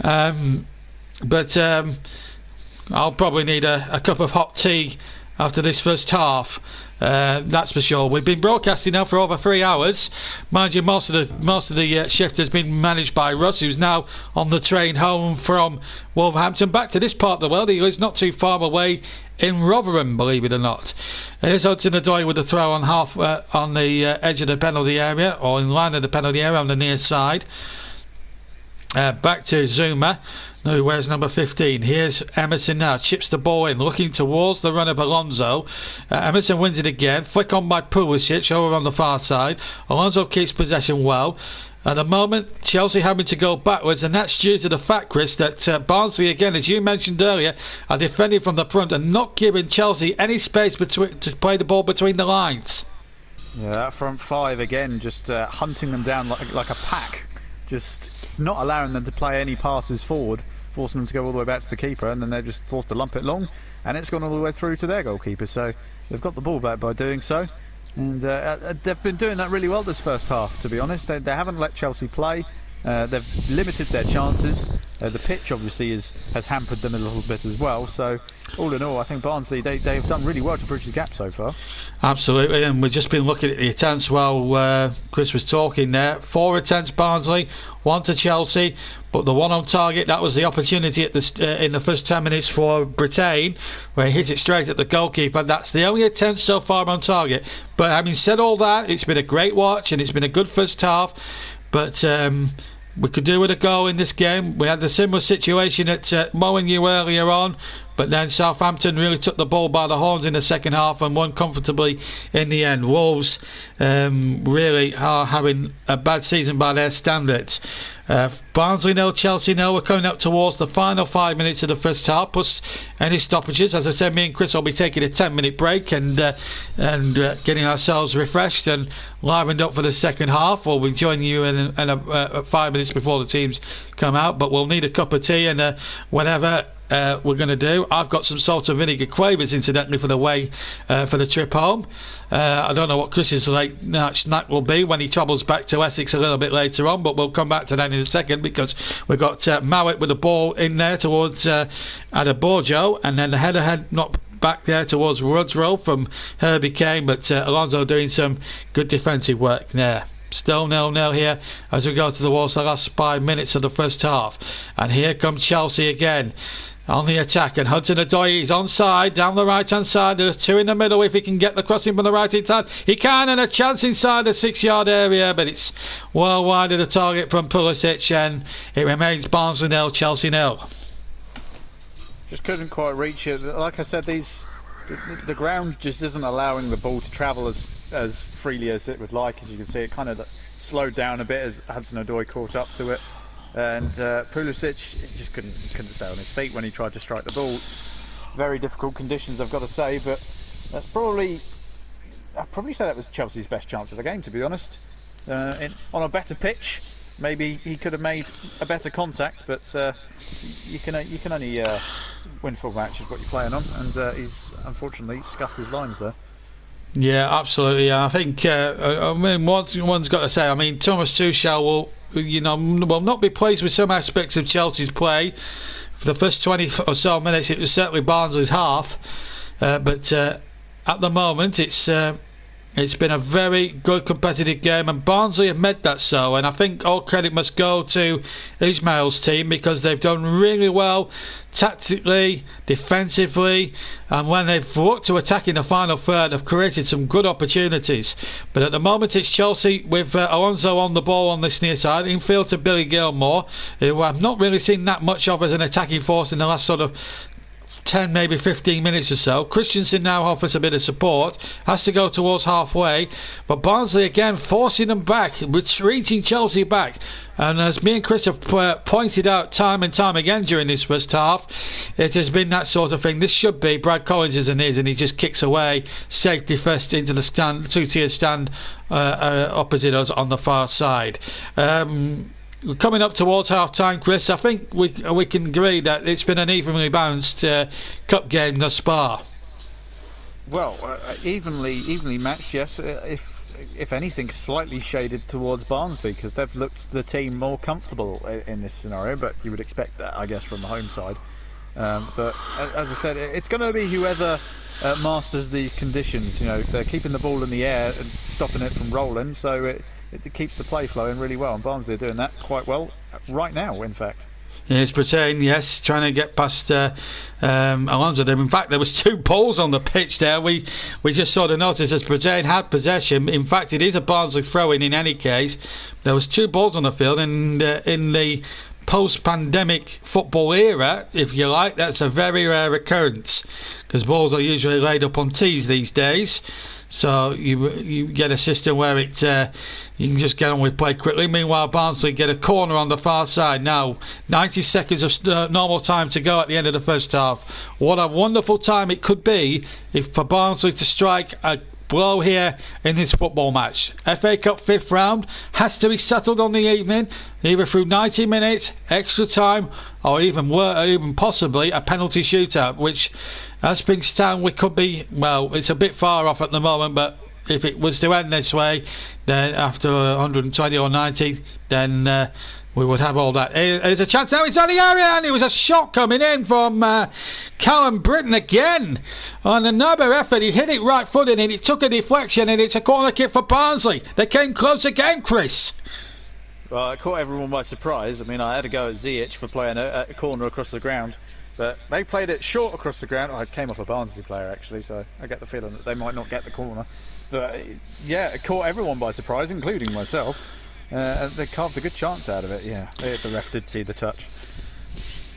But I'll probably need a cup of hot tea after this first half. That's for sure. We've been broadcasting now for over 3 hours. Mind you, most of the shift has been managed by Russ, who's now on the train home from Wolverhampton back to this part of the world. He lives not too far away in Rotherham, believe it or not. Here's Hudson-Odoi with the throw on on the edge of the penalty area, or in line of the penalty area on the near side. Back to Zuma, who wears number 15. Here's Emerson now, chips the ball in, looking towards the run of Alonso. Emerson wins it again, flick on by Pulisic over on the far side. Alonso keeps possession well. At the moment, Chelsea having to go backwards, and that's due to the fact, Chris, that Barnsley, again, as you mentioned earlier, are defending from the front and not giving Chelsea any space to play the ball between the lines. Yeah, that front five again, just hunting them down like a pack, just not allowing them to play any passes forward, forcing them to go all the way back to the keeper, and then they're just forced to lump it long, and it's gone all the way through to their goalkeeper. So they've got the ball back by doing so. And they've been doing that really well this first half, to be honest. They haven't let Chelsea play. They've limited their chances. The pitch obviously has hampered them a little bit as well. So all in all, I think Barnsley, they've done really well to bridge the gap so far. Absolutely, and we've just been looking at the attempts while Chris was talking there. 4 attempts Barnsley, 1 to Chelsea, but the one on target, that was the opportunity at in the first 10 minutes for Britain, where he hit it straight at the goalkeeper. That's the only attempt so far on target. But having said all that, it's been a great watch and it's been a good first half, but we could do with a goal in this game. We had the similar situation at Molineux earlier on, but then Southampton really took the ball by the horns in the second half and won comfortably in the end. Wolves really are having a bad season by their standards. Barnsley 0, Chelsea 0. We're coming up towards the final 5 minutes of the first half, plus any stoppages. As I said, me and Chris will be taking a 10-minute break and getting ourselves refreshed and livened up for the second half. We'll be joining you in 5 minutes before the teams come out, but we'll need a cup of tea and whatever we're going to do. I've got some salt and vinegar quavers, incidentally, for the trip home. I don't know what Chris's late night snack will be when he travels back to Essex a little bit later on, but we'll come back to that in a second, because we've got Mowat with the ball in there towards Adebayo, and then the header not back there towards Rudrow from Herbie Kane, but Alonso doing some good defensive work there. Still 0-0 here as we go to the last 5 minutes of the first half. And here comes Chelsea again on the attack, and Hudson-Odoi is onside down the right hand side. There's 2 in the middle. If he can get the crossing from the right hand side, he can, and a chance inside the 6-yard area, but it's well wide of the target from Pulisic, and it remains Barnsley 0, Chelsea 0. Just couldn't quite reach it. Like I said, the ground just isn't allowing the ball to travel as freely as it would like. As you can see, it kind of slowed down a bit as Hudson-Odoi caught up to it, and Pulisic just couldn't stay on his feet when he tried to strike the ball. It's very difficult conditions, I've got to say, but I'd probably say that was Chelsea's best chance of the game, to be honest. On a better pitch, maybe he could have made a better contact, but you can only win full matches what you're playing on, and he's unfortunately scuffed his lines there. Yeah, absolutely. I think one's got to say, I mean, Thomas Tuchel will not be pleased with some aspects of Chelsea's play. For the first 20 or so minutes, it was certainly Barnsley's half, but at the moment, it's It's been a very good competitive game, and Barnsley have made that so, and I think all credit must go to Ismail's team because they've done really well tactically, defensively, and when they've looked to attack in the final third, have created some good opportunities. But at the moment it's Chelsea with Alonso on the ball on this near side, infield to Billy Gilmore, who I've not really seen that much of as an attacking force in the last sort of 10, maybe 15 minutes or so. Christensen now offers a bit of support, has to go towards halfway, but Barnsley again forcing them back, retreating Chelsea back. And as me and Chris have pointed out time and time again during this first half, it has been that sort of thing. This should be Brad Collins is and he just kicks away safety first into the stand, two-tier stand opposite us on the far side. We're coming up towards half-time, Chris. I think we can agree that it's been an evenly balanced cup game thus far. Well, evenly matched, yes. If anything, slightly shaded towards Barnsley because they've looked the team more comfortable in this scenario. But you would expect that, I guess, from the home side. But as I said, it's going to be whoever masters these conditions. You know, they're keeping the ball in the air and stopping it from rolling, so it keeps the play flowing really well, and Barnsley are doing that quite well right now, in fact. Here's Brittain, yes, trying to get past Alonso. In fact, there was 2 balls on the pitch there. We just sort of noticed as Brittain had possession. In fact, it is a Barnsley throw-in any case. There was 2 balls on the field, and in the post-pandemic football era, if you like, that's a very rare occurrence because balls are usually laid up on tees these days. So you get a system where it you can just get on with play quickly. Meanwhile, Barnsley get a corner on the far side. Now, 90 seconds of normal time to go at the end of the first half. What a wonderful time it could be if for Barnsley to strike a blow here in this football match. FA Cup 5th round has to be settled on the evening, either through 90 minutes, extra time, or even possibly a penalty shootout, which as things stand we could be, well, it's a bit far off at the moment, but if it was to end this way, then after 120 or 90, then we would have all that. There's a chance now inside the area, and it was a shot coming in from Callum Brittain again. On another effort, he hit it right-footed and it took a deflection, and it's a corner kick for Barnsley. They came close again, Chris. Well, it caught everyone by surprise. I mean, I had to go at Ziyech for playing a corner across the ground, but they played it short across the ground. I came off a Barnsley player, actually, so I get the feeling that they might not get the corner. But, yeah, it caught everyone by surprise, including myself. They carved a good chance out of it, yeah. The ref did see the touch.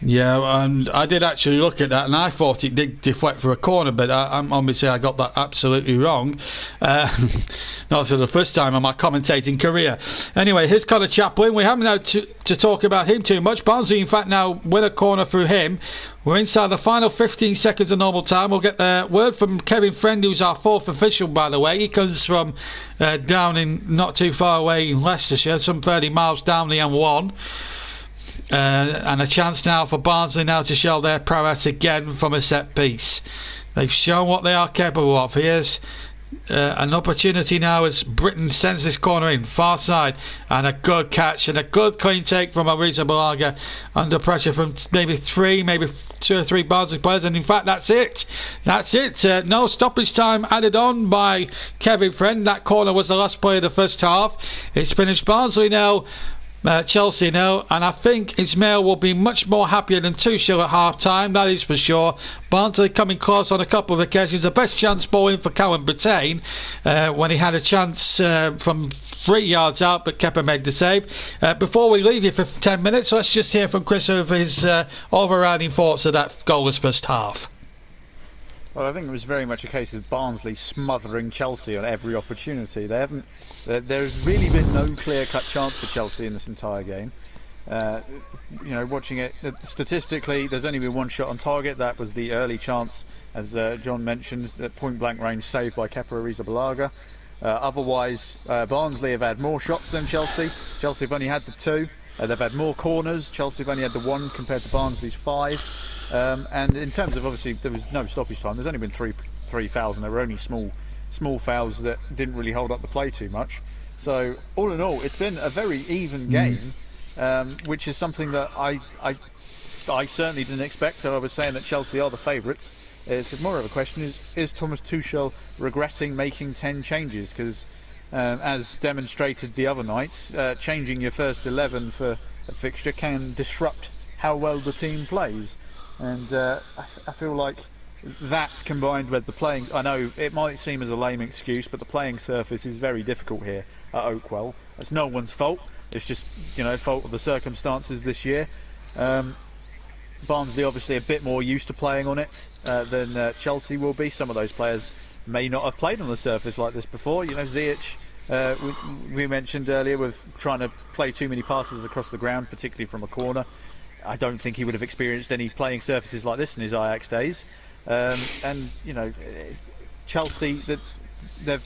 Yeah, and I did actually look at that, and I thought it did deflect for a corner, but obviously I got that absolutely wrong. Not for the first time in my commentating career. Anyway, here's Connor Chaplin. We haven't had to talk about him too much. Barnsley, in fact, now with a corner through him. We're inside the final 15 seconds of normal time. We'll get the word from Kevin Friend, who's our 4th official, by the way. He comes from down in not too far away in Leicestershire, some 30 miles down the M1. And a chance now for Barnsley now to show their prowess again from a set piece. They've shown what they are capable of. Here's an opportunity now as Brittain sends this corner in far side, and a good catch and a good clean take from Ariza Balaga under pressure from maybe 2 or 3 Barnsley players, and in fact that's it. No stoppage time added on by Kevin Friend. That corner was the last play of the first half. It's finished Barnsley now, Chelsea now, and I think Ismail will be much more happier than Tuchel at half time, that is for sure. Barnsley coming close on a couple of occasions. The best chance ball in for Callum Brittain when he had a chance from 3 yards out, but Kepa made the save. Before we leave you for 10 minutes, let's just hear from Chris over his overriding thoughts of that goalless first half. Well, I think it was very much a case of Barnsley smothering Chelsea on every opportunity. There's really been no clear-cut chance for Chelsea in this entire game. Watching it statistically, there's only been 1 shot on target. That was the early chance, as John mentioned, at point-blank range, saved by Kepa Arrizabalaga. Otherwise, Barnsley have had more shots than Chelsea. Chelsea have only had the 2. They've had more corners. Chelsea have only had the 1 compared to Barnsley's 5. And in terms of, obviously, there was no stoppage time. There's only been three fouls, and they were only small fouls that didn't really hold up the play too much. So all in all, it's been a very even game, which is something that I certainly didn't expect. So I was saying that Chelsea are the favourites. It's more of a question: is Thomas Tuchel regressing making 10 changes? Because as demonstrated the other nights, changing your first 11 for a fixture can disrupt how well the team plays, and I feel like that combined with the playing, I know it might seem as a lame excuse, but the playing surface is very difficult here at Oakwell. It's no one's fault. It's just, fault of the circumstances this year. Barnsley obviously a bit more used to playing on it than Chelsea will be. Some of those players may not have played on the surface like this before. Ziyech, we mentioned earlier, with trying to play too many passes across the ground, particularly from a corner. I don't think he would have experienced any playing surfaces like this in his Ajax days. It's Chelsea, that they've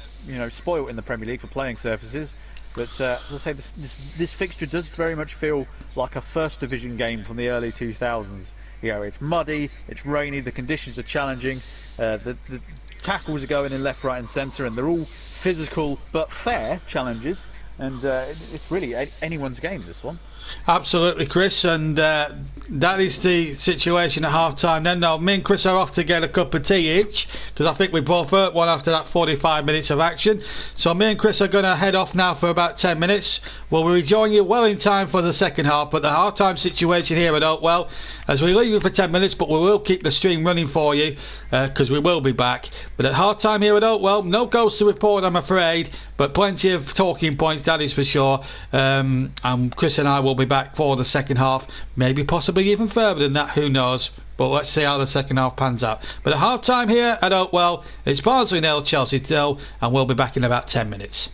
spoilt in the Premier League for playing surfaces. But as I say, this fixture does very much feel like a first division game from the early 2000s. It's muddy, it's rainy, the conditions are challenging, the tackles are going in left, right and centre, and they're all physical but fair challenges. And it's really anyone's game, this one. Absolutely, Chris, and that is the situation at half-time. Then now, me and Chris are off to get a cup of tea each, because I think we both earned one after that 45 minutes of action. So me and Chris are going to head off now for about 10 minutes. We'll rejoin you well in time for the second half, but the half-time situation here at Oakwell, as we leave you for 10 minutes, but we will keep the stream running for you, because we will be back. But at half-time here at Oakwell, no goals to report, I'm afraid, but plenty of talking points, that is for sure. And Chris and I will be back for the second half, maybe possibly even further than that, who knows, but let's see how the second half pans out. But at half time here at Oakwell, it's Barnsley 0, Chelsea 0, and we'll be back in about 10 minutes.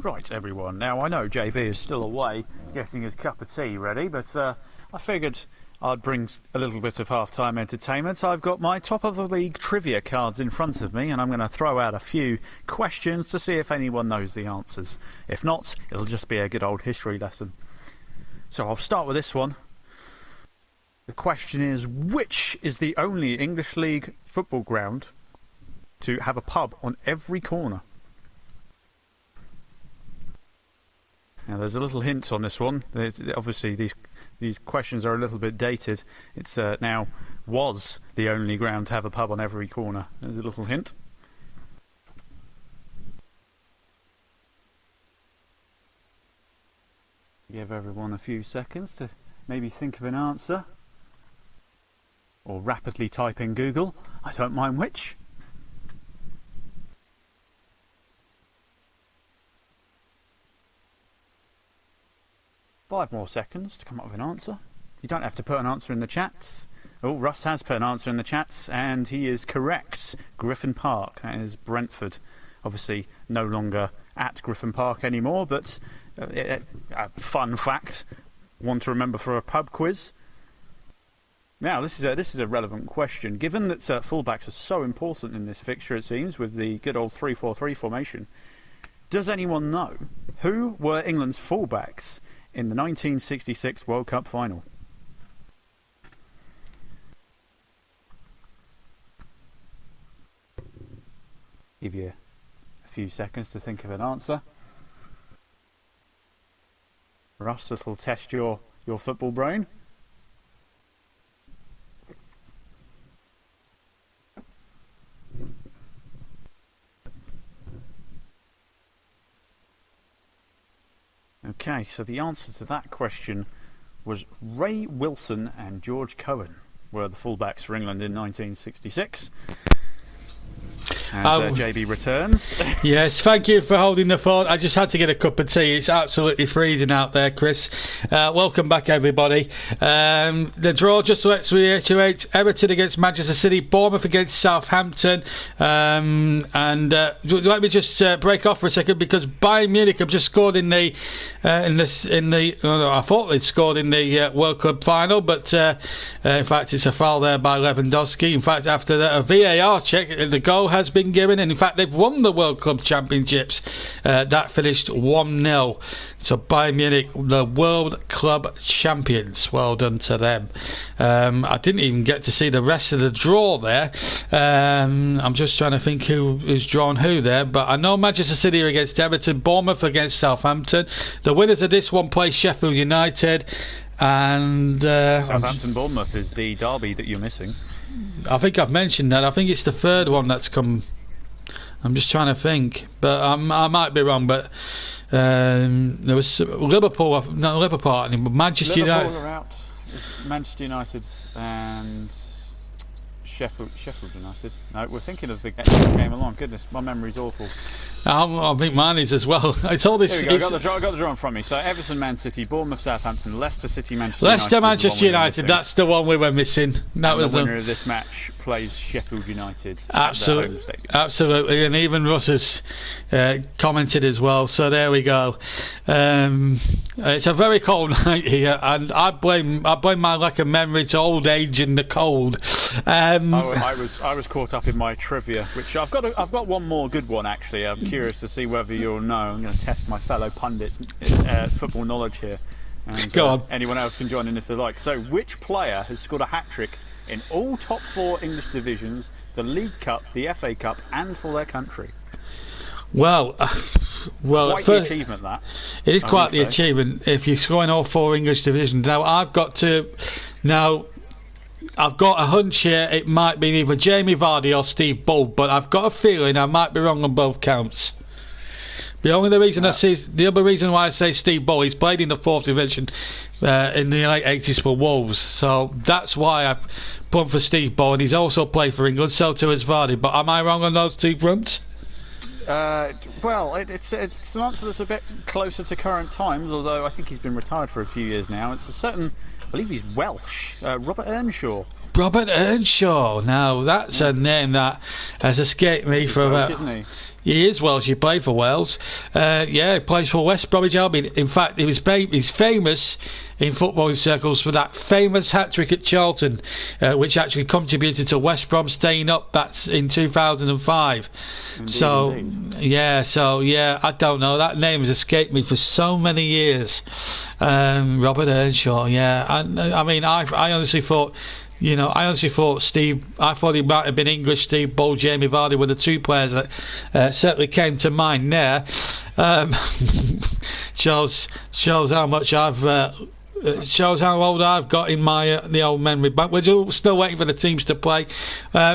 Right, everyone. Now, I know JB is still away getting his cup of tea ready, but I figured I'd bring a little bit of half-time entertainment. I've got my top-of-the-league trivia cards in front of me, and I'm going to throw out a few questions to see if anyone knows the answers. If not, it'll just be a good old history lesson. So I'll start with this one. The question is, which is the only English League football ground to have a pub on every corner? Now, there's a little hint on this one. Obviously, these questions are a little bit dated. It's now was the only ground to have a pub on every corner. There's a little hint. Give everyone a few seconds to maybe think of an answer. Or rapidly type in Google. I don't mind which. Five more seconds to come up with an answer. You don't have to put an answer in the chat. Oh, Russ has put an answer in the chat, and he is correct. Griffin Park, that is Brentford. Obviously, no longer at Griffin Park anymore, but a fun fact, one to remember for a pub quiz. Now, this is a relevant question. Given that fullbacks are so important in this fixture, it seems, with the good old 3-4-3 formation, does anyone know who were England's fullbacks in the 1966 World Cup final? Give you a few seconds to think of an answer. Russ, this will test your football brain. Okay, so the answer to that question was Ray Wilson and George Cohen were the fullbacks for England in 1966. As JB returns. Yes, thank you for holding the phone. I just had to get a cup of tea. It's absolutely freezing out there, Chris. Welcome back, everybody. The draw, just let's reiterate, Everton against Manchester City, Bournemouth against Southampton. Let me just break off for a second, because Bayern Munich have just scored in the I thought they'd scored in the World Cup final, but in fact it's a foul there by Lewandowski. In fact, after a VAR check, the goal has been given, and in fact they've won the World Club Championships. That finished 1-0. So Bayern Munich, the World Club Champions. Well done to them. I didn't even get to see the rest of the draw there. I'm just trying to think who's drawn who there, but I know Manchester City are against Everton, Bournemouth against Southampton. The winners of this one play Sheffield United, and Southampton Bournemouth is the derby that you're missing. I think I've mentioned that. I think it's the third one that's come. I'm just trying to think, but I might be wrong. But there was Liverpool, not Liverpool, but Manchester United. Liverpool are out. Manchester United and Sheffield United. No, we're thinking of the next game along. Goodness, my memory's awful. I think mine is as well. It's all this. Here we go. I got the draw in front of me. So Everton, Man City, Bournemouth, Southampton, Leicester City, Manchester Manchester United. That's the one we were missing. That was the winner of this match plays Sheffield United. Absolutely, and even Russ has commented as well. So there we go. It's a very cold night here, and I blame my lack of memory to old age and the cold. I was caught up in my trivia, which I've got one more good one actually. I'm curious to see whether you'll know. I'm going to test my fellow pundit football knowledge here. And, go on. Anyone else can join in if they like. So, which player has scored a hat-trick in all top 4 English divisions, the League Cup, the FA Cup, and for their country? Well, quite the achievement, that. It is quite the achievement if you score in all 4 English divisions. Now, I've got a hunch here. It might be either Jamie Vardy or Steve Bull, but I've got a feeling I might be wrong on both counts. The other reason why I say Steve Bull, he's played in the 4th division in the late 80s for Wolves, so that's why I put for Steve Bull, and he's also played for England, so too has Vardy. But am I wrong on those 2 fronts? Well, it's an answer that's a bit closer to current times, although I think he's been retired for a few years now. It's a certain, I believe he's Welsh, Robert Earnshaw. Robert Earnshaw. Now, that's a name that has escaped me for Welsh, about... isn't he? He is Welsh. He played for Wales. He plays for West Bromwich Albion. In fact, he's famous in footballing circles for that famous hat-trick at Charlton, which actually contributed to West Brom staying up. That's in 2005. Indeed. I don't know. That name has escaped me for so many years. Robert Earnshaw. Yeah, I mean, I honestly thought. Steve. I thought he might have been English. Steve Bull, Jamie Vardy were the two players that certainly came to mind there. Shows how much shows how old I've got in my the old memory bank. We're still waiting for the teams to play.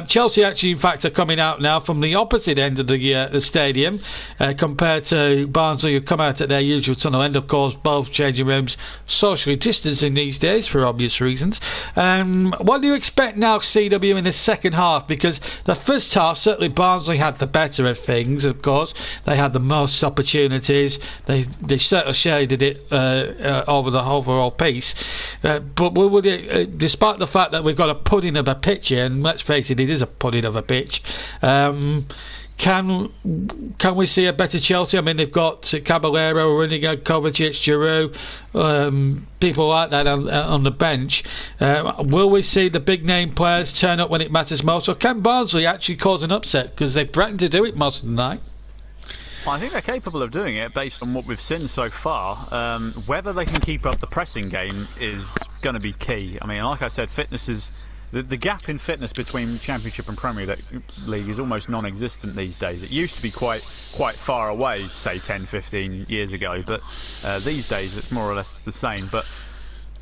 Chelsea actually, in fact, are coming out now from the opposite end of the stadium compared to Barnsley, who come out at their usual tunnel end. Of course, both changing rooms socially distancing these days for obvious reasons. What do you expect now, CW, in the second half? Because the first half, certainly Barnsley had the better of things, of course. They had the most opportunities. They certainly shaded it over the overall piece, but despite the fact that we've got a pudding of a pitch here, and let's face it, it is a pudding of a pitch, can we see a better Chelsea? I mean, they've got Caballero, Rudiger, Kovacic, Giroud, people like that on the bench. Will we see the big name players turn up when it matters most, or can Barnsley actually cause an upset, because they've threatened to do it most of the night? I think they're capable of doing it based on what we've seen so far. Whether they can keep up the pressing game is going to be key. I mean, like I said, fitness is the gap in fitness between Championship and Premier League is almost non-existent these days. It used to be quite far away, say 10, 15 years ago, but these days it's more or less the same. But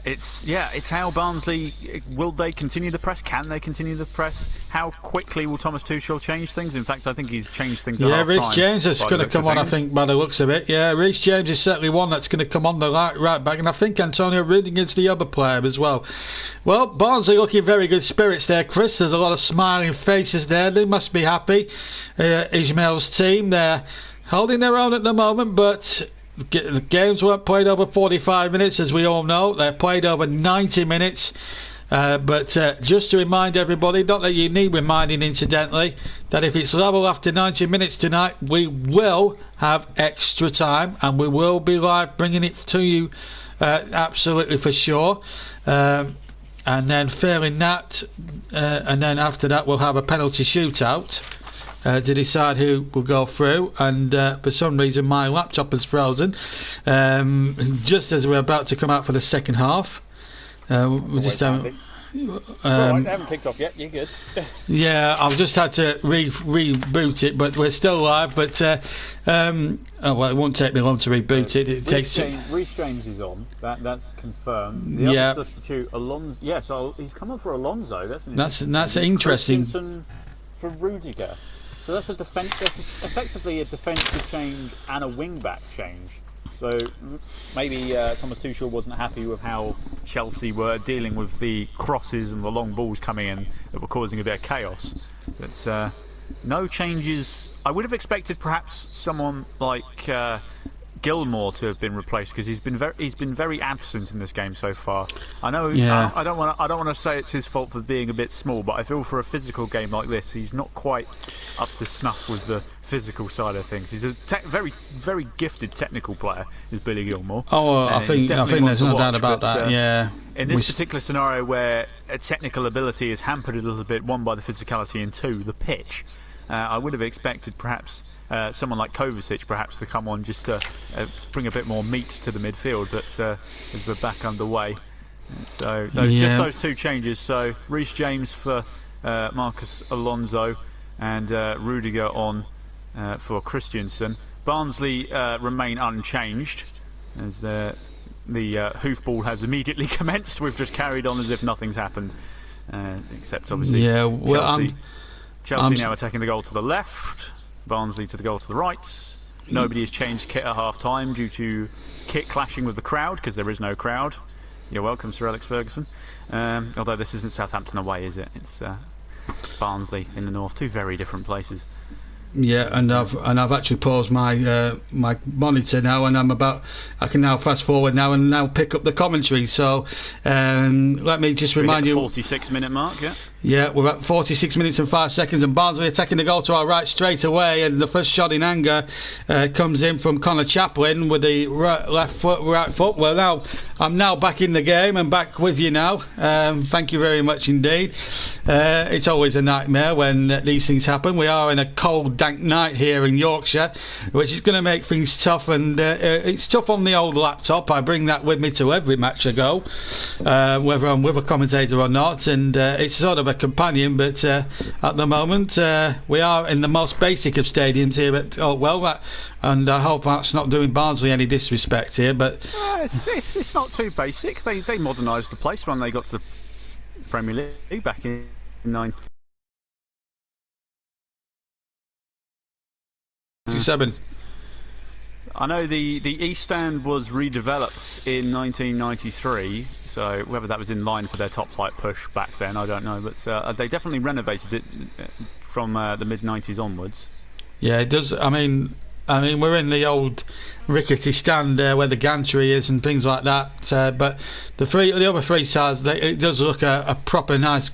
it's how Barnsley, will they continue the press? Can they continue the press? How quickly will Thomas Tuchel change things? In fact, I think he's changed things at half time. Reece James is going to come on, I think, by the looks of it. Yeah, Reece James is certainly one that's going to come on the right back, and I think Antonio Rudiger's the other player as well. Well, Barnsley looking very good spirits there, Chris. There's a lot of smiling faces there. They must be happy. Ismail's team, they're holding their own at the moment, but the games weren't played over 45 minutes, as we all know. They're played over 90 minutes. But just to remind everybody, not that you need reminding incidentally, that if it's level after 90 minutes tonight, we will have extra time and we will be live bringing it to you absolutely for sure. And then failing that, and then after that we'll have a penalty shootout to decide who will go through, and for some reason my laptop is frozen just as we're about to come out for the second half. We just haven't they haven't kicked off yet. You're good. Yeah, I've just had to reboot it, but we're still live. But it won't take me long to reboot it. It takes. Reece James is on. That's confirmed. The other substitute, Alonso. Yeah, so he's come on for Alonso. That's interesting. For Rudiger. So that's effectively a defensive change and a wing-back change. So maybe Thomas Tuchel wasn't happy with how Chelsea were dealing with the crosses and the long balls coming in that were causing a bit of chaos. But no changes. I would have expected perhaps someone like Gilmour to have been replaced, because he's been very absent in this game so far. I know. Yeah. I don't want to say it's his fault for being a bit small, but I feel for a physical game like this, he's not quite up to snuff with the physical side of things. He's a very, very gifted technical player, is Billy Gilmour. I think there's no doubt about that. Yeah. In this particular scenario, where a technical ability is hampered a little bit, one by the physicality and two the pitch. I would have expected perhaps someone like Kovacic perhaps to come on just to bring a bit more meat to the midfield, but we're back underway. So just those two changes. So Reece James for Marcus Alonso and Rudiger on for Christensen. Barnsley remain unchanged as the hoofball has immediately commenced. We've just carried on as if nothing's happened, except obviously Chelsea now attacking the goal to the left, Barnsley to the goal to the right. Nobody has changed kit at half-time due to kit clashing with the crowd, because there is no crowd. You're welcome, Sir Alex Ferguson. Although this isn't Southampton away, is it? It's Barnsley in the north. Two very different places. Yeah, and I've actually paused my my monitor now, and I can now fast forward now and now pick up the commentary. So let me just remind you. 46-minute mark, yeah. Yeah, we're at 46 minutes and 5 seconds, and Barnsley attacking the goal to our right straight away, and the first shot in anger comes in from Connor Chaplin with the right foot. Well, now I'm now back in the game and back with you now. Thank you very much indeed. It's always a nightmare when these things happen. We are in a cold, dank night here in Yorkshire, which is going to make things tough, and it's tough on the old laptop. I bring that with me to every match I go, whether I'm with a commentator or not, and it's sort of a companion, but at the moment we are in the most basic of stadiums here at and I hope that's not doing Barnsley any disrespect here, but it's not too basic. They modernised the place when they got to the Premier League back in 97. I know the East Stand was redeveloped in 1993, so whether that was in line for their top flight push back then, I don't know, but they definitely renovated it from the mid-90s onwards. Yeah, it does. I mean, we're in the old rickety stand where the gantry is and things like that, but the other three sides, it does look a proper nice,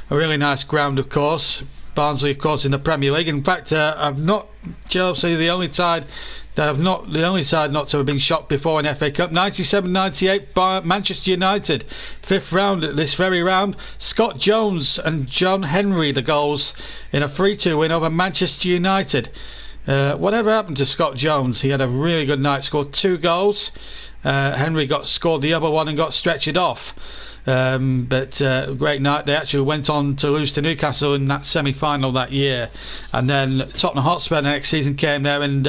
a really nice ground, of course. Barnsley, of course, in the Premier League. In fact, I've not Chelsea the only side not to have been shocked before in FA Cup. 97-98 by Manchester United, 5th round at this very round. Scott Jones and John Henry the goals in a 3-2 win over Manchester United. Whatever happened to Scott Jones? He had a really good night, scored 2 goals. Henry scored the other one and got stretchered off. But great night. They actually went on to lose to Newcastle in that semi-final that year, and then Tottenham Hotspur the next season came there, and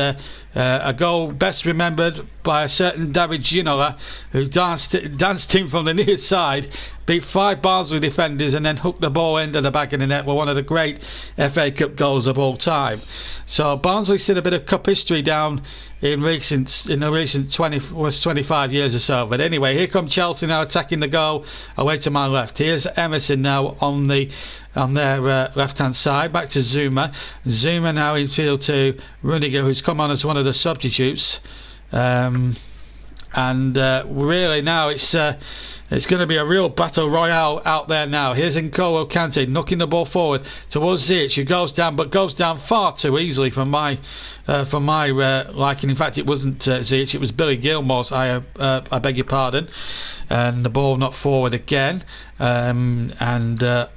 a goal best remembered by a certain David Ginola, who danced in from the near side, beat 5 Barnsley defenders, and then hooked the ball into the back of the net. Were one of the great FA Cup goals of all time. So Barnsley's seen a bit of cup history down in the recent 25 years or so. But anyway, here come Chelsea now attacking the goal away to my left. Here's Emerson now on their left-hand side. Back to Zuma. Zuma now in field to Rudiger, who's come on as one of the substitutes. Really now it's going to be a real battle royale out there now. Here's N'Golo Kante knocking the ball forward towards Ziyech, who goes down far too easily for my liking. In fact, it wasn't Ziyech, it was Billy Gilmore's. I beg your pardon. And the ball not forward again. Adebayo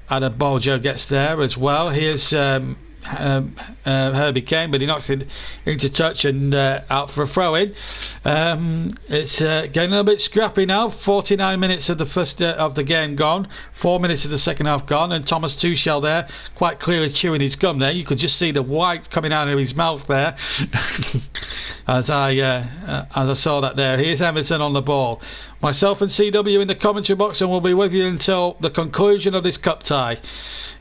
gets there as well. Here's Herbie Kane, but he knocks it into touch and out for a throw-in. It's getting a little bit scrappy now. 49 minutes of the first of the game gone, 4 minutes of the second half gone, and Thomas Tuchel there quite clearly chewing his gum there. You could just see the white coming out of his mouth there as I saw that there. Here's Emerson on the ball. Myself and CW in the commentary box, and we'll be with you until the conclusion of this cup tie.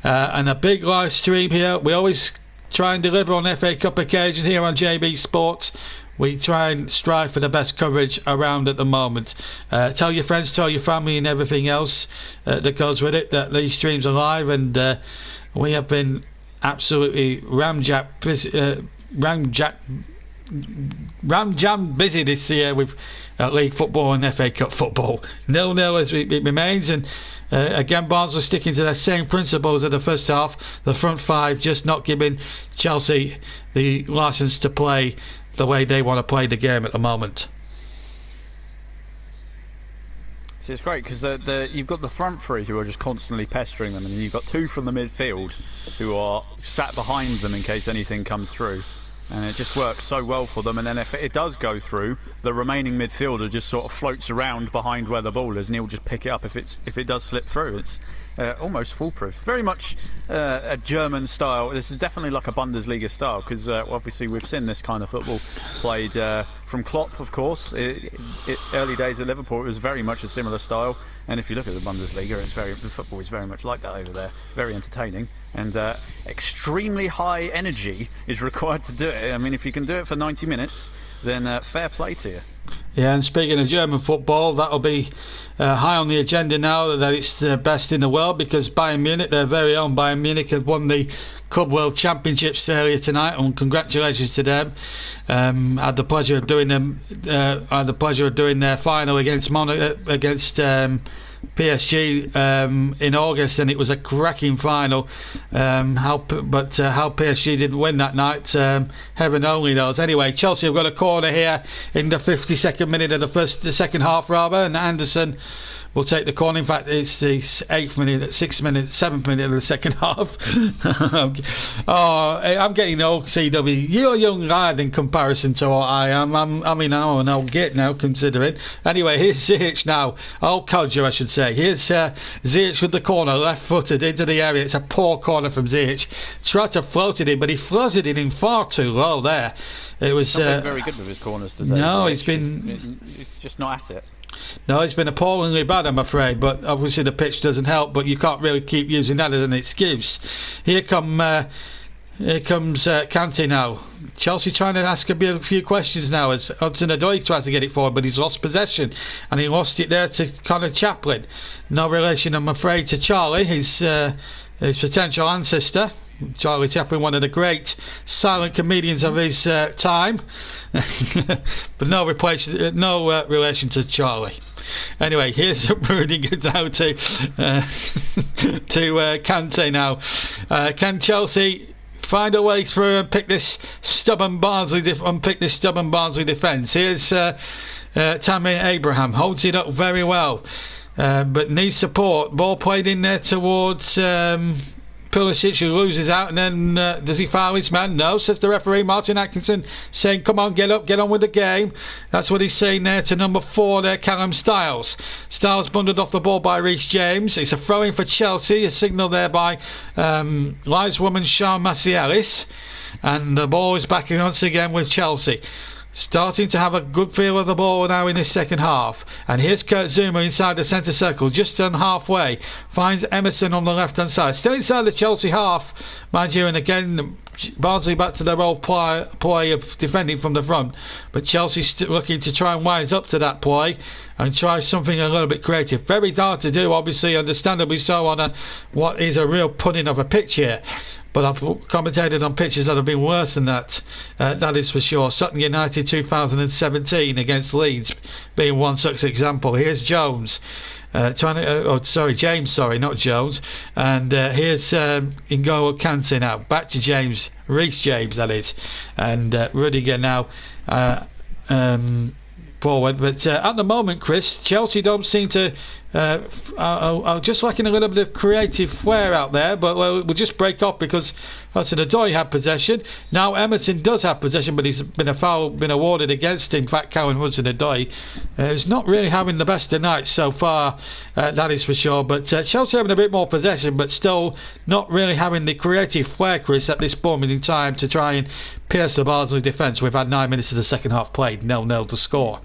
And a big live stream here. We always try and deliver on FA Cup occasions here on JB Sports. We try and strive for the best coverage around at the moment. Tell your friends, tell your family and everything else that goes with it that these streams are live, and we have been absolutely ramjam busy this year with league football and FA Cup football. 0-0 as it remains, and again Barnsley sticking to their same principles of the first half. The front five just not giving Chelsea the licence to play the way they want to play the game at the moment. So it's great because you've got the front three who are just constantly pestering them, and then you've got 2 from the midfield who are sat behind them in case anything comes through. And it just works so well for them, and then if it does go through, the remaining midfielder just sort of floats around behind where the ball is, and he'll just pick it up if it does slip through. It's almost foolproof. Very much a German style. This is definitely like a Bundesliga style, because obviously we've seen this kind of football played from Klopp, of course. Early days at Liverpool, it was very much a similar style. And if you look at the Bundesliga, the football is very much like that over there. Very entertaining, and extremely high energy is required to do it. I mean, if you can do it for 90 minutes, then fair play to you. Yeah, and speaking of German football, that'll be high on the agenda now that it's the best in the world, because Bayern Munich, their very own Bayern Munich, have won the Club World Championships earlier tonight, and congratulations to them. Had the pleasure of doing their final against PSG in August, and it was a cracking final. How PSG didn't win that night, heaven only knows. Anyway, Chelsea have got a corner here in the 52nd minute of the second half, and Anderson will take the corner. In fact, it's the 7th minute of the second half. I'm getting old, CW. You're a young lad in comparison to what I am. I'm an old git now, considering. Anyway, here's Ziyech now. Old codger, I should say. Here's Ziyech with the corner, left-footed into the area. It's a poor corner from Ziyech. Tried to float it in, but he floated it in far too low there. It was not been very good with his corners today. No, he's just not at it. No, it's been appallingly bad, I'm afraid, but obviously the pitch doesn't help, but you can't really keep using that as an excuse. Here comes Kante now. Chelsea trying to ask a few questions now as Hudson-Odoi tries to get it forward, but he's lost possession, and he lost it there to Connor Chaplin. No relation, I'm afraid, to Charlie, his potential ancestor. Charlie Chaplin, one of the great silent comedians of his time, but no relation to Charlie. Anyway, here's Rudiger now to Kante now. Can Chelsea find a way through and pick this stubborn Barnsley defence? Here's Tammy Abraham, holds it up very well, but needs support. Ball played in there towards Pulisic, who loses out, and then does he foul his man? No, says the referee. Martin Atkinson saying, come on, get up, get on with the game. That's what he's saying there to number 4 there, Callum Styles. Styles bundled off the ball by Reece James. It's a throw-in for Chelsea, a signal there by lineswoman Sean Macialis, and the ball is back once again with Chelsea. Starting to have a good feel of the ball now in this second half. And here's Kurt Zuma inside the centre circle, just on halfway. Finds Emerson on the left-hand side. Still inside the Chelsea half, mind you. And again, Barnsley back to their old play of defending from the front. But Chelsea looking to try and wise up to that play and try something a little bit creative. Very hard to do, obviously, understandably so, on what is a real pudding of a pitch here. But I've commentated on pitches that have been worse than that. That is for sure. Sutton United 2017 against Leeds being one such example. Here's James, not Jones. And here's N'Golo Kante now. Back to James, Reece James, that is. And Rudiger now forward. But at the moment, Chris, Chelsea don't seem to are just lacking a little bit of creative flair out there, but we'll just break off because Hudson-Odoi had possession. Now Emerson does have possession, but he's been awarded against him. In fact, Callum Hudson-Odoi is not really having the best of nights so far, that is for sure. But Chelsea having a bit more possession, but still not really having the creative flair, Chris, at this moment in time to try and pierce the Barnsley defence. We've had 9 minutes of the second half played, 0-0 to score.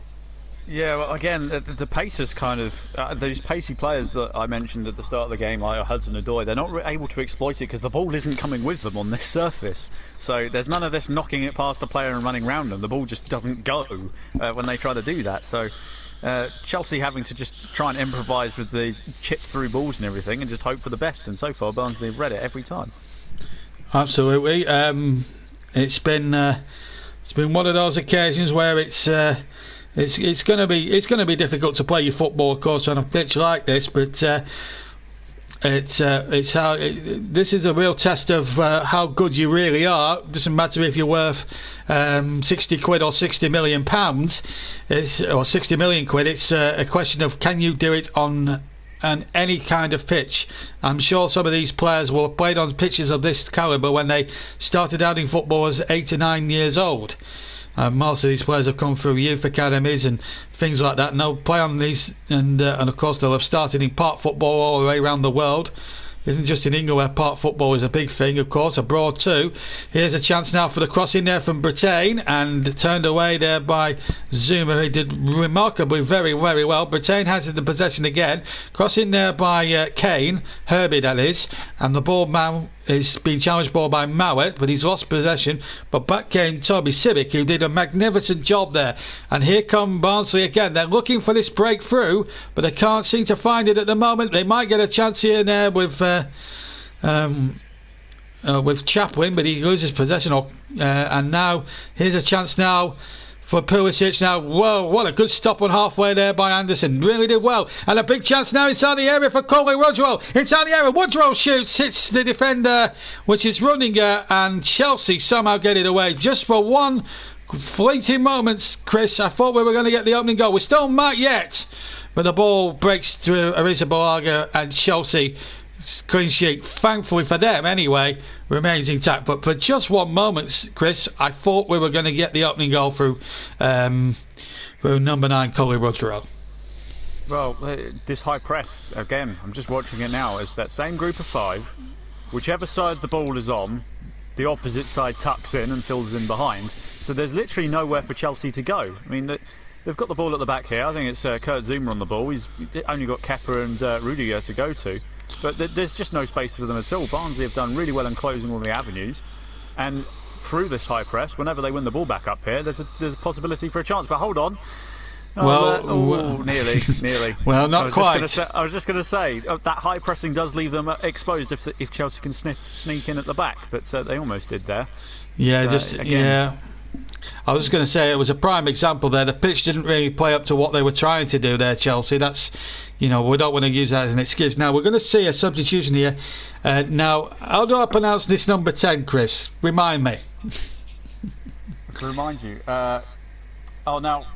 Yeah, well, again, the pace is kind of these pacey players that I mentioned at the start of the game, like Hudson-Odoi, they're not able to exploit it because the ball isn't coming with them on this surface. So there's none of this knocking it past a player and running around them. The ball just doesn't go when they try to do that. So Chelsea having to just try and improvise with the chip through balls and everything and just hope for the best. And so far, Barnsley have read it every time. Absolutely. It's been one of those occasions where it's going to be difficult to play your football, of course, on a pitch like this. But this is a real test of how good you really are. It doesn't matter if you're worth 60 quid or 60 million pounds, or 60 million quid. It's a question of can you do it on any kind of pitch. I'm sure some of these players will have played on pitches of this calibre when they started out in football as 8 to 9 years old. Most of these players have come through youth academies and things like that, and they'll play on these, and of course they'll have started in park football all the way around the world. It isn't just in England where park football is a big thing, of course, abroad too. Here's a chance now for the cross in there from Brittain, and turned away there by Zuma. He did remarkably very, very well. Brittain has the possession again. Cross in there by Kane, Herbie that is, and the ball now is being challenged ball by Mowat, but he's lost possession. But back came Toby Sibic, who did a magnificent job there. And here come Barnsley again. They're looking for this breakthrough, but they can't seem to find it at the moment. They might get a chance here and there with Chaplin, but he loses possession. And now here's a chance now for Pulisic. Now, whoa, what a good stop on halfway there by Anderson. Really did well. And a big chance now inside the area for Colin Woodrow. Inside the area, Woodrow shoots, hits the defender, which is Runninger, and Chelsea somehow get it away. Just for one fleeting moments, Chris, I thought we were going to get the opening goal. We still might yet, but the ball breaks through Arrizabalaga, and Chelsea clean sheet, thankfully for them anyway, remains intact. But for just one moment, Chris, I thought we were going to get the opening goal through number 9, Colin Woodrow. Well, this high press, again, I'm just watching it now, it's that same group of 5. Whichever side the ball is on, the opposite side tucks in and fills in behind. So there's literally nowhere for Chelsea to go. I mean, they've got the ball at the back here. I think it's Kurt Zouma on the ball. He's only got Kepa and Rudiger to go to. But there's just no space for them at all. Barnsley have done really well in closing all the avenues, and through this high press, whenever they win the ball back up here, there's a possibility for a chance. But hold on, nearly. Well, not quite. I was just going to say that high pressing does leave them exposed if Chelsea can sneak in at the back, but they almost did there. Yeah, so, again, I was just going to say it was a prime example there. The pitch didn't really play up to what they were trying to do there, Chelsea. That's, we don't want to use that as an excuse. Now, we're going to see a substitution here. Now, how do I pronounce this number 10, Chris? Remind me. To remind you. Now,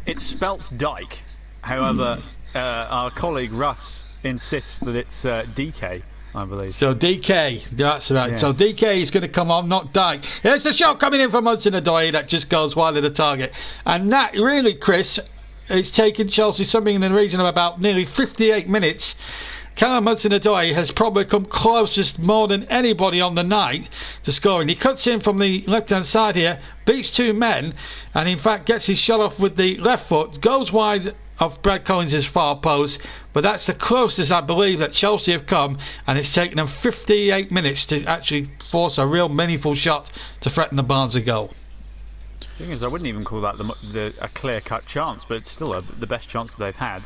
it's spelt Dyke. However, our colleague Russ insists that it's DK. I believe. So DK, that's right. Yes. So DK is going to come on, not Dyke. Here's the shot coming in from Hudson-Odoi that just goes wide of the target. And that really, Chris, it's taken Chelsea something in the region of about nearly 58 minutes. Callum Hudson-Odoi has probably come closest more than anybody on the night to scoring. He cuts in from the left-hand side here, beats 2 men, and in fact gets his shot off with the left foot, goes wide of Brad Collins' far post, but that's the closest I believe that Chelsea have come, and it's taken them 58 minutes to actually force a real meaningful shot to threaten the Barnsley goal. The thing is, I wouldn't even call that a clear-cut chance, but it's still the best chance that they've had.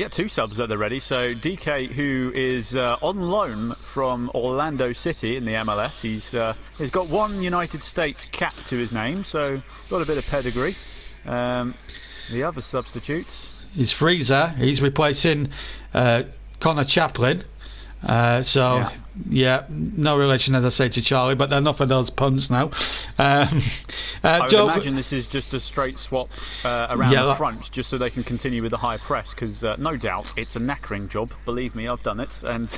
2 subs at the ready. So DK, who is on loan from Orlando City in the MLS, he's got 1 United States cap to his name, so got a bit of pedigree. The other substitutes is Freezer. He's replacing Connor Chaplin. Yeah, no relation, as I say, to Charlie, but enough of those puns now. I would imagine this is just a straight swap around the front, just so they can continue with the high press, because no doubt it's a knackering job. Believe me, I've done it, and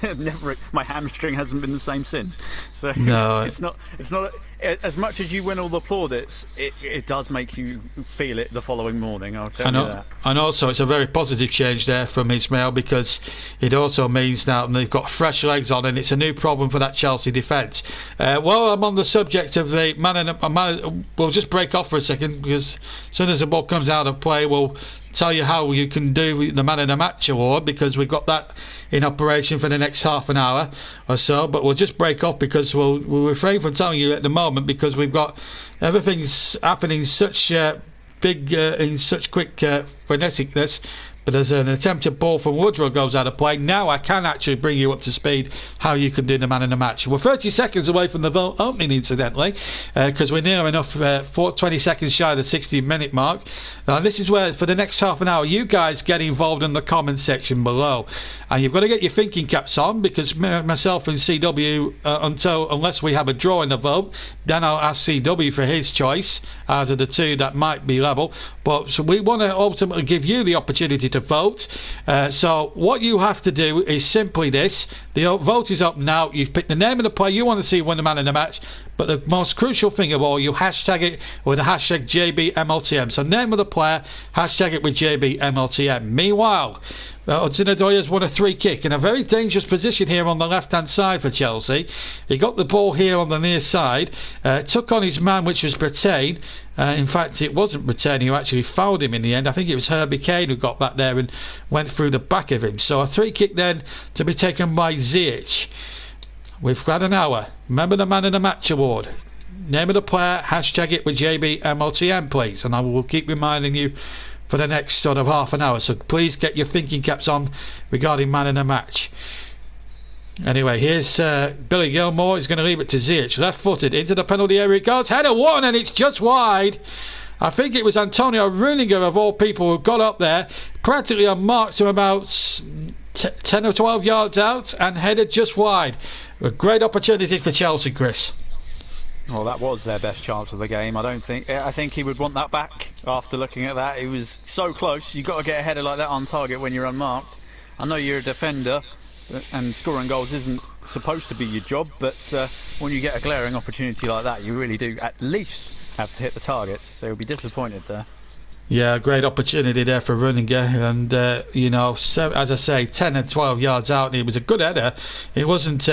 my hamstring hasn't been the same since. So no, it's not as much as you win all the plaudits, it does make you feel it the following morning, I'll tell you that. And also it's a very positive change there from Ismail, because it also means now they've got fresh legs on, and it's a new problem for that Chelsea defence. While I'm on the subject of the we'll just break off for a second, because as soon as the ball comes out of play, we'll tell you how you can do the Man of the Match award, because we've got that in operation for the next half an hour or so. But we'll just break off, because we'll refrain from telling you at the moment, because we've got everything's happening in such in such quick freneticness. But as an attempted ball from Woodrow goes out of play, now I can actually bring you up to speed how you can do the Man in the Match. We're 30 seconds away from the opening, incidentally, because we're near enough 20 seconds shy of the 60-minute mark. And this is where, for the next half an hour, you guys get involved in the comment section below. And you've got to get your thinking caps on, because myself and CW, unless we have a draw in the vote, then I'll ask CW for his choice out of the 2 that might be level. But so we want to ultimately give you the opportunity to vote. So what you have to do is simply this. The vote is up now. You pick the name of the player you want to see win the Man in the Match, but the most crucial thing of all, you hashtag it with the hashtag JBMLTM. So name of the player, hashtag it with JBMLTM. Meanwhile, Hudson-Odoi has won a 3 kick in a very dangerous position here on the left-hand side for Chelsea. He got the ball here on the near side, took on his man, which was Brattain. In fact, it wasn't Brattain who actually fouled him in the end. I think it was Herbie Kane who got back there and went through the back of him. So a 3 kick then to be taken by Ziyech. We've got an hour. Remember the Man of the Match award. Name of the player, hashtag it with JBMLTM, please. And I will keep reminding you for the next sort of half an hour. So please get your thinking caps on regarding Man of the Match. Anyway, here's Billy Gilmore. He's going to leave it to Ziyech. Left-footed into the penalty area. It goes. Header one, and it's just wide. I think it was Antonio Rudiger, of all people, who got up there, practically unmarked from about 10 or 12 yards out, and headed just wide. A great opportunity for Chelsea, Chris. Well, that was their best chance of the game. I think he would want that back after looking at that. He was so close. You've got to get a header like that on target when you're unmarked. I know you're a defender, and scoring goals isn't supposed to be your job, but when you get a glaring opportunity like that, you really do at least have to hit the target. So you'll be disappointed there. Yeah, great opportunity there for Rudiger, and as I say, 10 and 12 yards out, and it was a good header. It wasn't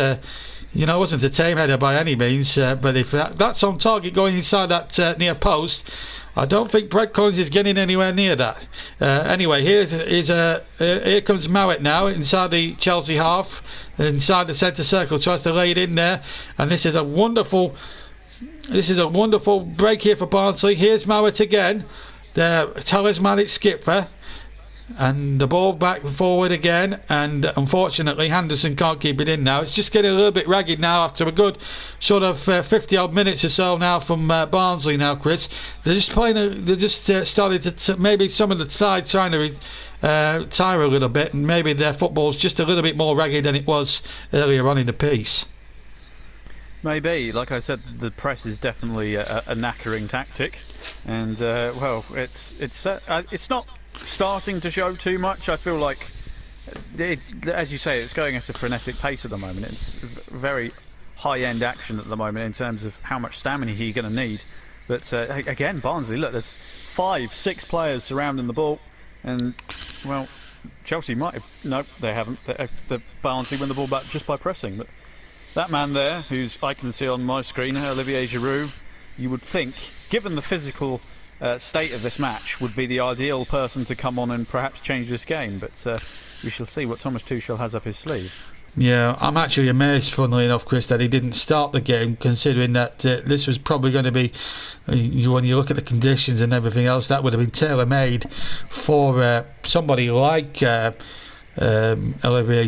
it wasn't a tame header by any means, but if that's on target going inside that near post, I don't think Brett Collins is getting anywhere near that. Anyway, here comes Mowat now inside the Chelsea half, inside the centre circle, tries to lay it in there, and this is a wonderful break here for Barnsley. Here's Mowat again, the talismanic skipper, and the ball back and forward again, and unfortunately Henderson can't keep it in now. It's just getting a little bit ragged now after a good sort of 50 odd minutes or so now from Barnsley now, Chris. They're just starting to maybe some of the side trying to tire a little bit, and maybe their football's just a little bit more ragged than it was earlier on in the piece. Maybe, like I said, the press is definitely a knackering tactic, and it's not starting to show too much. I feel like, as you say, it's going at a frenetic pace at the moment. It's very high-end action at the moment in terms of how much stamina you're going to need. But again, Barnsley, look, there's 5-6 players surrounding the ball, and well, Chelsea might have. No, they haven't. The Barnsley win the ball back just by pressing. But that man there, who's I can see on my screen, Olivier Giroud, you would think, given the physical state of this match, would be the ideal person to come on and perhaps change this game, but we shall see what Thomas Tuchel has up his sleeve. Yeah, I'm actually amazed, funnily enough, Chris, that he didn't start the game, considering that this was probably going to be, when you look at the conditions and everything else, that would have been tailor-made for somebody like Olivier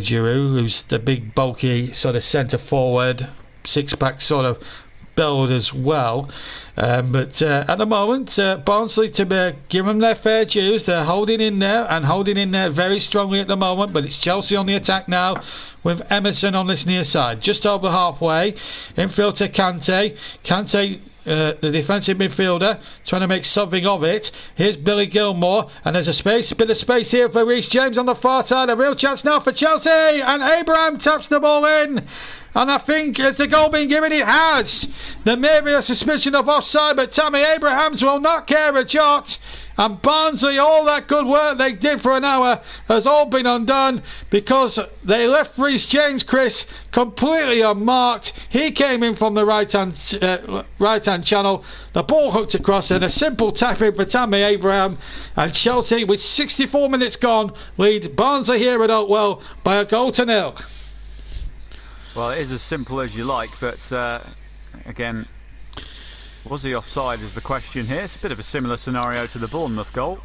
Giroud, who's the big, bulky sort of centre-forward, six-pack sort of build as well, but at the moment, Barnsley, to give them their fair dues, they're holding in there very strongly at the moment. But it's Chelsea on the attack now, with Emerson on this near side, just over halfway. Infield to Kante. The defensive midfielder, trying to make something of it. Here's Billy Gilmore, and there's a bit of space here for Reece James on the far side. A real chance now for Chelsea, and Abraham taps the ball in. And I think, has the goal been given? It has. There may be a suspicion of offside, but Tammy Abrahams will not care a jot. And Barnsley, all that good work they did for an hour has all been undone because they left Reece James, Chris, completely unmarked. He came in from the right-hand channel. The ball hooked across, and a simple tap in for Tammy Abraham. And Chelsea, with 64 minutes gone, lead Barnsley here at Oakwell by 1-0. Well, it is as simple as you like, but again, was he offside is the question here. It's a bit of a similar scenario to the Bournemouth goal.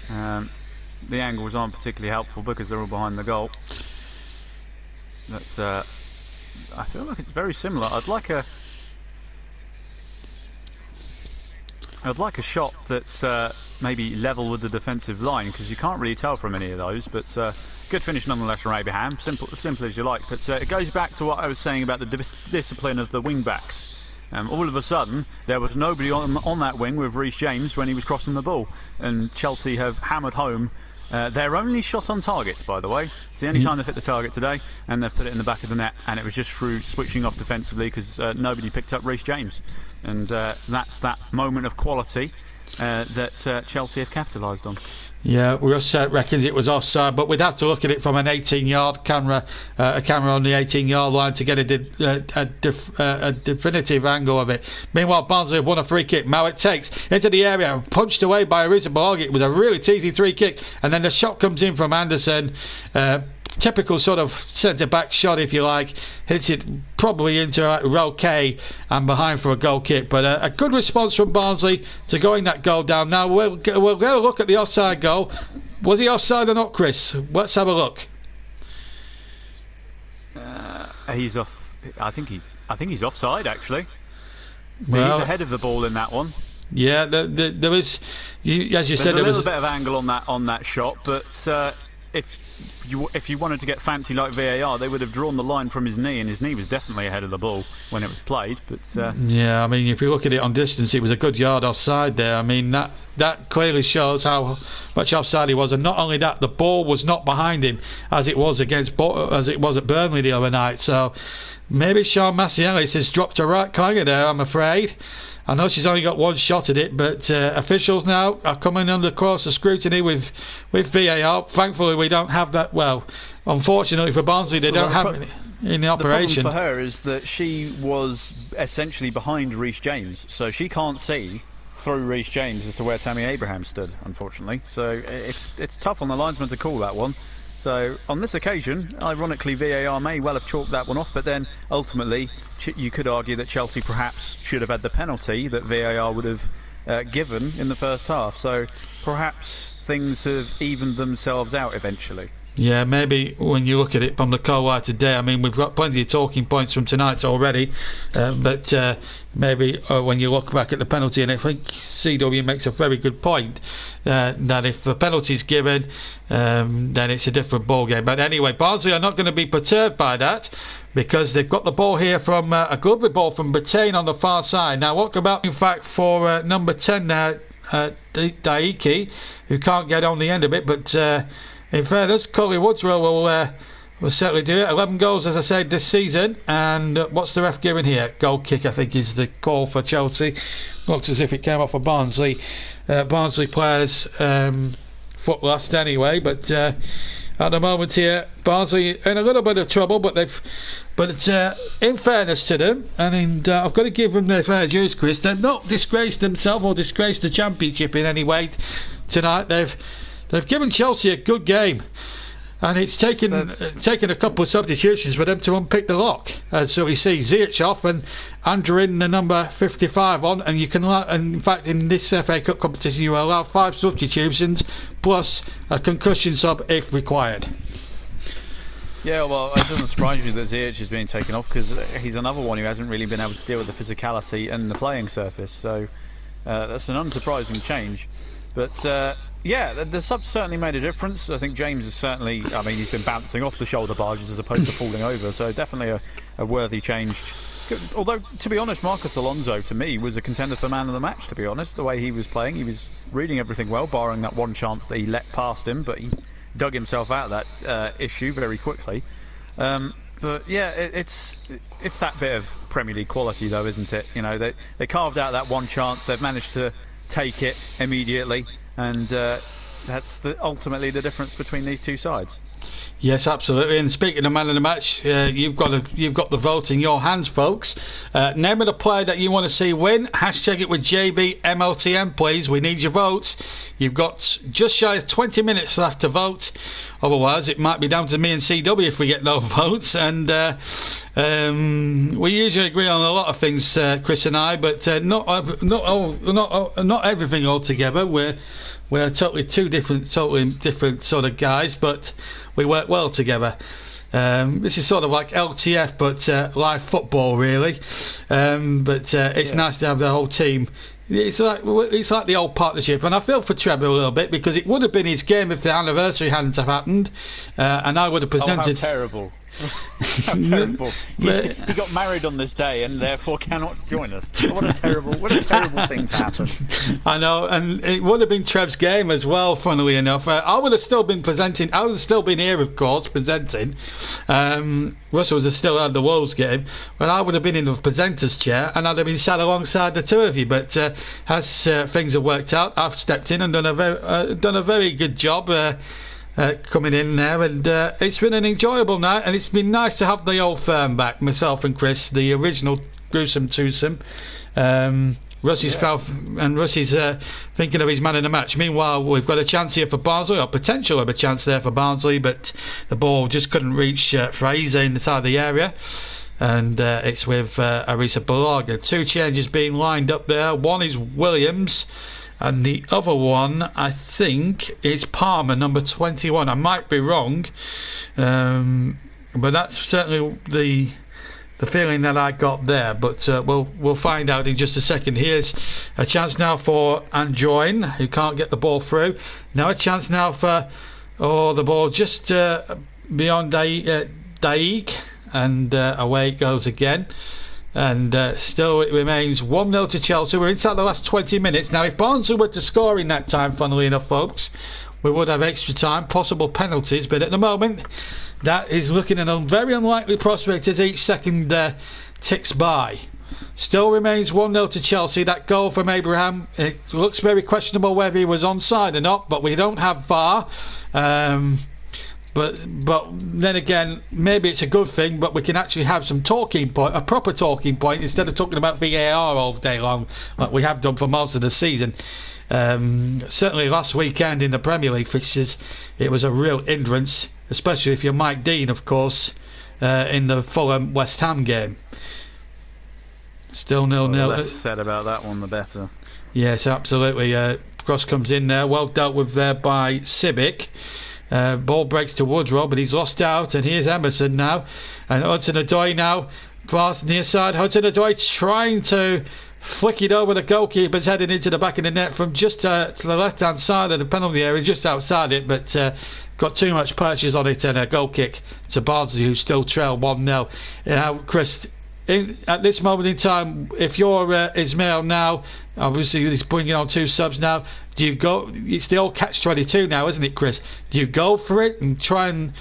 The angles aren't particularly helpful because they're all behind the goal. That's, I feel like it's very similar. I'd like a shot that's maybe level with the defensive line, because you can't really tell from any of those, but good finish nonetheless from Abraham, simple as you like. But it goes back to what I was saying about the discipline of the wing backs. All of a sudden there was nobody on that wing with Reece James when he was crossing the ball, and Chelsea have hammered home their only shot on target, by the way. It's the only time they've hit the target today, and they've put it in the back of the net, and it was just through switching off defensively because nobody picked up Reece James, and that's that moment of quality that Chelsea have capitalised on. Yeah, Russ reckons it was offside, but we'd have to look at it from an 18-yard camera, a camera on the 18-yard line to get a definitive angle of it. Meanwhile, Barnsley have won a free kick. Mowat takes into the area, punched away by Arisa Balagi. It was a really teasy free kick, and then the shot comes in from Anderson. typical sort of centre-back shot, if you like. Hits it probably into row K and behind for a goal kick. But a good response from Barnsley to going that goal down. Now we'll get a look at the offside goal. Was he offside or not, Chris? Let's have a look. He's off. I think he's offside, actually. So Well, he's ahead of the ball in that one. Yeah, there is, as you said, There's a there was little bit of angle on that shot, but if you wanted to get fancy like VAR, they would have drawn the line from his knee, and his knee was definitely ahead of the ball when it was played. But yeah, I mean, if you look at it on distance, it was a good yard offside there. I mean, that clearly shows how much offside he was, and not only that, the ball was not behind him as it was at Burnley the other night. So maybe Sean Massielis has dropped a right clanger there, I'm afraid. I know she's only got one shot at it, but officials now are coming under closer scrutiny with VAR. Thankfully, we don't have that. Well, unfortunately for Barnsley, they don't have it in the operation. The problem for her is that she was essentially behind Reece James, so she can't see through Reece James as to where Tammy Abraham stood, unfortunately. So it's tough on the linesman to call that one. So on this occasion, ironically, VAR may well have chalked that one off, but then ultimately you could argue that Chelsea perhaps should have had the penalty that VAR would have given in the first half. So perhaps things have evened themselves out eventually. Yeah, maybe when you look at it from the co-wire today, I mean, we've got plenty of talking points from tonight already, but maybe when you look back at the penalty, and I think CW makes a very good point, that if the penalty's given, then it's a different ball game. But anyway, Barnsley are not going to be perturbed by that, because they've got the ball here from a lovely ball from Batain on the far side. Now, what about, in fact, for number 10 there, Daiki, who can't get on the end of it, but in fairness, Coley Woodswell will certainly do it. 11 goals, as I said, this season. And what's the ref giving here? Goal kick, I think, is the call for Chelsea. Looks as if it came off of Barnsley. Barnsley players' foot last anyway. But at the moment here, Barnsley in a little bit of trouble. But in fairness to them, and I've got to give them their fair dues, Chris, they've not disgraced themselves or disgraced the Championship in any way tonight. They've given Chelsea a good game, and it's taken a couple of substitutions for them to unpick the lock. So we see Ziyech off and Andrew in the number 55 on, and you can and in fact in this FA Cup competition you allow 5 substitutions plus a concussion sub if required. Yeah, well, it doesn't surprise me that Ziyech is being taken off, because he's another one who hasn't really been able to deal with the physicality and the playing surface. So that's an unsurprising change. But yeah, the subs certainly made a difference. I think James is certainly, I mean, he's been bouncing off the shoulder barges as opposed to falling over, so definitely a worthy change. Although, to be honest, Marcus Alonso, to me, was a contender for man of the match, to be honest. The way he was playing, he was reading everything well, barring that one chance that he let past him, but he dug himself out of that issue very quickly. But yeah, it's that bit of Premier League quality, though, isn't it? You know, they carved out that one chance, they've managed to take it immediately, and that's ultimately the difference between these two sides. Yes, absolutely. And speaking of man of the match, you've got the vote in your hands, folks. Name of the player that you want to see win. Hashtag it with JBMLTM, please. We need your votes. You've got just shy of 20 minutes left to vote. Otherwise, it might be down to me and CW if we get no votes. And we usually agree on a lot of things, Chris and I, but not everything altogether. We're totally different sort of guys, but we work well together. This is sort of like LTF, but live football, really. It's nice to have the whole team. It's like the old partnership, and I feel for Trevor a little bit, because it would have been his game if the anniversary hadn't have happened, and I would have presented. Oh, how terrible! How terrible! He got married on this day, and therefore cannot join us. What a terrible thing to happen! I know, and it would have been Trev's game as well. Funnily enough, I would have still been presenting. I would have still been here, of course, presenting. Russell would have still had the Wolves game, but I would have been in the presenter's chair, and I'd have been sat alongside the two of you. But as things have worked out, I've stepped in and done a very good job. Coming in there, and it's been an enjoyable night, and it's been nice to have the old firm back, myself and Chris, the original gruesome twosome. Russie's thinking of his man in the match. Meanwhile, we've got a chance here for Barnsley, or potential of a chance there for Barnsley, but the ball just couldn't reach Fraser inside the area. And it's with Arisa Balaga. 2 changes being lined up there. One is Williams, and the other one, I think, is Palmer, number 21. I might be wrong, but that's certainly the feeling that I got there. But we'll find out in just a second. Here's a chance now for Anjoin, who can't get the ball through. Now a chance now for the ball just beyond Daik, and away it goes again. And still it remains 1-0 to Chelsea. We're inside the last 20 minutes. Now, if Barnsley were to score in that time, funnily enough, folks, we would have extra time, possible penalties. But at the moment, that is looking at a very unlikely prospect as each second ticks by. Still remains 1-0 to Chelsea. That goal from Abraham, it looks very questionable whether he was onside or not, but we don't have VAR. But then again, maybe it's a good thing, but we can actually have some talking point, a proper talking point, instead of talking about VAR all day long, like we have done for most of the season. Certainly last weekend in the Premier League fixtures, it was a real hindrance, especially if you're Mike Dean, of course, in the Fulham West Ham game. Still 0-0. The less said about that one, the better. Yes, absolutely. Cross comes in there, well dealt with there by Sibic. Ball breaks to Woodrow, but he's lost out, and here's Emerson now, and Hudson-Odoi now fast near side. Hudson-Odoi trying to flick it over the goalkeeper's heading into the back of the net from just to the left hand side of the penalty area, just outside it, but got too much purchase on it, and a goal kick to Barnsley, who still trail 1-0. Now, Chris, at this moment in time, if you're Ismail now, obviously he's bringing on 2 subs now, do you go? It's the old catch-22 now, isn't it, Chris? Do you go for it and try and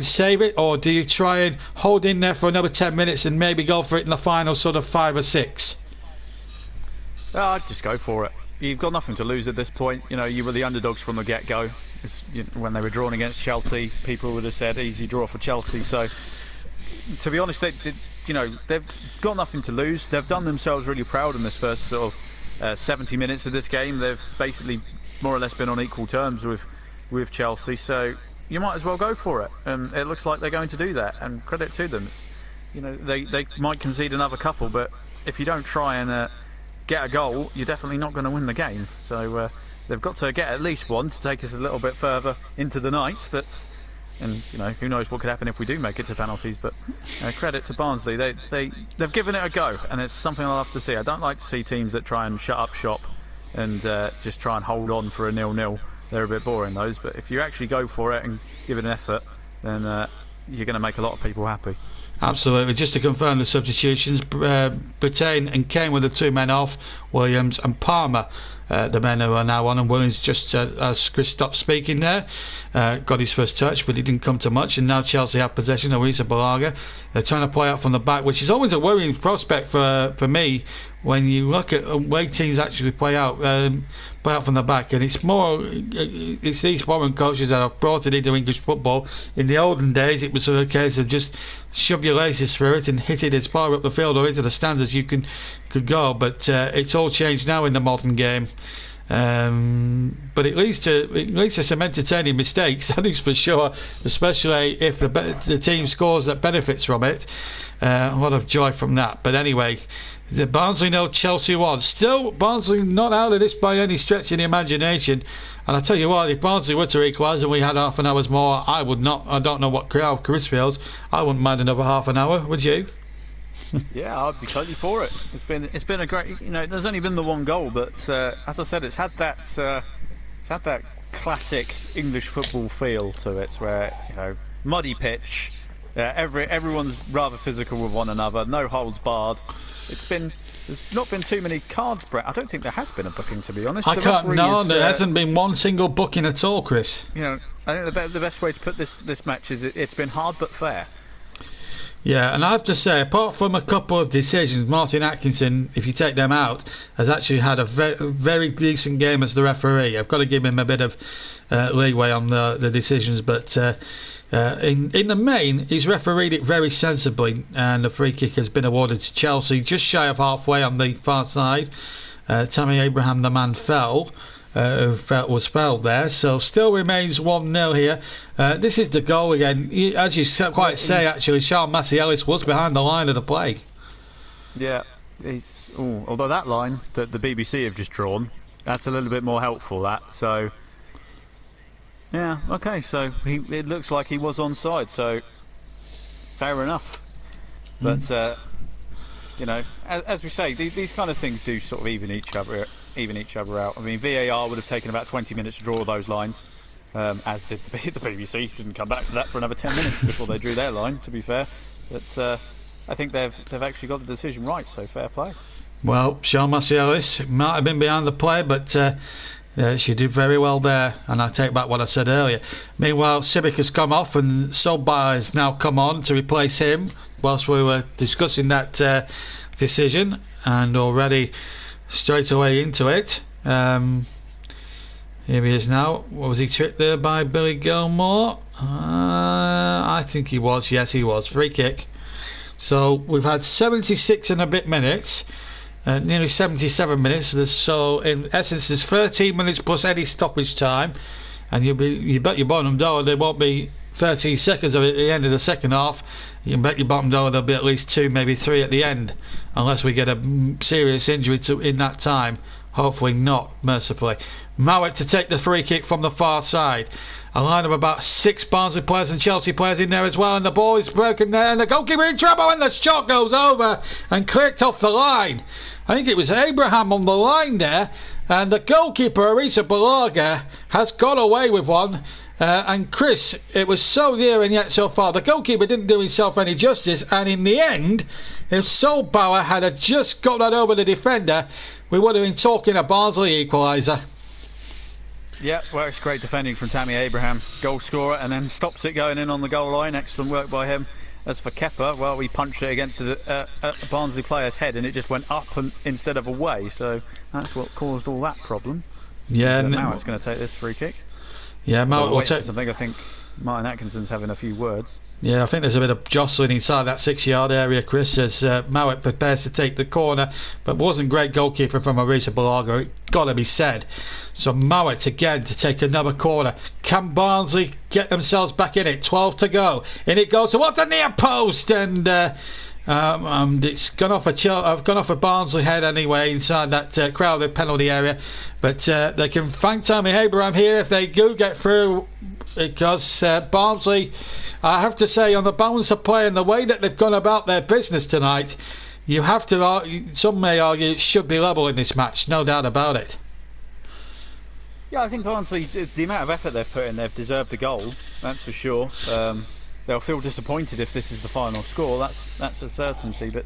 save it, or do you try and hold in there for another 10 minutes and maybe go for it in the final sort of 5 or 6? I'd just go for it. You've got nothing to lose at this point. You know, you were the underdogs from the get-go. When they were drawn against Chelsea, people would have said easy draw for Chelsea. So, to be honest, they've got nothing to lose. They've done themselves really proud in this first sort of 70 minutes of this game. They've basically more or less been on equal terms with Chelsea, so you might as well go for it. And it looks like they're going to do that, and credit to them. They might concede another couple, but if you don't try and get a goal, you're definitely not going to win the game. So they've got to get at least one to take us a little bit further into the night. And who knows what could happen if we do make it to penalties. But credit to Barnsley, they've given it a go, and it's something I love to see. I don't like to see teams that try and shut up shop and just try and hold on for a 0-0. They're a bit boring, those. But if you actually go for it and give it an effort, then you're going to make a lot of people happy. Absolutely. Just to confirm the substitutions, Brittain and Kane were the 2 men off, Williams and Palmer the men who are now on, and Williams, just as Chris stopped speaking there, got his first touch, but he didn't come to much, and now Chelsea have possession. Arisa Balaga, they're trying to play out from the back, which is always a worrying prospect for me when you look at the way teams actually play out from the back. And it's these foreign coaches that have brought it into English football. In the olden days, it was a case of just shove your laces through it and hit it as far up the field or into the stands as you could go. But it's all changed now in the modern game. But it leads to some entertaining mistakes, that is for sure, especially if the team scores that benefits from it. A lot of joy from that. But anyway, the Barnsley 0, Chelsea 1. Still, Barnsley not out of this by any stretch of the imagination. And I tell you what, if Barnsley were to equalise and we had half an hour's more, I would not. I don't know what Chris feels. I wouldn't mind another half an hour. Would you? Yeah, I'd be totally for it. It's been a great. There's only been the one goal, but as I said, it's had that classic English football feel to it, where muddy pitch. Everyone's rather physical with one another. No holds barred. There's not been too many cards, Brett. I don't think there has been a booking, to be honest. There hasn't been one single booking at all, Chris. I think the best way to put this match is it's been hard but fair. Yeah, and I have to say, apart from a couple of decisions, Martin Atkinson, if you take them out, has actually had a very decent game as the referee. I've got to give him a bit of leeway on the decisions, but In the main, he's refereed it very sensibly, and the free kick has been awarded to Chelsea, just shy of halfway on the far side. Tammy Abraham, the man, was fouled there, so still remains 1-0 here. This is the goal again. As you quite say, actually, Sean Massey-Ellis was behind the line of the play. Yeah, although that line that the BBC have just drawn, that's a little bit more helpful, that. So, yeah, okay, so it looks like he was onside, so fair enough. But, you know, as we say, these kind of things do sort of even each other out. I mean, VAR would have taken about 20 minutes to draw those lines, as did the BBC. Didn't come back to that for another 10 minutes before they drew their line, to be fair. But I think they've actually got the decision right, so fair play. Well, Sean Massey-Ellis might have been behind the play, but she did very well there, and I take back what I said earlier. Meanwhile, Sibic has come off, and Solskjaer has now come on to replace him whilst we were discussing that decision, and already straight away into it. Here he is now. Was he tricked there by Billy Gilmore? I think he was. Yes, he was. Free kick. So we've had 76 and a bit minutes, nearly 77 minutes. So in essence, there's 13 minutes plus any stoppage time, and you bet your bottom dollar there won't be 13 seconds of it at the end of the second half. You can bet your bottom dollar there'll be at least 2, maybe 3 at the end, unless we get a serious injury in that time. Hopefully not, mercifully. Mowat to take the free kick from the far side. A line of about 6 Barnsley players and Chelsea players in there as well, and the ball is broken there, and the goalkeeper in trouble, and the shot goes over and clicked off the line. I think it was Abraham on the line there, and the goalkeeper, Arisa Balaga, has got away with one. And Chris, it was so near and yet so far. The goalkeeper didn't do himself any justice, and in the end, if Solskjaer had just got that over the defender, we would have been talking a Barnsley equaliser. Yeah, well, it's great defending from Tammy Abraham, goal scorer, and then stops it going in on the goal line. Excellent work by him. As for Kepa, well, we punched it against a Barnsley player's head, and it just went up instead of away. So that's what caused all that problem. Yeah, now it's going to take this free kick. Yeah, Mowat will take something. I think Martin Atkinson's having a few words. Yeah, I think there's a bit of jostling inside that 6-yard area, Chris, as Mowat prepares to take the corner, but wasn't great goalkeeper from Arisa Balaga, it got to be said. So Mowat again to take another corner. Can Barnsley get themselves back in it? 12 to go. In it goes towards the near post, and it's gone off a Barnsley head anyway inside that crowded penalty area. But they can thank Tammy Abraham here if they do get through, because Barnsley, I have to say, on the balance of play and the way that they've gone about their business tonight, you have to argue, some may argue it should be level in this match, no doubt about it. Yeah, I think Barnsley, the amount of effort they've put in, they've deserved a goal, that's for sure. They'll feel disappointed if this is the final score, that's a certainty. But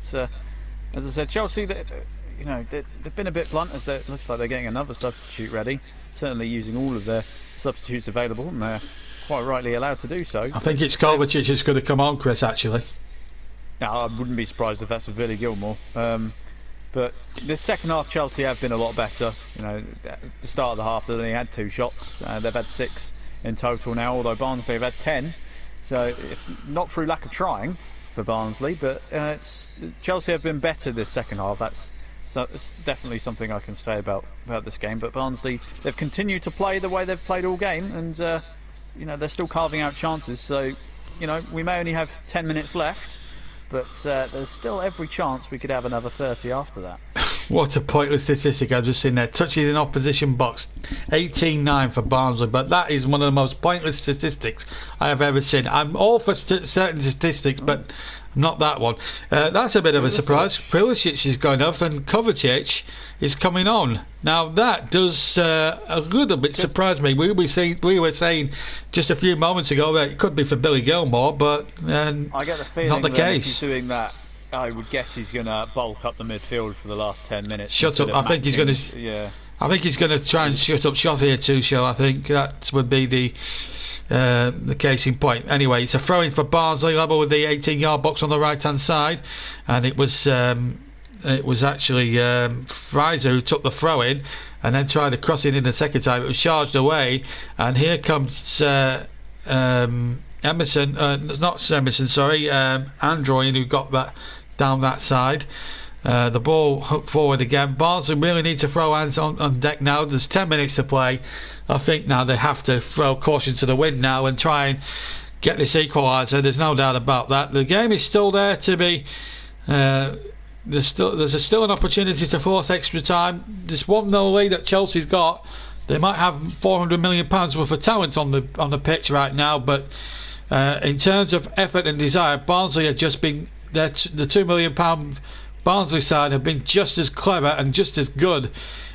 as I said, Chelsea, they've been a bit blunt, as it looks like they're getting another substitute ready, certainly using all of their substitutes available, and they're quite rightly allowed to do so. I think it's Kovacic who's going to come on, Chris, actually. No, I wouldn't be surprised if that's with Billy Gilmore. But this second half, Chelsea have been a lot better. At the start of the half, they only had 2 shots. They've had 6 in total now, although Barnsley have had 10. So it's not through lack of trying for Barnsley, but Chelsea have been better this second half. It's definitely something I can say about this game. But Barnsley, they've continued to play the way they've played all game, and they're still carving out chances. So we may only have 10 minutes left, but there's still every chance we could have another 30 after that. What a pointless statistic I've just seen there. Touches in opposition box, 18-9 for Barnsley, but that is one of the most pointless statistics I have ever seen. I'm all for certain statistics, but not that one. That's a bit of a surprise. Pulisic is going off and Kovacic is coming on. Now that does a little bit surprise me. We were saying just a few moments ago that it could be for Billy Gilmore, but I get the feeling not the case. If he's doing that, I would guess he's going to bulk up the midfield for the last 10 minutes. Shut up! I think he's going to. Yeah. I think he's going to try and shut up shop here too. Shell. I think that would be the case in point. Anyway, it's a throw-in for Barnsley, level with the 18-yard box on the right-hand side, and it was actually Fraser who took the throw-in and then tried to cross it in the second time. It was charged away, and here comes Emerson, not Emerson, sorry, Android, who got that down that side. The ball hooked forward again. Barnsley really need to throw hands on deck now. There's 10 minutes to play. I think now they have to throw caution to the wind now and try and get this equaliser. There's no doubt about that. The game is still there to be. There's still an opportunity to force extra time. This 1-0 lead that Chelsea's got. They might have £400 million worth of talent on the pitch right now, but in terms of effort and desire, Barnsley have just been the £2 million Barnsley side have been just as clever and just as good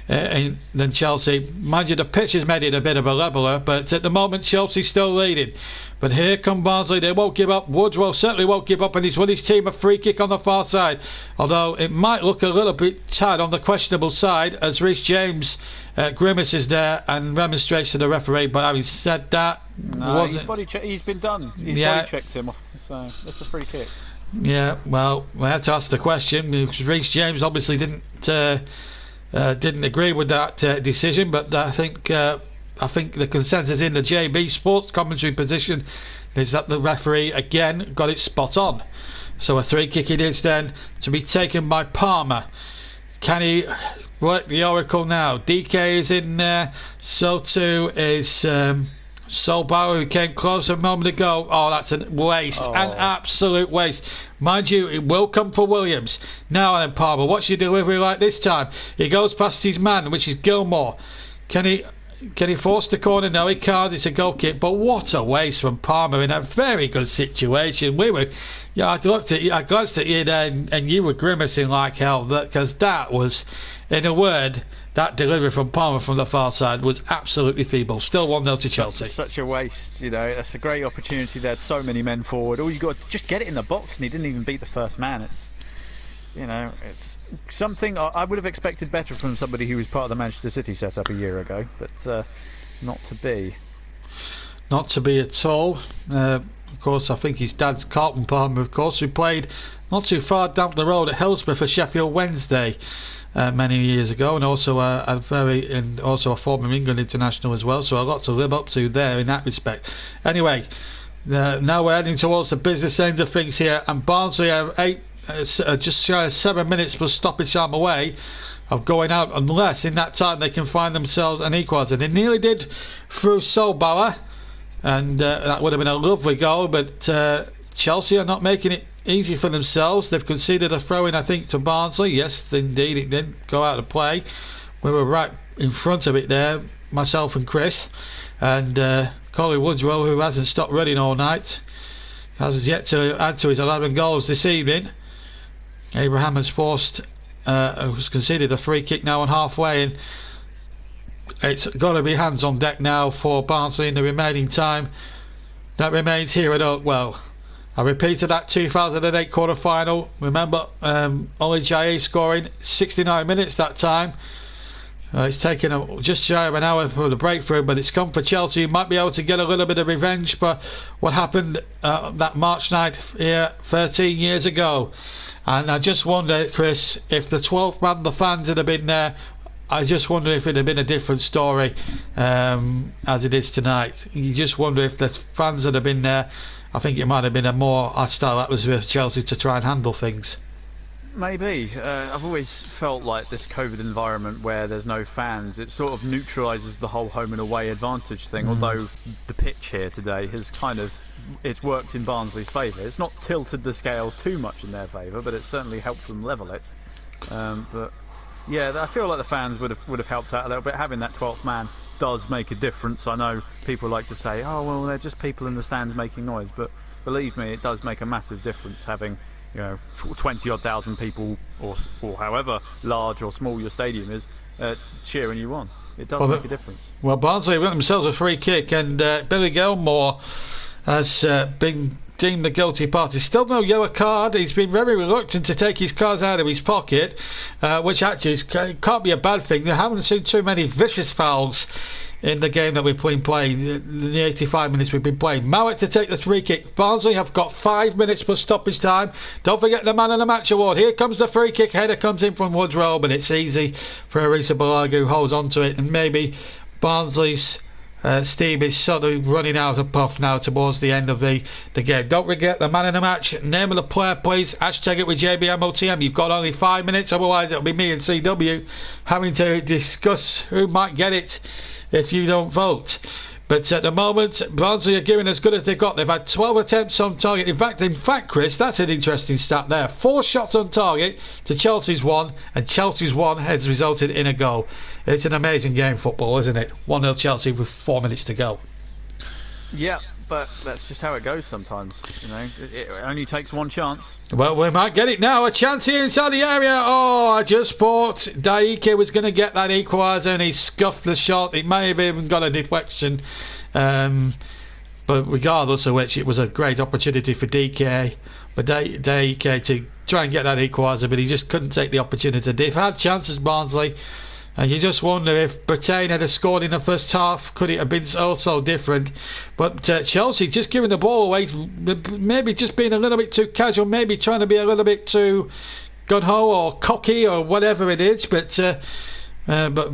than Chelsea. Mind you, the pitch has made it a bit of a leveller, but at the moment Chelsea's still leading. But here come Barnsley. They won't give up. Woodwell certainly won't give up, and he's with his team a free kick on the far side. Although it might look a little bit tight on the questionable side as Reece James grimaces there and remonstrates to the referee. But having said that, he's been done. He's body checked him off, so it's a free kick. Yeah, well, we had to ask the question because Reece James obviously didn't agree with that decision, but I think the consensus in the JB Sports commentary position is that the referee again got it spot on. So a free kick it is then to be taken by Palmer. Can he work the oracle now? DK is in there. So too is Solbauer, who came close a moment ago. Oh, that's a waste. An absolute waste. Mind you, it will come for Williams. Now then, Palmer, what's your delivery like this time? He goes past his man, which is Gilmore. Can he force the corner? No, he can't. It's a goal kick. But what a waste from Palmer in a very good situation. I glanced at you there and you were grimacing like hell because that was, in a word, that delivery from Palmer from the far side was absolutely feeble. Still 1-0 to Chelsea. Such a waste, That's a great opportunity. They had so many men forward. All you got to just get it in the box, and he didn't even beat the first man. It's something I would have expected better from somebody who was part of the Manchester City setup a year ago, but not to be. Not to be at all. Of course, I think his dad's Carlton Palmer, of course, who played not too far down the road at Hillsborough for Sheffield Wednesday. Many years ago, and also a former England international as well, so a lot to live up to there in that respect. Anyway, now we're heading towards the business end of things here, and Barnsley have just shy of 7 minutes plus stoppage time away of going out, unless in that time they can find themselves an equaliser. They nearly did through Solbauer, and that would have been a lovely goal, but Chelsea are not making it easy for themselves. They've conceded a throw-in, I think, to Barnsley. Yes, indeed, it did go out of play. We were right in front of it there, myself and Chris, and Colin Woodwell, who hasn't stopped running all night, has yet to add to his 11 goals this evening. Abraham has conceded a free kick now on halfway, and it's got to be hands on deck now for Barnsley in the remaining time that remains here at Oakwell. I repeated that 2008 quarter-final. Remember, Oli Jai scoring 69 minutes that time. It's taken just shy of an hour for the breakthrough, but it's come for Chelsea. You might be able to get a little bit of revenge for what happened that March night here 13 years ago. And I just wonder, Chris, if the 12th man, the fans had been there, I just wonder if it had been a different story as it is tonight. You just wonder if the fans had been there. I think it might have been a more hostile atmosphere for Chelsea to try and handle things. Maybe. I've always felt like this COVID environment where there's no fans, it sort of neutralises the whole home and away advantage thing, although the pitch here today has it's worked in Barnsley's favour. It's not tilted the scales too much in their favour, but it's certainly helped them level it. But yeah, I feel like the fans would have helped out a little bit. Having that 12th man does make a difference. I know people like to say, oh well, they're just people in the stands making noise, but believe me, it does make a massive difference having 20-odd thousand people or however large or small your stadium is cheering you on. It does make a difference. Well, Barnsley got themselves a free kick, and Billy Gilmore has been deemed the guilty party. Still no yellow card. He's been very reluctant to take his cards out of his pocket, which actually can't be a bad thing. They haven't seen too many vicious fouls in the game that we've been playing, in the 85 minutes we've been playing. Mowat to take the free kick. Barnsley have got 5 minutes plus stoppage time. Don't forget the man of the match award. Here comes the free kick. Header comes in from Woodrow, but it's easy for Arisa Balaga, who holds on to it, and maybe Barnsley's steam is sort of running out of puff now towards the end of the game. Don't forget the man of the match. Name of the player, please. Hashtag it with JBMOTM. You've got only 5 minutes, otherwise it'll be me and CW having to discuss who might get it if you don't vote. But at the moment, Barnsley are giving as good as they've got. They've had 12 attempts on target. In fact, Chris, that's an interesting stat there. 4 shots on target to Chelsea's 1, and Chelsea's 1 has resulted in a goal. It's an amazing game, football, isn't it? 1-0 Chelsea with 4 minutes to go. Yeah, but that's just how it goes sometimes. You know, it only takes one chance. Well, we might get it now. A chance here inside the area. Oh, I just thought Daike was going to get that equaliser and he scuffed the shot. It may have even got a deflection. But regardless of which, it was a great opportunity for Daike to try and get that equaliser, but he just couldn't take the opportunity. They've had chances, Barnsley. And you just wonder if Brittain had scored in the first half, could it have been so different? But Chelsea just giving the ball away, maybe just being a little bit too casual, maybe trying to be a little bit too gung-ho or cocky or whatever it is. But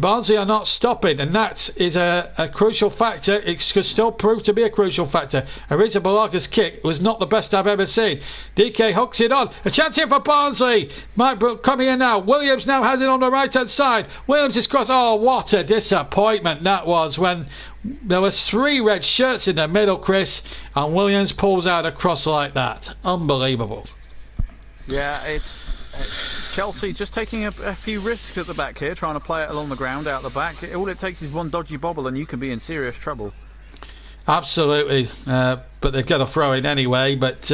Barnsley are not stopping, and that is a crucial factor. It could still prove to be a crucial factor. Ariza Balaga's kick was not the best I've ever seen. DK hooks it on. A chance here for Barnsley. Mike Brook, come here now. Williams now has it on the right-hand side. Williams is crossed. Oh, what a disappointment that was when there was 3 red shirts in the middle, Chris, and Williams pulls out a cross like that. Unbelievable. Yeah, it's Chelsea just taking a few risks at the back here, trying to play it along the ground out the back. All it takes is one dodgy bobble and you can be in serious trouble. Absolutely, but they've got to throw it anyway. But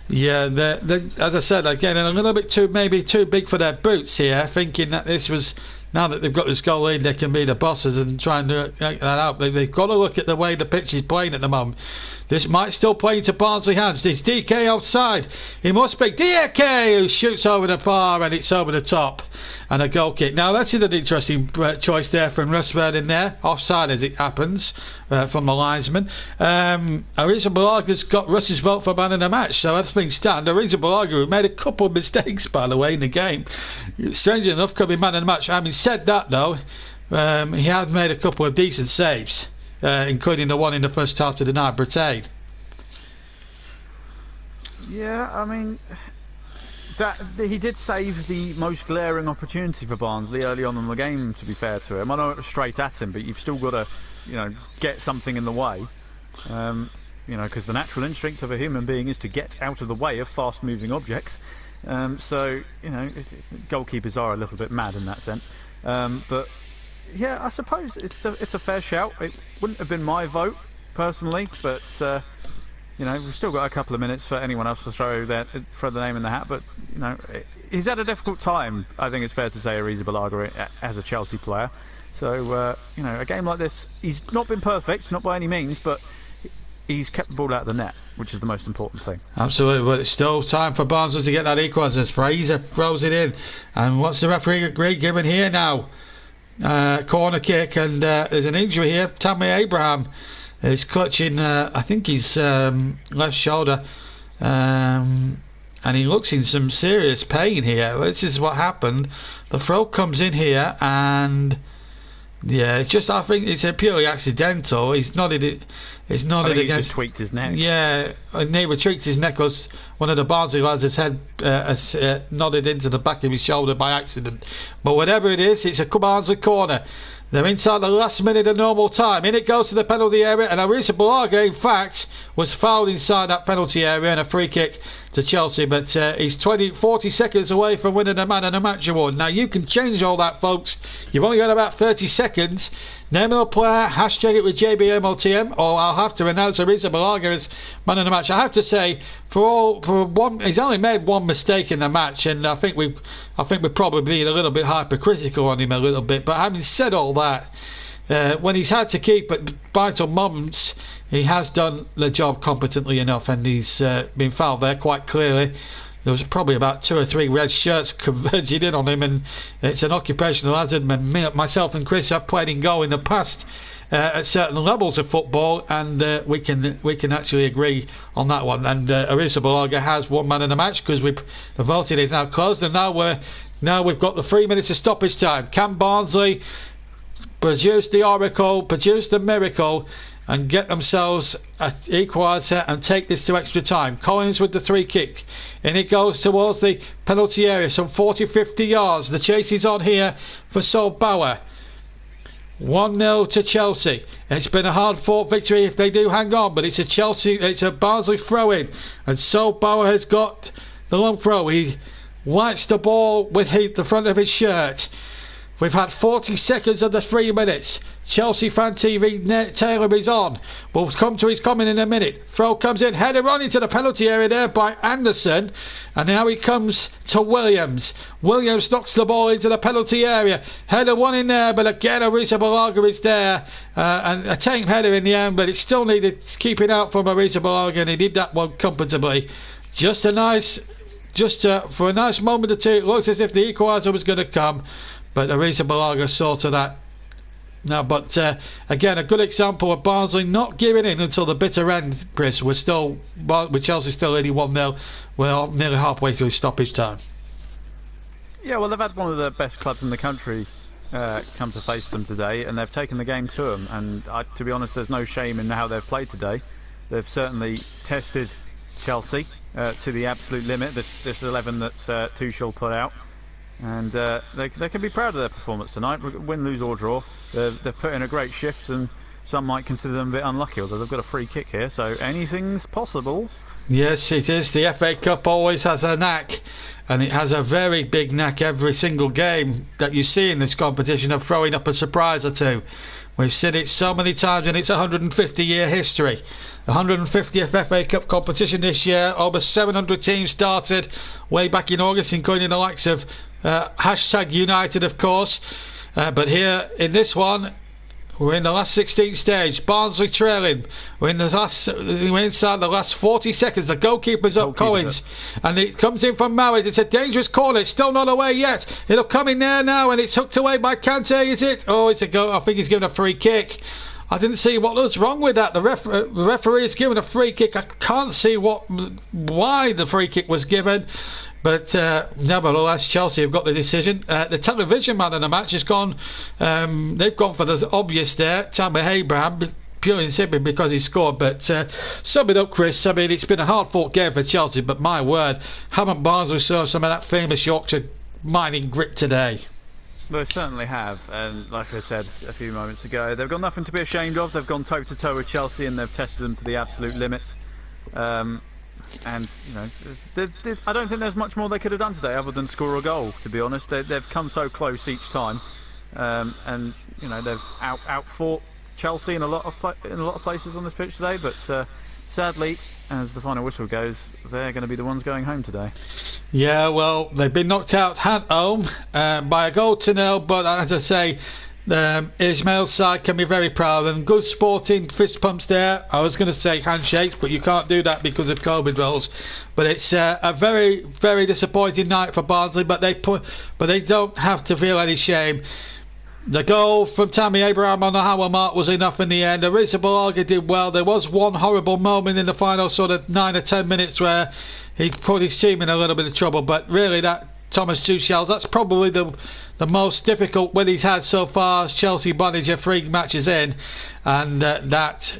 yeah, they're, as I said, again, a little bit maybe too big for their boots here, thinking that this was, now that they've got this goal lead, they can be the bosses and try and work that out. They've got to look at the way the pitch is playing at the moment. This might still play into Barnsley hands. It's DK outside. He must be DK who shoots over the bar and it's over the top. And a goal kick. Now, that's an interesting choice there from Russberg in there. Offside as it happens from the linesman. Ariza Balaga's got Russ's vote for man of the match. So that's been stand. Ariza Balaga, who made a couple of mistakes, by the way, in the game. Strangely enough, could be man of the match. Having said that, though, he had made a couple of decent saves. Including the one in the first half to deny Brittain. Yeah, I mean, that he did save the most glaring opportunity for Barnsley early on in the game, to be fair to him. I know it was straight at him, but you've still got to, you know, get something in the way. You know, because the natural instinct of a human being is to get out of the way of fast-moving objects. So, you know, goalkeepers are a little bit mad in that sense. But yeah, I suppose it's a fair shout. It wouldn't have been my vote personally, but you know, we've still got a couple of minutes for anyone else to throw the name in the hat. But you know, he's had a difficult time. I think it's fair to say, Ariza Balaga as a Chelsea player. So you know, a game like this, he's not been perfect, not by any means, but he's kept the ball out of the net, which is the most important thing. Absolutely, but it's still time for Barnsley to get that equaliser. Fraser throws it in, and what's the referee agree given here now? Corner kick, and there's an injury here. Tammy Abraham is clutching I think his left shoulder, and he looks in some serious pain here. This is what happened. The throw comes in here, and yeah, it's just, I think it's purely accidental. He's nodded it. It's nodded against. He's just tweaked his neck. Yeah, neighbour tweaked his neck because one of the Barnsley lads' head has nodded into the back of his shoulder by accident. But whatever it is, it's a Barnsley corner. They're inside the last minute of normal time. In it goes to the penalty area, and Ariza Balaga, in fact, was fouled inside that penalty area, and a free kick to Chelsea. But he's 40 seconds away from winning the Man of the Match award. Now, you can change all that, folks. You've only got about 30 seconds. Name of the player, hashtag it with JBMLTM, or I'll have to announce Ariza Balaga as Man of the Match. I have to say, he's only made one mistake in the match, and I think we've probably been a little bit hypercritical on him a little bit. But having said all that, when he's had to keep at vital moments, he has done the job competently enough, and he's been fouled there quite clearly. There was probably about 2 or 3 red shirts converging in on him, and it's an occupational hazard. Myself and Chris have played in goal in the past at certain levels of football, and we can actually agree on that one. And Ariza Balaga has one man in the match because the voting is now closed, and now we've got the 3 minutes of stoppage time. Can Barnsley produce the oracle, produce the miracle, and get themselves an equaliser and take this to extra time. Collins with the free kick. And it goes towards the penalty area, some 40-50 yards. The chase is on here for Sol Bauer. 1-0 to Chelsea. It's been a hard-fought victory if they do hang on, but it's a Barnsley throw-in, and Sol Bauer has got the long throw. He wipes the ball with the front of his shirt. We've had 40 seconds of the 3 minutes. Chelsea Fan TV Taylor is on. We'll come to his comment in a minute. Throw comes in, header on into the penalty area there by Anderson, and now he comes to Williams. Williams knocks the ball into the penalty area. Header one in there, but again Arisa Balaga is there, and a tame header in the end, but it still needed keeping out from Arisa Balaga, and he did that one comfortably. For a nice moment or two, it looks as if the equaliser was going to come, but Arisa Balaga saw to that. No, but again, a good example of Barnsley not giving in until the bitter end, Chris. With Chelsea still leading 1-0. We're nearly halfway through stoppage time. Yeah, well, they've had one of the best clubs in the country come to face them today, and they've taken the game to them. And to be honest, there's no shame in how they've played today. They've certainly tested Chelsea to the absolute limit, this 11 that Tuchel put out. And they can be proud of their performance tonight. Win, lose or draw, they've put in a great shift, and some might consider them a bit unlucky, although they've got a free kick here, so anything's possible. Yes, it is. The FA Cup always has a knack, and it has a very big knack every single game that you see in this competition of throwing up a surprise or two. We've seen it so many times in its 150-year history. The 150th FA Cup competition this year. Over 700 teams started way back in August, including the likes of #United, of course. But here in this one, we're in the last 16th stage. Barnsley trailing. We're inside the last 40 seconds. The goalkeeper's up, Collins, and it comes in from Mowat. It's a dangerous corner. It's still not away yet. It'll come in there now, and it's hooked away by Kante. Is it? Oh, it's a goal. I think he's given a free kick. I didn't see what was wrong with that. The referee has given a free kick. I can't see why the free kick was given. But nevertheless, Chelsea have got the decision. The television man of the match has gone. They've gone for the obvious there, Tammy Abraham, purely and simply because he scored. But sum it up, Chris. I mean, it's been a hard-fought game for Chelsea, but my word, haven't Barnsley served some of that famous Yorkshire mining grit today? They certainly have, and like I said a few moments ago, they've got nothing to be ashamed of. They've gone toe-to-toe with Chelsea, and they've tested them to the absolute limit. And you know, I don't think there's much more they could have done today other than score a goal. To be honest, they've come so close each time, and you know they've outfought Chelsea in a lot of places on this pitch today. But sadly, as the final whistle goes, they're going to be the ones going home today. Yeah, well, they've been knocked out at home by a goal to nil. But as I say, Ismail's side can be very proud, and good sporting fist pumps there. I was going to say handshakes, but you can't do that because of COVID rules. But it's a very, very disappointing night for Barnsley. But they don't have to feel any shame. The goal from Tammy Abraham on the hour mark was enough in the end. Arisa Balaga did well. There was one horrible moment in the final sort of 9 or 10 minutes where he put his team in a little bit of trouble. But really, that Thomas Tuchel, that's probably the most difficult win he's had so far as Chelsea manager 3 matches in, and that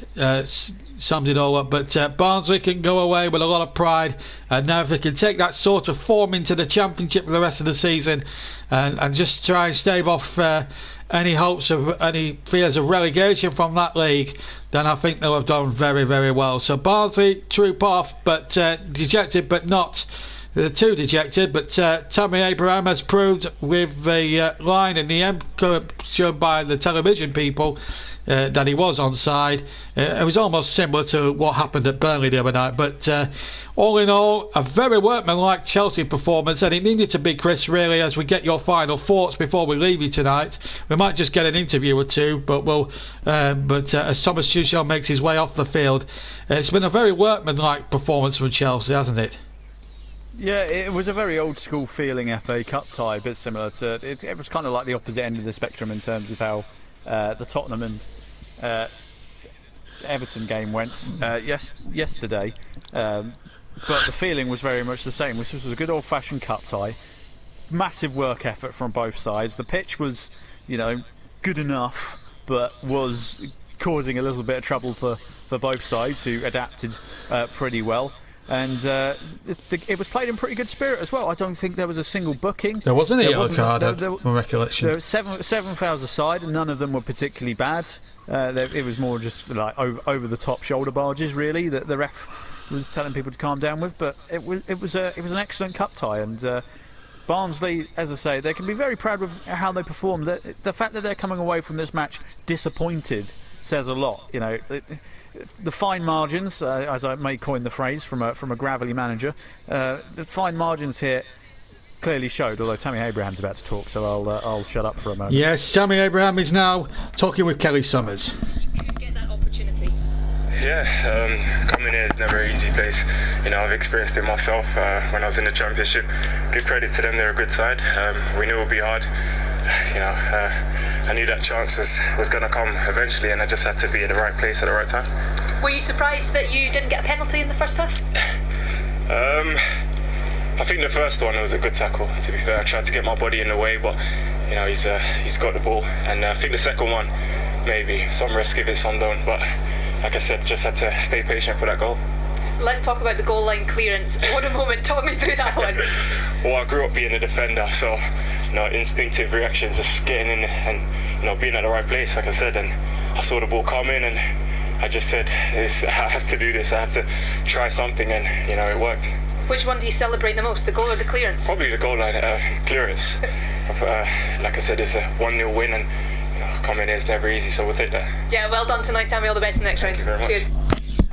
sums it all up. But Barnsley can go away with a lot of pride, and now if they can take that sort of form into the Championship for the rest of the season and just try and stave off any hopes of any fears of relegation from that league, then I think they'll have done very, very well. So Barnsley troop off, but dejected, but not too dejected. But Tammy Abraham has proved with the line in the end shown by the television people that he was onside. It was almost similar to what happened at Burnley the other night. But all in all, a very workmanlike Chelsea performance, and it needed to be, Chris, really, as we get your final thoughts before we leave you tonight. We might just get an interview or two, but as Thomas Tuchel makes his way off the field, it's been a very workmanlike performance from Chelsea, hasn't it? Yeah, it was a very old school feeling FA Cup tie, a bit similar to it was kind of like the opposite end of the spectrum in terms of how the Tottenham and Everton game went yesterday, but the feeling was very much the same. This was a good old fashioned cup tie, massive work effort from both sides. The pitch was, you know, good enough, but was causing a little bit of trouble for both sides, who adapted pretty well. And it was played in pretty good spirit as well. I don't think there was a single booking. There wasn't a yellow card, my recollection. There were seven fouls aside, and none of them were particularly bad. It was more just like over the top shoulder barges, really, that the ref was telling people to calm down with. But it was an excellent cup tie, and Barnsley, as I say, they can be very proud of how they performed. The fact that they're coming away from this match disappointed says a lot. You know, the fine margins, as I may coin the phrase from a gravelly manager, the fine margins here clearly showed. Although Tammy Abraham's about to talk, so I'll shut up for a moment. Yes, Tammy Abraham is now talking with Kelly Summers. Get that opportunity. Yeah, coming here is never an easy place. You know, I've experienced it myself when I was in the Championship. Give credit to them; they're a good side. We knew it would be hard. You know, I knew that chance was going to come eventually, and I just had to be at the right place at the right time. Were you surprised that you didn't get a penalty in the first half? I think the first one was a good tackle. To be fair, I tried to get my body in the way, but you know, he's got the ball, and I think the second one, maybe some risk if it, some don't. But like I said, just had to stay patient for that goal. Let's talk about the goal line clearance. What a moment! Talk me through that one. Well, I grew up being a defender, so you know, instinctive reactions, just getting in and you know, being at the right place, like I said. And I saw the ball coming, and I just said, I have to do this. I have to try something, and you know, it worked. Which one do you celebrate the most, the goal or the clearance? Probably the goal line clearance. Like I said, it's a 1-0 win, and you know, coming here is never easy, so we'll take that. Yeah, well done tonight, Tammy. All the best in the next round. Thank you very much. Cheers.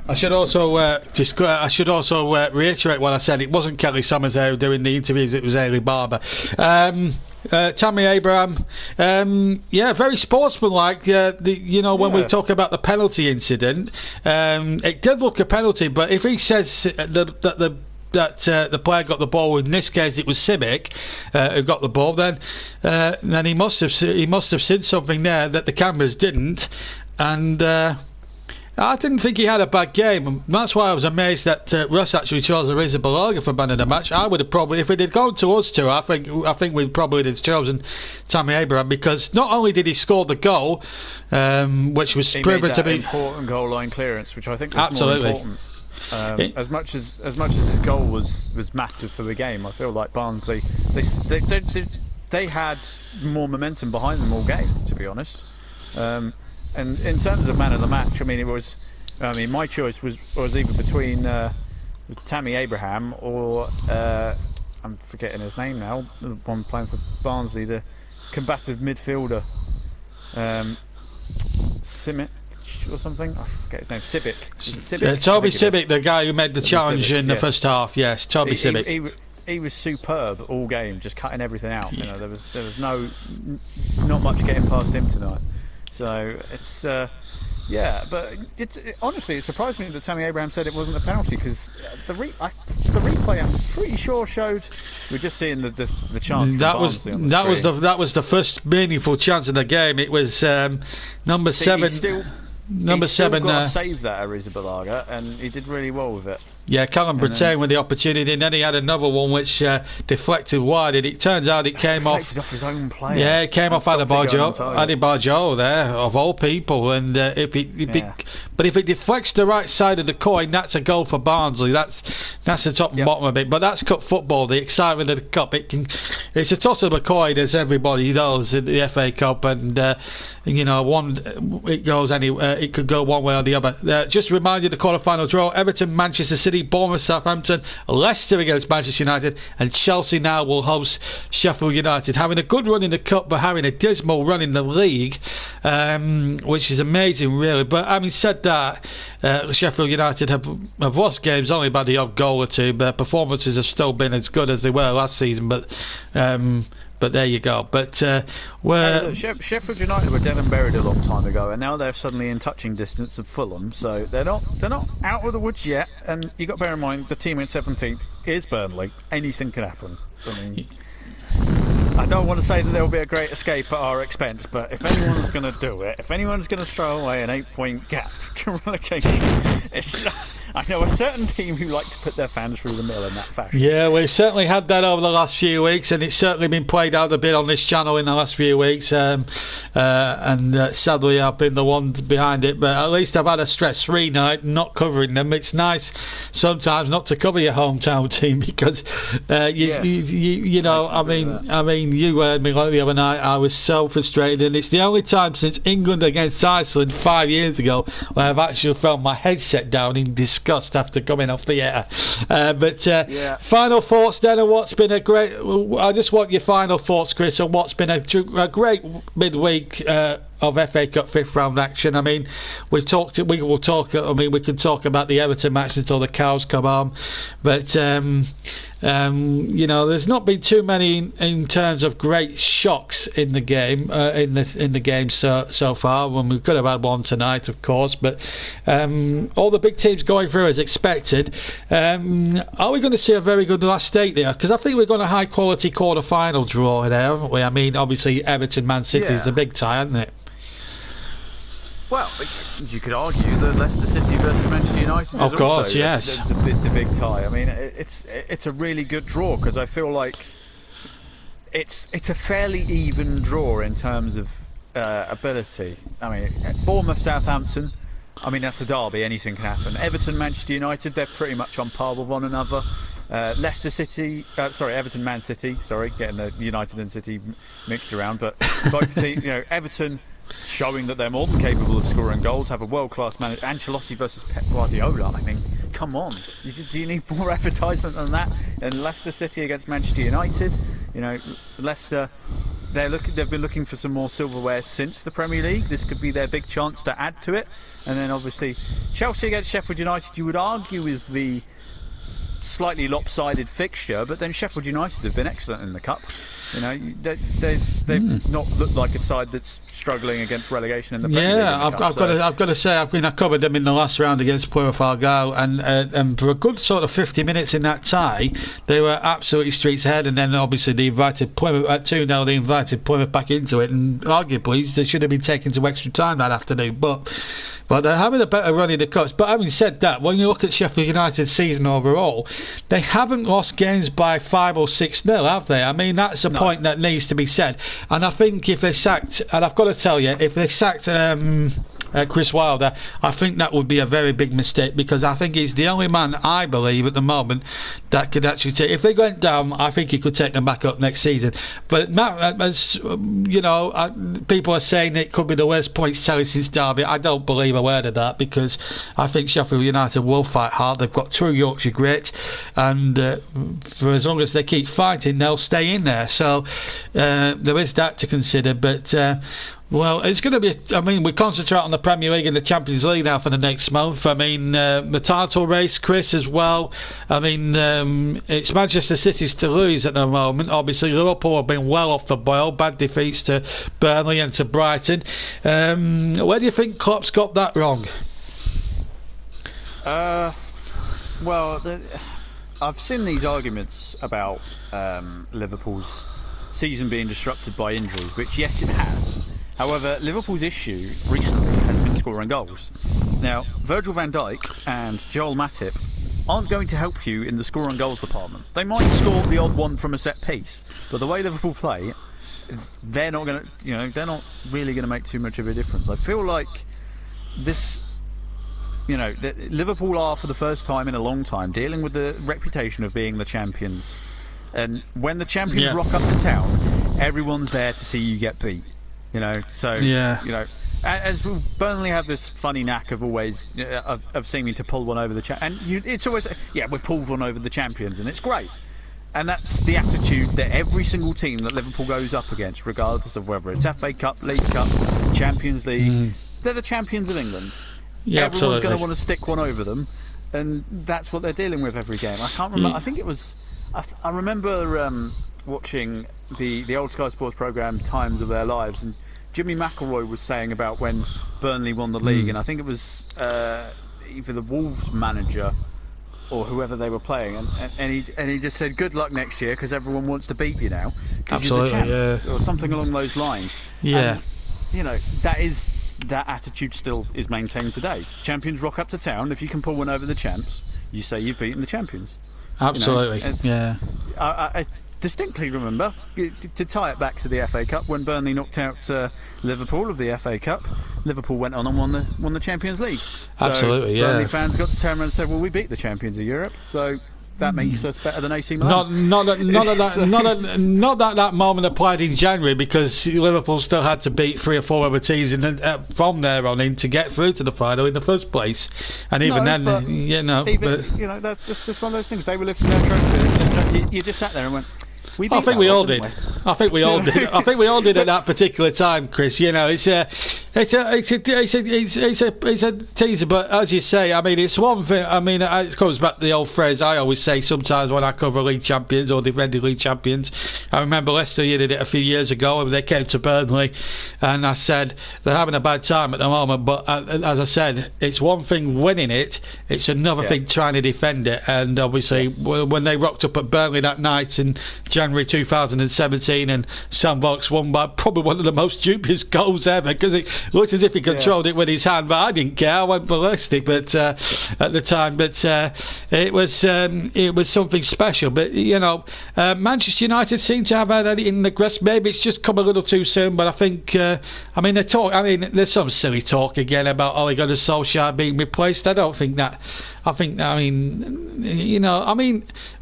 I should also reiterate what I said. It wasn't Kelly Summers there doing the interviews. It was Ailey Barber. Tammy Abraham, very sportsmanlike. When we talk about the penalty incident, it did look a penalty. But if he says that the player got the ball, in this case it was Simic who got the ball, then he must have seen something there that the cameras didn't, and. I didn't think he had a bad game. That's why I was amazed that Russ actually chose Ariza Balaga for man of the match. I would have probably, if it had gone to us two, I think we'd probably have chosen Tammy Abraham, because not only did he score the goal, which was proven to be important goal line clearance, which I think was absolutely more important. As much as his goal was massive for the game, I feel like Barnsley they had more momentum behind them all game, to be honest. And in terms of man of the match, my choice was either between Tammy Abraham or I'm forgetting his name now, the one playing for Barnsley, the combative midfielder, Simic or something. I forget his name. Sibic. Toby Sibic, the guy who made the challenge in the first half. Yes, Toby Sibic. He was superb all game, just cutting everything out. You know, there was not much getting past him tonight. So it's but honestly, it surprised me that Tammy Abraham said it wasn't a penalty, because the replay, I'm pretty sure, showed. We're just seeing the chance. That was the first meaningful chance in the game. It was number 7. Number 7 got to save that Ariza Balaga, and he did really well with it. Yeah, Callum Brattain with the opportunity, and then he had another one which deflected wide, and it turns out it came off his own player. Yeah, it came off Adebayo there, of all people, and if it deflects the right side of the coin, that's a goal for Barnsley. That's the top and bottom of it. But that's cup football, the excitement of the cup. It's a toss of a coin, as everybody knows, in the FA Cup, and it could go one way or the other. Just a reminder, the quarter-final draw: Everton, Manchester City, Bournemouth, Southampton, Leicester against Manchester United, and Chelsea now will host Sheffield United. Having a good run in the cup, but having a dismal run in the league, which is amazing, really. But having said that, Sheffield United have lost games only by the odd goal or two, but performances have still been as good as they were last season. But there you go. But Sheffield United were dead and buried a long time ago, and now they're suddenly in touching distance of Fulham. So they're not out of the woods yet. And you got to bear in mind, the team in 17th is Burnley. Anything can happen. I don't want to say that there will be a great escape at our expense, but if anyone's going to do it, if anyone's going to throw away an 8-point gap to relegation, I know a certain team who like to put their fans through the mill in that fashion. Yeah, we've certainly had that over the last few weeks, and it's certainly been played out a bit on this channel in the last few weeks. And sadly, I've been the one behind it. But at least I've had a stress-free night, not covering them. It's nice sometimes not to cover your hometown team because you know, I mean, you heard me like the other night. I was so frustrated, and it's the only time since England against Iceland 5 years ago where I've actually felt my headset down in disgust after coming off the air. Final thoughts then on what's been a great... I just want your final thoughts, Chris, on what's been a great midweek of FA Cup fifth round action. I mean, we can talk about the Everton match until the cows come home, but you know, there's not been too many in terms of great shocks in the game in the game so far. When we could have had one tonight, of course, but all the big teams going through as expected. Are we going to see a very good last eight there? Because I think we've got a high quality quarter final draw there, haven't we? I mean, obviously Everton Man City is the big tie, isn't it? Well, you could argue that Leicester City versus Manchester United is also the big tie. I mean, it's a really good draw because I feel like it's a fairly even draw in terms of ability. I mean, Bournemouth, Southampton, I mean, that's a derby, anything can happen. Everton, Manchester United, they're pretty much on par with one another. Leicester City, Everton, Man City, getting the United and City mixed around, but both teams, you know, Everton showing that they're more than capable of scoring goals, have a world-class manager. Ancelotti versus Pep Guardiola, I mean, come on, do you need more advertisement than that? And Leicester City against Manchester United, you know, Leicester, they've been looking for some more silverware since the Premier League. This could be their big chance to add to it. And then obviously Chelsea against Sheffield United, you would argue, is the slightly lopsided fixture, but then Sheffield United have been excellent in the Cup. You know, they've not looked like a side that's struggling against relegation in the Premier League. Yeah, I've got to say, I covered them in the last round against Plymouth Argyle, and for a good sort of 50 minutes in that tie, they were absolutely streets ahead. And then obviously they invited Plymouth at 2-0. They invited Plymouth back into it, and arguably they should have been taken to extra time that afternoon. But they're having a better run in the cups. But having said that, when you look at Sheffield United's season overall, they haven't lost games by 5 or 6-0, have they? I mean, that's a point that needs to be said. And I think if they sacked, and I've got to tell you, if they sacked Chris Wilder, I think that would be a very big mistake, because I think he's the only man, I believe, at the moment that could actually take. If they went down, I think he could take them back up next season. But Matt, as you know, people are saying it could be the worst points tally since Derby. I don't believe a word of that, because I think Sheffield United will fight hard. They've got true Yorkshire grit, and for as long as they keep fighting, they'll stay in there. So there is that to consider. But well, it's going to be... I mean, we concentrate on the Premier League and the Champions League now for the next month. I mean, the title race, Chris, as well. I mean, it's Manchester City's to lose at the moment. Obviously, Liverpool have been well off the boil. Bad defeats to Burnley and to Brighton. Where do you think Klopp's got that wrong? Well, I've seen these arguments about Liverpool's season being disrupted by injuries, which, yes, it has. However, Liverpool's issue recently has been scoring goals. Now, Virgil van Dijk and Joel Matip aren't going to help you in the scoring goals department. They might score the odd one from a set piece, but the way Liverpool play, they're not going to, you know, they're not really going to make too much of a difference. I feel like this, you know, Liverpool are, for the first time in a long time, dealing with the reputation of being the champions. And when the champions rock up to town, everyone's there to see you get beat. You know, so you know, as Burnley have this funny knack of always of seeming to pull one over the and it's always we've pulled one over the champions, and it's great. And that's the attitude that every single team that Liverpool goes up against, regardless of whether it's FA Cup, League Cup, Champions League, they're the champions of England. Yeah, everyone's going to want to stick one over them, and that's what they're dealing with every game. I can't remember. I think it was. I remember watching the old Sky Sports programme Times of Their Lives, and Jimmy McElroy was saying about when Burnley won the league, and I think it was either the Wolves manager or whoever they were playing, and he just said, good luck next year, because everyone wants to beat you now, because you're the champ, or something along those lines. And, you know, that is that attitude still is maintained today. Champions rock up to town. If you can pull one over the champs, you say you've beaten the champions. Absolutely, yeah. I distinctly remember, to tie it back to the FA Cup, when Burnley knocked out Liverpool of the FA Cup, Liverpool went on and won the Champions League. Absolutely, so yeah. Burnley fans got to turn around and say, well, we beat the champions of Europe, so that makes us better than AC Milan. Not at that moment applied in January, because Liverpool still had to beat 3 or 4 other teams from there on in to get through to the final in the first place. And even that's just one of those things. They were lifting their trophy. It was just, you just sat there and went, I think we all did. I think we all did. I think we all did at that particular time, Chris. You know, it's a teaser. But as you say, I mean, it's one thing. I mean, it comes back to the old phrase I always say sometimes when I cover league champions or defending league champions. I remember Leicester did it a few years ago, and they came to Burnley, and I said they're having a bad time at the moment. But as I said, it's one thing winning it; it's another thing trying to defend it. And obviously, when they rocked up at Burnley that night in January 2017, and Sam Vokes won by probably one of the most dubious goals ever, because it looked as if he controlled it with his hand, but I didn't care. I went ballistic, but at the time, but it was something special. But you know, Manchester United seem to have had it in the grasp. Maybe it's just come a little too soon, but I think there's some silly talk again about Ole Gunnar Solskjaer being replaced. I mean,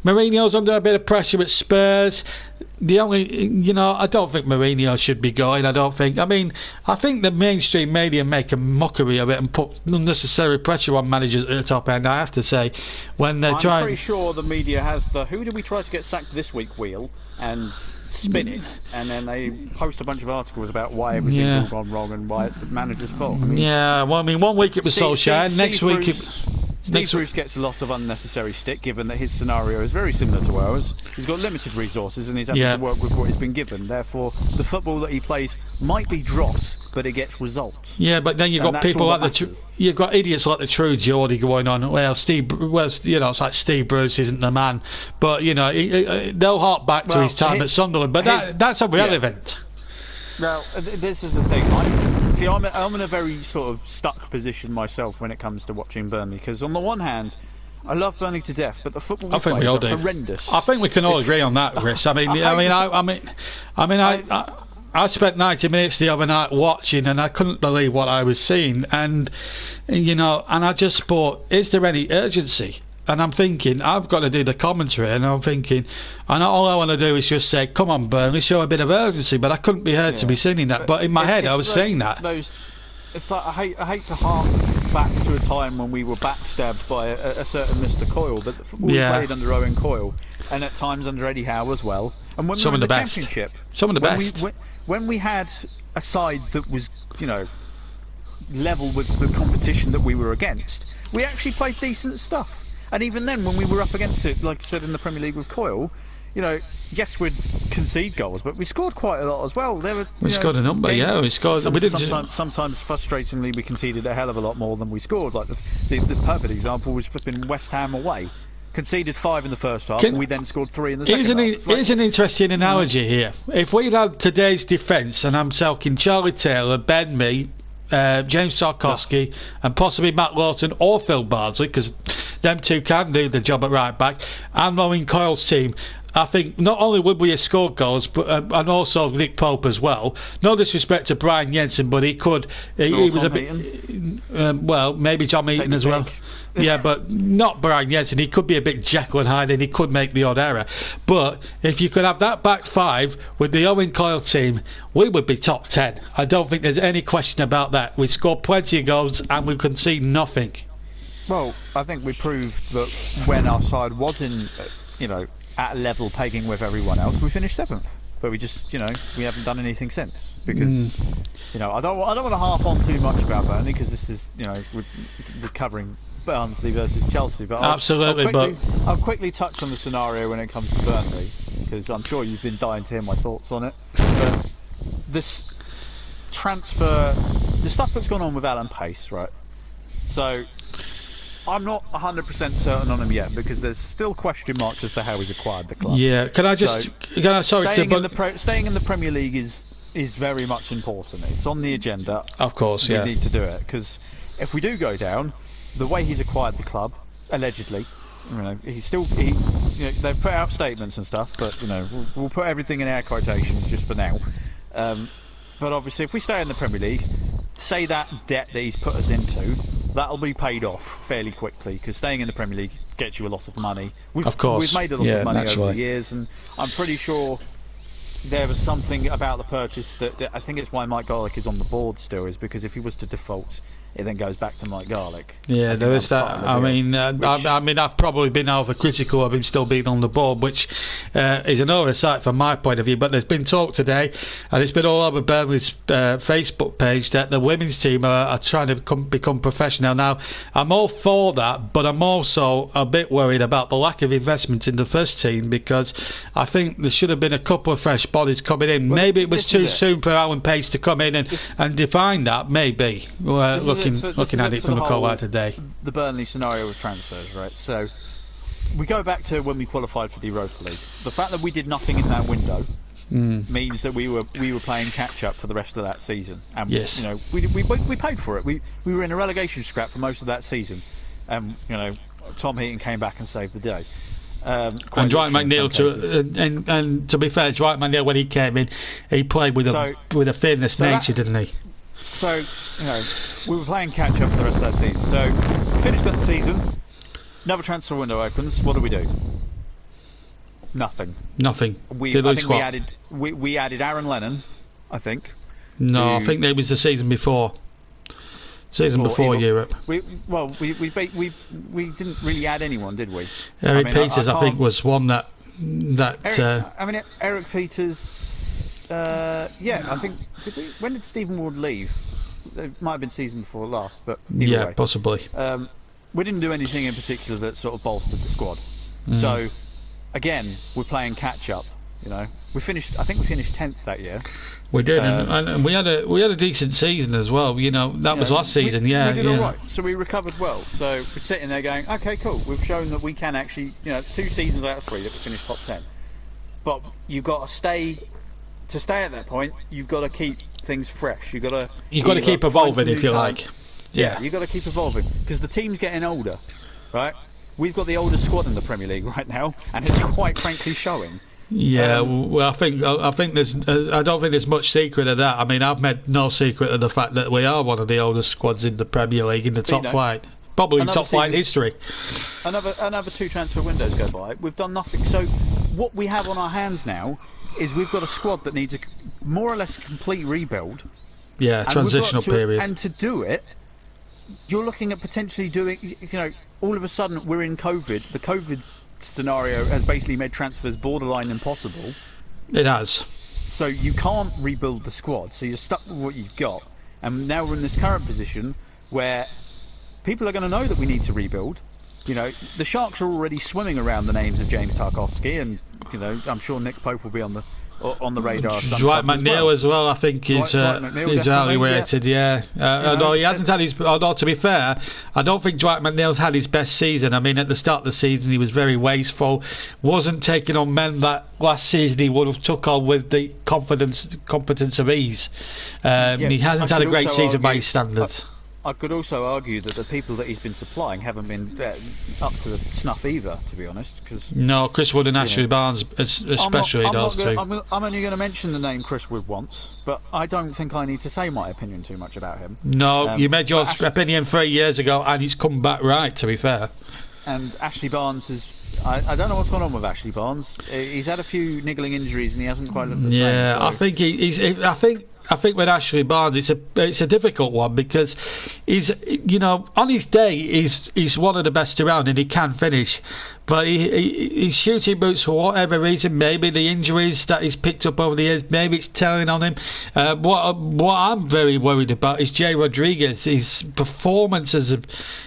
Mourinho's under a bit of pressure at Spurs. I don't think Mourinho should be going. I think the mainstream media make a mockery of it and put unnecessary pressure on managers at the top end, I have to say, when they're trying. I'm pretty sure the media has the "who did we try to get sacked this week" wheel and spin it, and then they post a bunch of articles about why everything's all gone wrong and why it's the manager's fault. One week it was Solskjaer, next week Steve Bruce gets a lot of unnecessary stick, given that his scenario is very similar to ours. He's got limited resources and he's having to work with what he's been given. Therefore, the football that he plays might be dross, but it gets results. Yeah, but then you've got people like you've got idiots like the True Geordie going on. It's like Steve Bruce isn't the man, but they'll hark back to his time at Sunderland. But that's irrelevant. Now, this is the thing. I'm in a very sort of stuck position myself when it comes to watching Burnley, because on the one hand, I love Burnley to death, but the football we play is horrendous. I think we can all agree on that, Chris. I spent 90 minutes the other night watching, and I couldn't believe what I was seeing. And and I just thought, is there any urgency? And I'm thinking, I've got to do the commentary, and I'm thinking, and all I want to do is just say, come on, Burnley, show a bit of urgency. But I couldn't be heard to be singing that. But in my head, I was saying that. It's like, I hate to hark back to a time when we were backstabbed by a certain Mr. Coyle, but we played under Owen Coyle, and at times under Eddie Howe as well. And when we were in the Championship, some of the best. When we had a side that was, level with the competition that we were against, we actually played decent stuff. And even then, when we were up against it, like I said, in the Premier League with Coyle, yes, we'd concede goals, but we scored quite a lot as well. We scored a number, we scored. Sometimes, frustratingly, we conceded a hell of a lot more than we scored. Like the perfect example was flipping West Ham away. Conceded 5 in the first half, and we then scored 3 in the second half. Here's an interesting analogy here. If we'd had today's defence, and I'm talking Charlie Taylor, Ben Mee, James Tarkowski, and possibly Matt Lawton or Phil Barnsley, because them two can do the job at right back, and Owen Coyle's team, I think not only would we have scored goals, but and also Nick Pope as well. No disrespect to Brian Jensen, but he could. He was a bit. Maybe John Heaton as well. Yeah, but not Brian Jensen. He could be a bit Jekyll and Hyde, and he could make the odd error. But if you could have that back 5 with the Owen Coyle team, we would be top 10. I don't think there's any question about that. We scored plenty of goals and we conceded nothing. Well, I think we proved that when our side was in, at level pegging with everyone else, we finished 7th. But we just, we haven't done anything since, because, I don't want to harp on too much about Burnley, because this is, we're covering Barnsley versus Chelsea. But I'll quickly touch on the scenario when it comes to Burnley, because I'm sure you've been dying to hear my thoughts on it. But this transfer, the stuff that's gone on with Alan Pace, right? So I'm not 100% certain on him yet, because there's still question marks as to how he's acquired the club. Yeah, staying in the Premier League is is very much important. It's on the agenda. Of course, we need to do it, because if we do go down, the way he's acquired the club, allegedly, they've put out statements and stuff, but we'll put everything in air quotations just for now. But obviously, if we stay in the Premier League, say that debt that he's put us into, that'll be paid off fairly quickly, because staying in the Premier League gets you a lot of money. Of course. We've made a lot of money over the years, and I'm pretty sure there was something about the purchase that I think it's why Mike Garlick is on the board still, is because if he was to default, it then goes back to Mike Garlick. Yeah, there is that. I've probably been overcritical of him still being on the board, which is an oversight from my point of view. But there's been talk today, and it's been all over Burnley's Facebook page, that the women's team are trying to become professional. Now, I'm all for that, but I'm also a bit worried about the lack of investment in the first team, because I think there should have been a couple of fresh bodies coming in. Well, maybe it was too soon for Alan Pace to come in and define that, maybe. Looking at it from the call out today. The Burnley scenario with transfers, right? So we go back to when we qualified for the Europa League. The fact that we did nothing in that window means that we were playing catch up for the rest of that season. And yes, we paid for it. We were in a relegation scrap for most of that season. Tom Heaton came back and saved the day. And Dwight McNeil, to be fair, Dwight McNeil, when he came in, he played with a fearless nature, didn't he? So, we were playing catch up for the rest of that season. So, we finished that season, another transfer window opens, what do? Nothing. We added Aaron Lennon, I think. No, I think it was the season before. Before Europe. We didn't really add anyone, did we? Eric Peters, I think, was one that. Eric Peters. I think. When did Stephen Ward leave? It might have been season before last, but either way. Possibly. We didn't do anything in particular that sort of bolstered the squad. So, again, we're playing catch up. We finished 10th that year. We did, and we had a decent season as well. That was last season. We did all right. So we recovered well. So we're sitting there going, okay, cool. We've shown that we can actually. It's 2 seasons out of 3 that we finished top 10. But you've got to stay. To stay at that point, you've got to keep things fresh. You've got to keep evolving, if you like. Yeah, you've got to keep evolving, because the team's getting older, right? We've got the oldest squad in the Premier League right now, and it's quite frankly showing. Yeah, well, I think there's. I don't think there's much secret of that. I mean, I've made no secret of the fact that we are one of the oldest squads in the Premier League, in the top flight, probably in top flight history. Another 2 transfer windows go by. We've done nothing. So what we have on our hands now is we've got a squad that needs a more or less complete rebuild. Yeah, transitional period. And to do it, you're looking at potentially doing. All of a sudden we're in COVID. The COVID scenario has basically made transfers borderline impossible. It has. So you can't rebuild the squad, so you're stuck with what you've got. And now we're in this current position where people are going to know that we need to rebuild. The Sharks are already swimming around the names of James Tarkowski, and I'm sure Nick Pope will be on the radar of some Dwight McNeil as well. I think he's highly rated. Although he hasn't had his. Although, to be fair, I don't think Dwight McNeil's had his best season. I mean, at the start of the season, he was very wasteful. Wasn't taking on men that last season he would have took on with the competence of ease. He hasn't had a great season by his standards. I could also argue that the people that he's been supplying haven't been up to snuff either, to be honest. No, Chris Wood and Ashley Barnes, especially those two. I'm only going to mention the name Chris Wood once, but I don't think I need to say my opinion too much about him. No, you made your opinion 3 years ago, and he's come back right, to be fair. And Ashley Barnes is. I don't know what's going on with Ashley Barnes. He's had a few niggling injuries, and he hasn't quite looked the same. Yeah, so. I think with Ashley Barnes, it's a difficult one, because he's on his day he's one of the best around, and he can finish. But he's shooting boots for whatever reason. Maybe the injuries that he's picked up over the years, maybe it's telling on him. What I'm very worried about is Jay Rodriguez. His performances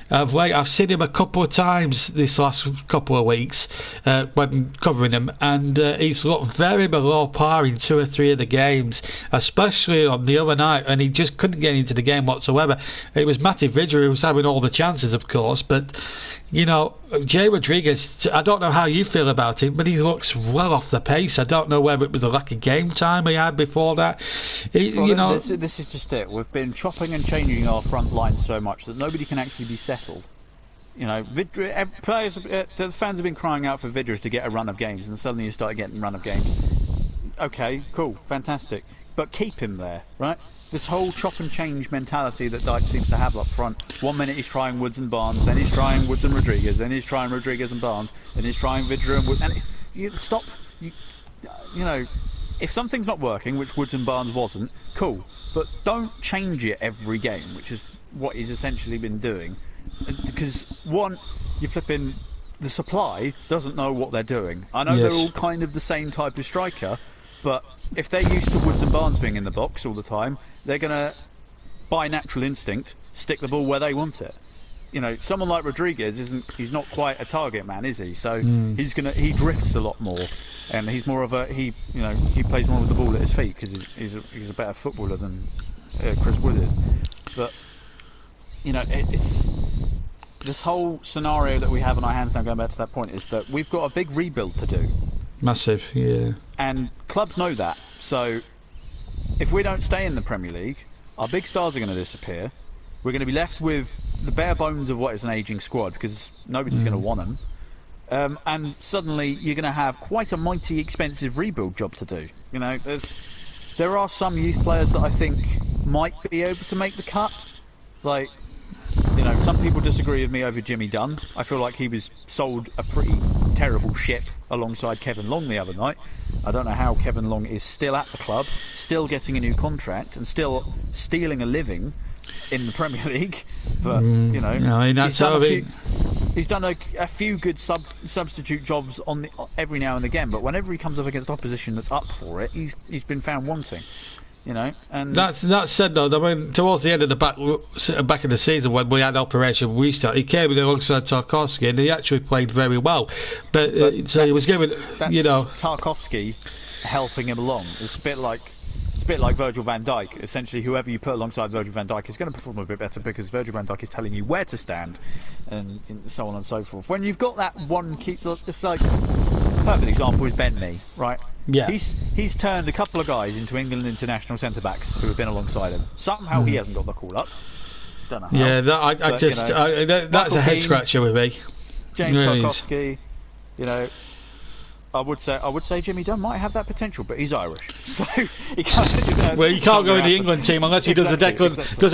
of late. I've seen him a couple of times this last couple of weeks when covering him, and he's looked very below par in 2 or 3 of the games, especially on the other night, and he just couldn't get into the game whatsoever. It was Matty Vidger who was having all the chances, of course, but You know, Jay Rodriguez, I don't know how you feel about him, but he looks well off the pace. I don't know whether it was a lack of game time he had before that. This is just it. We've been chopping and changing our front line so much that nobody can actually be settled. You know, the fans have been crying out for Vidra to get a run of games, and suddenly you start getting a run of games. Okay, cool, fantastic. But keep him there, right? This whole chop and change mentality that Dyche seems to have up front. 1 minute he's trying Woods and Barnes, then he's trying Woods and Rodriguez, then he's trying Rodriguez and Barnes, then he's trying Vidra and Woods. And you stop. You know, if something's not working, which Woods and Barnes wasn't, cool. But don't change it every game, which is what he's essentially been doing. Because one, you're flipping. The supply doesn't know what they're doing. I know they're all kind of the same type of striker, but if they're used to Woods and Barnes being in the box all the time, they're going to, by natural instinct, stick the ball where they want it. You know, someone like Rodriguez he's not quite a target man, is he? So he drifts a lot more, and he's more of he plays more with the ball at his feet because he's a better footballer than Chris Wood is. But you know, it's this whole scenario that we have on our hands now. Going back to that point, is that we've got a big rebuild to do. Massive, yeah. And clubs know that. So if we don't stay in the Premier League, our big stars are going to disappear. We're going to be left with the bare bones of what is an ageing squad because nobody's going to want them. And suddenly you're going to have quite a mighty expensive rebuild job to do. You know, there are some youth players that I think might be able to make the cut. Like, you know, some people disagree with me over Jimmy Dunn. I feel like he was sold a pretty terrible ship alongside Kevin Long the other night. I don't know how Kevin Long is still at the club, still getting a new contract and still stealing a living in the Premier League. But, you know, he's done a few good substitute jobs on every now and again, but whenever he comes up against opposition that's up for it, he's been found wanting. You know, and that said though, I mean, towards the end of the back of the season when we had Operation Restart, he came in alongside Tarkowski and he actually played very well. But so he was given, you know, Tarkowski helping him along. It's a bit like Virgil van Dijk. Essentially, whoever you put alongside Virgil van Dijk is going to perform a bit better because Virgil van Dijk is telling you where to stand, and so on and so forth. When you've got that one key, it's like perfect example is Ben Mee, right? Yeah, he's turned a couple of guys into England international centre backs who have been alongside him. Somehow he hasn't got the call up. Don't know how. Yeah, that's a head scratcher with me. James Tarkowski, you know. I would say Jimmy Dunn might have that potential, but he's Irish, so he can't. Well, you can't go in the England team unless he does a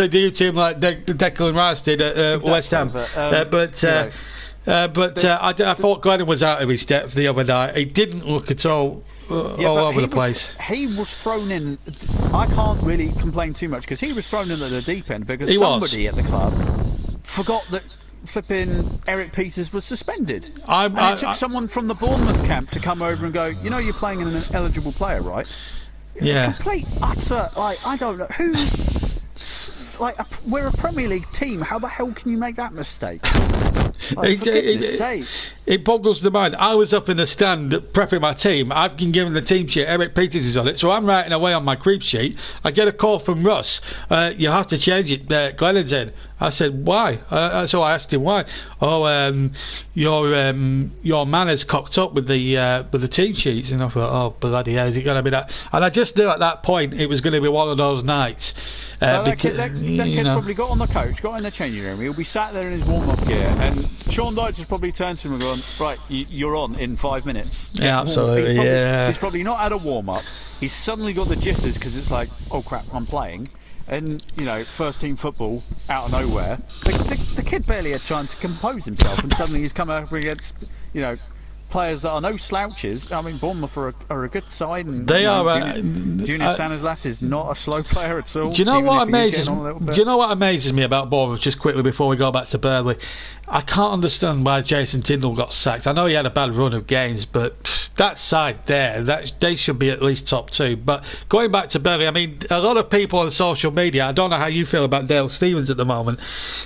D team like Declan Rice did at West Ham. I thought Glennon was out of his depth the other night. He didn't look at all over the place. He was thrown in. I can't really complain too much because he was thrown in at the deep end because somebody at the club forgot that flipping Eric Peters was suspended. It took someone from the Bournemouth camp to come over and go, you know, you're playing an eligible player, right? Yeah. Complete utter. Like, I don't know who. Like, we're a Premier League team. How the hell can you make that mistake? Like, for goodness sake. It boggles the mind. I was up in the stand prepping my team. I've been given the team sheet. Eric Peters is on it, so I'm writing away on my creep sheet. I get a call from Russ. You have to change it. Glennon's in. I said, why? So I asked him why. Your man has cocked up with the team sheets, and I thought, oh bloody hell, is it going to be that? And I just knew at that point it was going to be one of those nights. That kid's probably got on the coach, got in the changing room. He'll be sat there in his warm-up gear, and Sean Dyche has probably turned to him and gone, right, you're on in 5 minutes. Yeah, absolutely. He's probably not had a warm-up. He's suddenly got the jitters because it's like, oh crap, I'm playing. And, you know, first team football out of nowhere. The kid barely had time to compose himself, and suddenly he's come up against, you know, players that are no slouches. I mean, Bournemouth are a good side, and they are. Junior Stanislas is not a slow player at all. Do you know what amazes? Do you know what amazes me about Bournemouth? Just quickly before we go back to Burnley, I can't understand why Jason Tindall got sacked. I know he had a bad run of games, but that side there, they should be at least top two. But going back to Burnley, I mean, a lot of people on social media. I don't know how you feel about Dale Stephens at the moment.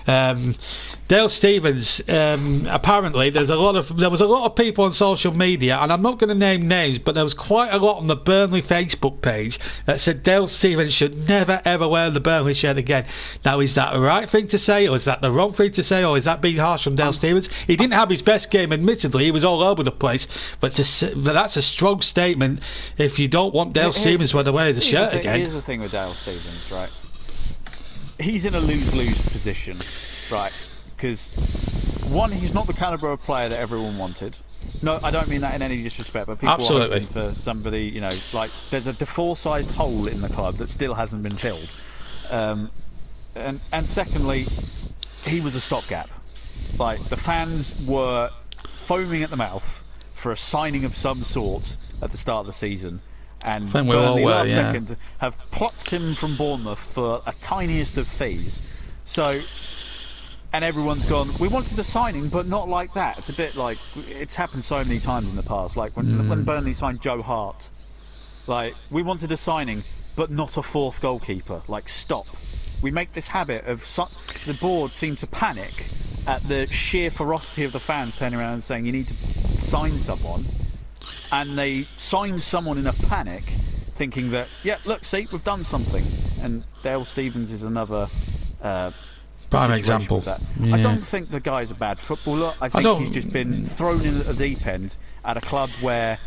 Dale Stephens, apparently, there was a lot of people on social media, and I'm not going to name names, but there was quite a lot on the Burnley Facebook page that said Dale Stephens should never ever wear the Burnley shirt again. Now, is that the right thing to say, or is that the wrong thing to say, or is that being harsh on Dale Stephens? He didn't have his best game, admittedly. He was all over the place, but that's a strong statement if you don't want Dale Stephens to wear the shirt again. Here's the thing with Dale Stephens, right? He's in a lose-lose position, right? Because, one, he's not the calibre of player that everyone wanted. No, I don't mean that in any disrespect, but people are hoping for somebody, you know, like, there's a defour-sized hole in the club that still hasn't been filled. And secondly, he was a stopgap. Like, the fans were foaming at the mouth for a signing of some sort at the start of the season. And Burnley, last second, have plucked him from Bournemouth for a tiniest of fees. So... And everyone's gone, we wanted a signing, but not like that. It's a bit like, it's happened so many times in the past. Like when Burnley signed Joe Hart. Like, we wanted a signing, but not a fourth goalkeeper. Like, stop. We make this habit of... the board seem to panic at the sheer ferocity of the fans turning around and saying, you need to sign someone. And they sign someone in a panic, thinking that, yeah, look, see, we've done something. And Dale Stephens is another... prime example. I don't think the guy's a bad footballer. I think he's just been thrown in at the deep end at a club where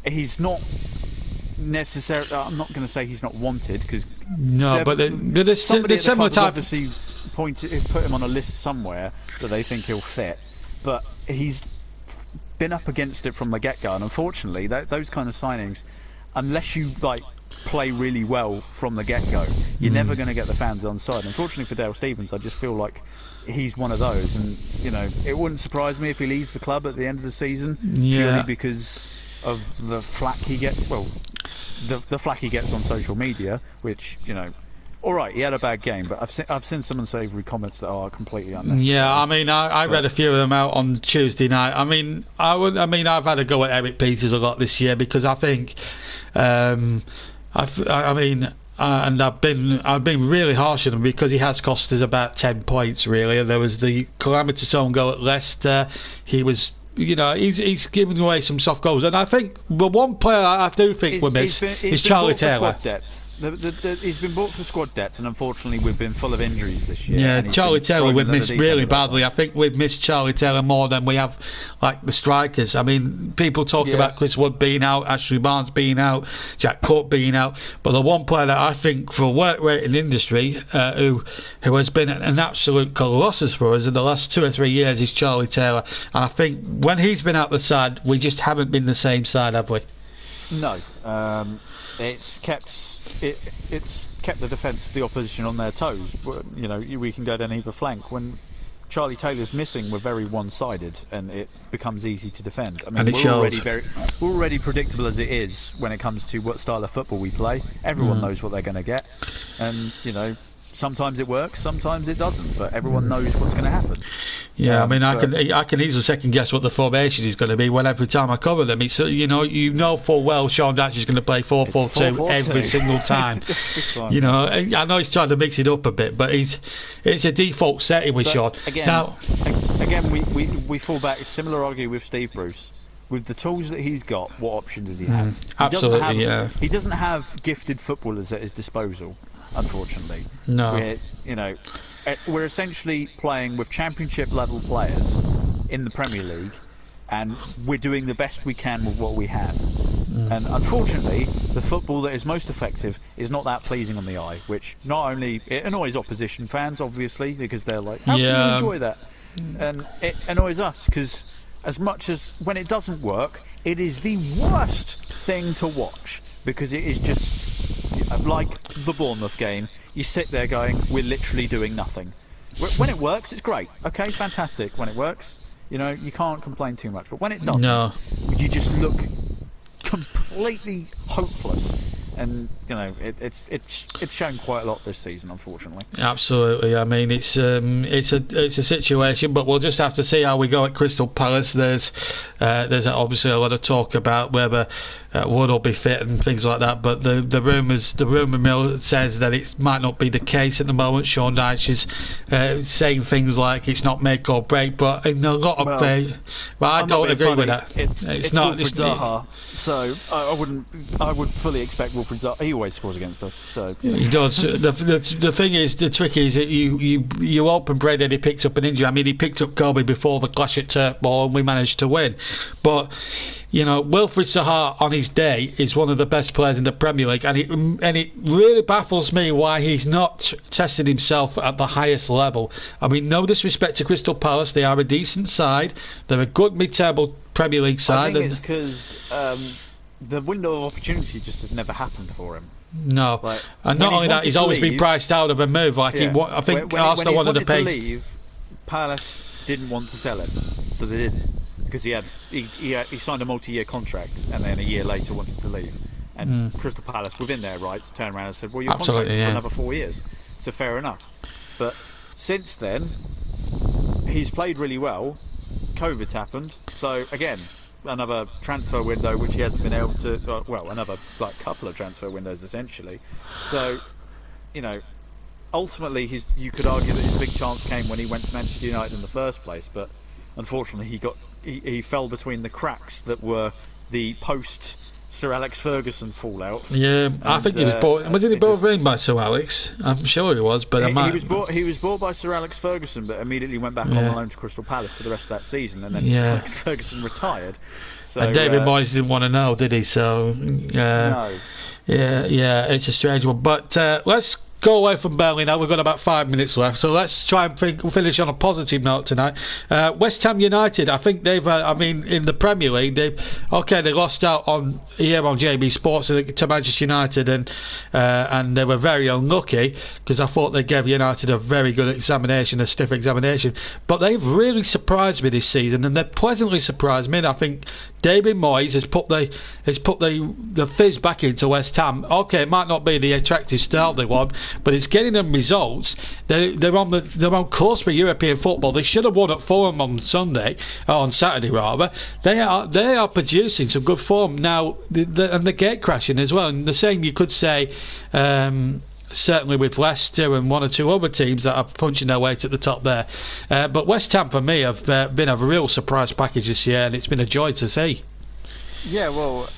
he's not necessarily... I'm not going to say he's not wanted, because... No, but there's similar type... obviously put him on a list somewhere that they think he'll fit, but he's been up against it from the get-go, and unfortunately, those kind of signings, unless you, like... play really well from the get-go, you're never going to get the fans on side. Unfortunately for Dale Stephens, I just feel like he's one of those, and you know, it wouldn't surprise me if he leaves the club at the end of the season, purely because of the flack he gets. Well, the flack he gets on social media, which, you know, all right, he had a bad game, but I've seen some unsavoury comments that are completely unnecessary. Yeah, I mean, I read a few of them out on Tuesday night. I mean, I've had a go at Eric Peters a lot this year, because I think. And I've been really harsh on him, because he has cost us about 10 points really. And there was the calamitous zone goal at Leicester. He was, you know, he's giving away some soft goals, and I think the one player I do think we miss is Charlie Taylor. He's been bought for squad depth, and unfortunately we've been full of injuries this year. Yeah, Charlie Taylor we've missed really badly. I think we've missed Charlie Taylor more than we have, like, the strikers. I mean, people talk about Chris Wood being out, Ashley Barnes being out, Jack Cook being out, but the one player that I think for work rate in the industry who has been an absolute colossus for us in the last 2 or 3 years is Charlie Taylor. And I think when he's been out the side, we just haven't been the same side, have we? No, it's kept the defence of the opposition on their toes. You know, we can go down either flank. When Charlie Taylor's missing, we're very one-sided, and it becomes easy to defend. I mean, we're already predictable as it is when it comes to what style of football we play. Everyone knows what they're going to get, and you know, sometimes it works, sometimes it doesn't, but everyone knows what's going to happen. Yeah, I mean, I can easily second guess what the formation is going to be when every time I cover them. It's, you know full well Sean Dyche is going to play 4-4-2 every single time. You know, I know he's trying to mix it up a bit, but it's a default setting with Sean. Again, we fall back. Similar argument with Steve Bruce. With the tools that he's got, what option does he have? He doesn't have gifted footballers at his disposal, unfortunately. No. We're essentially playing with championship level players in the Premier League, and we're doing the best we can with what we have. And unfortunately, the football that is most effective is not that pleasing on the eye, which not only it annoys opposition fans, obviously, because they're like, how can you enjoy that? And it annoys us, because as much as when it doesn't work, it is the worst thing to watch, because it is just like the Bournemouth game. You sit there going, we're literally doing nothing. When it works, it's great. Okay, fantastic. When it works, you know, you can't complain too much. But when it doesn't, you just look completely hopeless. and you know it's shown quite a lot this season, unfortunately. Absolutely. I mean, it's a situation, but we'll just have to see how we go at Crystal Palace. There's obviously a lot of talk about whether Wood will be fit and things like that, but the rumour mill says that it might not be the case at the moment. Sean Dyche is saying things like it's not make or break, but in a lot of I don't agree with that. It's not Wilfried Zaha, so I would fully expect Wilfried Zaha. He always scores against us, so yeah. He does. The thing is, the trick is that you open bread and he picks up an injury. I mean, he picked up Kobe before the clash at Turf Moor and we managed to win, but you know, Wilfried Zaha on his day is one of the best players in the Premier League, and it really baffles me why he's not tested himself at the highest level. I mean, no disrespect to Crystal Palace, they are a decent side, they're a good mid-table Premier League side. I think it's because the window of opportunity just has never happened for him. No, like, and not only that, he's always been priced out of a move. Like I think Arsenal wanted to pay. Leave, Palace didn't want to sell him, so they didn't, because he signed a multi-year contract, and then a year later wanted to leave. And Crystal Palace, within their rights, turned around and said, "Well, your contract's for another 4 years." So fair enough. But since then, he's played really well. COVID's happened, so again, another transfer window which he hasn't been able to. Another couple of transfer windows essentially. So, you know, ultimately, you could argue that his big chance came when he went to Manchester United in the first place. But unfortunately, he fell between the cracks that were the post Sir Alex Ferguson fallout. Yeah, I think he was bought. Wasn't he bought in by Sir Alex? I'm sure he was, but he was bought by Sir Alex Ferguson, but immediately went back on loan to Crystal Palace for the rest of that season, and then Sir Alex Ferguson retired. So, and David Moyes didn't want to know, did he? So no. Yeah, it's a strange one. But let's go away from Burnley now. We've got about 5 minutes left, so let's try and finish on a positive note tonight. West Ham United, I think they've in the Premier League, they lost out on JB Sports to Manchester United, and they were very unlucky, because I thought they gave United a very good examination, a stiff examination, but they've really surprised me this season, and they've pleasantly surprised me. And I think David Moyes has put the fizz back into West Ham. Okay, it might not be the attractive style they want, but it's getting them results. They're on course for European football. They should have won at Fulham on Saturday rather. They are producing some good form now, and the gate crashing as well. And the same you could say. Certainly with Leicester and one or two other teams that are punching their weight at the top there. But West Ham, for me, have been a real surprise package this year, and it's been a joy to see. Yeah, well,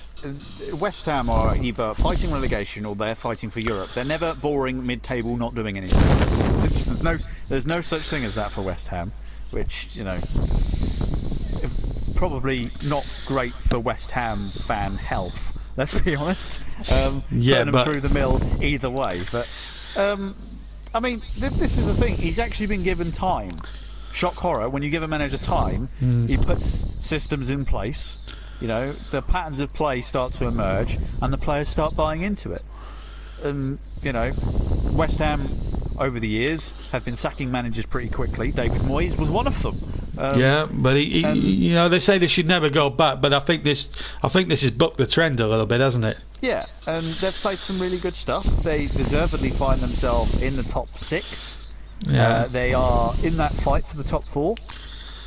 West Ham are either fighting relegation or they're fighting for Europe. They're never boring mid-table, not doing anything. There's no such thing as that for West Ham, which, you know, probably not great for West Ham fan health. Let's be honest. Putting them through the mill either way. But I mean, this is the thing. He's actually been given time. Shock horror. When you give a manager time, he puts systems in place. You know, the patterns of play start to emerge, and the players start buying into it. And you know, West Ham over the years have been sacking managers pretty quickly. David Moyes was one of them. But you know, they say they should never go back, but I think this has bucked the trend a little bit, hasn't it? Yeah, and they've played some really good stuff. They deservedly find themselves in the top 6. Yeah. They are in that fight for the top 4.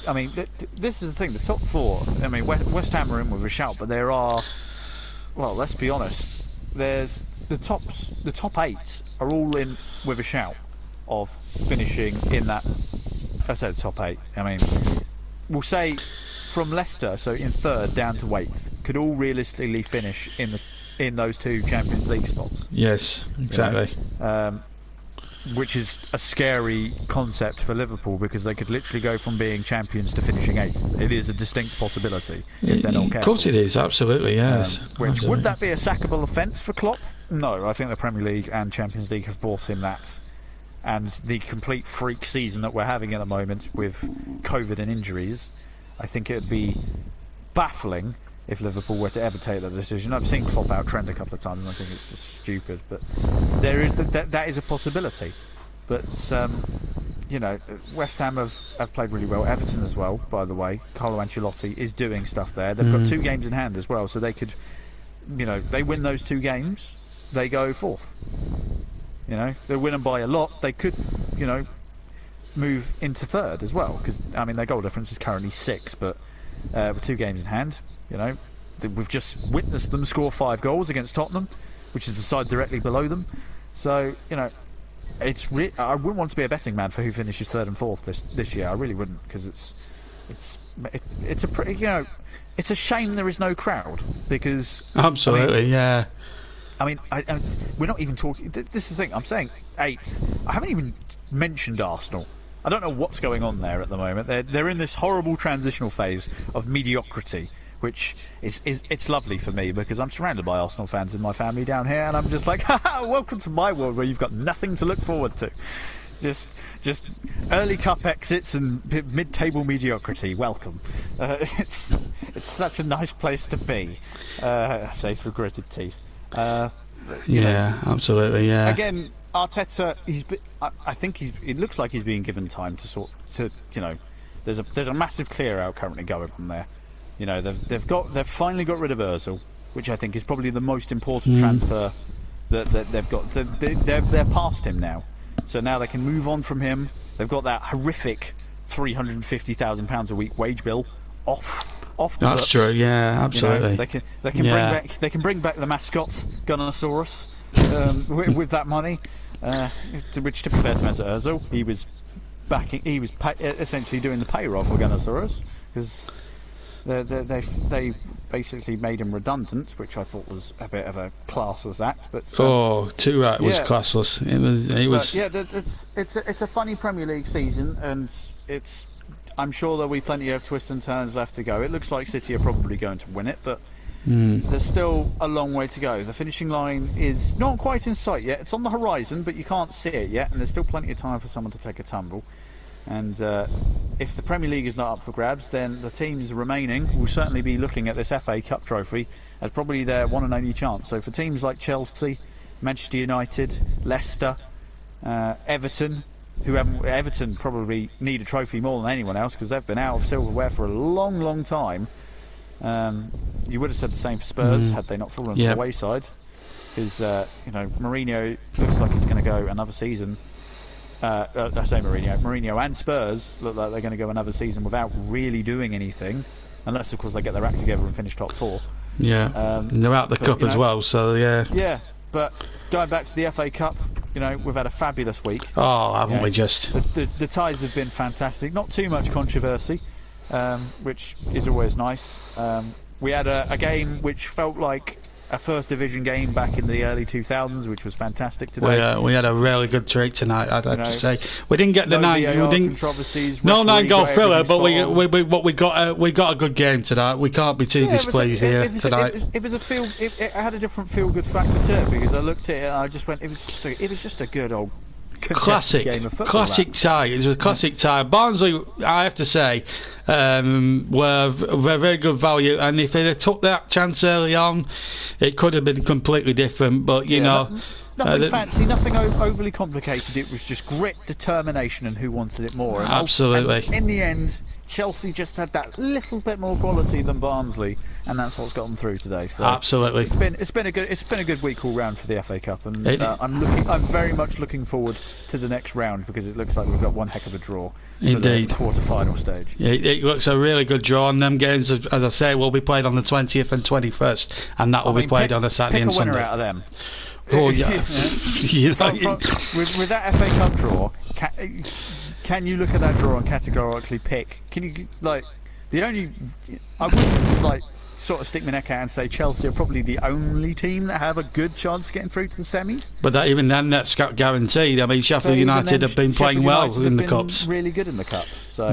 I mean, this is the thing. The top 4. I mean, West Ham are in with a shout, but there are. Well, let's be honest. There's the top 8 are all in with a shout of finishing in that. I said top 8. I mean, we'll say from Leicester, so in 3rd down to 8th, could all realistically finish in those 2 Champions League spots. Yes, exactly. You know? Which is a scary concept for Liverpool, because they could literally go from being champions to finishing 8th. It is a distinct possibility if they're not careful. Of course it is, absolutely, yes. Would that be a sackable offence for Klopp? No, I think the Premier League and Champions League have brought him that. And the complete freak season that we're having at the moment with COVID and injuries, I think it would be baffling if Liverpool were to ever take that decision. I've seen Klopp out-trend a couple of times, and I think it's just stupid. But there is that is a possibility. But you know, West Ham have played really well. Everton as well, by the way. Carlo Ancelotti is doing stuff there. They've got 2 games in hand as well, so they could, you know, they win those 2 games. they go fourth. You know, they win them by a lot. They could, you know, move into third as well, because I mean their goal difference is currently 6, but with 2 games in hand, you know, we've just witnessed them score 5 goals against Tottenham, which is the side directly below them. So, you know, I wouldn't want to be a betting man for who finishes 3rd and 4th this year. I really wouldn't, because it's a pretty, you know, it's a shame there is no crowd, because absolutely, I mean, yeah. I mean, we're not even talking. This is the thing. I'm saying 8th. I haven't even mentioned Arsenal. I don't know what's going on there at the moment. They're in this horrible transitional phase of mediocrity, which it's lovely for me, because I'm surrounded by Arsenal fans in my family down here, and I'm just like, haha, welcome to my world where you've got nothing to look forward to. Just early cup exits and mid-table mediocrity. Welcome. It's such a nice place to be. I say through gritted teeth. Yeah, absolutely. Yeah. Again, Arteta, I think it looks like he's being given time to you know, there's a massive clear out currently going on there. You know, they've finally got rid of Ozil, which I think is probably the most important transfer that they've got. They're past him now, so now they can move on from him. They've got that horrific £350,000 a week wage bill off the That's books. true. Yeah, absolutely. You know, they can bring back the mascot Gunnosaurus with that money. Which, to be fair to Mesut Ozil, he was essentially doing the payroll for Gunnosaurus, because they basically made him redundant, which I thought was a bit of a classless act. But too right, was classless. It was. Yeah, it's a funny Premier League season, and I'm sure there'll be plenty of twists and turns left to go. It looks like City are probably going to win it, but there's still a long way to go. The finishing line is not quite in sight yet. It's on the horizon, but you can't see it yet, and there's still plenty of time for someone to take a tumble. And if the Premier League is not up for grabs, then the teams remaining will certainly be looking at this FA Cup trophy as probably their one and only chance. So for teams like Chelsea, Manchester United, Leicester, Everton, Everton probably need a trophy more than anyone else, because they've been out of silverware for a long, long time. You would have said the same for Spurs had they not fallen to the wayside, because you know, Mourinho looks like he's going to go another season. I say Mourinho and Spurs look like they're going to go another season without really doing anything, unless of course they get their act together and finish top 4. And they're out the cup as well, so yeah. But going back to the FA Cup, you know, we've had a fabulous week. Haven't we just? The ties have been fantastic. Not too much controversy, which is always nice. We had a game which felt like a first division game back in the early 2000s, which was fantastic today. We had a really good treat tonight, I'd have to say. We didn't get the controversies. No 9-goal thriller, but we got a good game tonight. We can't be too displeased here tonight. It had a different feel-good factor to it, because I looked at it and I just went, it was just a good old classic game of football. Classic tie. It was a classic tie. Barnsley, I have to say, were very good value, and if they had took that chance early on, it could have been completely different. But you know, nothing fancy, nothing overly complicated. It was just grit, determination, and who wanted it more. And absolutely. And in the end, Chelsea just had that little bit more quality than Barnsley, and that's what's got them through today. So absolutely, it's been a good week all round for the FA Cup, and I'm very much looking forward to the next round, because it looks like we've got one heck of a draw for the quarter-final stage. It looks a really good draw, and them games, as I say, will be played on the 20th and 21st, and that will be played on a Saturday and Sunday. Pick a winner out of them. Oh yeah. With that FA Cup draw, can you look at that draw and categorically pick? Can you I wouldn't sort of stick my neck out and say Chelsea are probably the only team that have a good chance of getting through to the semis. But even then, that's guaranteed. I mean, Sheffield United have been playing well in the cups. Really good in the cup. So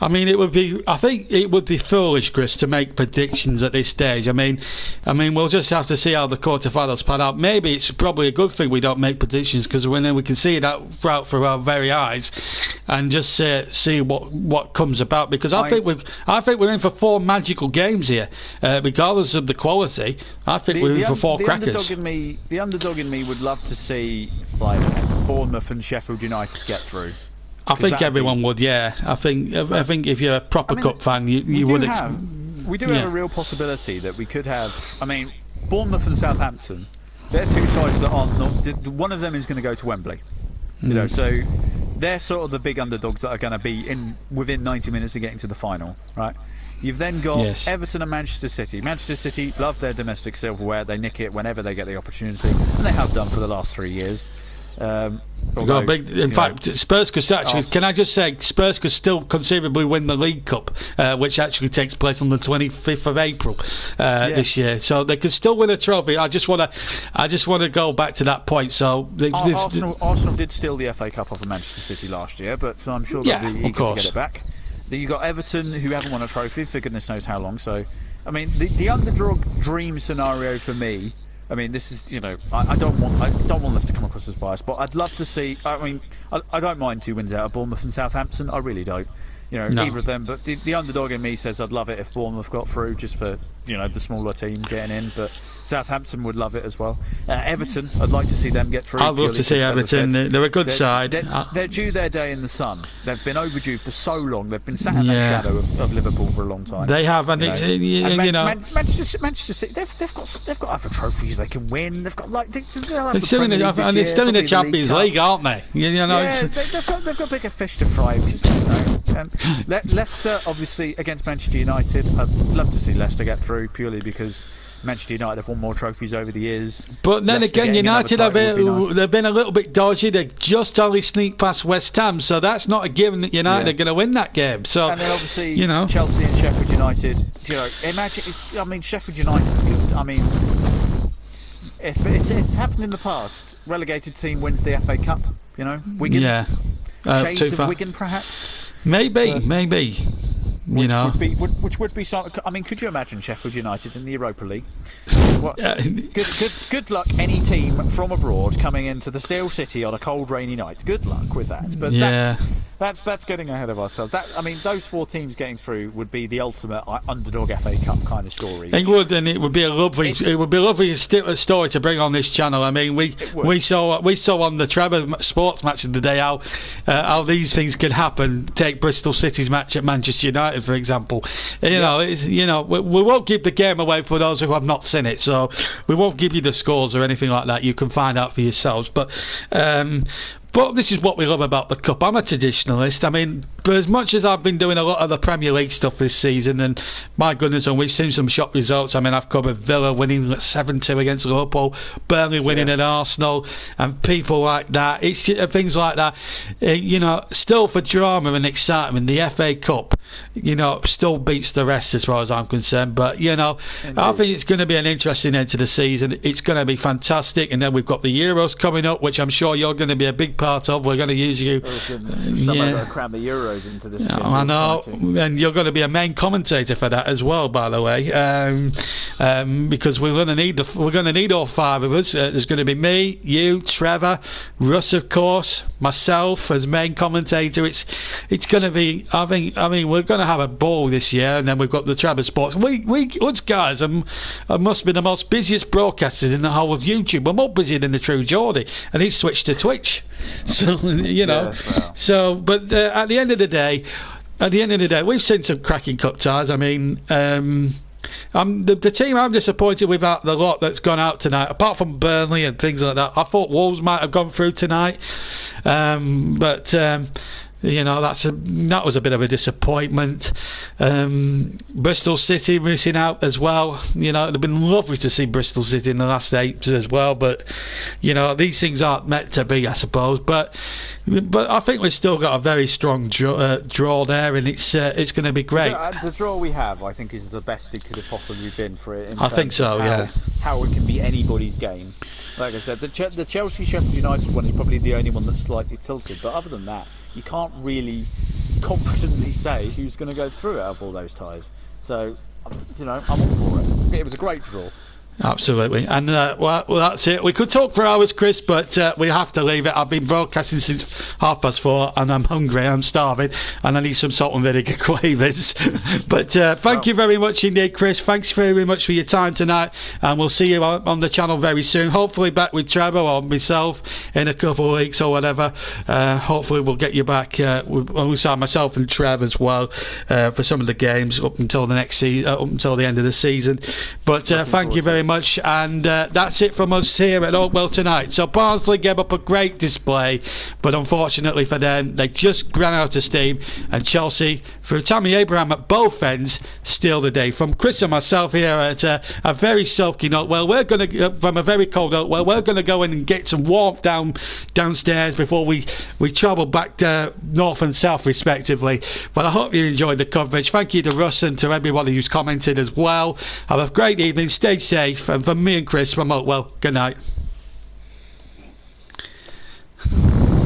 I mean, it would be. I think it would be foolish, Chris, to make predictions at this stage. I mean, we'll just have to see how the quarterfinals pan out. Maybe it's probably a good thing we don't make predictions, because then we can see it out for our very eyes, and just see what comes about. Because I think we're in for 4 magical games here, regardless of the quality. I think we're in for 4 crackers. The underdog in me would love to see Bournemouth and Sheffield United get through. I think everyone would, yeah. I think if you're a proper cup fan, you would. We do have a real possibility that we could have. I mean, Bournemouth and Southampton, they're two sides that aren't. One of them is going to go to Wembley. You know, so they're sort of the big underdogs that are going to be within 90 minutes of getting to the final, right? You've then got Everton and Manchester City. Manchester City love their domestic silverware. They nick it whenever they get the opportunity, and they have done for the last 3 years. Although, in fact, Spurs could actually. Can I just say, Spurs could still conceivably win the League Cup, which actually takes place on the 25th of April this year. So they could still win a trophy. I just want to go back to that point. So Arsenal did steal the FA Cup off of Manchester City last year, but I'm sure they'll be eager to get it back. Then you've got Everton, who haven't won a trophy for goodness knows how long. So, I mean, the underdog dream scenario for me. I mean, this is, you know, I don't want this to come across as biased, but I'd love to see. I mean, I don't mind 2 wins out of Bournemouth and Southampton. I really don't. You know, either of them. But the underdog in me says I'd love it if Bournemouth got through, just for, you know, the smaller team getting in. But Southampton would love it as well. Everton, I'd like to see them get through. I'd love to see Everton. They're a good side. They're due their day in the sun. They've been overdue for so long. They've been sat in the shadow of Liverpool for a long time. They have, and Manchester City. They've got other trophies they can win. They've got they're still in the Champions League, aren't they? They've got bigger fish to fry. Leicester, obviously, against Manchester United. I'd love to see Leicester get through purely because Manchester United have won more trophies over the years. But then again, United they've been a little bit dodgy. They just only sneaked past West Ham, so that's not a given that United are going to win that game. So, and then obviously, Chelsea and Sheffield United. You know, imagine if, Sheffield United could. It's happened in the past. Relegated team wins the FA Cup. You know, Wigan. Shades of Wigan, perhaps. Maybe. Which would be something. I mean, could you imagine Sheffield United in the Europa League? Good luck any team from abroad coming into the Steel City on a cold, rainy night. Good luck with that. But that's getting ahead of ourselves. Those 4 teams getting through would be the ultimate underdog FA Cup kind of story. It would, and it would be a lovely story to bring on this channel. I mean, we saw on the Trevor Sports Match of the day how these things can happen. Take Bristol City's match at Manchester United, for example. We won't give the game away for those who have not seen it, so we won't give you the scores or anything like that. You can find out for yourselves. But this is what we love about the Cup. I'm a traditionalist. I mean, for as much as I've been doing a lot of the Premier League stuff this season, and my goodness, and we've seen some shock results. I mean, I've covered Villa winning 7-2 against Liverpool, Burnley winning at Arsenal, and people like that. It's things like that. Still for drama and excitement, the FA Cup, still beats the rest as far as I'm concerned. But, I think it's going to be an interesting end to the season. It's going to be fantastic. And then we've got the Euros coming up, which I'm sure you're going to be a big part of. We're going to use you. Oh, goodness. Someone got to cram the Euros into this. I know. And you're going to be a main commentator for that as well, by the way. Because we're going to need all 5 of us. There's going to be me, you, Trevor, Russ, of course, myself as main commentator. It's going to be. I mean, we're going to have a ball this year, and then we've got the Trevor Sports. Us guys must be the most busiest broadcasters in the whole of YouTube. We're more busy than the True Geordie, and he's switched to Twitch. So but at the end of the day, we've seen some cracking cup ties. I mean, the team I'm disappointed with out the lot that's gone out tonight, apart from Burnley and things like that. I thought Wolves might have gone through tonight, but that was a bit of a disappointment. Bristol City missing out as well. It'd have been lovely to see Bristol City in the last 8 as well, but these things aren't meant to be, I suppose. But I think we've still got a very strong draw there, and it's going to be great. The draw we have, I think, is the best it could have possibly been for it. I think so. How it can be anybody's game. Like I said, the Chelsea Sheffield United one is probably the only one that's slightly tilted, but other than that, you can't really confidently say who's going to go through out of all those ties. So, I'm all for it. It was a great draw. Absolutely. And well, that's it. We could talk for hours, Chris, but we have to leave it. I've been broadcasting since 4:30 and I'm hungry, I'm starving, and I need some salt and vinegar quavers. But thank you very much indeed, Chris. Thanks very much for your time tonight, and we'll see you on the channel very soon. Hopefully back with Trevor or myself in a couple of weeks or whatever. Hopefully we'll get you back alongside myself and Trev as well for some of the games up until the next up until the end of the season. But thank you very much much, and that's it from us here at Oakwell tonight. So Barnsley gave up a great display, but unfortunately for them, they just ran out of steam, and Chelsea, through Tammy Abraham at both ends, steal the day. From Chris and myself here at a very sulky Oakwell, we're going to, from a very cold Oakwell, we're going to go in and get some warmth downstairs before we travel back to north and south respectively. But I hope you enjoyed the coverage. Thank you to Russ and to everybody who's commented as well. Have a great evening, stay safe, and from me and Chris from Oakwell, good night.